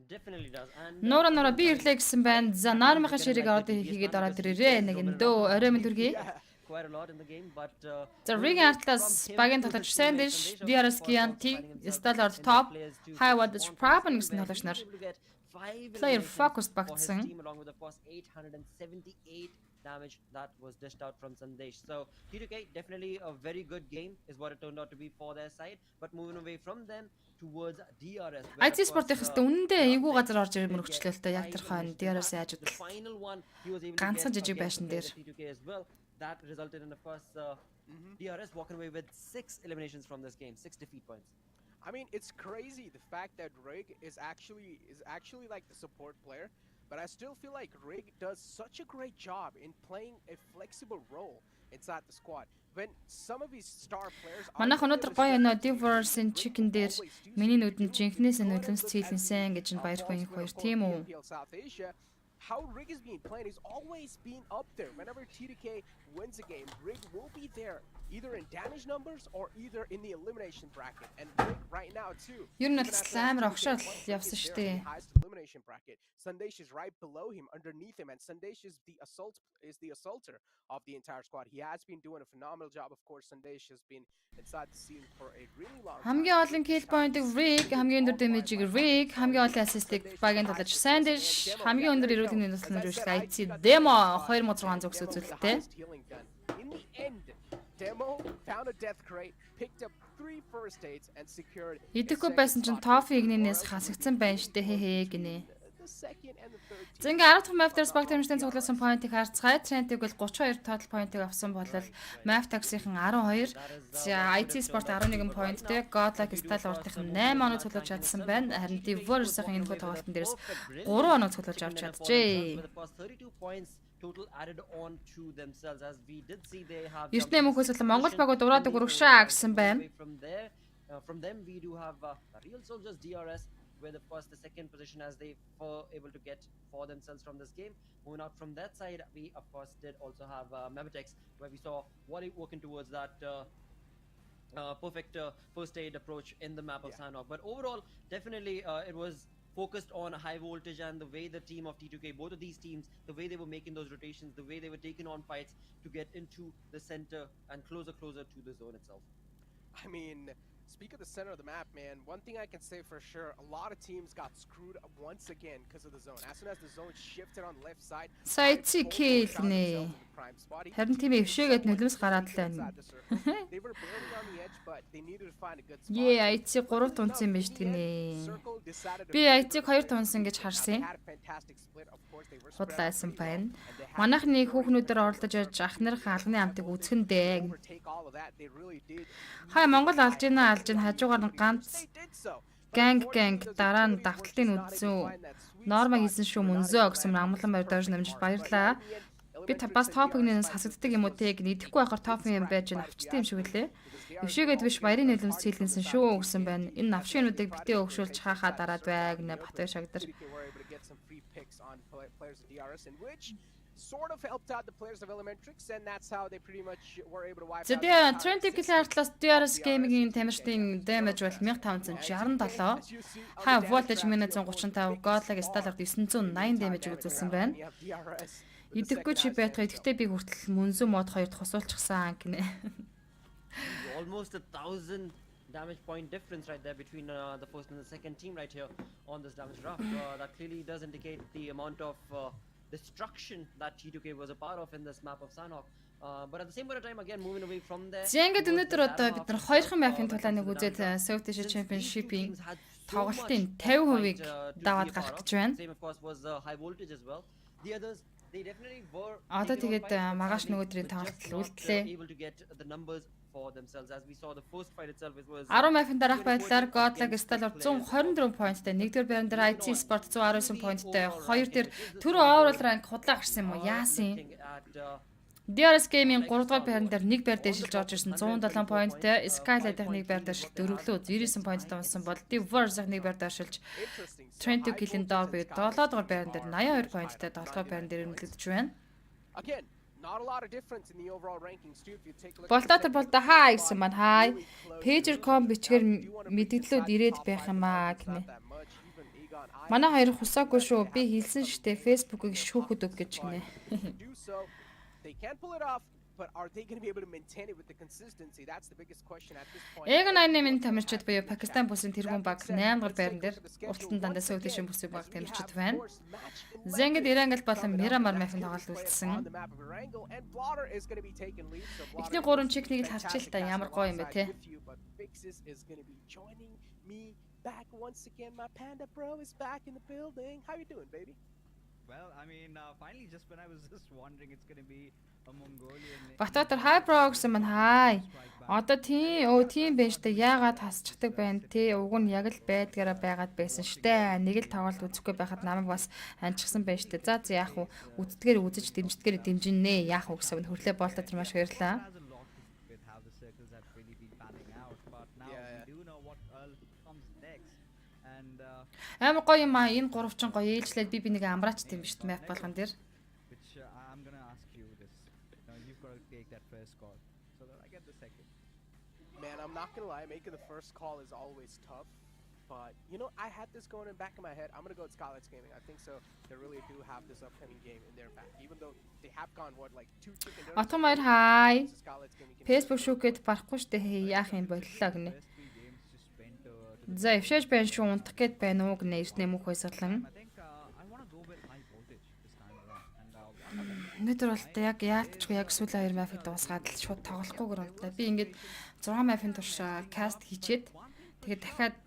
Definitely does. And Нора би ирлээ гэсэн байна. За наармынхаа ширийг ороод хийгээд ороод ирээрээ нэг эндөө орой мэд үргий. quite a lot in the game, but The Rig Atlas багийн тоглож Sandish, DRS Gianti, Stellar Top, High Wattage Problem гэсэн тоглож нар player focused багтсан. along with of course 878 damage that was dished out from Sandesh. So T2K definitely a very good game is what it turned out to be for their side, but moving away from them towards DRS. IT спортын хэвээр үнэндээ эйгүү газар орж ирэх мөрөгчлөлтөө яг тэр хон DRS яаж The final one he was able to ганцхан get жижиг against байшин дээр. T2K as well. That resulted in of course DRS walking away with 6 eliminations from this game, 6 defeat points. I mean, it's crazy the fact that Rig is actually like the support player, but I still feel like Rig does such a great job in playing a flexible role inside the squad. When some of his star players Манайх өнөөдөр гоё өнөө Diverse-ын chicken дээр миний нүдэнд жинхнээс нь үлэмс цээлэнсэн гэж нь баяр хөөн их хоёр тийм үү. PMPL South Asia, how Rig is being played is always being up there. Whenever T2K wins a game, Rig will be there, either in damage numbers or either in the elimination bracket. And Rig right now too. Ер нь бол амар огшоол явсан шүү дээ. Highest elimination bracket. Sandesh is right below him, underneath him, and Sandesh is the assaulter of the entire squad. He has been doing a phenomenal job. Of course, Sandesh has been inside the scene for a really long time. Хамгийн олон kill point-ыг Rig, хамгийн өндөр damage-ийг Rig, хамгийн олон assist-ыг багийн тоглож Sandish, хамгийн өндөр эрүүл мэндийн туслан үйлчлэг IT Demo 2006 зөвс үзүүлэлттэй. In the end, Demo found a death crate, picked up 3 first aids, and secured. Идэхгүй байсан чинь Тофи игнээс хасагдсан байна штэ хээ гинэ. The second and the third. За ингээ 10 дахь map дээр Spark Team-ийн цугласан point-ыг харцгаая. Trent-ийг бол 32 total point-ыг авсан бол Map Taxi-ийн 12, за IT Sport 11 point-тэй, Godlike Style уртын 8 оног цуглаж чадсан байна. Харин Diverse-ийн энэ тоглолтын дээрс 3 оног цуглаж авч чаджээ. With of course 32 points total added on to themselves, as we did see they have Эртний мөнхөөс болон Монгол багууд ураадаг урагшаа гэсэн байна. From them we do have Real Soldiers DRS with of course the second position as they were able to get for themselves from this game. Moving out from that side, we of course did also have Mevitex, where we saw Wally working towards that perfect first aid approach in the map of Sanhok. But overall, definitely it was focused on high voltage, and the way the team of T2K, both of these teams, the way they were making those rotations, the way they were taking on fights to get into the center and closer to the zone itself. I mean, speak of the center of the map, man, one thing I can say for sure, a lot of teams got screwed once again because of the zone. As soon as the zone shifted on the left side, Сайци килнэ. Харин тийм өвшөөгээд нулимс гараад л байна. They were barely on the edge, but they needed to find a good spot. Яа, айци 3 тунсан юм биш гинэ. Би айциг 2 тунсан гэж харсан. Худлаасан байна. Манайхны хүүхнүүдээр оролдож явж ахнарынхаа алганы амтыг үзхэндээ. Хай Монгол алж ийн хажуугаар нь ганц ганг дараа нь давталтын үзсэн. Норма хийсэн шүү мөнзөө гэсэн амглан байр дөрж намжиж баярлаа. Би бас топигнээс хасагддаг юм уу те гэдэхгүй байхаар топ юм байж навчтай юм шиг үлээ. Өвшөөгээд биш баярын нөлөөс цэлгэнсэн шүү гэсэн байна. Энэ навшинуудыг битээ өгшүүлж хаахаа дараад байг нэ Батбай шагдар. Sort of helped out the players of Elementrix, and that's how they pretty much were able to wipe out. Зэдэ Trent Class DRS Gaming-ийн тамирчдын damage бол 1567. Хай voltage minute 135, Godlag Stellar 980 damage үзүүлсэн байна. Идэхгүй чи байтгаа идэхтэй би хүртэл мөнзөө мод 2 хосуулчихсан гинэ. Almost 1,000 damage point difference right there between the first and the second team right here on this damage graph. That clearly does indicate the amount of destruction that T2K was a part of in this map of Sanhok. But at the same point of time, again moving away from there. Зэнгэд өнөөдөр одоо бид нар 2хан мапын тулааныг үзээд South Asia Championship-ийн тоглолтын 50%-ийг даваад гарах гэж байна. Same of course was high voltage as well. The others they definitely were Одоо тэгээд магаш нөгөөдрийн тоглолт үлдлээ. able to get the numbers for themselves, as we saw the first fight itself. It was 10 мапын дараах байдлаар Godlag Stellar 124 поинттай, 1-р байран дээр IT Sport 119 поинттай, 2 дээр Төрөө overall rank худлаа гарсан юм уу? Яасан? DRS Gaming 3-р байран дээр 1 байр дэшилж орж ирсэн 107 поинттай, Skylight-ийн 1 байр дэшилж дөрвөлөө 99 поинттай унсан бол Diverse-ийн 1 байр дэшилж Trent Kill-ийн доор бие 7-р байран дээр 82 поинттай, 7-р байран дээр өрнөлдөж байна. Again, not a lot of difference in the overall rankings too if you take a look. Болтотор болто хаа гэсэн маань хай. Pager.com бичгээр мэдээлэлүүд ирээд байх юм аа гинэ. Манай хоёр хусаагүй шүү. Би хэлсэн штэ Facebook-ыг шүүхэд өг гэж гинэ. They can pull it off, but are they going to be able to maintain it with the consistency? That's the biggest question at this point. Эгэ 88-ийн тамирчид буюу Пакистан бүсийн тэргүүн баг 8-р байран дээр урталтан дандаа South-ийн бүсийн баг тамирчид байна. Зэнгэд Ирангл болон Мирамар мафын тоглолт үлдсэн. Эхний 3 чекнийг л харчих л та ямар гоё юм бэ те. Back once again, my panda bro is back in the building. How you doing, baby? Well, I mean, finally, just when I was just wondering, it's going to be a Mongolian. Бататар хай про гэсэн маань хай. Одоо тийм байж та яагаад хасчихдаг байна те. Уг нь яг л байдгаараа байгаад байсан штэ. Нэг л тоглолт үзэхгүй байхад намайг бас анчихсан байж штэ. За яах вэ? Үздгээр үзэж дэмждгээр дэмжинэ. Яах вэ гэсэн хөрлөө Болтотор маш баярлаа. Амар гоё юм аа. Энэ гуравчин гоё ээлжлээд би нэг амраач тийм биш мэп болгон дээр. I'm going to ask you this. You've got to take that first call so that I get the second. Man, I'm not going to lie, making the first call is always tough. But, you know, I had this going in the back of my head. I'm going to go with Skylight's Gaming. I think so. They really do have this upcoming game in their back. Even though they have gone, what, like 2 chicken dinners? Отомор хай. Facebook шүүгээд барахгүй штэ яах юм боллоо гинэ. За өвшөөж байна шүү унтах гээд байна уу гэнэ эртнээ мөнх байсгалан. Өнөөдөр бол яг яалтчгүй яг сүүл 2 мафыг дуусгаад л шууд тоглохгүйгээр боллоо. Би ингээд 6 мафын турш каст хийчихэд тэгээд дахиад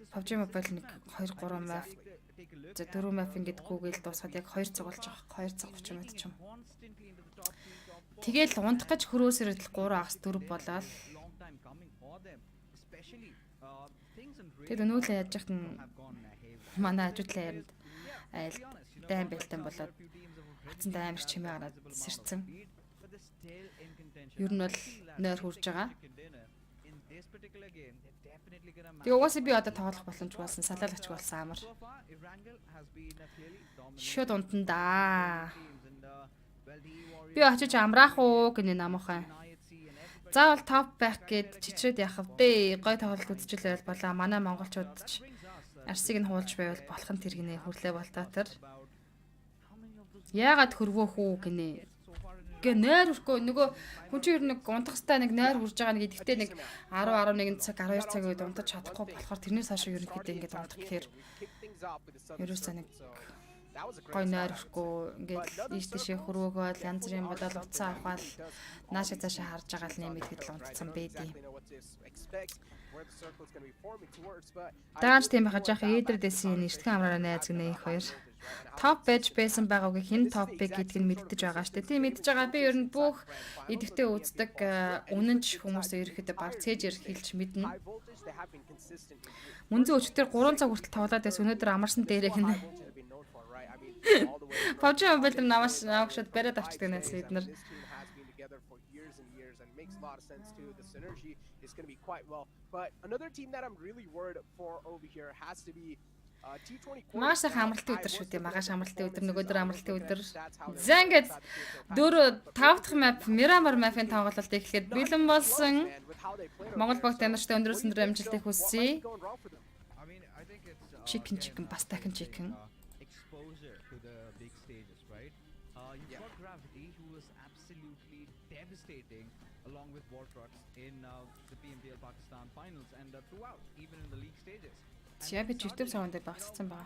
PUBG Mobile нэг 2 3 маф за 4 маф ингээд гүүгээл дуусгаад яг 2 цаг болж байгаа. 2 цаг 30 минут ч юм. Тэгээл унтах гэж хөрөөсөрөл 3 агас 4 болоод тэгэд өнөөлөө яаж яхад манай ажуудлаа яриад айл дайм бэлтэн болоод хацсан амар чимээ гараад сэрцэн. Ер нь бол нойр хурж байгаа. Тэгээ угаасаа би одоо тоглох боломж болсон, салаалагч болсон амар. Шууд унтандаа. Би очиж амраах уу гинэ намуухан. Заавал топ байх гэд чичрээд яхав дээ. Гой тоглолт үзчихлээ болоо. Манай монголчууд ч арсыг нь хуулж байвал болох нь тэр гинэ хүрлээ болтоо тэр. Яагаад хөрвөөх үү гинэ. Гэ нойр хүрхгүй нөгөө хүн чинь ер нь унтах стаа нэг нойр хүрж байгаа нэг идэвхтэй нэг 10 11 цаг 12 цаг үед унтаж чадахгүй болохоор тэрнээс хойш ерөнхийдөө ингээд унтах гэхээр ерөөсөө нэг гой нойр хүрхгүй ингээд ийш тийшээ хөрвөөгөөл янз бүрийн бодол утсаа авахал наашаа цаашаа харж байгаа л нэмэд хэдэл унтсан байдیں۔ Даанч тийм байхад яах эдэр дэсийн нэртгэн амраараа найз гинэ их хоёр. Топ байж байсан байгаагүй хэн топ бэг гэдгийг нь мэддэж байгаа шүү дээ. Тийм мэдж байгаа. Би ер нь бүх идэвхтэй үздэг үнэнч хүмүүсээ ерөөхдөө баг цээж хэлж мэднэ. Мөнзөө өчтөр 3 цаг хүртэл тоглоод байсан. Өнөөдөр амарсан дээрээ гинэ. Павжи мобил дээр наваагшаад бариад авчдаг нээс эднэр. Is going to be quite well, but another team that I'm really worried for over here has to be T20. Маш их амралтын өдөр шүү дээ. Магаш амралтын өдөр, нөгөөдөр амралтын өдөр. За ингээд 4 5 дахь map Miramar map-ын тоглолтыг эхлэхэд бэлэн болсон. Монгол баг тамирчтай өндөр амжилтыг хүсье. Chicken бас дахин chicken. Exposure to the big stages, right? You've got Gravity, who was absolutely devastating along with War Trucks in the PMPL Pakistan finals and throughout, even in the league stages. Чи би YouTube саунд багцсан байгаа.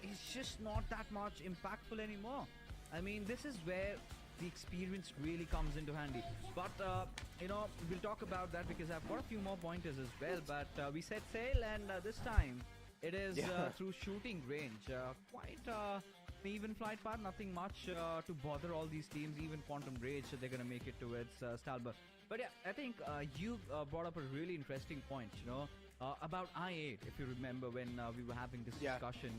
It's just not that much impactful anymore. I mean, this is where the experience really comes into handy. But you know, we'll talk about that because I've got a few more pointers as well. But we set sail, and this time it is through shooting range. Quite even flight path, nothing much to bother all these teams. Even Quantum Rage, they're gonna make it towards Stalber. But yeah, I think you brought up a really interesting point. You know. About I8, if you remember when we were having this discussion,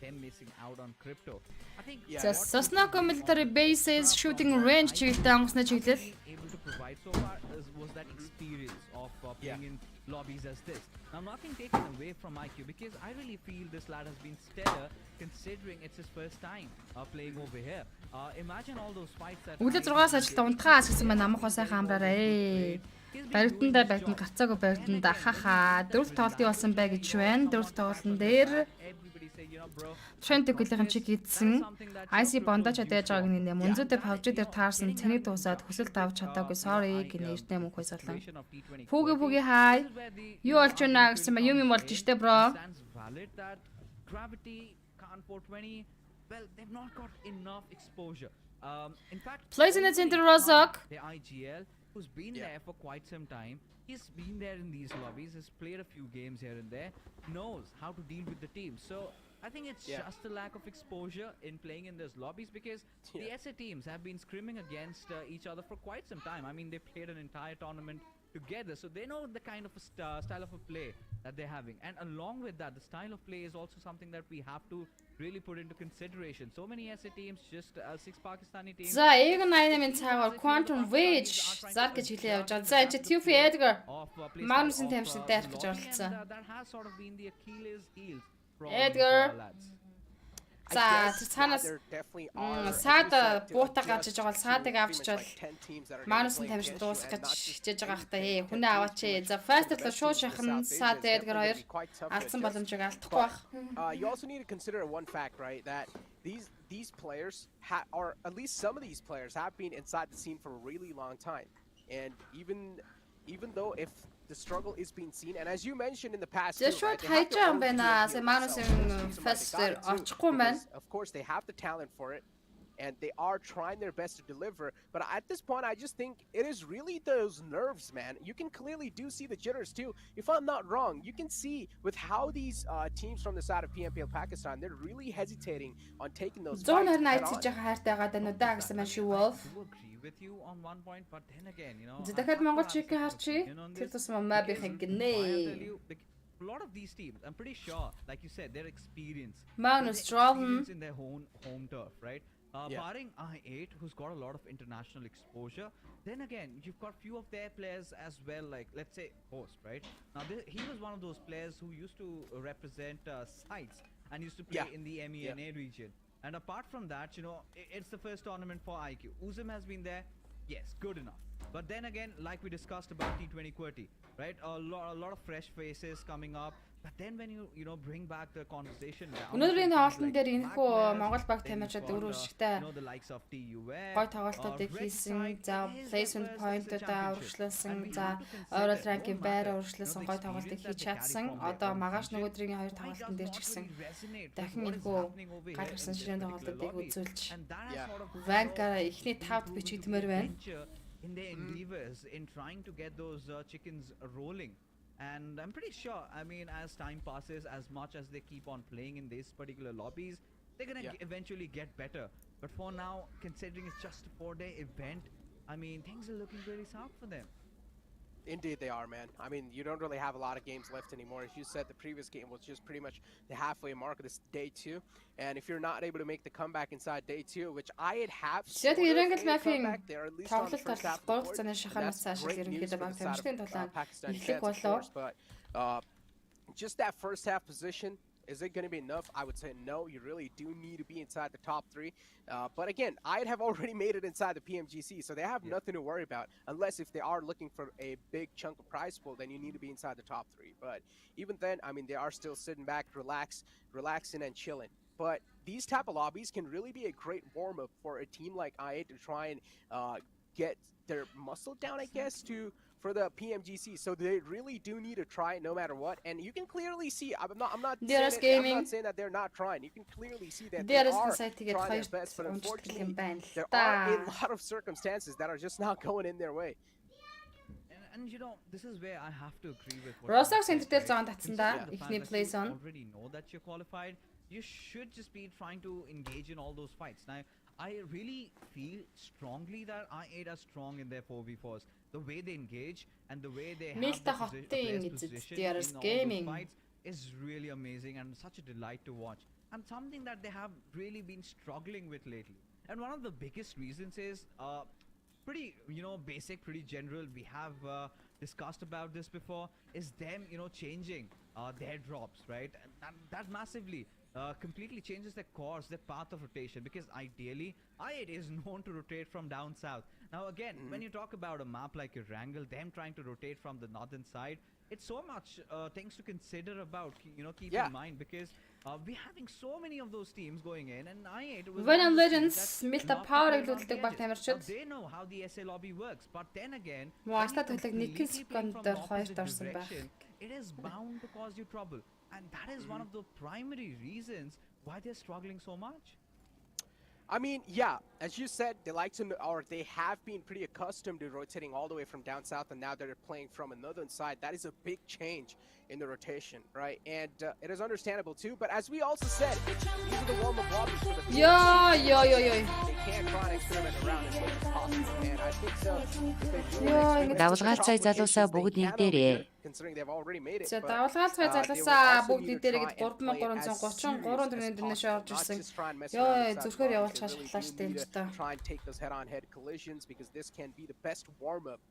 them missing out on crypto. I think Sasnako military bases shooting range чиглэлтэй онгоцны чиглэл able to provide so far was that experience of playing in lobbies as this. Now nothing taken away from IQ because I really feel this lad has been stellar considering it's his first time playing over here. Imagine all those fights that Өглөө 6-аас ажилтаа унтахаас гэсэн маань намхаа сайхан амраарай. Баригдандаа баригдан гарцаагүй баригданда хаха дөрөв тоглолтын болсон бай гэж байна. Дөрөв тоглолтын дээр Трентиклийн чиг хийдсэн IC бондаж чадаж байгааг нэ мөнзөдөө павжи дээр таарсан цэнийг дуусаад хөсөлт авч чадаагүй sorry гинэ эрдэнэ мөнх хойсолон. Пүги хай. Юу болж байна гэсэн ба юм болж штэ бро. Gravity can't 420. Well, they've not got enough exposure. In fact, Plays in the center Rozok. The IGL who's been there for quite some time. He's been there in these lobbies, has played a few games here and there, knows how to deal with the team. So I think it's just a lack of exposure in playing in those lobbies because the SA teams have been scrimming against each other for quite some time. I mean, they played an entire tournament together, so they know the kind of a style of a play that they're having. And along with that, the style of play is also something that we have to really put into consideration. So many SA teams, just 6 Pakistani teams. За яг 88-ын цагаар Quantum Rage зар гэж хэлээ явж байгаа. За энэ Tufi Edgar Magnus-ын тамирчид дайрах гэж оролцсон. That has sort of been the Achilles heel from Edgar. lads. За цаанаас саад буутаа гарчиж байгаа бол саадыг авчиж бол Magnus-ын тамирчид дуусгах гэж хичээж байгаа хта. Хүнээ аваач. За Faster-л шууд шахна саад Edgar хоёр алдсан боломжийг алдахгүй байх. You also need to consider one fact, right? That these players or at least some of these players have been inside the scene for a really long time, and even though if the struggle is being seen, and as you mentioned in the past, too, right, of course they have the talent for it, and they are trying their best to deliver. But at this point, I just think it is really those nerves, man. You can clearly see the jitters too. If I'm not wrong, you can see with how these teams from the side of PMPL Pakistan, they're really hesitating on taking those fights. With you on one point, but then again, you know, Дахиад Монгол чиг харчи. Тэр тусмаа мабийнх гинэ. a lot of these teams, I'm pretty sure, like you said, their experience. Magnus their Stralman. experience in their home turf, right? Yeah. Barring I8, who's got a lot of international exposure, then again, you've got few of their players as well, like, let's say, Host, right? Now, he was one of those players who used to represent sites and used to play in the MENA region. And apart from that, you know, it's the first tournament for IQ. Uzum has been there. Yes, good enough. But then again, like we discussed about T20 QWERTY, right? A lot of fresh faces coming up. But then when you know bring back the conversation down. Өнөөдрийн тоглолтын дээр энэхүү Монгол баг тамирчид өрөвшигтэй гой тоглолтуудыг хийсэн. За placement point-уудаа урагшлуулсан. За overall rank-ийн байраа урагшлуулсан гой тоглолтыг хийж чадсан. Одоо магаш нөгөөдрийн хоёр тоглолтын дээр ч гэсэн дахин энэхүү гал гарсан ширээн тоглолтуудыг үзүүлж rank-аа эхний 5-д бичигдмээр байна. In their endeavors in trying to get those chickens rolling. And I'm pretty sure, I mean, as time passes, as much as they keep on playing in these particular lobbies, they're going to eventually get better. But for now, considering it's just a 4-day event, I mean, things are looking really soft for them. Indeed they are, man. I mean, you don't really have a lot of games left anymore. As you said, the previous game was just pretty much the halfway mark of this day 2. And if you're not able to make the comeback inside day 2, which I had have sort of made a comeback, they're at least on the first half of the board. That's great news for the Pakistan defense, of course. But just that first half position, is it going to be enough? I would say no. You really do need to be inside the top 3. But again, I'd have already made it inside the PMGC, so they have nothing to worry about. Unless if they are looking for a big chunk of prize pool, then you need to be inside the top 3. But even then, I mean, they are still sitting back, relaxing and chilling. But these type of lobbies can really be a great warm-up for a team like I8 to try and get their muscle down, I guess, for the PMGC, so they really do need to try no matter what, and you can clearly see. I'm not saying that they're not trying. You can clearly see that they are trying their best, but unfortunately, there are a lot of circumstances that are just not going in their way. And you know, this is where I have to agree with what Rostock Center зон татсандаа ихний play zone. Already know that you're qualified. You should just be trying to engage in all those fights. Now, I really feel strongly that I8 are strong in their 4v4s. The way they engage and the way they have the position in all those fights is really amazing and such a delight to watch. And something that they have really been struggling with lately. And one of the biggest reasons is pretty, you know, basic, pretty general. We have discussed about this before. Is them, you know, changing their drops, right? And that massively completely changes their course, their path of rotation, because ideally I8 is known to rotate from down south. Now again, when you talk about a map like Erangel, them trying to rotate from the northern side, it's so much things to consider about, you know, keep in mind, because we're having so many of those teams going in, and I8 was they know how the SA lobby works, but then again, it is bound to cause you trouble. And that is one of the primary reasons why they're struggling so much. I mean, yeah, as you said, they like to, or they have been pretty accustomed to rotating all the way from down south, and now they're playing from another side. That is a big change in the rotation, right? And it is understandable too. But as we also said, these are the warm-up lobbies for the They can't try and experiment around as much as possible. And I think so. Давлгаалцай залуусаа бүгд нэгдээрээ. Considering they've already made it. За давлгаалцай залуусаа бүгд нэгдээрээ гэд 3333 төгрөгийн дөрнөш орж ирсэн. Ёо зүрхээр явуулчихаш шатлаа штэ энэ ч та. Try and take those head-on-head collisions, because this can be the best warm-up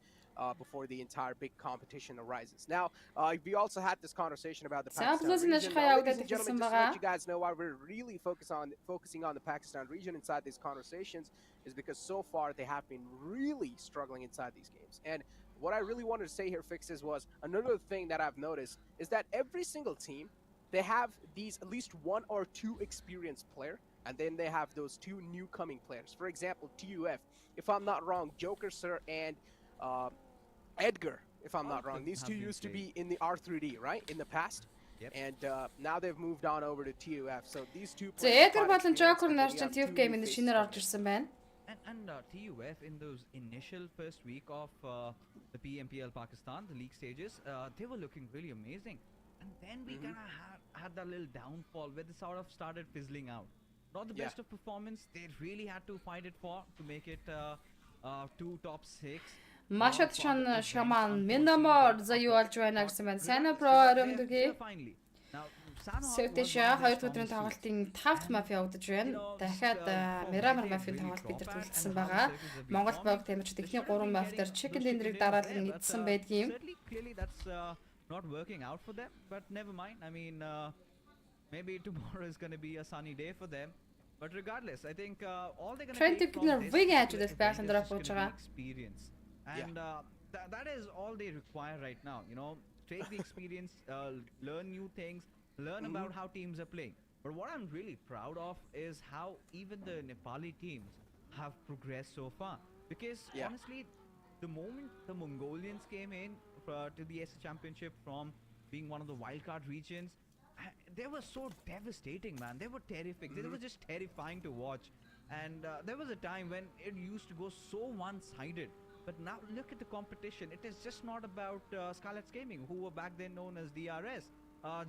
before the entire big competition arises. Now, we also had this conversation about the Pakistan region. Now, ladies and gentlemen, just to let you guys know why we're really focusing on the Pakistan region inside these conversations is because so far they have been really struggling inside these games. And what I really wanted to say here, Fixes, was another thing that I've noticed is that every single team, they have these at least 1 or 2 experienced player, and then they have those 2 new coming players. For example, TUF, if I'm not wrong, Joker Sir and Edgar, if I'm not wrong. These 2 used to be in the R3D, right, in the past? Yep. And now they've moved on over to TUF. So these 2 players. Edgar болон Joker нарч TUF game-ийн шинээр орж ирсэн байна. And TUF in those initial first week of the PMPL Pakistan, the league stages, they were looking really amazing. And then we kind of had that little downfall where they sort of started fizzling out. Not the best of performance. They really had to fight it to make it to top 6. Машад шаман миномор за юу болж байна гэсэн байна. Сайн про өрөмдөгий. Сэтэж 2 өдрийн тоглолтын 5 дахь мап явагдаж байна. Дахиад Miramar map-ын тоглолт бид нар төлөвлөсөн байгаа. Монгол баг тамирчид эхний 3 map дээр chicken dinner-ыг дараалан идсэн байдгийн. Clearly that's not working out for them, but never mind. I mean, maybe tomorrow is going to be a sunny day for them. But regardless, I think all they're going to take from this experience. And that is all they require right now. You know, take the experience, learn new things, learn about how teams are playing. But what I'm really proud of is how even the Nepali teams have progressed so far. Because honestly, the moment the Mongolians came in to the ASA Championship from being one of the wildcard regions, they were so devastating, man. They were terrific. They were just terrifying to watch. And there was a time when it used to go so one-sided. But now look at the competition. It is just not about Scarlet's Gaming, who were back then known as DRS.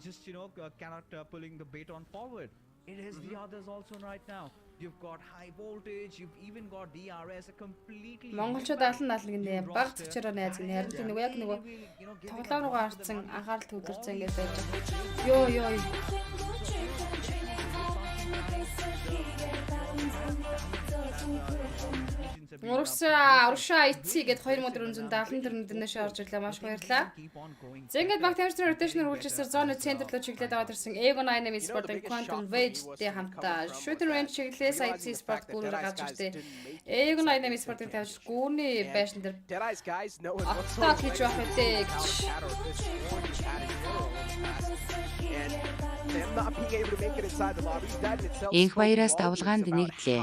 Just, you know, cannot pulling the baton forward. It is the others also right now. You've got high voltage, you've even got DRS, a completely Монголчууд алан даалганы баг төчрөө найз гэнэ харин тийм яг нөгөө тоглоом руу гарцсан анхаарал төвлөрсөн гэж байж байгаа. Йоо. Уршаа ицээ гэд 2474 дэнэш орж ирлээ. Маш баярлалаа. За ингээд баг тамирчин rotation үргэлжлэсээр зоны центр руу чиглээд аваад ирсэн Ego 9 Sport-ын Quantum Wage-тэй хамтаа shooter range чиглэлээс IC Sport гүрээр гарч ирсэн. Ego 9 Sport-ын тамирчин гүрний байшин дээр атак хийж байх үедээ Инх баяраас давлгаанд нэгдлээ.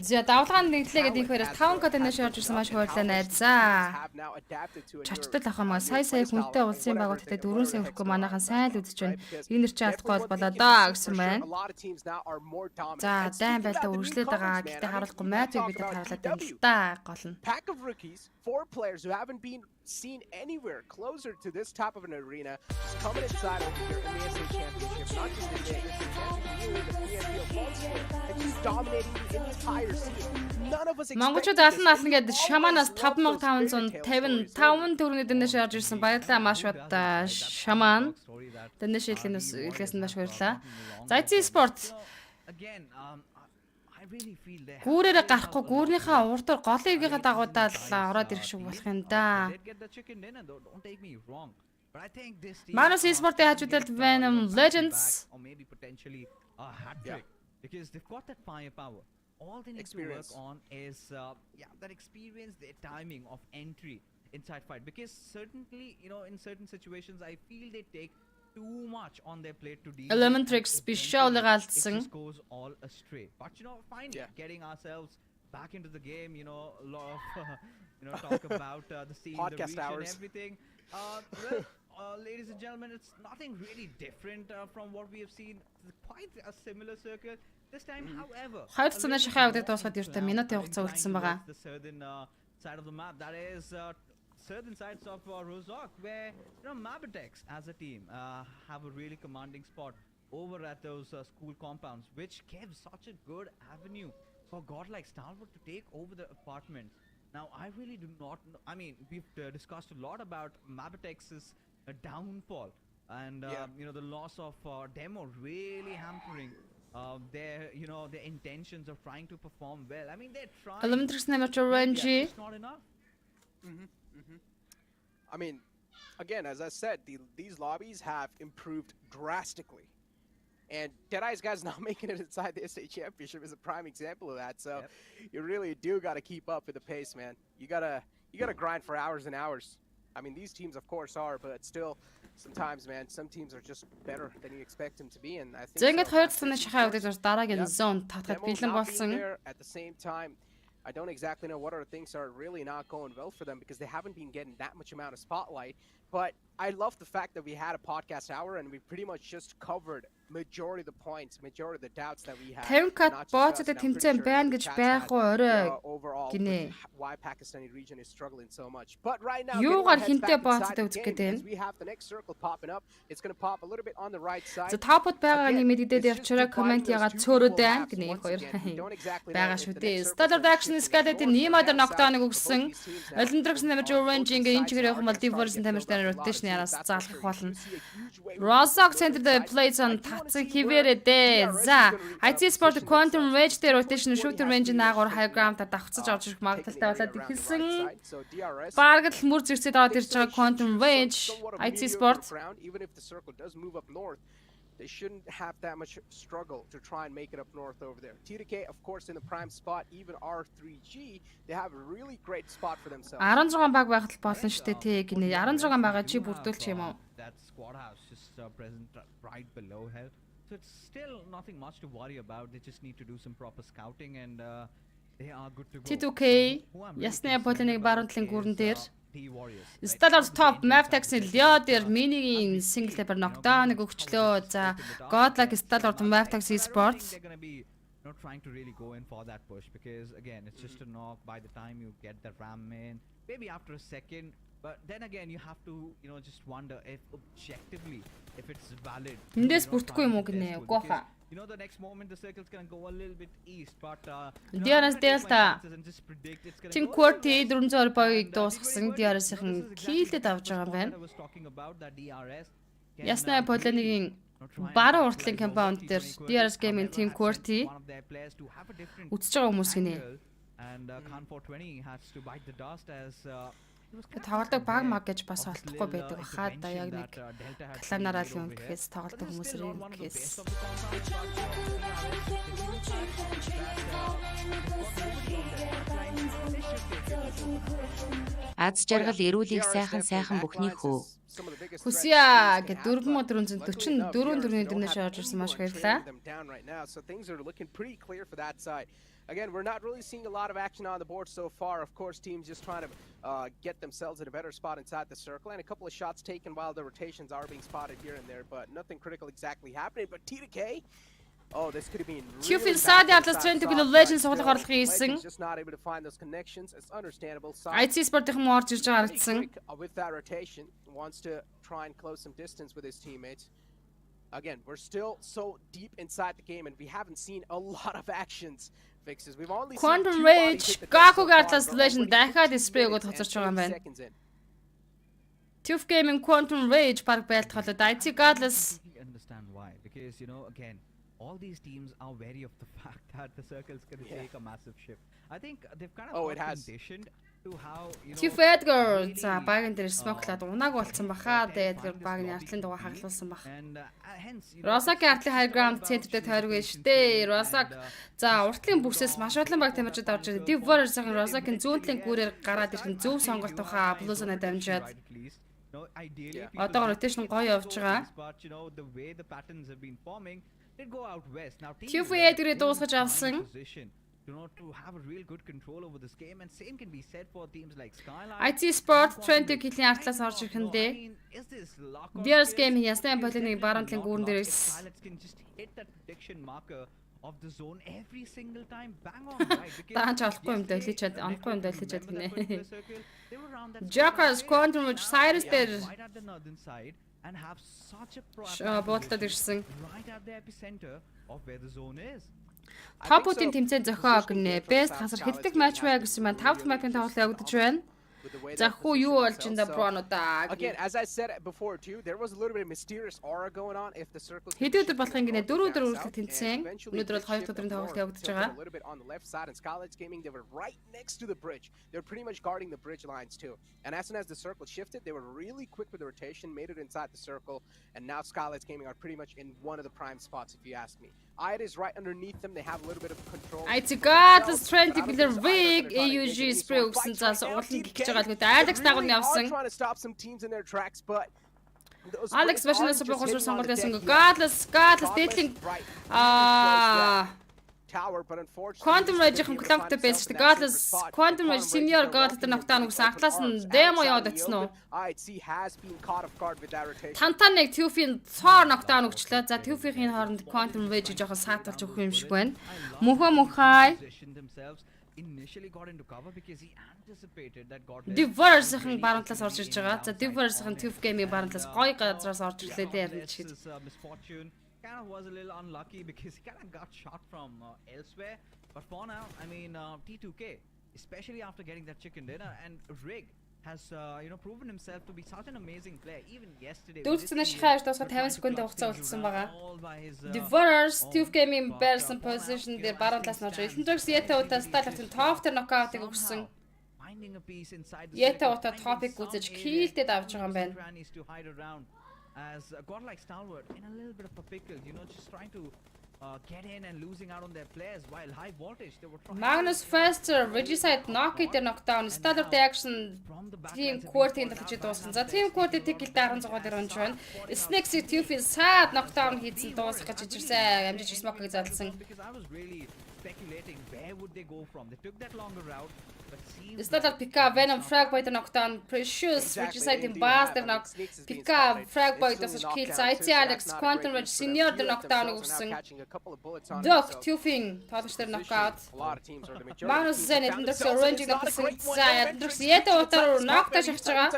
За давлгаанд нэгдлээ гэдэг инх баяраас 5 код нэш орж ирсэн маш баярлалаа найзаа. Чачтал ах хамаа сая хүнтэй улсын байгууллагатай 4 сая хүрэхгүй манайхан сайн л үзэж байна. Энэ ч алдахгүй болоо доо гэсэн байна. За дайн байлаа үргэлжлээд байгаа. Гэхдээ харуулахгүй майтрыг бид харуулаад байна л да гол нь. Pack of rookies, 4 players who haven't been seen anywhere closer to this type of an arena, just coming inside over here in the SA Championship, not just in the SA Championship, the PMPL Vault Split, and just dominating the entire scene. None of us Монголчууд алан гэдэг шаманаас 5555 төгрөгийн дэнэш орж ирсэн. Баярлалаа маш бод шаман. Дэнэш илгээс нь маш баярлалаа. За IC Sport гүүрээрээ гарахгүй гүүрнийхээ урдаар голын эргийнхээ дагуудаа л ороод ирэх шиг болох юм да. Манус e-sport-ийн хажуудалд Venom Legends because they've got that firepower. All they need to work on is that experience, their timing of entry inside fight. Because certainly, you know, in certain situations, I feel they take too much on their plate to deal. Elementrix бишээ улгаалцсан. It goes all astray. But you know, finally getting ourselves back into the game. You know, a lot of talk about the scene, the reach, and everything. Ladies and gentlemen, it's nothing really different from what we have seen. It's quite a similar circuit. This time, however, хоёр цанаа шахаа удаад дуусгаад иртэ минутын хугацаа үлдсэн байгаа. The southern side of the map, that is certain sides of Rozhok, where Mabatex as a team have a really commanding spot over at those school compounds, which gave such a good avenue for godlike Stalwart to take over the apartments. Now, I really do not know. I mean, we've discussed a lot about Mabatex's downfall and the loss of Demo really hampering their intentions of trying to perform well. I mean, they're trying. Elementrix нэмэр Renji. It's not enough. I mean, again, as I said, these lobbies have improved drastically. And Deadeye's guys not making it inside the SA Championship is a prime example of that. So you really do got to keep up with the pace, man. You gotta grind for hours and hours. I mean, these teams, of course, are, but still, sometimes, man, some teams are just better than you expect them to be. And I think Зэнгэд хоёр цанаа шахаа удаад дараагийн зон татгад бэлэн болсон. At the same time, I don't exactly know what other things are really not going well for them because they haven't been getting that much amount of spotlight. But I love the fact that we had a podcast hour and we pretty much just covered majority of the points, majority of the doubts that we had. 50 кат бооцтой тэмцээн байна гэж байх уу орой гинэ. Why Pakistani region is struggling so much. But right now, Юугаар хинтээ бооцтой үзэх гээд байна. we have the next circle popping up. It's going to pop a little bit on the right side. За топод байгаа нэмэдэгдээд явчаараа комент ягаад цөөрөөд байна гинэ их хоёр байгаа шүү дээ. Standard action skeleton Nimader knockdown-ыг өгсөн. Olympics нэмж orange ингээ энэ чигээр явах юм бол Diversion тамиртай rotation яраас заалах болно. Rozok center the plays on татсан хിവэрэ дээ. За IT Sport Quantum Rage дээр rotation shooter range наагур high ground давхцаж орж ирэх магадлалтай болоод ихэлсэн. Бараг л мөр зэрцээд ороод ирж байгаа Quantum Rage IT Sport even if the circle does move up north, they shouldn't have that much struggle to try and make it up north over there. TDK, of course, in the prime spot, even R3G, they have a really great spot for themselves. 16 баг байхад болно шүү дээ тий гинэ. 16 байгаа чи бүрдүүлчих юм уу? That squad house just present right below hell. So it's still nothing much to worry about. They just need to do some proper scouting and they are good to go. T2K ясны болоныг баруунтлын гүрэн дээр Stellar's top map tax-ийн Leo дээр Mini-ийн single level knockdown-ыг өгчлөө. За Godlike Stellar map tax esports not trying to really go in for that push because again it's just a knock by the time you get the ram in, maybe after a second. But then again, you have to, just wonder if objectively, if it's valid. Эндээс бүртгэхгүй юм уу гинэ. Гоха. The next moment the circle's gonna go a little bit east, but DRS Delta. Team Quarty 400 боёыг дуусгасан DRS-ийн хийлдэд авч байгаа юм байна. Ясна Полонигийн баруун уртлын компаунд дээр DRS Gaming Team Quarty үзэж байгаа хүмүүс гинэ. And Khan 420 has to bite the dust as тоглодог баг маг гэж бас олдохгүй байдаг баха да яг нэг кланараа л юм гэхээс тоглодог хүмүүсэр юм гэхээс Аз жаргал эрүүлийг сайхан бүхний хөө. Хүсье гэ 4444 төрний дэмнэш орж ирсэн маш баярлалаа. Again, we're not really seeing a lot of action on the board so far. Of course, teams just trying to get themselves in a better spot inside the circle, and a couple of shots taken while the rotations are being spotted here and there, but nothing critical exactly happening. But TDK, oh, this could have been really Sadi Atlas 20 Legends тоглох орлогын хийсэн. Just not able to find those connections. It's understandable. IT Sport-ийн орж ирж байгаа харагдсан. With that rotation, wants to try and close some distance with his teammates. Again, we're still so deep inside the game, and we haven't seen a lot of actions. We've only Quantum Rage Gaku Atlas Legend дахиад display өгөөд хоцорч байгаа юм байна. TUF Gaming Quantum Rage баг байлтгалаад IT Atlas understand why because again all these teams are wary of the fact that the circle's going to take a massive shift. I think they've kind of conditioned to how TUF Edgar за багийн дээр smokelаад унааг болцсон баха. Тэгээд тэр багийн артлын дугаа хагалуулсан бах. Rosak артлын high ground центртэй тойрог байна штэ. Rosak за уртлын бүсээс маш олон баг тамирчид орж ирсэн. Deep Warriors-ийн Rosak-ийн зүүнтлийн гүүрээр гараад ирэх нь зөв сонголт баха. Blues-аа дамжаад одоо rotation гоё явж байгаа. TUF Edgar-ыг дуусгаж авсан. To have a real good control over this game, and same can be said for teams like Skyline. IT Sport 20 килийн артлаас орж ирэхэндээ DRS Gaming ясны полоны баруунтлын гүүрэн дээрээс can just hit that prediction marker of the zone every single time bang on right because таанч олохгүй юм дэлхийчээд онохгүй юм дэлхийчээд гинэ. Joker's Quantum Rage Cyrus дээр and have such a бодлоод ирсэн. right at the epicenter of where the zone is. Топуудын тэмцээн зохио гинэ. Best хасар хиддэг матч бай гэсэн маань 5 дахь мапын тоглолт явагдаж байна. За хүү юу болж энэ бронуудаа. Again, as I said before too, there was a little bit of mysterious aura going on if the circle. Хэдэн өдөр болох юм гинэ 4 өдөр үргэлжлэх тэмцээн. Өнөөдөр бол 2 өдрийн тоглолт явагдаж байгаа. A little bit on the left side and Skylights Gaming, they were right next to the bridge. They're pretty much guarding the bridge lines too. And as soon as the circle shifted, they were really quick with the rotation, made it inside the circle, and now Skylights Gaming are pretty much in one of the prime spots if you ask me. Id is right underneath them. They have a little bit of control. IT Atlas 20 killer rig AUG spray өгсөн цаас уулын гихж байгаа л гэдэг. Alex дагуун явсан. Trying to stop some teams in their tracks, but Alex башнаас бүр госор сонголт ясан. Atlas дээдлийн tower, but unfortunately, Quantum Rage-ийн collector based Godless Quantum Rage Senior Godless knockdown гэсэн Atlas нь demo яваад очсон уу? IHC has been caught off guard with that rotation. Тантаныг Tufin цоор knockdown өгчлээ. За Tufin-ийн хооронд Quantum Rage жоохон сааталж өгөх юм шиг байна. Мөнхөө initially got into cover because he anticipated that God Diverse-ийн баруун талаас орж ирж байгаа. За Diverse-ийн Tuf Game-ийн баруун талаас гоё газраас орж ирлээ дээр нь чид. Misfortune kind of was a little unlucky because he kind of got shot from elsewhere. But for now, I mean, T2K, especially after getting that chicken dinner, and Rig has proven himself to be such an amazing player. Even yesterday, Дүүцнээс шахаж дуусах 50 секунд хугацаа үлдсэн байгаа. Diverse Tuf Game-ийн Bears position дээр баруун талаас нь орж Elendrex Yeta удаа сталертын top дээр knockout-ыг өгсөн. Yeta удаа topic үзэж киллдэд авч байгаа юм байна. As a godlike stalwart in a little bit of a pickle, just trying to get in and losing out on their players while high voltage they were trying. Magnus Faster, Regicide knock-it knockdown, Stallard action team quarter-ийн талж дууссан. За team quarter ticket даран зогоод ирж байна. Snakes Tufin sad knockdown хийсэн дуусах гэж ичирсэн. Амжиж smoke-ыг задлсан. Because I was really speculating where would they go from. They took that longer route. Stallard pick up Venom frag by the knockdown. Precious Regicide in bars the knock. Pick up frag by the kill. IT Alex Quantum Rage Senior the knockdown өгсөн. Doc Tufin таалж тэр knockout. Magnus Zenit Elendrex orange knockсан. За Elendrex Yeta утаар knockdown шахаж байгаа.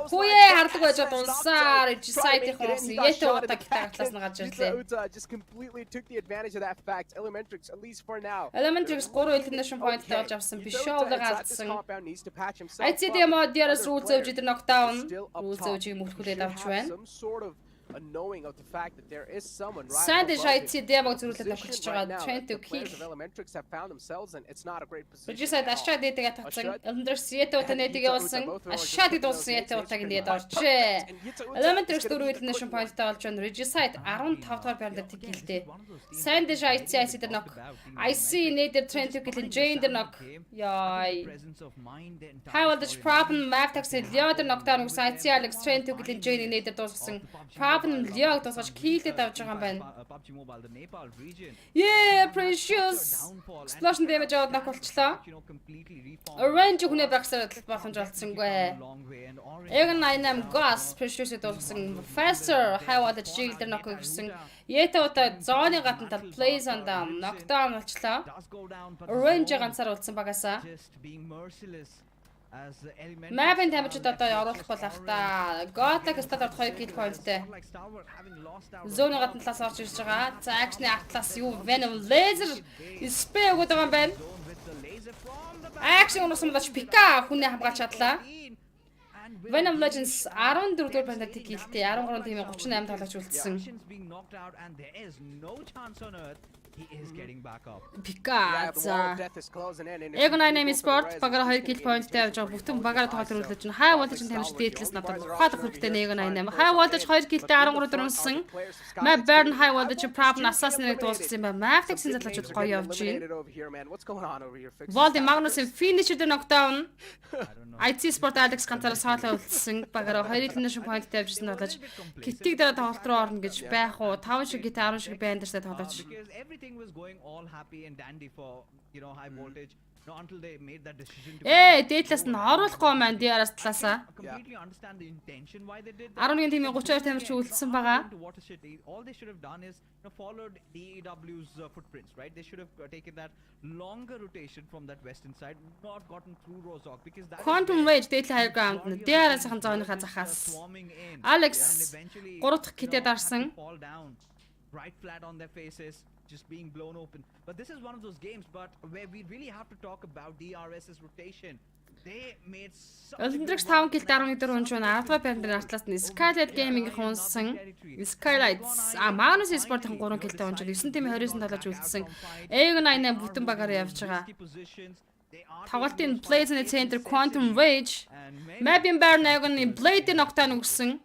Хүүе хардаг байж дулсаар Regicide-ийн хүмүүс Yeta утаа гитаратлаас нь гарч ирлээ. Just completely took the advantage of that fact. Elementrix, at least for now. Elementrix 3 elimination point болж авсан. Бишоолыг алдсан. IC demo DRS rule зөөж идэр knockdown. Rule зөөжийг мөрхүүлээд авч байна. Knowing of the fact that there is someone right Sandage IC demo зөрүүлээд авчихж байгаа. Trying to kill. Elementrix have found themselves and it's not a great position. Regicide ашаа дэтэгээ татсан. Elendrex Yeta утаа нэтийг явуулсан. Ашаа дидуулсан Yeta утааг нээд орчээ. Elementrix 4 elimination point-тай болж байна. Regicide 15 дугаар байранд тгийлтэй. Sandage IC дээр knock. IC нээдэр trying to kill Jane дээр knock. Яй. High voltage problem Magtax Leon knockdown өгсөн. IC Alex trying to kill Jane нээдэр дууссан. Problem Leon дуусгаж killдэд авч байгаа юм байна. Yeah, Precious. Explosion damage аваад knock болчлоо. Orange хүнээ багсаар боломж олдсонгүй. Egan 98 Gas Precious дууссан. Faster High voltage shield дээр knock өгсөн. Yeta удаа зооны гадна тал plays on down knockdown болчлоо. Orange ганцаар улдсан багасаа. Map-ын тамирчид одоо оруулах бол ах та. Godlike Stallard 2 kill point-тэй. Зооны гадна талаас орж ирж байгаа. За action-ы атлаас юу Venom laser spray өгöd байгаа юм байна. Action унасан болж Pika хүнээ хамгаалж чадлаа. Venom Legends 14 дугаар байранд киллтэй 13 тимийн 38 тоглогч үлдсэн. He is getting back up. Pika. Egan 98 Sport багаараа 2 kill point-тэй авч байгаа. Бүтэн багаараа тоглолт өрүүлж байна. High voltage тамирчид дээдлээс надад ухаад хэрэгтэй Egan 98. High voltage 2 kill-тэй 13 дөрөнсөн. Map Burn High voltage problem assassin-ыг дуусгасан юм байна. Magtax-ийн залуучууд гоё явж байна. Vold Magnus-ийн finisher дээр knockdown. IT Sport Alex ганцаараа саалаа үлдсэн. Багаараа 2 elimination point-тэй авчихсан тоглож китиг дээр тоглолт руу орно гэж байх уу? 5 шиг гит 10 шиг байн дээрээ тоглож. Everything was going all happy and dandy for high voltage until they made that decision to дээдлээс нь оруулахгүй маань DRS талаасаа. completely understand the intention why they did that. 11 тимийн 32 тамирч үлдсэн байгаа. All they should have done is followed DEW's footprints, right? They should have taken that longer rotation from that western side, not gotten through Rozok because that Quantum Rage дээдлээ хайр граунд нь DRS-ийн зооныхаа захаас. Alex 3 дахь китэд арсан. fall down right flat on their faces, just being blown open. But this is one of those games where we really have to talk about DRS's rotation. They made Elendrex 5 kill 11 дөрөв байна. 10 дугаар байранд артлаас нь Skylight Gaming-ийн хүнсэн. Skylights Magnus Sport-ийн 3 киллтэй онж 9 тимийн 29 талаж үлдсэн. Egan 98 бүтэн багаараа явж байгаа. Тоглолтын Blaze-ийн center Quantum Rage, Map-ын Baron Egan-ийн Blade-ийн knockdown өгсөн.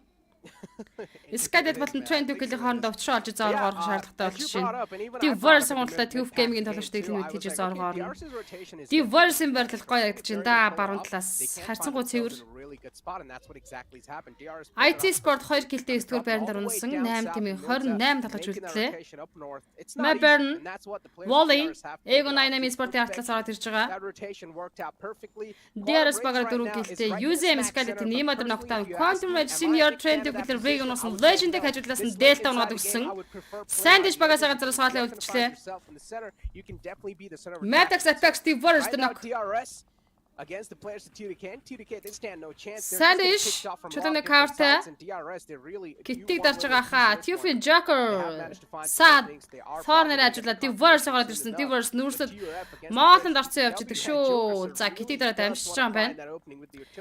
Skydet болон Trend Duke-ийн хооронд очроо олж зоргоор шаардлагатай болж байна. Diverse сонголттой TUF Gaming-ийн тоглогчдыг хэлнэ тийж зоргоор. Diverse-ийн байрлал гоё ядаж байна да баруун талаас. Харьцангуй цэвэр. IT Sport 2 килтэй 9-р байранд унсан 8 тимийн 28 тоглож үлдлээ. Melbourne, Wally, Egon Dynamic Sport-ийн артлаас ороод ирж байгаа. DRS багаар 4 килтэй UZM Skylet-ийн Neymar ногтаа Quantum Red Senior Trend Duke Vegas Legend-ийг хажуудлаас нь Delta унаад өгсөн. Sandwich багаас ганцаар саалаа үлдчихлээ. Maddox attacks the worst knock. Against the players of TUDK, they stand no chance. Sandwich, чулууны карта. Киттиг дарж байгаа хаа. Tufi Joker. Sad. Thorner ажуулаад Diverse гараад ирсэн. Diverse нүрсэд Моолонд орцсон явж идэг шүү. За киттиг дараад амжиж байгаа юм байна.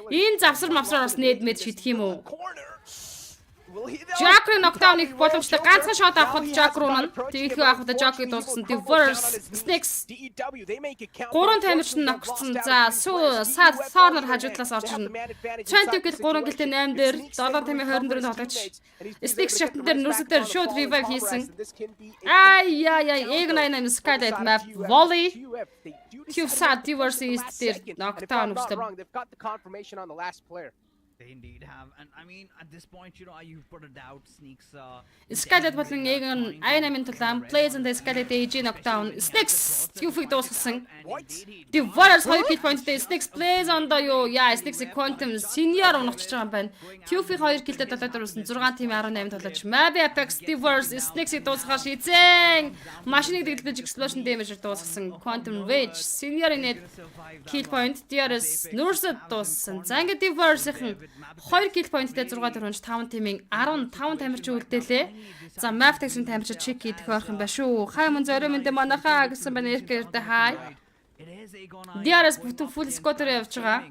Энэ завсар мавсраар бас нээдмэд шидэх юм уу? Joker knockdown их боломжтой ганцхан шот авахд Joker унана. Тийхүү авахд Joker дууссан. Diverse Snakes. 3 тамирч нь ногцсон. За Sad Thorner хажуудлаас орж ирнэ. Trent Duke 3 гэлтэй 8 дээр 7 тамийн 24 тоглогч. Snakes шатн дээр нүрсээр шууд revive хийсэн. Egon Dynamic Skylight map volley. Q Sad Diverse East дээр knockdown өгсөн. They've got the confirmation on the last player. They indeed have, and I mean at this point, you put a doubt. Sneaks. Skylet болон Egon Dynamic тулаан plays and the Skylet AG knockdown. Snakes Q-ийг дуусгасан. Diverse 2 kill point дээр Snakes plays on the Snakes Quantum Senior унагчж байгаа юм байна. Q-ийг 2 killтэй талаад дууссан 6 тим 18 тоглож. Maybe Apex Diverse Snakes-ийг дуусгахаар шийдсэн. Машиныг дэглэж explosion damage дуусгасан. Quantum Rage Senior-ийн kill point DRS нүрсэд дууссан. За ингээд Diverse-ийн 2 kill point-тэй 6 дөрвөнж 5 тимийн 15 тамирч үлдээлээ. За Maftex-ийн тамирч чек хийх байх юм ба шүү. Хай мөн зорио мэндэ манахаа гэсэн байна эркэрдэ хай. DRS бүтэн full squad-ээр явж байгаа.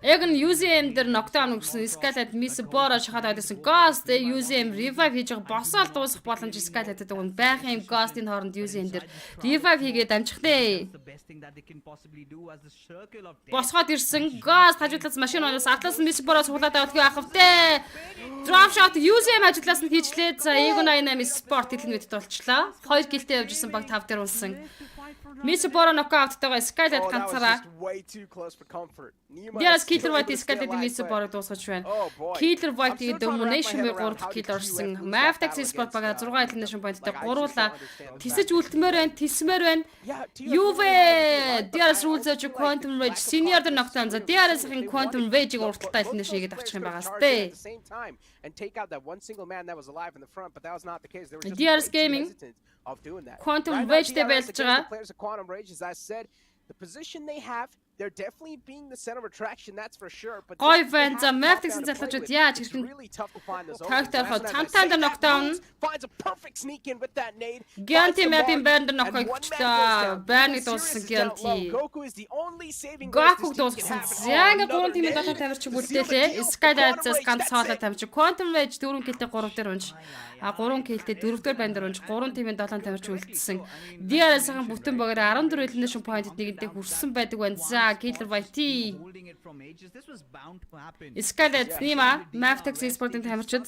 Egon UZM дээр knockdown өгсөн Skylight Miss Bora шахаад байсан. Ghost UZM revive хийж байгаа босоод дуусах боломж Skylight-д өгөн байх юм. Ghost-ийн хооронд UZM дээр revive хийгээд амжихлаа. Босгоод ирсэн. Ghost хажуудлаас машин оноос атлаас Miss Bora суулаад авах ахвтай. Drop shot UZM хажуудлаас нь хийчлээ. За Egon Dynamic Sport хэлэн мэд болчлаа. 2 килтэй явж исэн баг 5 дээр унсан. Miss Bora knockout-тайгаа Skylight ганцаараа. DRS Killer White Skylight Miss Bora дуусгаж байна. Killer White-ийн Domination 3 kill орсон. Maftex Sport багаа 6 elimination point-тэй гуруула тисэж үлдмээр байна, тисмээр байна. Juve DRS rules of Quantum Rage Senior дээр knockdown. За DRS-ийн Quantum Rage-ийг урталтай elimination хийгээд авчих юм байгаас тээ. And take out that one single man that was alive in the front, but that was not the case. They were just DRS Gaming of doing that. Quantum Rage дээр байлж байгаа. Players of Quantum Rage, as I said, the position they have, they're definitely being the center of attraction, that's for sure. But Гой байна. За Maftex-ийн залуучууд яаж хэрхэн тагтаар хол цамтаанд knockdown finds a perfect sneak in with that nade. Gianti map-ийн байранд knock-ыг хүчтэй байрныг дууссан Gianti. Goku is the only saving Goku дуусгасан. Зянга 3 тимийн 7 тамирч үлдээлээ. Skylight-аас ганц хоолой тамирч Quantum Rage 4 килтэй 3 дээр унж. 3 килтэй 4 дээр банд дээр унж 3 тимийн 7 тамирч үлдсэн. DRS-ийн бүтэн багаар 14 elimination point нэгэнтэй хүрсэн байдаг байна. За Killer White Skylight Nima Maftex Sport-ийн тамирчид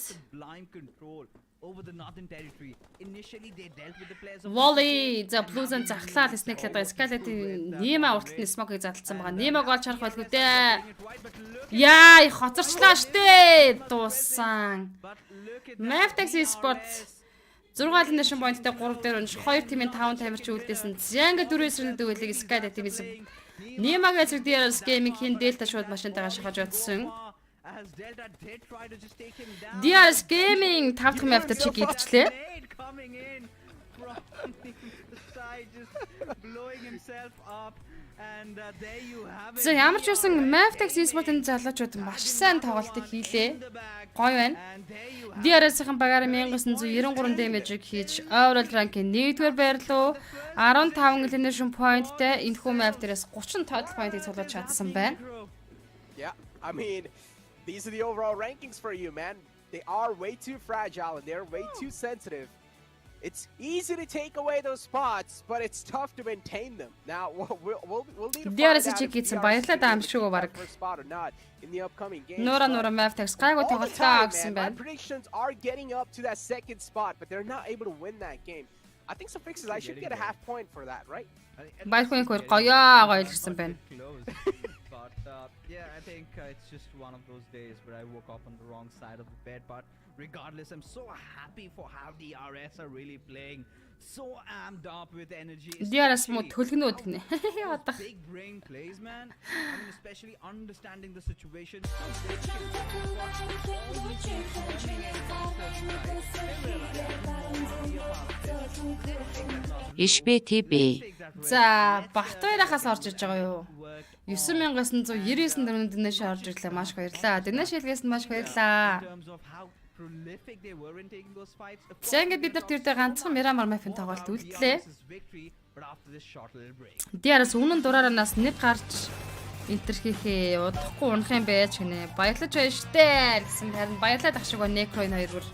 Volley за Blues-ын захлаал снэклээд байгаа Skylight-ийн Nima урталтны smoke-ыг задлсан байгаа. Nima гол чарах байлгүй дээ. Яа, хоцорчлаа штэ. Дууссан. Maftex Sport 6 elimination point-тэй 3 дээр унж 2 тимийн 5 тамирч үлдээсэн. Зянга 4-с рүү дүүлэг Skylight-ийн Нимагийн зэрэг DRS Gaming-ийн Delta шууд машинтайгаа шахаж утсан. DRS Gaming 5 дахь маптай чиг идчихлээ. За ямар ч байсан Maftex Esport-ын залуучууд маш сайн тоглолтыг хийлээ. Гоё байна. DRS-ийн багаар 1993 damage-ийг хийж overall rank-ийн 1-р байрлуу 15 elimination point-тэй энэхүү map дээрээс 30 total point-ийг цуглуулж чадсан байна. Yeah, I mean, these are the overall rankings for you, man. They are way too fragile and they're way too sensitive. It's easy to take away those spots, but it's tough to maintain them. Now we'll need to find out if Гэсэн DRS баярлалаа can даамшгүй баг. get that first spot or not in the upcoming games. Нура but Mavtex гайгүй all the тоглолоо time, гэсэн man, my байна. predictions are getting up to that second spot, but they're not able to win that game. I think some fixes. I should get a half point for that, right? Баярхын хөр гоёо гоёлгсэн байна. But yeah, I think it's just one of those days where I woke up on the wrong side of the bed. But regardless, I'm so happy for how the RS are really playing. So amped up with energy. DRS mo төлгнүүд гинэ. Ядах. Big brain plays, man. I mean, especially understanding the situation. Ишбэ ТБ. За, Бахтуйрахаас орж иж байгаа юу? 9999 дөрөвдөнөөш орж ирлээ. Маш их баярлалаа. Дэнэ шилгээс нь маш их баярлалаа. За ингээд бид нар тэрдээ ганцхан Miramar Map-ын тоглолт үлдлээ. DRS үнэн дураараа нас нэг гарч интер хийхээ удахгүй унах юм байж гинэ. Баярлаж байна штэ гэсэн харин баярлаад ах шиг ба Necro энэ хоёр бүр.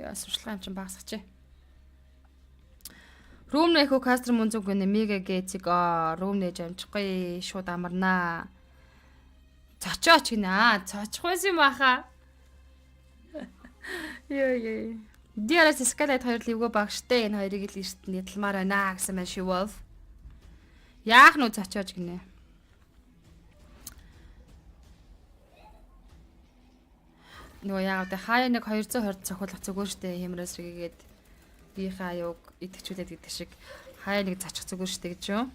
Яа, сурчлага юм чинь багасгач. Рүүм нэхүү кастер мөн зүг гэнэ мега гэцэг рүүм нээж амжихгүй шууд амарнаа. Цочооч гинэ. Цочих байсан юм баха. Яа. DRS Skylight 2 ливгөө багштай энэ хоёрыг л эрт нийтлмаар байна гэсэн мэн ши Wolf. Яах нү цочооч гинэ. Нөгөө яагаад хаяа нэг 220 цохиулах зүгээр штэ хэмрээс ригээд бийнхээ аюуг идэвхжүүлээд гэдэг шиг хаяа нэг зачих зүгээр штэ гэж юу.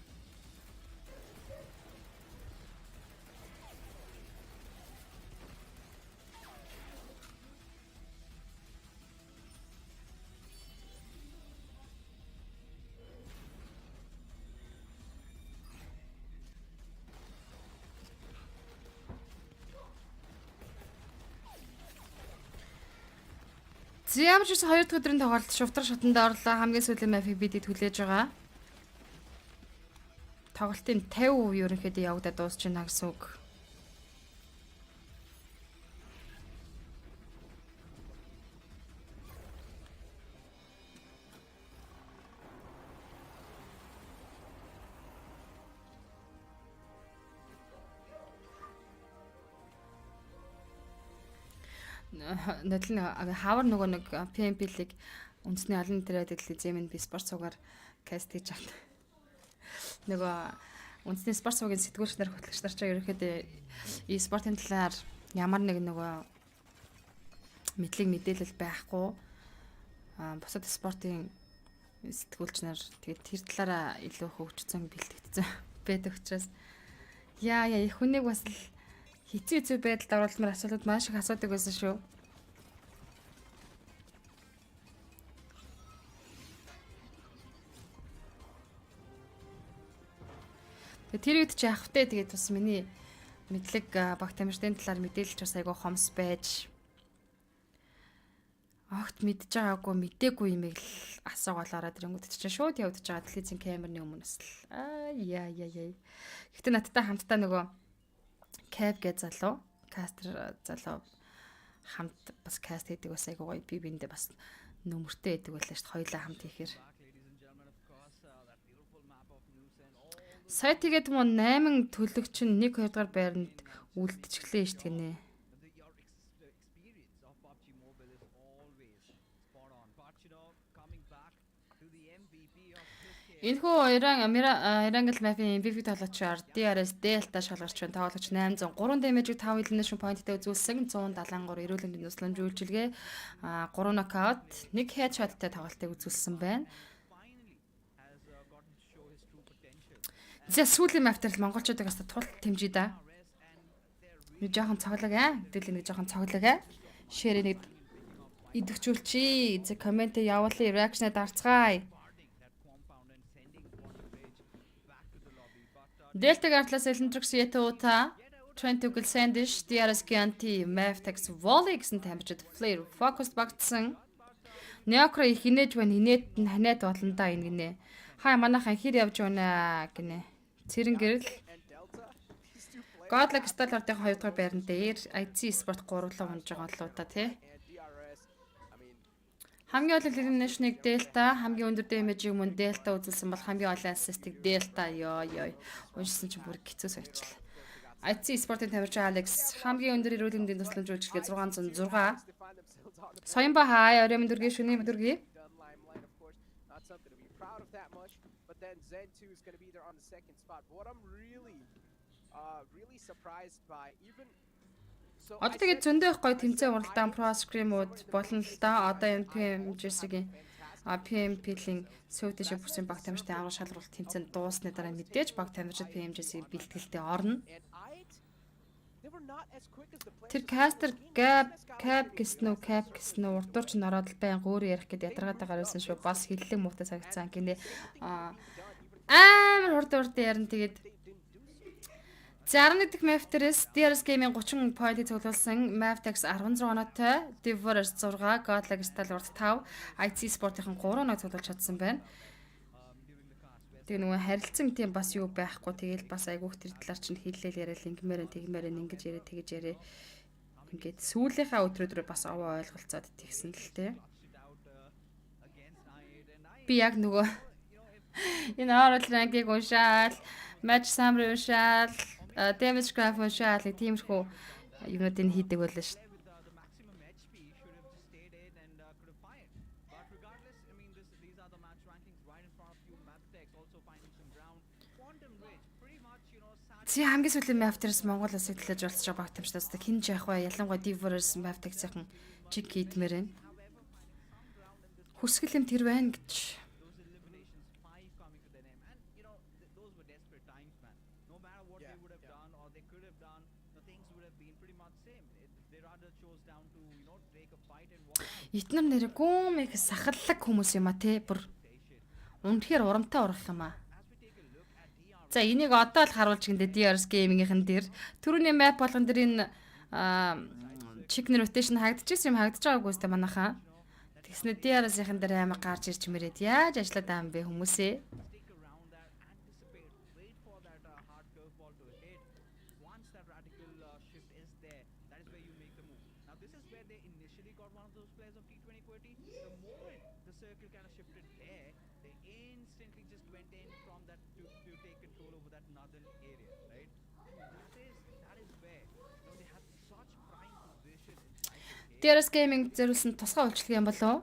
Ямар ч гэсэн 2 дахь өдрийн тоглолт шувтар шатанд орлоо. Хамгийн сүүлийн мафиг бидэд хүлээж байгаа. Тоглолтын 50% ерөнхийдөө явагдаад дуусч байна гэсэн үг. Надлын хавар нөгөө нэг PMPL-ийг үндэсний олон интернет телевизэн би спорт суугаар каст хийж авт. Нөгөө үндэсний спорт суугийн сэтгүүлч нар хөтлөгч нар ч ерөөхдөө e-спортын талаар ямар нэг нөгөө мэдээлэл байхгүй. Бусад спортын сэтгүүлч нар тэгээд тэр талаараа илүү хөгжсөн бэлтгэгдсэн байдаг учраас яа их хүнийг бас л хэцүү байдалд оруулмаар асуулууд маш их асуудаг байсан шүү. Тэр үед чи явах тэ тэгээд бас миний мэдлэг баг тамирчдын талаар мэдээлэлч бас айгүй хомс байж огт мэдж байгаагүй мдээгүй юм ийг л асуугаалаараа тэрэнгүүд чинь шууд явагдаж байгаа телевизийн камерны өмнөөс л яа. Гэхдээ надтай хамтдаа нөгөө Cap гэж залуу, кастер залуу хамт бас каст хийдэг бас айгүй гоё би биндээ бас нөмөртэй байдаг байлаа шүү дээ. Хоёулаа хамт хийхээр. Сая тэгээд мөн 8 төлөгч нь 1-2 дугаар байранд үлдчихлээ шүү дээ гинэ. Энэхүү Irangel Map-ийн MVP тоглогчоор DRS Delta шалгарч байна. Тоглогч 800 3 damage-ийг 5 elimination point-тэй үзүүлсэн 173 эрүүл мэндийн туслан үйлчилгээ 3 knockout 1 headshot-тай тоглолтыг үзүүлсэн байна. За сүүлийн map-тай монголчуудыг бас тул тэмжиж да. Нэг жоохон цоглог Дэлийг нэг жоохон цоглог Share-ийг нэг идэвхжүүлчихье. За коммент явуулъя, reaction-а дарцгаая. Delta Gartlas Elentrix Yetota, Trent Ugel Sandish, DRS Gianti, Mavtex Volley гэсэн тамирчид Flare Focus багтсан. Неокро их инээж байна. Инээд нь ханиад болно да энэ гинэ. Хаа манайхан хэр явж байна гинэ. Цэрэн гэрэл. Godlike Star-ын 2 дугаар байран дээр IC Sport 3-лоо унж байгаа болоо та тий. Хамгийн олон elimination-ыг Delta, хамгийн өндөр damage-ийг мөн Delta үзүүлсэн бол хамгийн олон assist-ыг Delta ёо. Уншсан чинь бүр хэцүү сагчлаа. IC Sport-ын тамирчин Alex хамгийн өндөр эрүүл мэндийн тусламж үйлчилгээ 606. Соёнба хай оройн дүргийн шөнийн дүргийн. Одоо тэгээд зөндөө их гоё тэмцээн уралдаан Pro Scrim-ууд болно л да. Одоо энэ PMJS-ийн PMPL-ийн сүйдэ шиг бүсийн баг тамирчдын аврал шалралт тэмцээнд дуусны дараа мэдээж баг тамирчид PMJS-ийн бэлтгэлтэй орно. Тэр caster cap гэснэ урдуурч н ороод л байн өөр ярих гэд ядаргаатай гарсан шүү. Бас хиллэг муутай сагцсан гинэ. Амар урд ярина тэгээд 61 дэх map дээрээс DRS Gaming 30 point-ийг цуглуулсан Mavtex 16 оноотой, Divorce 6, Godlike Star урд 5, IC Sport-ийн 3 оноо цуглуулж чадсан байна. Тэгээ нөгөө харилцан тийм бас юу байхгүй. Тэгээл бас айгүйх тэр талаар чинь хэллээл яриад ингэмээрэн ингэж яриа тэгэж яриа. Ингээд сүүлийнхаа өдрөдрөө бас овоо ойлголцоод тэгсэн л тээ. Би яг нөгөө энэ Oral rank-ийг уншаал, match summary уншаал, damage graph уншаал гэх тиймэрхүү юмнуудыг хийдэг байлаа шүү. Чи хамгийн сүүлийн Mavtex Монголоос хөтлөж болцож байгаа баг тамирчдаас хин жаах вэ? Ялангуяа Divorce Mavtex-ийн чиг хийдмээр байна. Хүсгэл юм тэр байна гэж. Итнэр нэр гүмэх сахаллаг хүмүүс юм а те бүр үнэхээр урамтай урах юм а. За энийг одоо л харуулж гиндэ DRS Gaming-ийн дээр түрүүний map болгон дээр энэ chicken rotation хагдчихсан юм хагдаж байгаагүй сте манайхаа. Тэгснэ DRS-ийн дээр аймаг гарч ирж мэрэд яаж ажиллаад байгаа юм бэ хүмүүсээ. DRS Gaming зөвлөсөн тусгай үйлчлэг юм болов уу?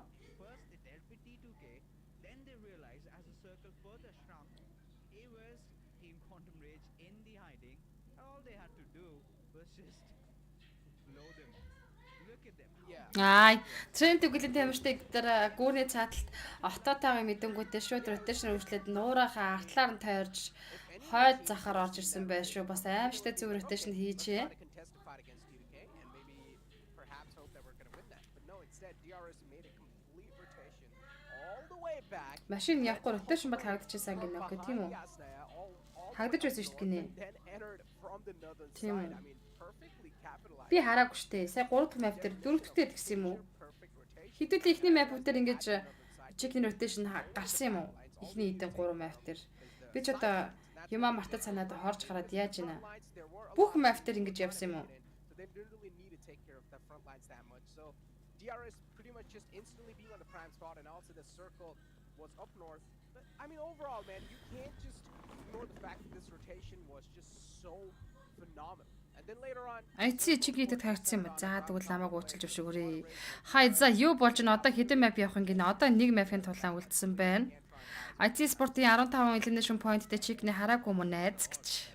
Тренд төгөлийн тамирчдыг дээр гүүрний цааталт автотойгоо мэдэнгүүтээ шууд rotation үргэлжлээд нуурахаа артлаар нь тойрж хойд захаар орж ирсэн байх шүү. Бас аимшигтай зөв rotation хийжээ. Машин явахгүй rotation бол хагдчихсан гинэ. Окей, тийм үү? Хагдаж байсан шүү дээ гинэ. Тийм үү? Би хараагүй штэ. Сая 3 дахь map дээр 4 дахьтэй гэсэн юм уу? Хэдүүлээ ихний map дээр ингэж chicken rotation гарсан юм уу? Ихний эдэн 3 map дээр. Би ч одоо юмаа мартаж санаад хорж гараад яаж ийна? Бүх map дээр ингэж явсан юм уу? DRS pretty much just instantly being on the prime spot and also the circle was up north. But I mean overall man, you can't just ignore the fact that this rotation was just so phenomenal. And then later on IC чигээр таарсан юм. За тэгвэл намайг уучлж өшөөрэй. Хай за юу болж н одоо хэдэн map явах юм гинэ. Одоо нэг map-ын тулаан үлдсэн байна. IC Sport-ийн 15 elimination point-тэй чигний хараагүй мөн найз гэж.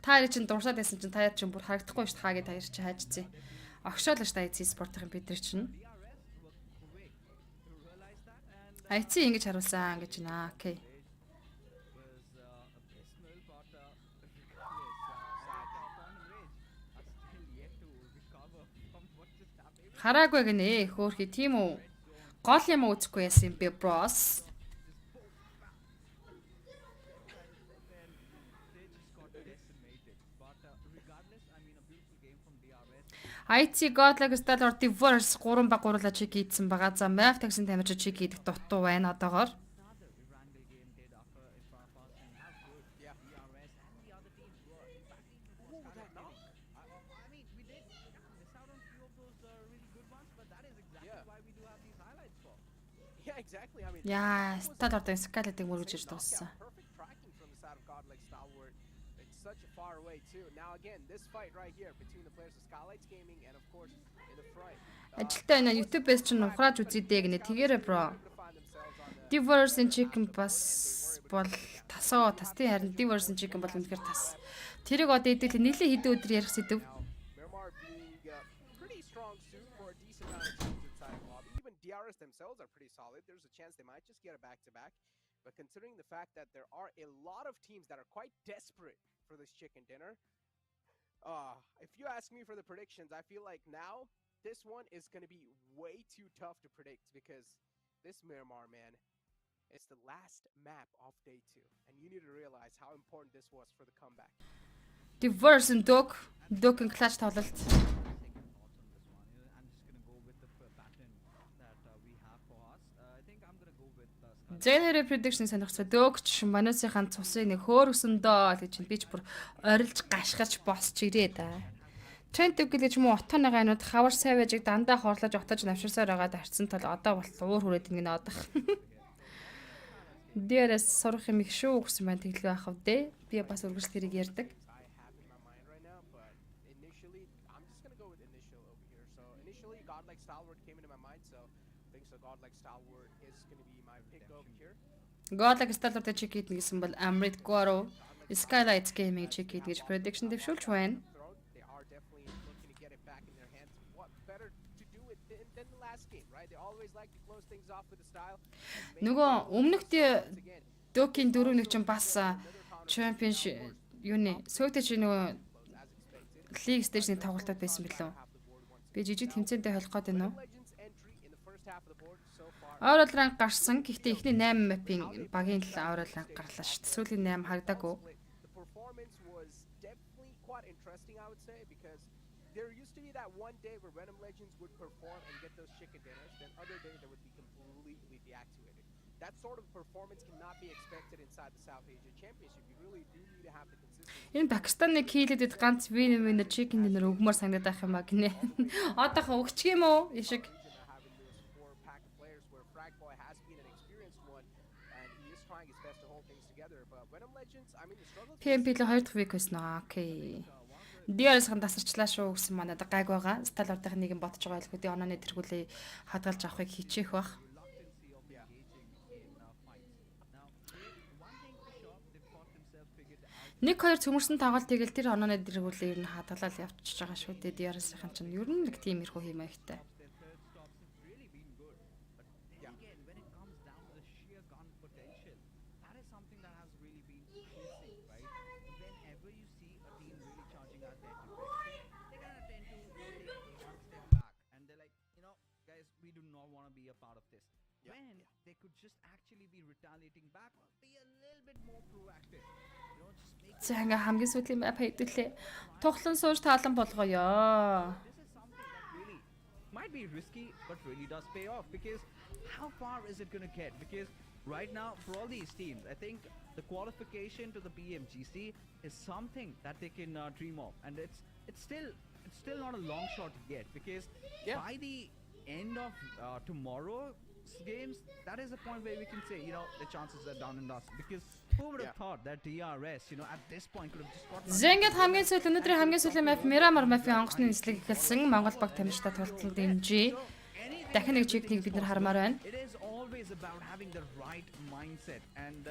Та чинь дурсаад байсан чинь та чинь бүр харагдахгүй шүү дээ. Хаагээ таяр чи хайжцээ. Огшоолж та IC Sport-ын бид нар чинь. IC ингэж харуулсан гэж наа. Окей. Хараагүй гинэ хөөхи тийм үү? Гол юм үзэхгүй яасан юм бэ, bros? advantage. But regardless, I mean, a beautiful game from DRS. IT Godlike Stalwart Divorce 3 баг гурлаа чиг хийдсэн байгаа. За Map Taxi тамирч чиг хийдэх дутуу байна одоогоор. Another Wrangle game did occur in front of us, and how good DRS and the other teams were. In fact, even before Scarlet Gaming. I mean, we did miss out on few of those really good ones, but that is exactly why we do have these highlights for. Yeah, exactly. I mean, Яа, Stalwart-ын Scarlet-ыг мөргөж ирж дууссан. perfect tracking from the side of Godlike Stalwart. It's such a far away too. Now again, this fight right here between the players of Skylights Gaming and of course in the front. Ажилтаа энэ YouTube-с чинь ухрааж үзье гинэ. Тэгээрээ бро. Divorce-ын chicken бас бол тасаа тас тий харин Divorce-ын chicken бол үнэхээр тас. Тэрийг одоо эдэл нийлээ хэдэн өдөр ярих сэдв. Miramar being pretty strong suit for a decent amount of teams inside the lobby. Even DRS themselves are pretty solid. There's a chance they might just get a back-to-back. But considering the fact that there are a lot of teams that are quite desperate for this chicken dinner, if you ask me for the predictions, I feel like now this one is going to be way too tough to predict because this Miramar, man, it's the last map of day 2. And you need to realize how important this was for the comeback. Divorce-ын Dog-ын clutch тоглолт. Second thoughts on this one. I'm just gonna go with the pattern that we have for us. I think I'm gonna go with Scarlet. Zero prediction сонирхцоо Dog-ч Манусийн цусыг нэг хөөргөсөндөө гэж би ч бүр орилж гашгаж босч ирээ да. Trend гэж юм уу отооны гайнууд хавар savage-ыг дандаа хорлож отож навширсаар байгаа дарцсан тал одоо бол уур хүрээд ингэ одох. Дээрээс сурах юм их шүү гэсэн байна тэглээ байх вэ дээ. Би бас үргэлж тэрийг ярьдаг. I have in my mind right now, but initially, I'm just gonna go with initial over here. So initially, Godlike Stalwart came into my mind, so I think so. Godlike Stalwart is gonna be my pick over here. Godlike Stalwart-ыг чек хийх гэсэн бол Amrit Goro Skylights Gaming чек хийх гэж prediction дэвшүүлж байна. Thrown, they are definitely looking to get it back in their hands. What better to do it than the last game, right? They always like to close things off with a style. Нөгөө өмнөх Dog-ийн дөрөв нэг чинь бас championship юуны сүйтэй чи нөгөө league stage-ний тоглолтод байсан билүү? Би жижиг тэмцээндээ холих гээд байна уу? Legends entry in the first half of the board so far. Overall rank гарсан. Гэхдээ эхний 8 map-ийн багийн л overall rank гарлаа шүү дээ. Сүүлийн 8 харагдаагүй. The performance was definitely quite interesting, I would say, because there used to be that one day where Venom Legends would perform and get those chicken dinners, then other days they would be completely deactivated. That sort of performance cannot be expected inside the South Asia Championship. You really do need to have the consistency. Энэ Пакистаны хийлэдэд ганц winner chicken dinner өгмөр санагдаад байх юм а гинэ. Одоохоо өгчих юм уу? Ишиг. Having those 4 pack of players where Fragboy has been an experienced one, and he is trying his best to hold things together. But Venom Legends, I mean, the struggle. PMPL 2 дахь week байсан аа. Окей. DRS-хан тасарчлаа шүү гэсэн манайд гайг байгаа. Stalwart-ын нэг юм бодож байгаа байлгүй. Онооны тэргүүлээ хадгалж авахыг хичээх бах. Нэг хоёр цөмөрсөн тоглолт тэгэл тэр онооны дэргүүлээ ер нь хадгалаад явчихж байгаа шүү дээ. DRS-ийн чинь ер нь нэг тийм ирхүү хиймэхтэй. We do not want to be a part of this. When they could just actually be retaliating back or be a little bit more proactive. You know, just make За ингээ хамгийн сүүлийн map хийдүүлээ. Тоглон сууж таалан болгоё. this is something that really might be risky but really does pay off, because how far is it going to get? Because right now for all these teams, I think the qualification to the BMGC is something that they can dream of, and it's still not a long shot yet, because by the end of tomorrow's games, that is the point where we can say, you know, the chances are done and dust, because who would have thought that DRS, you know, at this point could have just got Зэнгэд хамгийн сүүл өнөөдрийн хамгийн сүүлийн map Miramar map-ийн онгоцны нислэг эхэлсэн. Монгол баг тамирчтай тултал DEMJEY. Дахин нэг чигнийг бид нар хармаар байна. It is always about having the right mindset, and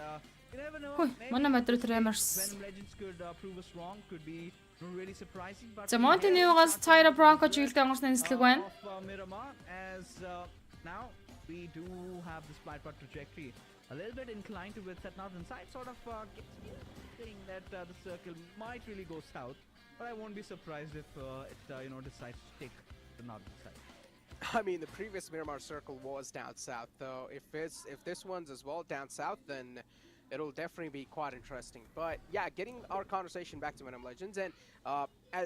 you never know. Хөөе, манай moderator Amers. Venom Legends could prove us wrong, could be really surprising, but За Montenegro-гоос Tyra Bronco чиглэлтэй онгоцны нислэг байна. Miramar, as now we do have the split part trajectory a little bit inclined to with that northern side, sort of gives me a feeling that the circle might really go south, but I won't be surprised if it you know, decides to take the northern side. I mean, the previous Miramar circle was down south, though. If this one's as well down south, then it'll definitely be quite interesting. But yeah, getting our conversation back to Venom Legends, and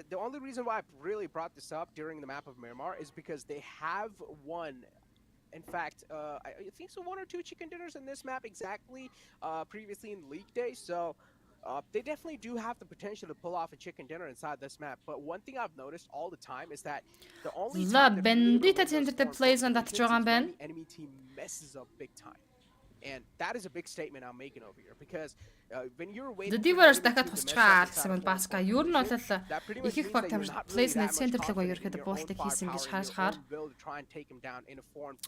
the only reason why I really brought this up during the map of Miramar is because they have won. In fact, I think so 1 or 2 chicken dinners in this map exactly previously in League Day. So they definitely do have the potential to pull off a chicken dinner inside this map. But one thing I've noticed all the time is that the only time that really Bandita Tender plays on that is when the enemy team messes up big time. And that is a big statement I'm making over here because when you're waiting Дивэрс дахиад тусч байгаа гэсэн нь Баска юу нь бол их их баг тамир плейсний центрлэг баяр ихэд буултыг хийсэн гэж харахаар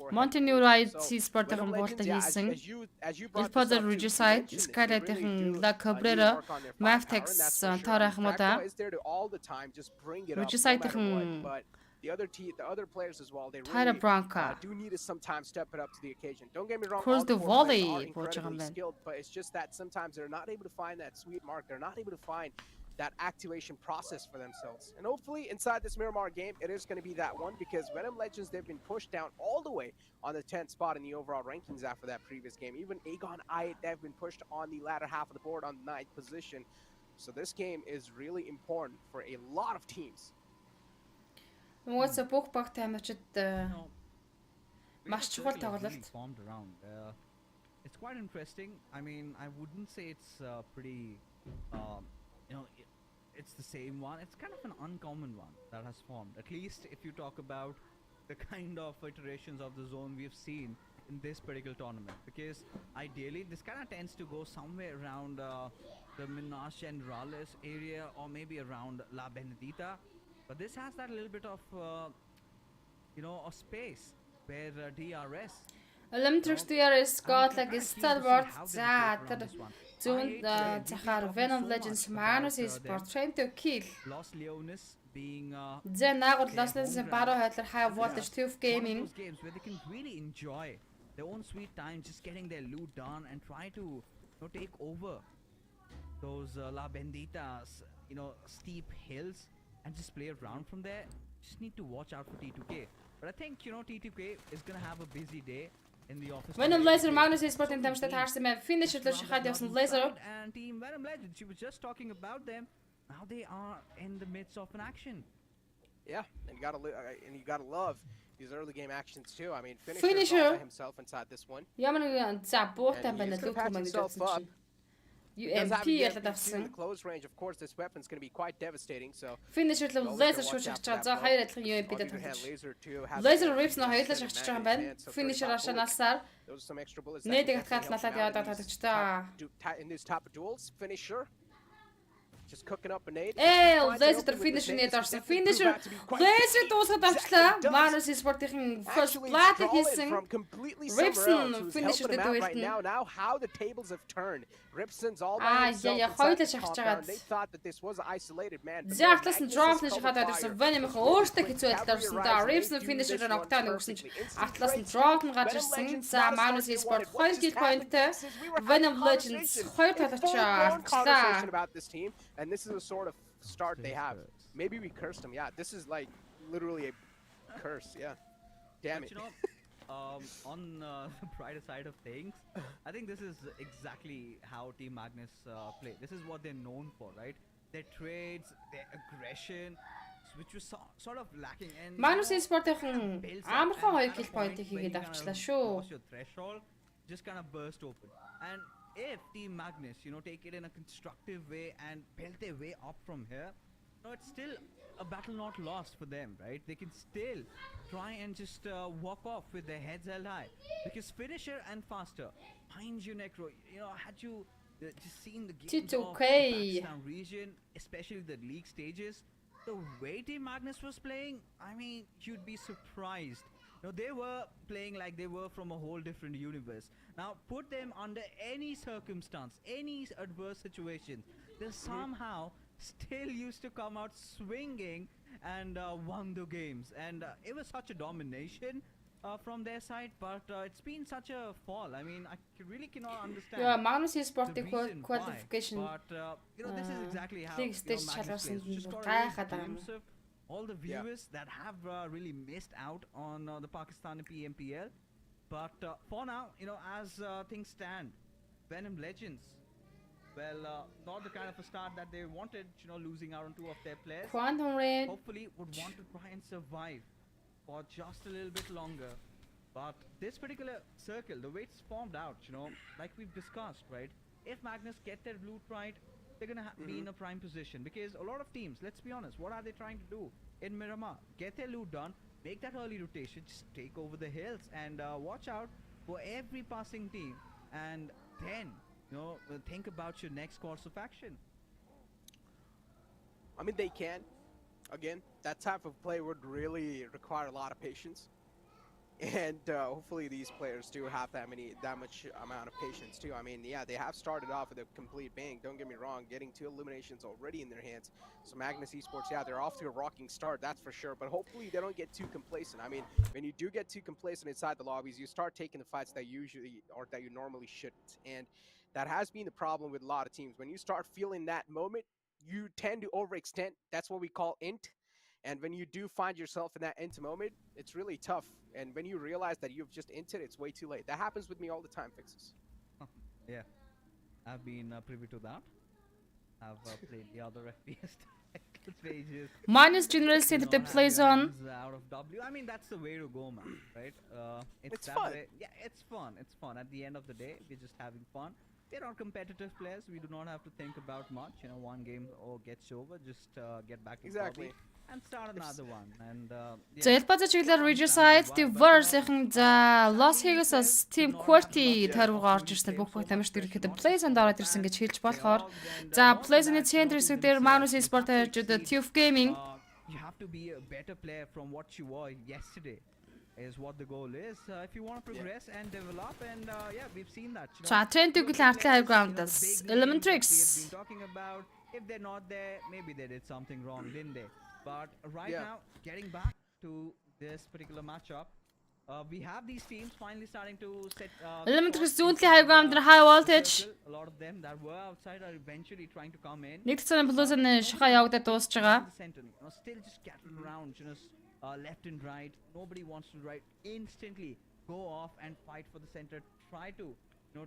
Montenegro C-Sport-ын буултыг хийсэн Ilpoza Regicide Skylight-ын La Cabrera Maftex Tarах мута Regicide-ын the other players as well, they really do need to sometimes step it up to the occasion. Don't get me wrong, Cross the volley are incredibly skilled, but it's just that sometimes they're not able to find that sweet mark. They're not able to find that activation process for themselves. And hopefully inside this Miramar game, it is going to be that one because Venom Legends, they've been pushed down all the way on the 10th spot in the overall rankings after that previous game. Even Aegon I, they've been pushed on the latter half of the board on the 9th position. So this game is really important for a lot of teams. What's a book back time маш чухал тоглолт. It's quite interesting. I mean, I wouldn't say it's pretty it's the same one. It's kind of an uncommon one that has formed. At least if you talk about the kind of iterations of the zone we've seen in this particular tournament, because ideally this kind of tends to go somewhere around the Minas Generales area or maybe around La Benedita. But this has that little bit of, a space where DRS. Olympics DRS got like a Stalwart that June Zahar Venom Legends Manus is trying to kill. Los Leones being then now with Los Leones and Battle had high voltage 2 gaming. Those games where they can really enjoy their own sweet time, just getting their loot done and try to take over those La Benditas, steep hills. And just play around from there. Just need to watch out for T2K. But I think T2K is gonna have a busy day in the office. Venom Laser Magnus is putting them to harsh and finish it. Laser and Team Venom Legend. She was just talking about them. Now they are in the midst of an action. Yeah, and you gotta love these early game actions too. I mean, Finisher himself inside this one. Yeah, man, himself up. UMP at the close range, of course, this weapon's going to be quite devastating. So finish it laser шүүж за хоёр адилхан UMP дээр төгсөж. Laser rips нөө хоёулаа шахаж байгаа юм байна. Finisher ашаанасаар нээдэг атгаад налаад яваад татагч та. In these top duels, Finisher just cooking up a nade. Laser finisher nade орсон. Finisher laser дуусгаад авчлаа. Manus Sport-ийн first blood хийсэн. Ripson finisher дээр now how the tables have turned. Ripson's all by himself. They thought that this was an isolated man. Заатлаас нь drop нь шахаад байсан. Venom-ийн өөртөө хэцүү байдлаар орсон да. Ripson finisher-ээр Octane өгсөн ч атлаас нь drop нь гарч ирсэн. За Manus Sport 2 kill point-тэй Venom Legends 2 талчаа. About this team. And this is the sort of start they have. Maybe we cursed them. Yeah, this is like literally a curse. Yeah. Damn it. On the brighter side of things, I think this is exactly how Team Magnus play. This is what they're known for, right? Their trades, their aggression, which was sort of lacking. And Manus Sport-ийн амархан 2 kill point-ийг хийгээд авчлаа шүү. Your threshold just kind of burst open. And if Team Magnus, take it in a constructive way and build their way up from here, it's still a battle not lost for them, right? They can still try and just walk off with their heads held high. Because Finisher and Faster, mind you, Necro, had you just seen the games of the Pakistan region, especially the league stages, the way Team Magnus was playing, I mean, you'd be surprised. They were playing like they were from a whole different universe. Now, put them under any circumstance, any adverse situation, they somehow still used to come out swinging and won the games. And it was such a domination from their side, but it's been such a fall. I mean, I really cannot understand. Yeah, Manus Sport qualification. But this is exactly how Magnus just got a all the viewers that have really missed out on the Pakistani PMPL. But for now, as things stand, Venom Legends. Well, not the kind of a start that they wanted, losing out on two of their players. Quantum Raid. Hopefully would want to try and survive for just a little bit longer. But this particular circle, the way it's formed out, like we've discussed, right? If Magnus get their loot right, they're gonna be in a prime position, because a lot of teams, let's be honest, what are they trying to do in Miramar? Get their loot done, make that early rotation, just take over the hills, and watch out for every passing team, and then think about your next course of action. I mean, they can. Again, that type of play would really require a lot of patience. And hopefully these players do have that much amount of patience too. I mean, yeah, they have started off with a complete bang. Don't get me wrong, getting 2 eliminations already in their hands. So Magnus Esports, yeah, they're off to a rocking start, that's for sure. But hopefully they don't get too complacent. I mean, when you do get too complacent inside the lobbies, you start taking the fights that you normally shouldn't. And that has been the problem with a lot of teams. When you start feeling that moment, you tend to overextend. That's what we call int. And when you do find yourself in that int moment, it's really tough. And when you realize that you've just inted, it's way too late. That happens with me all the time, Fixes. Yeah, I've been privy to that. I've played the other FPS pages. Minus generosity that they plays on. Out of W. I mean, that's the way to go, man. Right? It's fun. Yeah, it's fun. It's fun. At the end of the day, we're just having fun. We're not competitive players. We do not have to think about much. One game gets over. Just get back to exactly. And start another one. And За ялбазаа чиглэлээр Regicide, The Verse-ийн за Los Vegas-аас Team Qwerty тойргоо орж ирсэн бүх тамирчид ирэхэд Plays-анд ороод ирсэн гэж хэлж болохоор за Plays-ийн центр хэсэг дээр Magnus Esports хайрчууд TUF Gaming you have to be a better player from what you were yesterday is what the goal is if you want to progress and develop, and yeah, we've seen that. За тренд үгэл хардлын хайргуудаас Elementrix we've been talking about, if they're not there, maybe they did something wrong, didn't they? But right now, getting back to this particular matchup, we have these teams finally starting to set. Elementrix зүүнлийн хайргууд дээр high voltage. A lot of them that were outside are eventually trying to come in. Нэг цаана Blues-ын шахаа явагдаад дуусж байгаа. Still just getting around, left and right. Nobody wants to instantly go off and fight for the center. Try to,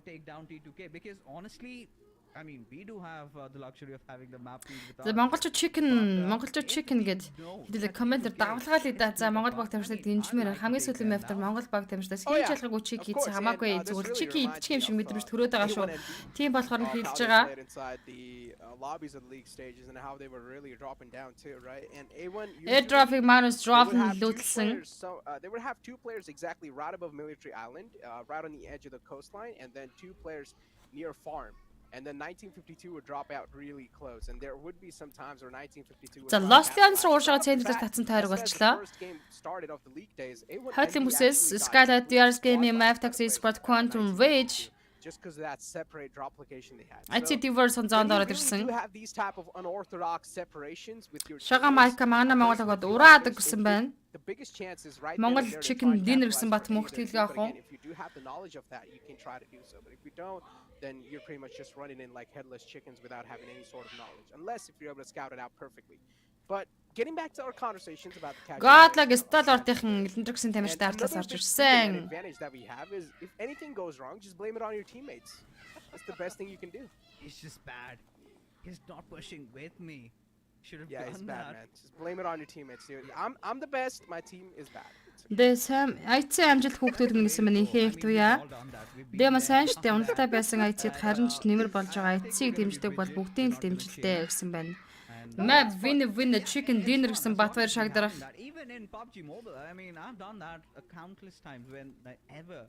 take down T2K, because honestly, I mean, we do have the luxury of having the map feed with us. За монголчууд chicken гэд хэдүүлээ комментээр давалгаал идэ. За монгол баг тамирчдад дэмжмээр хамгийн сүүлийн мэвтэр монгол баг тамирчдаас хийж ялгаагүй чик хийсэн хамаагүй зүгээр чик идчих юм шиг мэдрэмж төрөөд байгаа шүү. Тийм болохоор нь хэлж байгаа. Lobbies of the league stages and how they were really dropping down too, right? And A1 Airdropping Magnus drop лootlсэн. So they would have 2 players exactly right above Military Island, right on the edge of the coastline, and then 2 players near farm. And then 1952 would drop out really close, and there would be some times where 1952 would. За Lost Lands ууршаа центрээс татсан тойрог болчлоо. Хойтлын бүсээс Skylight, DRS Gaming, Mavtax Esports, Quantum Rage just because of that separate drop location they had. ICT-verse on зоонд ороод ирсэн. You have these type of unorthodox separations with your Шага майка манай Монгол хогод ураадаг гэсэн байна. The biggest chance is right Монгол chicken dinner гэсэн бат мөнхт хэлгээ авах уу? If you do have the knowledge of that, you can try to do so. But if you don't, then you're pretty much just running in like headless chickens without having any sort of knowledge, unless if you're able to scout it out perfectly. But getting back to our conversations about the Godlike Stalortын Elementrix-ийн тамирчид артлаас орж ирсэн. Advantage that we have is if anything goes wrong, just blame it on your teammates. That's the best thing you can do. It's just bad. He's not pushing with me. Should have done it's bad, man. Just blame it on your teammates, dude. I'm the best. My team is bad. Дэсэм IT амжилт хүүхдүүд минийсэн мань ихээв туяа. Дэмэ сайн штэ уналтай байсан IT-д харин ч нэмэр болж байгаа IT-г дэмждэг бол бүгдийн л дэмжилтэй гэсэн байна. Map win chicken dinner гэсэн Батбаяр шагдарах. Even in PUBG Mobile, I mean, I've done that countless times whenever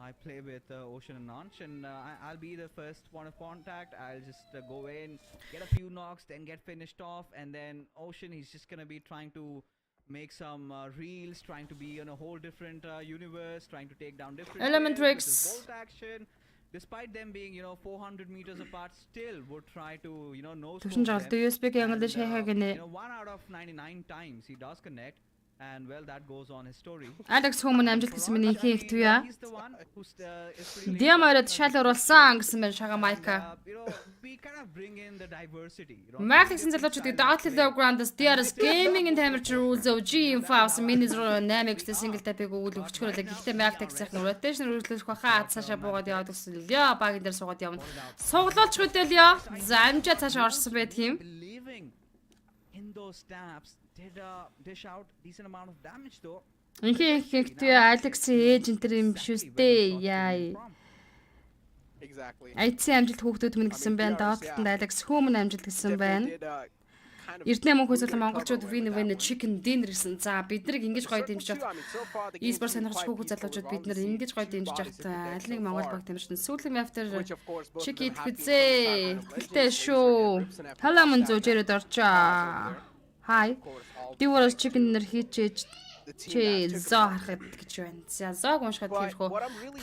I play with Ocean and Nanch, and I'll be the first point of contact. I'll just go in, get a few knocks, then get finished off, and then Ocean, he's just gonna be trying to make some reels, trying to be in a whole different universe, trying to take down different Elementrix bolt action. Despite them being 400 meters apart, still would try to no Түшин жаалт USB-г English хайхаг нэ. 1 out of 99 times he does connect. and well, that goes on his story. Alex Homan амжилт гэсэн миний их туя. He's the one who's is pretty late. Диамарад шал оруулсан гэсэн байна шага майка. We kind of bring in the diversity. Max-ийн залуучуудыг Dotlow Ground-аас DRS Gaming-ийн тамирчин rules of G-Info авсан Minis 8X-тэй single tap-ыг өгүүлэх хүчрүүлэг. Гэхдээ Max-ийн rotation rotation хахаа цаашаа буугаад яваад гэсэн л яа багийн дээр суугаад явна. Суглуулч хөдөлё. За амжаа цаашаа орсон байдаг юм. Believing in those stabs did dish out decent amount of damage though. Инхээ Alex-ийн agent юм биш үстэй. Яа. Exactly. IT амжилт хүүхдүүд минь гэсэн байна. Dotlow-д Alex Homan амжилт гэсэн байна. Эрдэнэ мөн хөөсөл монголчууд win chicken dinner гэсэн. За бид нар ингэж гоё дэмжиж чад. E-sport сонирхож хүүхд залуучууд бид нар ингэж гоё дэмжиж чад. Аль нэг монгол баг тамирчин сүүлийн after chicken хүзээ. Тэлтэй шүү. Таламын зүүжээрээд орчоо. Hi. Divorce chicken dinner хийчээж чи зоо харахад гэж байна. За зоог уншихад тиймэрхүү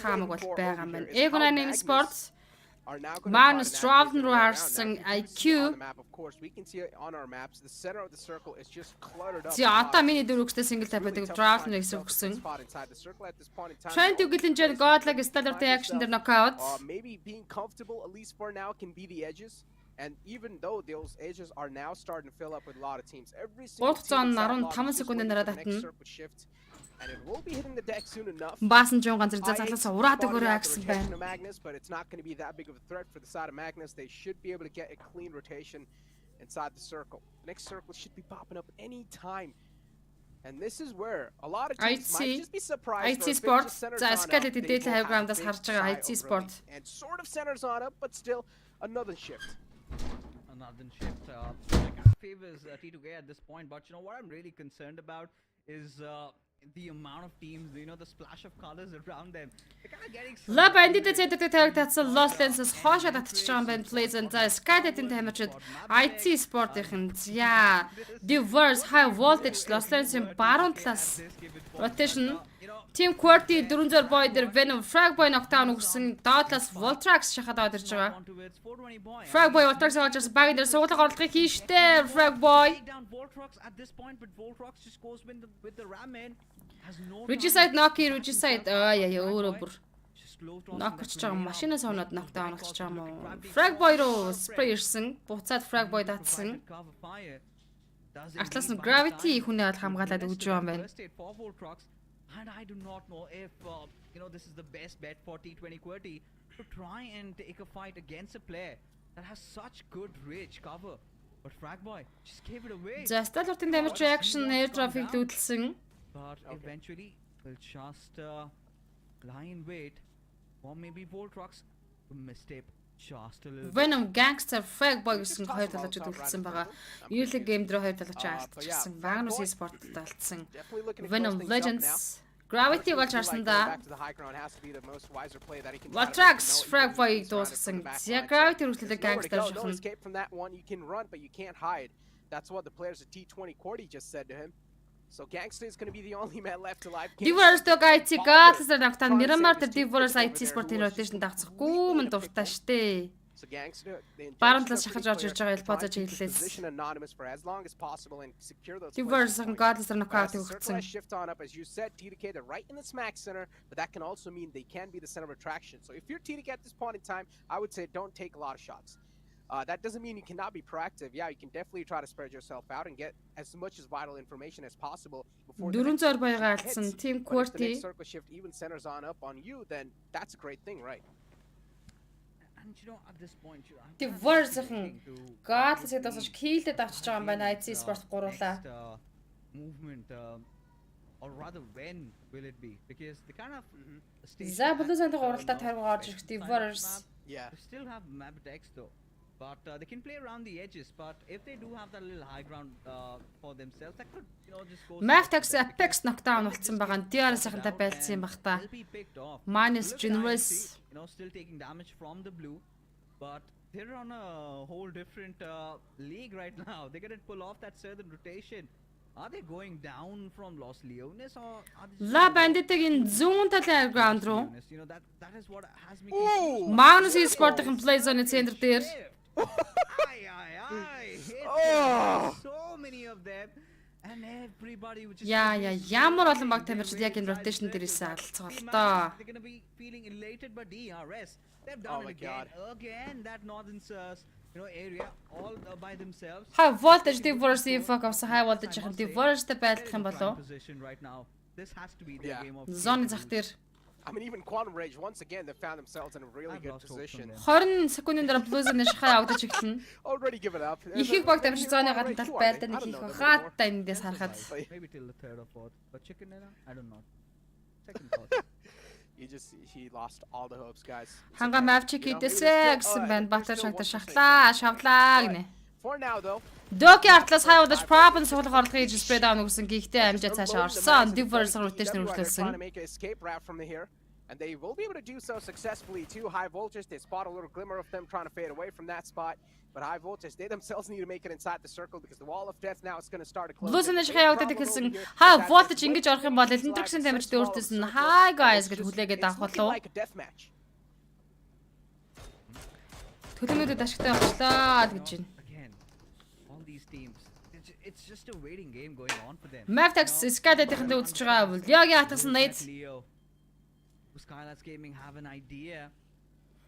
таамаг бол байгаа юм байна. Egonanin Sports Magnus Stravden руу харсан IQ. За одоо миний дөрөвчтэй single tap-ыг Stravden гэсэн өгсөн. Trent Ugilinjel godlike stellar action дээр knockout. Maybe being comfortable at least for now can be the edges. And even though those edges are now starting to fill up with a lot of teams, every single team 15 секундын дараа татна. and it will be hitting the deck soon enough. Баасан жон ганц залаас ураад өгөөрэй гэсэн байна. Magnus, but it's not going to be that big of a threat for the side of Magnus. They should be able to get a clean rotation inside the circle. The next circle should be popping up any time. And this is where a lot of teams might just be surprised. IT Sport. За скалет дээд хавграмдаас харж байгаа IT Sport. And sort of centers on up, but still another shift. Another shift favors T2K at this point, but you know what I'm really concerned about is the amount of teams, you know, the splash of colors around them. They're kind of getting La bandit зэдэд тавигдсан Lost Lenses хоошоо татчих байгаа бand plays and за Skynet-ийн тамирчид IT Sport-ийн за diverse high voltage Lost Lenses-ийн баруун талаас rotation Team Qwerty 400 boy дээр Venom Frag Boy knockdown өгсөн Dotlow Voltrax шахаад аваад ирж байгаа. Frag Boy Voltrax аваад ирсэн багийн дээр суулгах орлогыг хийштэй Frag Boy. Regicide knock-ий Regicide яа өөрөө бүр knock хийж байгаа машинаас оноод knockdown болчихж байгаа юм уу? Frag Boy руу spray ирсэн. Буцаад Frag Boy татсан. Артлаас нь Gravity хүнээ бол хамгаалаад өгж байгаа юм байна. And I do not know if you know, this is the best bet for T20 Qwerty to try and take a fight against a player that has such good reach cover. But Frag Boy just gave it away. Just a lot in damage reaction air traffic lootlсэн. But eventually will just lie in wait or maybe Voltrax will misstep just a little. Venom Gangster Frag Boy гэсэн хоёр талаачд үлдсэн байгаа. Usually game дээр хоёр талаач алдчихсан. Magnus Sport талцсан. Venom Legends Gravity болж харсан да. Voltrax Frag Boy дуусгасан. За Gravity рүүслэлэг Gangster шахна. Escape from that one, you can run but you can't hide. That's what the players at T20 Qwerty just said to him. So Gangster is going to be the only man left alive. Diverse dog IT гаалсаар нагтан Miramar дээр Diverse IT Sport-ийн rotation давцахгүй мэн дуртай штэ. So Gangster, баруун талаас шахаж орж ирж байгаа Elpozа чиглэлээс. Position anonymous for as long as possible and secure those. Diverse гаалсаар knockout өгсөн. Shift on up as you said, T2K, they're right in the smack center, but that can also mean they can be the center of attraction. So if you're T2K at this point in time, I would say don't take a lot of shots. That doesn't mean you cannot be proactive. Yeah, you can definitely try to spread yourself out and get as much as vital information as possible before the next Team Qwerty circle shift even centers on up on you, then that's a great thing, right? And you know, at this point, Diverse-ийн гаалсыг тасаж килдэд авчиж байгаа юм байна IT Sport гуруулаа. Movement or rather when will it be? Because the kind of За Blue-ийн гуралтаа тарвгаа орж ирэх Diverse. Yeah. They still have map decks though. But they can play around the edges. But if they do have that little high ground for themselves, that could, you know, just go. Maftex Apex knockdown болцсон байгаа. DRS-ийнхантай байлцсан юм бах та. Minus Generous. You know, still taking damage from the blue, but they're on a whole different league right now. They're gonna pull off that southern rotation. Are they going down from Los Leones or are they La Bandit-ийн зүүн талын ground руу. You know, that is what has me confused. Magnus Sport-ийн play zone-ийн центр дээр. So many of them, And everybody would just ямар олон баг тамирчид яг энэ rotation дээр ирсэн алцгаалтаа. they're going to be feeling elated by DRS. They've done it again that northern area all by themselves. High voltage divorce focus high voltage divorce та байлдах юм болов? Position right now. This has to be the game of Zone зах дээр. I mean, even Quantum Rage, once again, they found themselves in a really good position. 20 секундын дараа Blues-ны шахаа авдаж эхэлнэ. Already given up. Ихийг баг дамжиж зооны гадна талд байлдаа нэг хийх хаатай эндээс харахад. Maybe till the third or fourth. But chicken dinner, I don't know. Second thought. He lost all the hopes, guys. Ханга мавчик хийдээсэ гэсэн байна. Батар шантар шахлаа, шавлаа гинэ. For now, though. Доки артлаас хай удаж province суулгах орлогыг хийж spread down өгсөн гихтээ амжаа цаашаа орсон. Divorce rotation үргэлжлүүлсэн. And they will be able to do so successfully too. High voltage, they spot a little glimmer of them trying to fade away from that spot. But high voltage, they themselves need to make it inside the circle because the wall of death now is going to start to close. Blues-ны шахаа явагдаад гэсэн high voltage ингэж орох юм бол элендэрсэн тамирчид өөртөөс нь hi guys гэж хүлээгээд авах болов. Төлөвнүүдэд ашигтай болчлаа гэж байна. It's just a waiting game going on for them. Mavtax Skydate-ийн үзэж байгаа бол Yogi атгасан найд. Skylights Gaming have an idea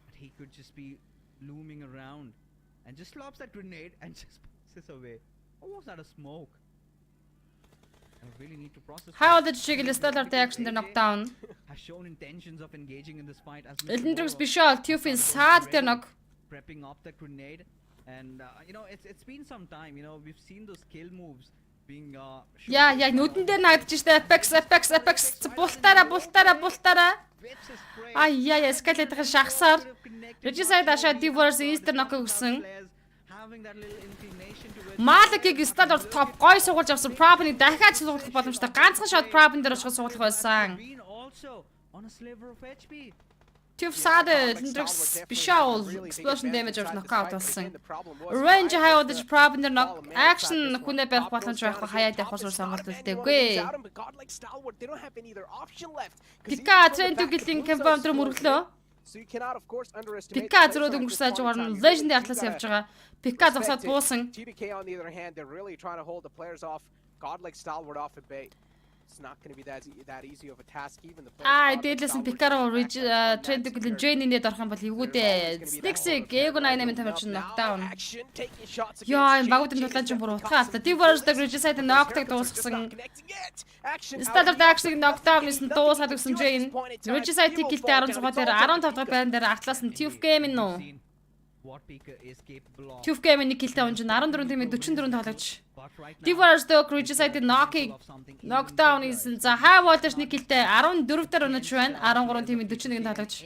that he could just be looming around and just lobs that grenade and just passes away. Or was that a smoke? I really need to process. How did she get started action the knockdown? Has shown intentions of engaging in this fight as Elendrix Bishal Tufin sad the knock. Prepping up the grenade and it's been some time, we've seen those kill moves being нүдэн дээр нагдаж штэ Apex бултараа. Ай скалетийн шахсаар Regicide ашаа Divorce Easter knock өгсөн. Малакиг стадор топ гой суулж авсан Prabin-ыг дахиад суулгах боломжтой. Ганцхан шот Prabin дээр очиход суулгах байсан. Tuf sad Elendrix Bishal explosion damage or knockout болсон. Range high voltage Prabin дээр knock action хүнээ байх боломж байхгүй хаяад явах усаар сонголтолтойгүй. Пика Trent гэлэн confirm дээр мөрөглөө. Пика зөрөөд өнгөрсөн ажгаар нь Legend артлаас явж байгаа. Пика зогсоод буусан. TDK on the other hand, they're really trying to hold the players off. Godlike Stalwart off at bay. It's not going to be that easy of a task even the players. Дээдлээс нь Пикаро Trent гэлэн Jane-ийн орох юм бол эвгүүдээ. Snixig Ego 98 тамирч knockdown. Яа, багуудын тулаан ч бүр утгаа алта. Divorce дээр Regicide knockдаг дуусгасан. Standard action knockdown гэсэн дуусгаад өгсөн Jane. Regicide гэлтэй 16 дээр 15 дахь байран дээр артлаас нь Tuf Game нөө. Tuf Game нэг гэлтэй унж 14 тэмээ 44 тоглож. Divorce дээр Regicide knockdown исэн. За high voltage нэг гэлтэй 14 дээр унаж байна. 13 тэмээ 41 тоглож.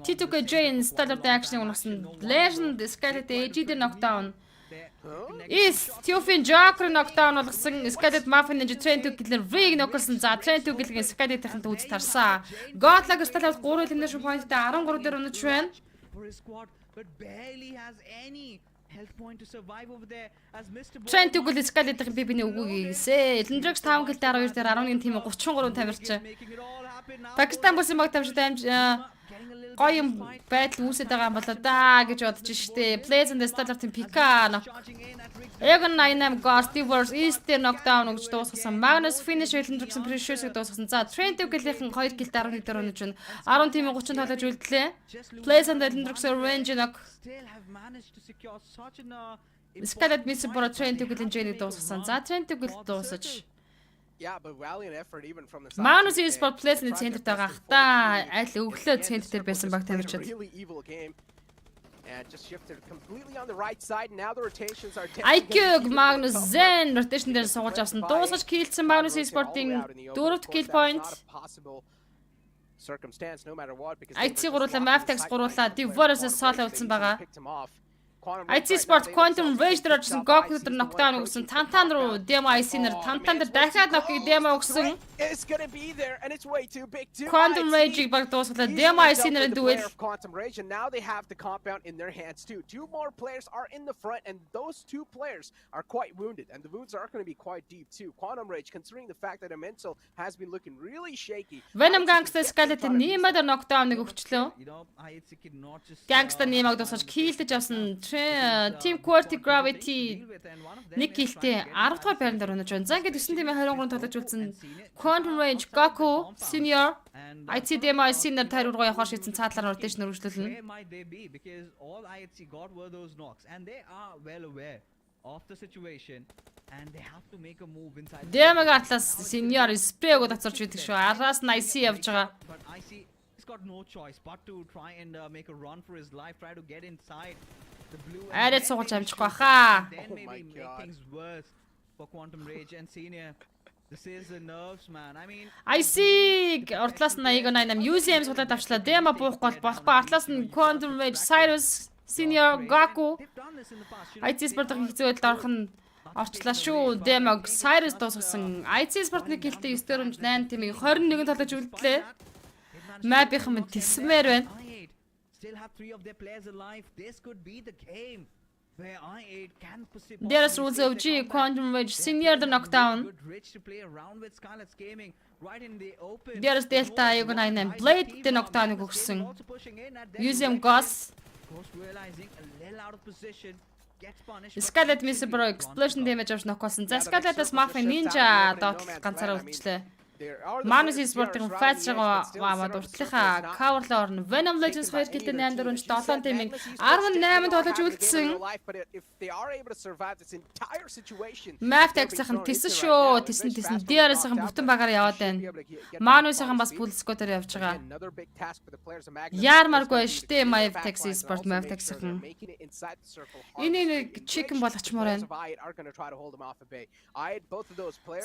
T2K Jane Standard action унасан. Legend Skeleton AG дээр knockdown. Is Tufin Joker knockdown болгосон Skeleton Mafia Ninja Trent гэлээр Rig ноколсон. За Trent гэлгийн Skeleton-ийн үз тарсан. Godlike Stalwart 3 elimination point-тэй 13 дээр унаж байна. Trent гэл Skeleton бибиний үгүй гээсэ. Elendrix 5 гэлтэй 12 дээр 11 тим 33 тамирч. Пакистан бүсийн баг тамирчид гоё юм байдал үүсэж байгаа юм болоо да гэж бодож штэ. Pleasant Stalwart-ийн Pika knock. Egon 98 Ghost Divorce Easter knockdown өгч дуусгасан. Magnus finish Elendrix-ийн Precious-ыг дуусгасан. За Trent гэлийнхэн 2 гэлтэй 11 дээр унаж байна. 10 тим 30 тоглож үлдлээ. Pleasant Elendrix-ийн range knock. Skeleton мисс бора Trent гэлэн Jane дуусгасан. За Trent гэл дуусаж. Yeah, but valiant effort even from the Magnus Esport Place-ийн центр тагаах та аль өглөө центр дээр байсан баг тамирчид. And just shifted completely on the right side. Now the rotations are IQ Magnus Zen rotation дээр суулж авсан. Дуусгаж киллсэн Magnus Esport-ийн 4-р kill point. Circumstance no matter what because IC гуруула Mavtax гуруула Divorce-с соло үлдсэн байгаа. IT Sport Quantum Rage дээр очсон Goku дээр knockdown өгсөн. Тантан руу Demo IC-нэр Тантан дээр дахиад knock-ыг Demo өгсөн. Quantum Rage-ийг баг дуусгалаа Demo IC-нэр дүүл. Quantum Rage and now they have the compound in their hands too. Two more players are in the front and those two players are quite wounded and the wounds are going to be quite deep too. Quantum Rage considering the fact that Mental has been looking really shaky. Venom Gangster Skeleton нэмээд knockdown-ыг өгчлөө. Gangster нэмээд дуусгаж killдэж авсан Team Quality Gravity нэг гэлтэй 10 дугаар байранд орнож байна. За ингээд 9 тимээ 23 тоглож үлдсэн. Quantum Rage, Gaku, Senior, ITDMI Senior тайр руу явахаар шийдсэн цаадлаар rotation үргэлжлүүлнэ. Because all IHC got were those knocks and they are well aware of the situation and they have to make a move inside. DMG атлаас Senior спрэг удацарч байдаг шүү. Араас нь IC явж байгаа. But IC he's got no choice but to try and make a run for his life, try to get inside the blue. Арайд суулж амжихгүй хаа. Then maybe make things worse for Quantum Rage and Senior. This is the nerves, man. I mean, IC ортлаас нь 89 UCM суулаад авчлаа. Дема буухгүй бол болохгүй. Артлаас нь Quantum Rage, Cyrus, Senior, Gaku. IT спортын хэцүү байдалд орох нь орчлаа шүү. Demo Cyrus дуусгасан. IT спортны гэлтэй 9 дөрөмж 8 тимийг 21 тоглож үлдлээ. Map-ийнх нь тисмээр байна. still have 3 of their players alive. This could be the game where I8 can There's rules of G, Quantum Rage, Senior the knockdown. good rich to play around with Scarlet's Gaming right in the open. There's Delta, Yugon Blade the knockdown өгсөн. Also pushing in at UCM Ghost. Ghost realizing a little out of position. Gets punished. Scarlet Miss Bro explosion damage авч нокосон. За Scarlet-аас Mafia Ninja доотлох ганцаараа үлдлээ. Manus Sport-ын файз байгаа дуртлынхаа cover-лоо орно. Venom Legends 2 гэлтэй 8-4-7 тимийн 18 тоглож үлдсэн. Maftex-ийн тэсэн шүү. Тэсэн DRS-ийн бүтэн багаар яваад байна. Manus-ийн бас full squad-аар явж байгаа. Яармаргүй штэ Maftex Sport Maftex-ийн. Энийг chicken болгочмоор байна.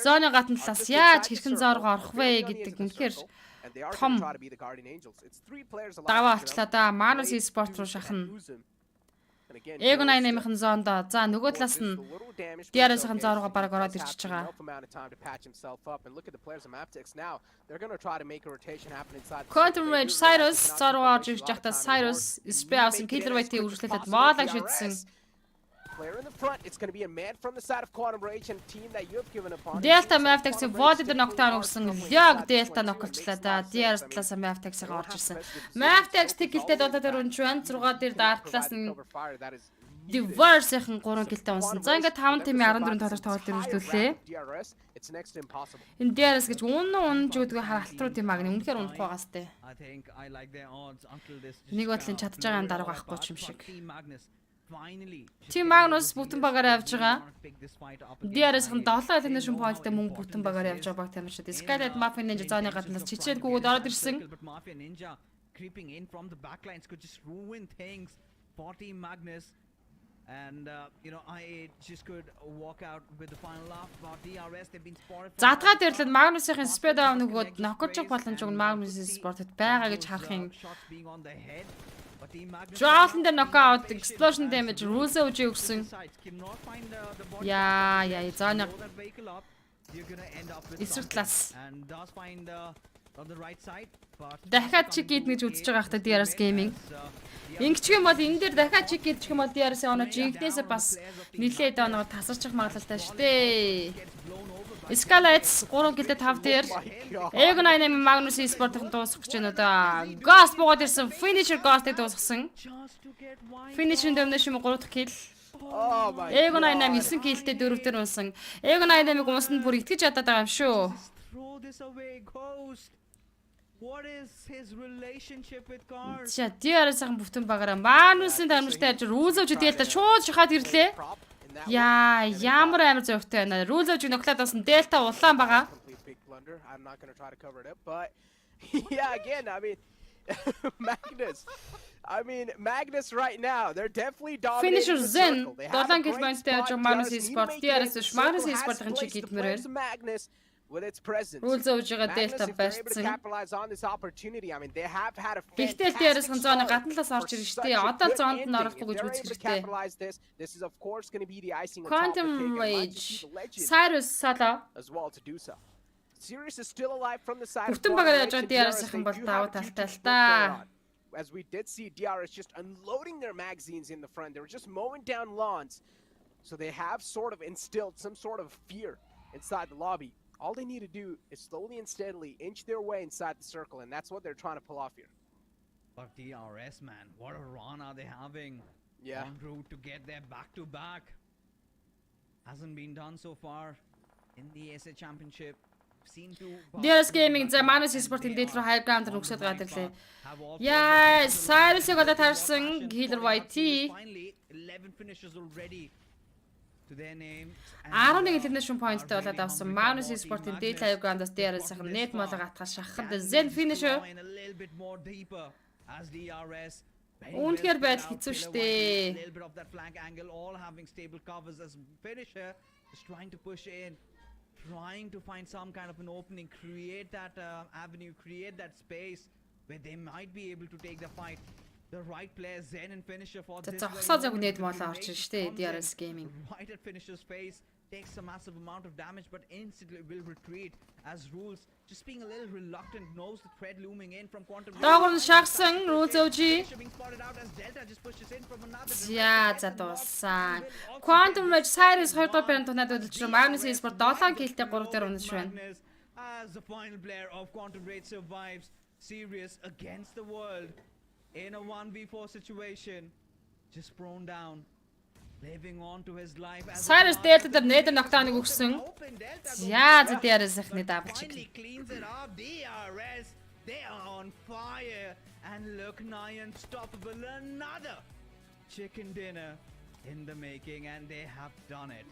Зооны гадна талаас яаж хэрхэн зооргоо орох вэ гэдэг үнэхээр том даваа болчлаа да. Manus Sport руу шахна. Эго 88-ын зоонд за нөгөө талаас нь DRS-ийн зооргоо бараг ороод ирчихэж байгаа. Quantum Rage Cyrus зооргоо орж ирж байхдаа Cyrus Space-ийн Killer White-ийг үргэлжлүүлээд Wall-аг шийдсэн. Player in the front, it's going to be a man from the side of Quantum Rage and team that you have given upon. Delta Maftex-ийг Void the knockdown өгсөн. Яг Delta ноколчлаа да. DRS талаас Maftex-ийг орж ирсэн. Maftex тикэлтэй додод өрөнч байна. 6 дээр дартлаас нь Diverse-ийн 3 гэлтэй унсан. За ингээд 5 тимийн 14 тоглож тоглолт өргөжлүүлээ. Энэ DRS гэж унж өгдөг харалт руу тийм агны үнэхээр унахгүй байгаа сте. Нэг бодлын чадж байгаа дарга авахгүй юм шиг. Team Magnus бүтэн багаар явж байгаа. DRS-ийн 7 elimination point-тэй мөнгө бүтэн багаар явж байгаа баг тамирчид. Scarlet Mafia Ninja зооны гаднаас чичээдгүйгээд ороод ирсэн. Mafia Ninja creeping in from the backlines could just ruin things for Team Magnus. And I8 just could walk out with the final laugh about DRS. They've been spotted. Затгаа дэрлээд Magnus-ийн speed down нөгөөд нокож боломж өгн Magnus Sport-д байгаа гэж харах юм. Joel the knockout, explosion damage, rules of өгсөн. Яа, зооны эсрэг талаас. Дахиад чиг гээд гэж үзэж байгаа хта DRS Gaming. Ингэчих юм бол энэ дээр дахиад чиг гэдэг юм бол DRS оноо жигнэсээ бас нилээд оноо тасарчих магадлалтай шүү дээ. Escalates 3 гэлээ 5 дээр. Эго 88 Magnus Sport-ын дуусгах гэж байна одоо. Ghost буугаад ирсэн. Finisher Ghost-ыг дуусгасан. Finisher Domination 3 дахь kill. Эго 88 9 kill-тэй 4 дээр унсан. Эго 88-ыг унсанд бүр итгэж ядаад байгаа юм шүү. What is his relationship with cards? За DRS-ийн бүтэн багаараа Manus-ийн дамжтай ажир Rulezov Delta шууд шахаад ирлээ. Яа, ямар амар зөөгтэй байна. Rulezov ноклаад болсон Delta улаан байгаа. I'm not going to try to cover it up, but yeah, again, I mean, Magnus right now, they're definitely dominating Finisher the Zen. circle. They have a Долоон great гэлбэнтэй squad. ажир Manus DRS, Sport you may DRS think Manus Circle Sport-ын has чиг placed the гитмээр players байна. of Magnus with its presence. Rulezov Delta Magnus, if they're able to барьцсан. capitalize on this opportunity, I mean, they have had a Гэхдээ fantastic DRS-ийн зооны start гадна талаас орж for ирж such штэ. a Одоо good зоонд нь ending. орохгүй гэж If they're үзэх able to хэрэгтэй. capitalize this is of course going to be the icing on top of the Quantum cake, and it might Rage, just be the legend Cyrus Sala. as well to do so. Sirius is still alive from the side of Бүтэн Quantum багаар Rage, яаж and DRS-ийн DRS, they бол do даваа have a huge талтай push л та. going on. As we did see DRS just unloading their magazines in the front. They were just mowing down lawns. So they have sort of instilled some sort of fear inside the lobby. All they need to do is slowly and steadily inch their way inside the circle, and that's what they're trying to pull off here. But DRS, man, what a run are they having? Yeah. En route to get there back to back. Hasn't been done so far in the SA Championship. Seen to DRS Gaming за Manus Sport-ийн дээд рүү high ground нүгсэд гадарлаа. Яа, Cyrus-ыг одоо таарсан Healer YT. Finally 11 finishes already to their name. 11 international point-тэй болоод авсан Manus Sport-ийн дээд high ground-аас DRS-ийн net молго атгах шахахад Zen finisher. Үнэхээр байдал хэцүү шттэ. Little bit of that flank angle, all having stable covers as finisher, just trying to push in, trying to find some kind of an opening, create that avenue, create that space where they might be able to take the fight. The right player, Zen and finisher for this. Зогсоо зог net молго орж шттэ DRS Gaming. Right at finisher's face, takes a massive amount of damage, but instantly will retreat as Rules just being a little reluctant, knows the threat looming in from Quantum. Доогор шахсан Rules OG. Being spotted out as Delta just pushes in from another. За дууссан. Quantum Rage Cyrus 2 дугаар парент тунаад өдөлчрөө Manus Sport 7 киллтэй 3 дээр унаж байна. As the final player of Quantum Rage survives, serious against the world in a 1v4 situation, just prone down. Living on to his life as Cyrus Delta дээр нээд ногтооныг өгсөн. За DRS-ийн double check. Cleans it up. DRS, they are on fire, and look nigh unstoppable. Another chicken dinner in the making, and they have done it.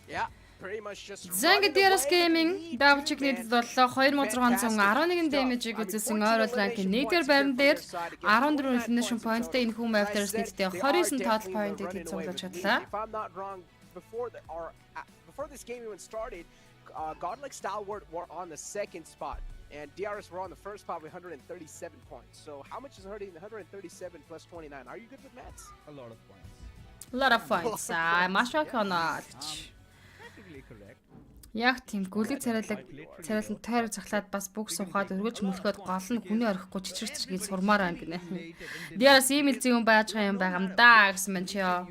Yeah, pretty much just. Zeng DRS Gaming double check нийтэд боллоо 2611 damage-ийг үзүүлсэн ойрол rank-ийн 1-р байран дээр 14 elimination point-тэй энэ хүм after нийтдээ 29 total point-ийг тэнцвэрлэж чадлаа. If I'm not wrong, before this game even started, Godlike Stalwart were on the second spot, and DRS were on the first spot with 137 points. So how much is hurting 137 plus 29? Are you good with maths? A lot of points. A lot of points. Маш их онооч. Correct. Яг тийм гүлэг царайлан тойрог цахлаад бас бүх сухад өргөж мөлхөд гол нь хүний орхихгүй чичирчгийг сурмаар байна гинэ. DRS ийм л зүүн байж байгаа юм байгаа юм да гэсэн мэн чи ёо.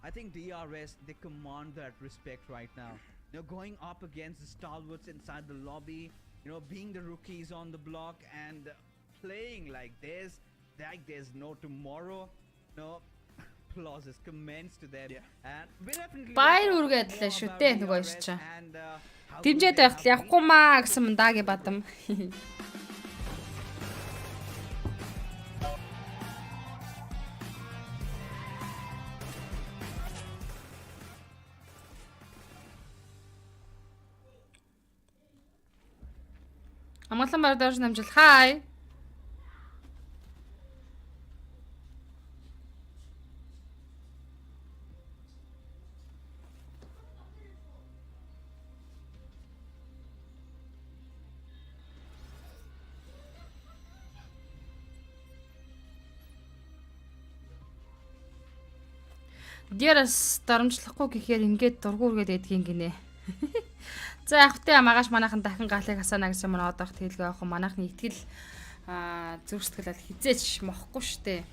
I think DRS they command that respect right now. You know, going up against the stalwarts inside the lobby, you know, being the rookies on the block and playing like this, like there's no tomorrow. No. Applauses commence to them. And we definitely Баяр үргэлжлээ шүү дээ нөгөө ш чинь. Дэмжээд байхад явахгүй маа гэсэн мэн дааги бадам. Амгалан бардаж намжил хай. DRS дарамжлахгүй гэхээр ингээд дургуургээд эдгийн гинэ. За яг хөтэ магаш манайхан дахин галыг хасаана гэсэн мань одоох тэлгээ авах манайхны итгэл зүрстгэл аль хизээч мохгүй штэ.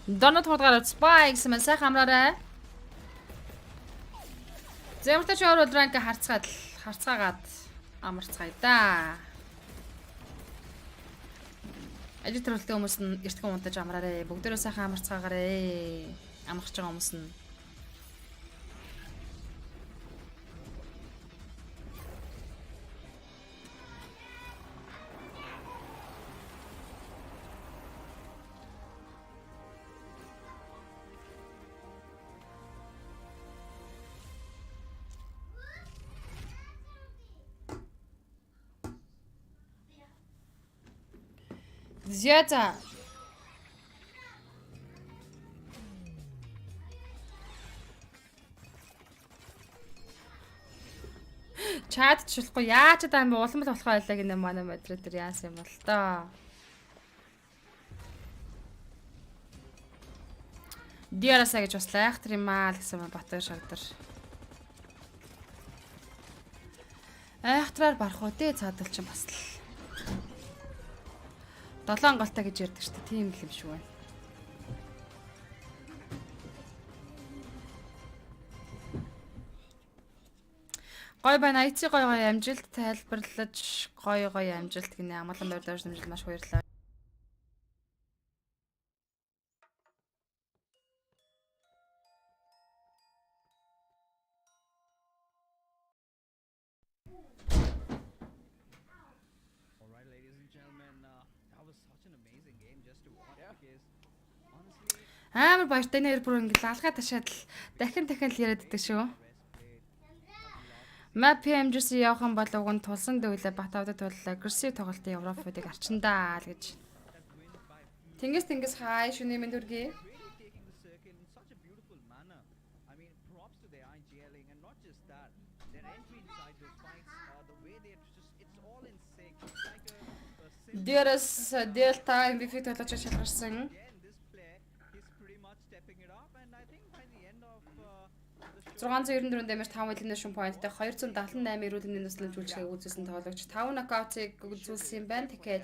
Донот хурдгаар спайкс мэн сайхан амраарай. Зэмхтэйч өөр ранк харцгаагаад амарцгаая да. Ажил төрөлтэй хүмүүс нь эртхэн унтаж амраарай. Бүгдээрээ сайхан амарцгаагаарай. Амарч байгаа хүмүүс нь Зяза. Чат чуулахгүй яаж та юм улам л болох байлаа гинэ манай модератор яасан юм бол тоо. Диарасаа гэж бас айхтар юм аа л гэсэн Батбаяр шагдар. Айхтраар барах уу дээ цаадал чинь бас л. 7 голтой гэж ярьдаг шүү дээ. Тийм л юм шүү байна. Гой байна. IT гой амжилт тайлбарлаж гой амжилт гинэ. Амгалан байрлалж дамжил маш баярлалаа. Alright, ladies and gentlemen, that was such an amazing game just to watch because honestly, Амар баяртай нэр бүр ингэ лалгаа ташаад л дахин л яриад байдаг шүү. Map PMPL явах бол уг нь тулсан дэвлээ Батавдад бол агрессив тоглолтын Европуудыг арчиндаа л гэж. Тэнгис хай шүний минь дүргий. really taking the circuit in such a beautiful manner. I mean, props to their IGLing and not just that, their entry inside those fights, the way they're it's all in sync. It's like a Дээрээс Delta MVP тоглож шалгарсан. again, this player, he's pretty much stepping it up, and I think by the end of the show, 694 дэмэж 5 elimination point-тэй 278 эрүүдний нөхцөлөд үйлчлэгийг үзүүлсэн тоглогч 5 knockout-ыг үзүүлсэн юм байна. Тэгэхээр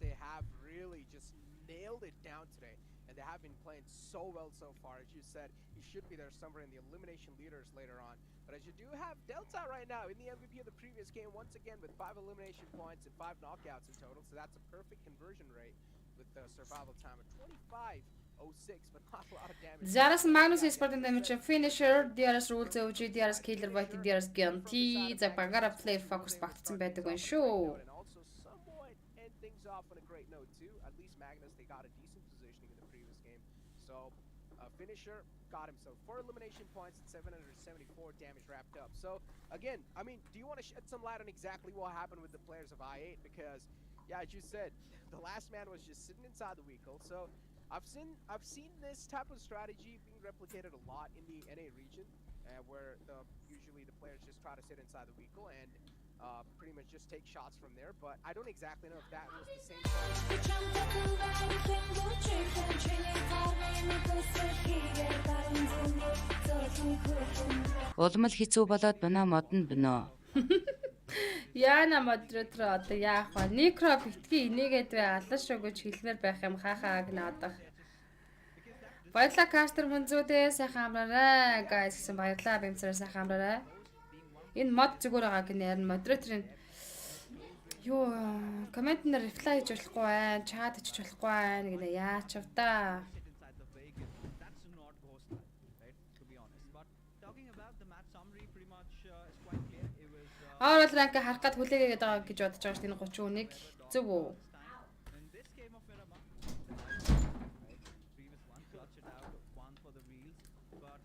They have really just nailed it down today, and they have been playing so well so far. As you said, he should be there somewhere in the elimination leaders later on. But as you do have Delta right now in the MVP of the previous game, once again with 5 elimination points and 5 knockouts in total, so that's a perfect conversion rate with the survival time of 25.06, but not a lot of damage. Zaras Magnus Esports damage finisher, DRS rules OG, DRS killer white, DRS guarantee, за багаараа player focus багтсан байдаг байна шүү. And also somewhat end things off on a great note too. At least Magnus, they got a decent positioning in the previous game. So finisher got himself 4 elimination points and 774 damage wrapped up. So again, I mean, do you want to shed some light on exactly what happened with the players of I8? Because yeah, as you said, the last man was just sitting inside the vehicle. So I've seen this type of strategy being replicated a lot in the NA region, where usually the players just try to sit inside the vehicle and pretty much just take shots from there. But I don't exactly know if that was the same. Улмал хэцүү болоод бинаа модон бинөө. Яна модератор одоо яах вэ? Никро битгий энийгээд бай алаш өгөж хэлмээр байх юм хаахаа гнаадах. Баярлалаа кастер хүнзүүдээ сайхан амраарай. Guys гэсэн баярлалаа бимсрээ сайхан амраарай. Энэ мод зүгээр байгаа гэнэ ярин модераторын юу коммент нэр reply хийж болохгүй байна, чат хийж болохгүй байна гэнэ яач вдаа. inside the vehicle. That's not ghost right? To be honest. But talking about the match summary, pretty much is quite clear. It was Орол ранк харах гад хүлээгээд байгаа гэж бодож байгаа шүү дээ 31-ийг. Зөв үү? in this game of Miramar, right? Previous one clutch it out, one for the reels. But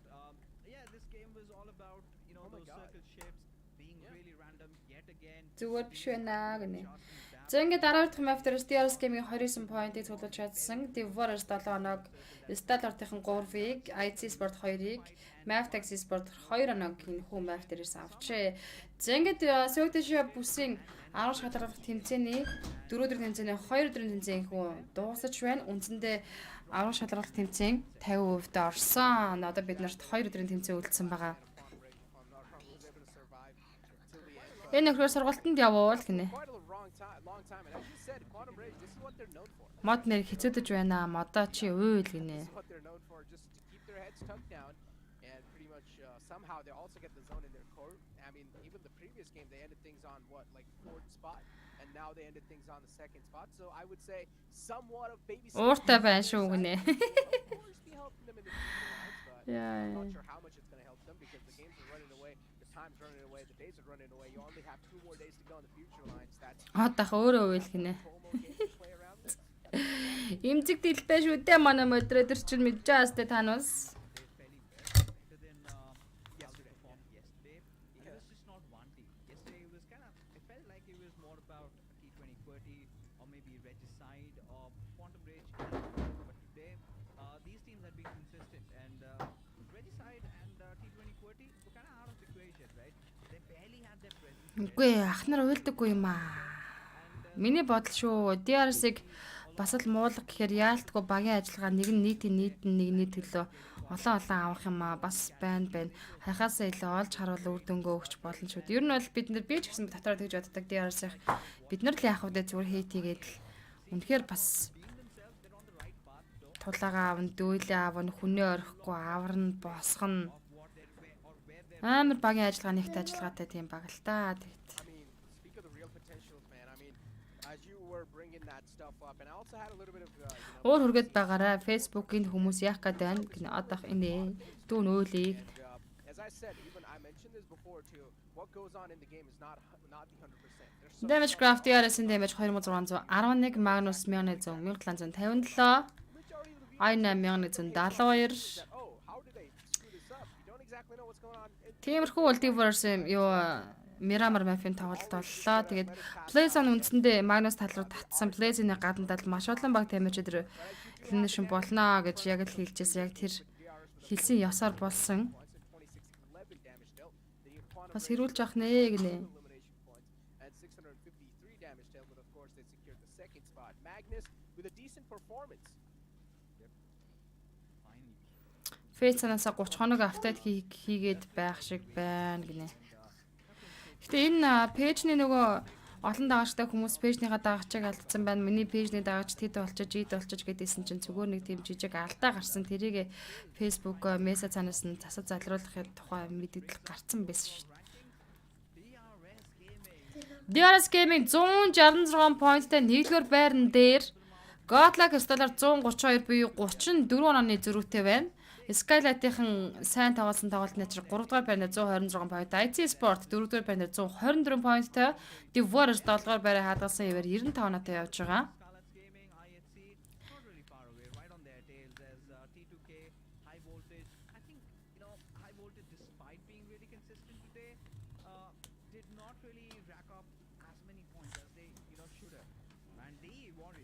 yeah, this game was all about those circle shapes being really random yet again. Зүгээр биш байна гэнэ. За ингээд дараа дахь map дээр DRS game-ийн 29 point-ийг цуглуулж чадсан. Divorce 7 оног, Stalor-ийн 3-ыг, IC Sport 2-ыг, Mavtax Sport 2 оногийн хүү map дээрээс авчээ. За ингээд Swedish бүсийн 10 шатарх тэмцээний 4 тэмцээний 2 тэмцээний хүү дуусаж байна. Үндсэндээ 10 шатарх тэмцээн 50% орсон. Одоо бид нарт 2 тэмцээн үлдсэн байгаа. Энэ нөхөр сургалтанд явуул гинэ. Мод нэр хэцүүдэж байна. Модоо чи уйл гинэ. Somehow they also get the zone in their court. I mean, even the previous game they ended things on what, like fourth spot, and now they ended things on the second spot. So I would say somewhat of baby steps. Ууртай байна шүү гинэ. Of course, be helping them in the future lines, but Yeah. I'm not sure how much it's going to help them because the games are running away, the time's running away, the days are running away. You only have 2 more days to go in the future lines. That's Одоох өөрөө уйл гинэ. promo games to play around this. Имзэг дэлбэ шүү дээ манай модератор чинь мэдж байгаа сте танаас. Better than how they performed yesterday. It was just not one team. Yesterday it was it felt like it was more about T2030 or maybe Regicide or Quantum Rage. But today, these teams have been consistent, and Regicide and T2030 were kind of out of the equation, right? They barely had their presence. Үгүй ах нар уйлдаггүй юм аа. Миний бодол шүү. DRS-ыг бас л муулга гэхээр яалтгүй багийн ажиллагаа нэг нь нийтний төлөө олон авах юм аа бас байна. Хахаасаа илүү олж харуул үр дүнгөө өгч болно шүү дээ. Ер нь бол би ч гэсэн дотроо тэгж боддог DRS-ийн бид нар л яах вэ зүгээр хейт хийгээд л үнэхээр бас тулаагаа аван дүүлээ аван хүнээ орхихгүй аварна босгоно. Амар багийн ажиллагаа нэгт ажиллагаатай тийм баг л та. Өөр хүргээд байгаараа Facebook-ийн хүмүүс яах гээд байна гэнэ одоох энэ дүүн өөлийг Damage Craft DRS-ийн damage 2611 Magnus 1757 I8172 Тиймэрхүү Ultiverse юу Miramar Mafia-ийн тоглолт боллоо. Тэгээд Blaze-ын үндсэндээ Magnus тал руу татсан Blaze-ийн гадна тал маш олон баг damage өдр elimination болно гэж яг л хэлжсэн. Яг тэр хэлсэн ёсоор болсон. Бас хэрүүлж авах нэ гинэ. Фэйцанасаа 30 хоног автад хийгээд байх шиг байна гинэ. Гэтэ энэ пэйжний нөгөө олон дагагчтай хүмүүс пэйжнийхаа дагагчийг алдсан байна. Миний пэйжний дагагч тэд болчиж, ид болчиж гэдээсэн чинь зүгээр нэг тийм жижиг алдаа гарсан. Тэрийг Facebook мессеж цаанаас нь засаж залруулахын тухай мэдээлэл гарцсан байсан шүү дээ. DRS Gaming 166 поинттай нийлгэр байран дээр Godlike Stellar 132 буюу 34 онооны зөрүүтэй байна. Skylight-ийн сайн тоглосон тоглолтны чинь 3 дугаар байрны 126 поинт, IT Sport 4 дугаар байрны 124 поинттай, The Warriors 7 дугаар байраа хадгалсан ивэр 95 оноотой явж байгаа.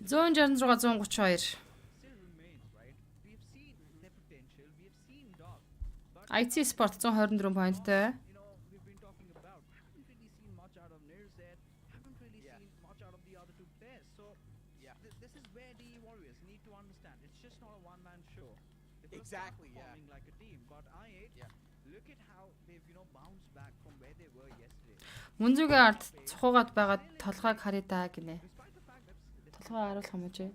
Зон 132 IT Sport 124 поинттай. Exactly, yeah. Мөнзүгийн ард цухуугаад байгаа толгойг харъя даа гинэ. Толгой харуулах юм уу чи?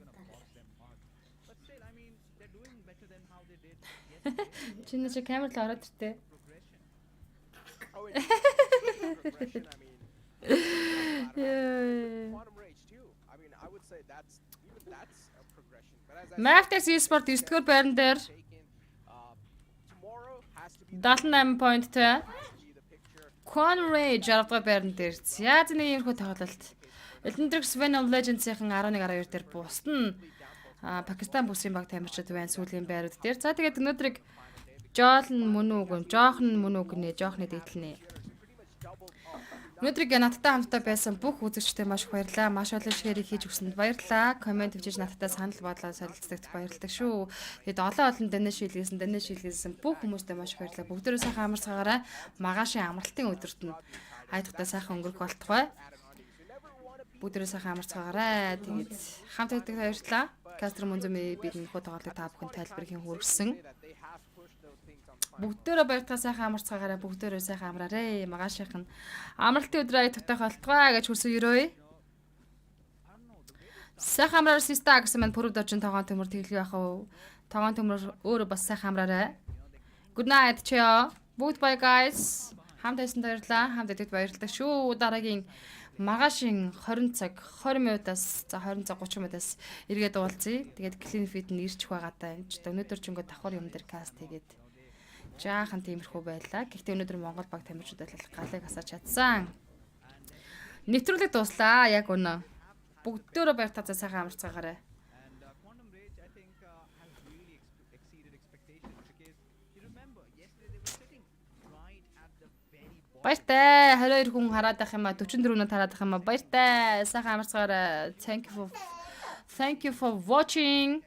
Чиний чи камер л ороод иртээ. Mavericks eSport 9-р байран дээр 78 поинттай. Conway 60-р байран дээр. Яаж нэг юм хөө тоглолт. Elden Sven of Legends-ийн 11-12 дээр бусна. Пакистан бүсийн баг тамирчид байна сүүлийн байрууд дээр. За тэгээд өнөөдрийг жоохны дээдлэнэ. Өнөөдрийг надтай хамтдаа байсан бүх үзэгчдэд маш их баярлалаа. Маш олон ширийг хийж өгсөнд баярлалаа. Комент бичиж надтай санал бодлоо солилцдогт баярлалаа шүү. Тэгээд олон дэнэ шилгээсэн бүх хүмүүстээ маш их баярлалаа. Бүгдээрээ сайхан амарцгаагаараа магашийн амралтын өдөрт нь хайдахтаа сайхан өнгөрөх болтугай. Бүгдээрээ сайхан амарцгаагаараа. Тэгээд хамт байдаг баярлалаа. Кастер Мөнзөмэй бидний хөө тоглолтыг та бүхэн тайлбархийн хүргэсэн. Бүгдээрээ баяртаа сайхан амарцгаагаараа бүгдээрээ сайхан амраарэ. Магашийнх нь амралтын өдрөө айтгатай холтгоо гэж хүрсэн өрөөе. Сайхан амраар систа гэсэн мань пүрэв доржин тоогоон төмөр тэглэх яах вэ? Тоогоон төмөр өөрөө бас сайхан амраарэ. Good night чё. Бүгд bye guys. Хамт байсан баярлалаа. Хамт идэвд баярлалаа шүү. Дараагийн магашин 20 цаг 20 минутаас за 20 цаг 30 минутаас эргээд уулзъя. Тэгээд clean feed нь ирчих байгаатай. Өнөөдөр ч ингээд давхар юм дээр каст хийгээд жаахан тиймэрхүү байлаа. Гэхдээ өнөөдөр Монгол баг тамирчид байлах галыг асаач чадсан. Нэвтрүүлэг дуслаа. Яг үнэ. Бүгдөө баяртаа сайхан амарцгаагаарай. Баяртай. 22 хүн хараад байх юм а 44 минут хараад байх юм а баяртай. Сайхан амарцгаарай. Thank you for watching.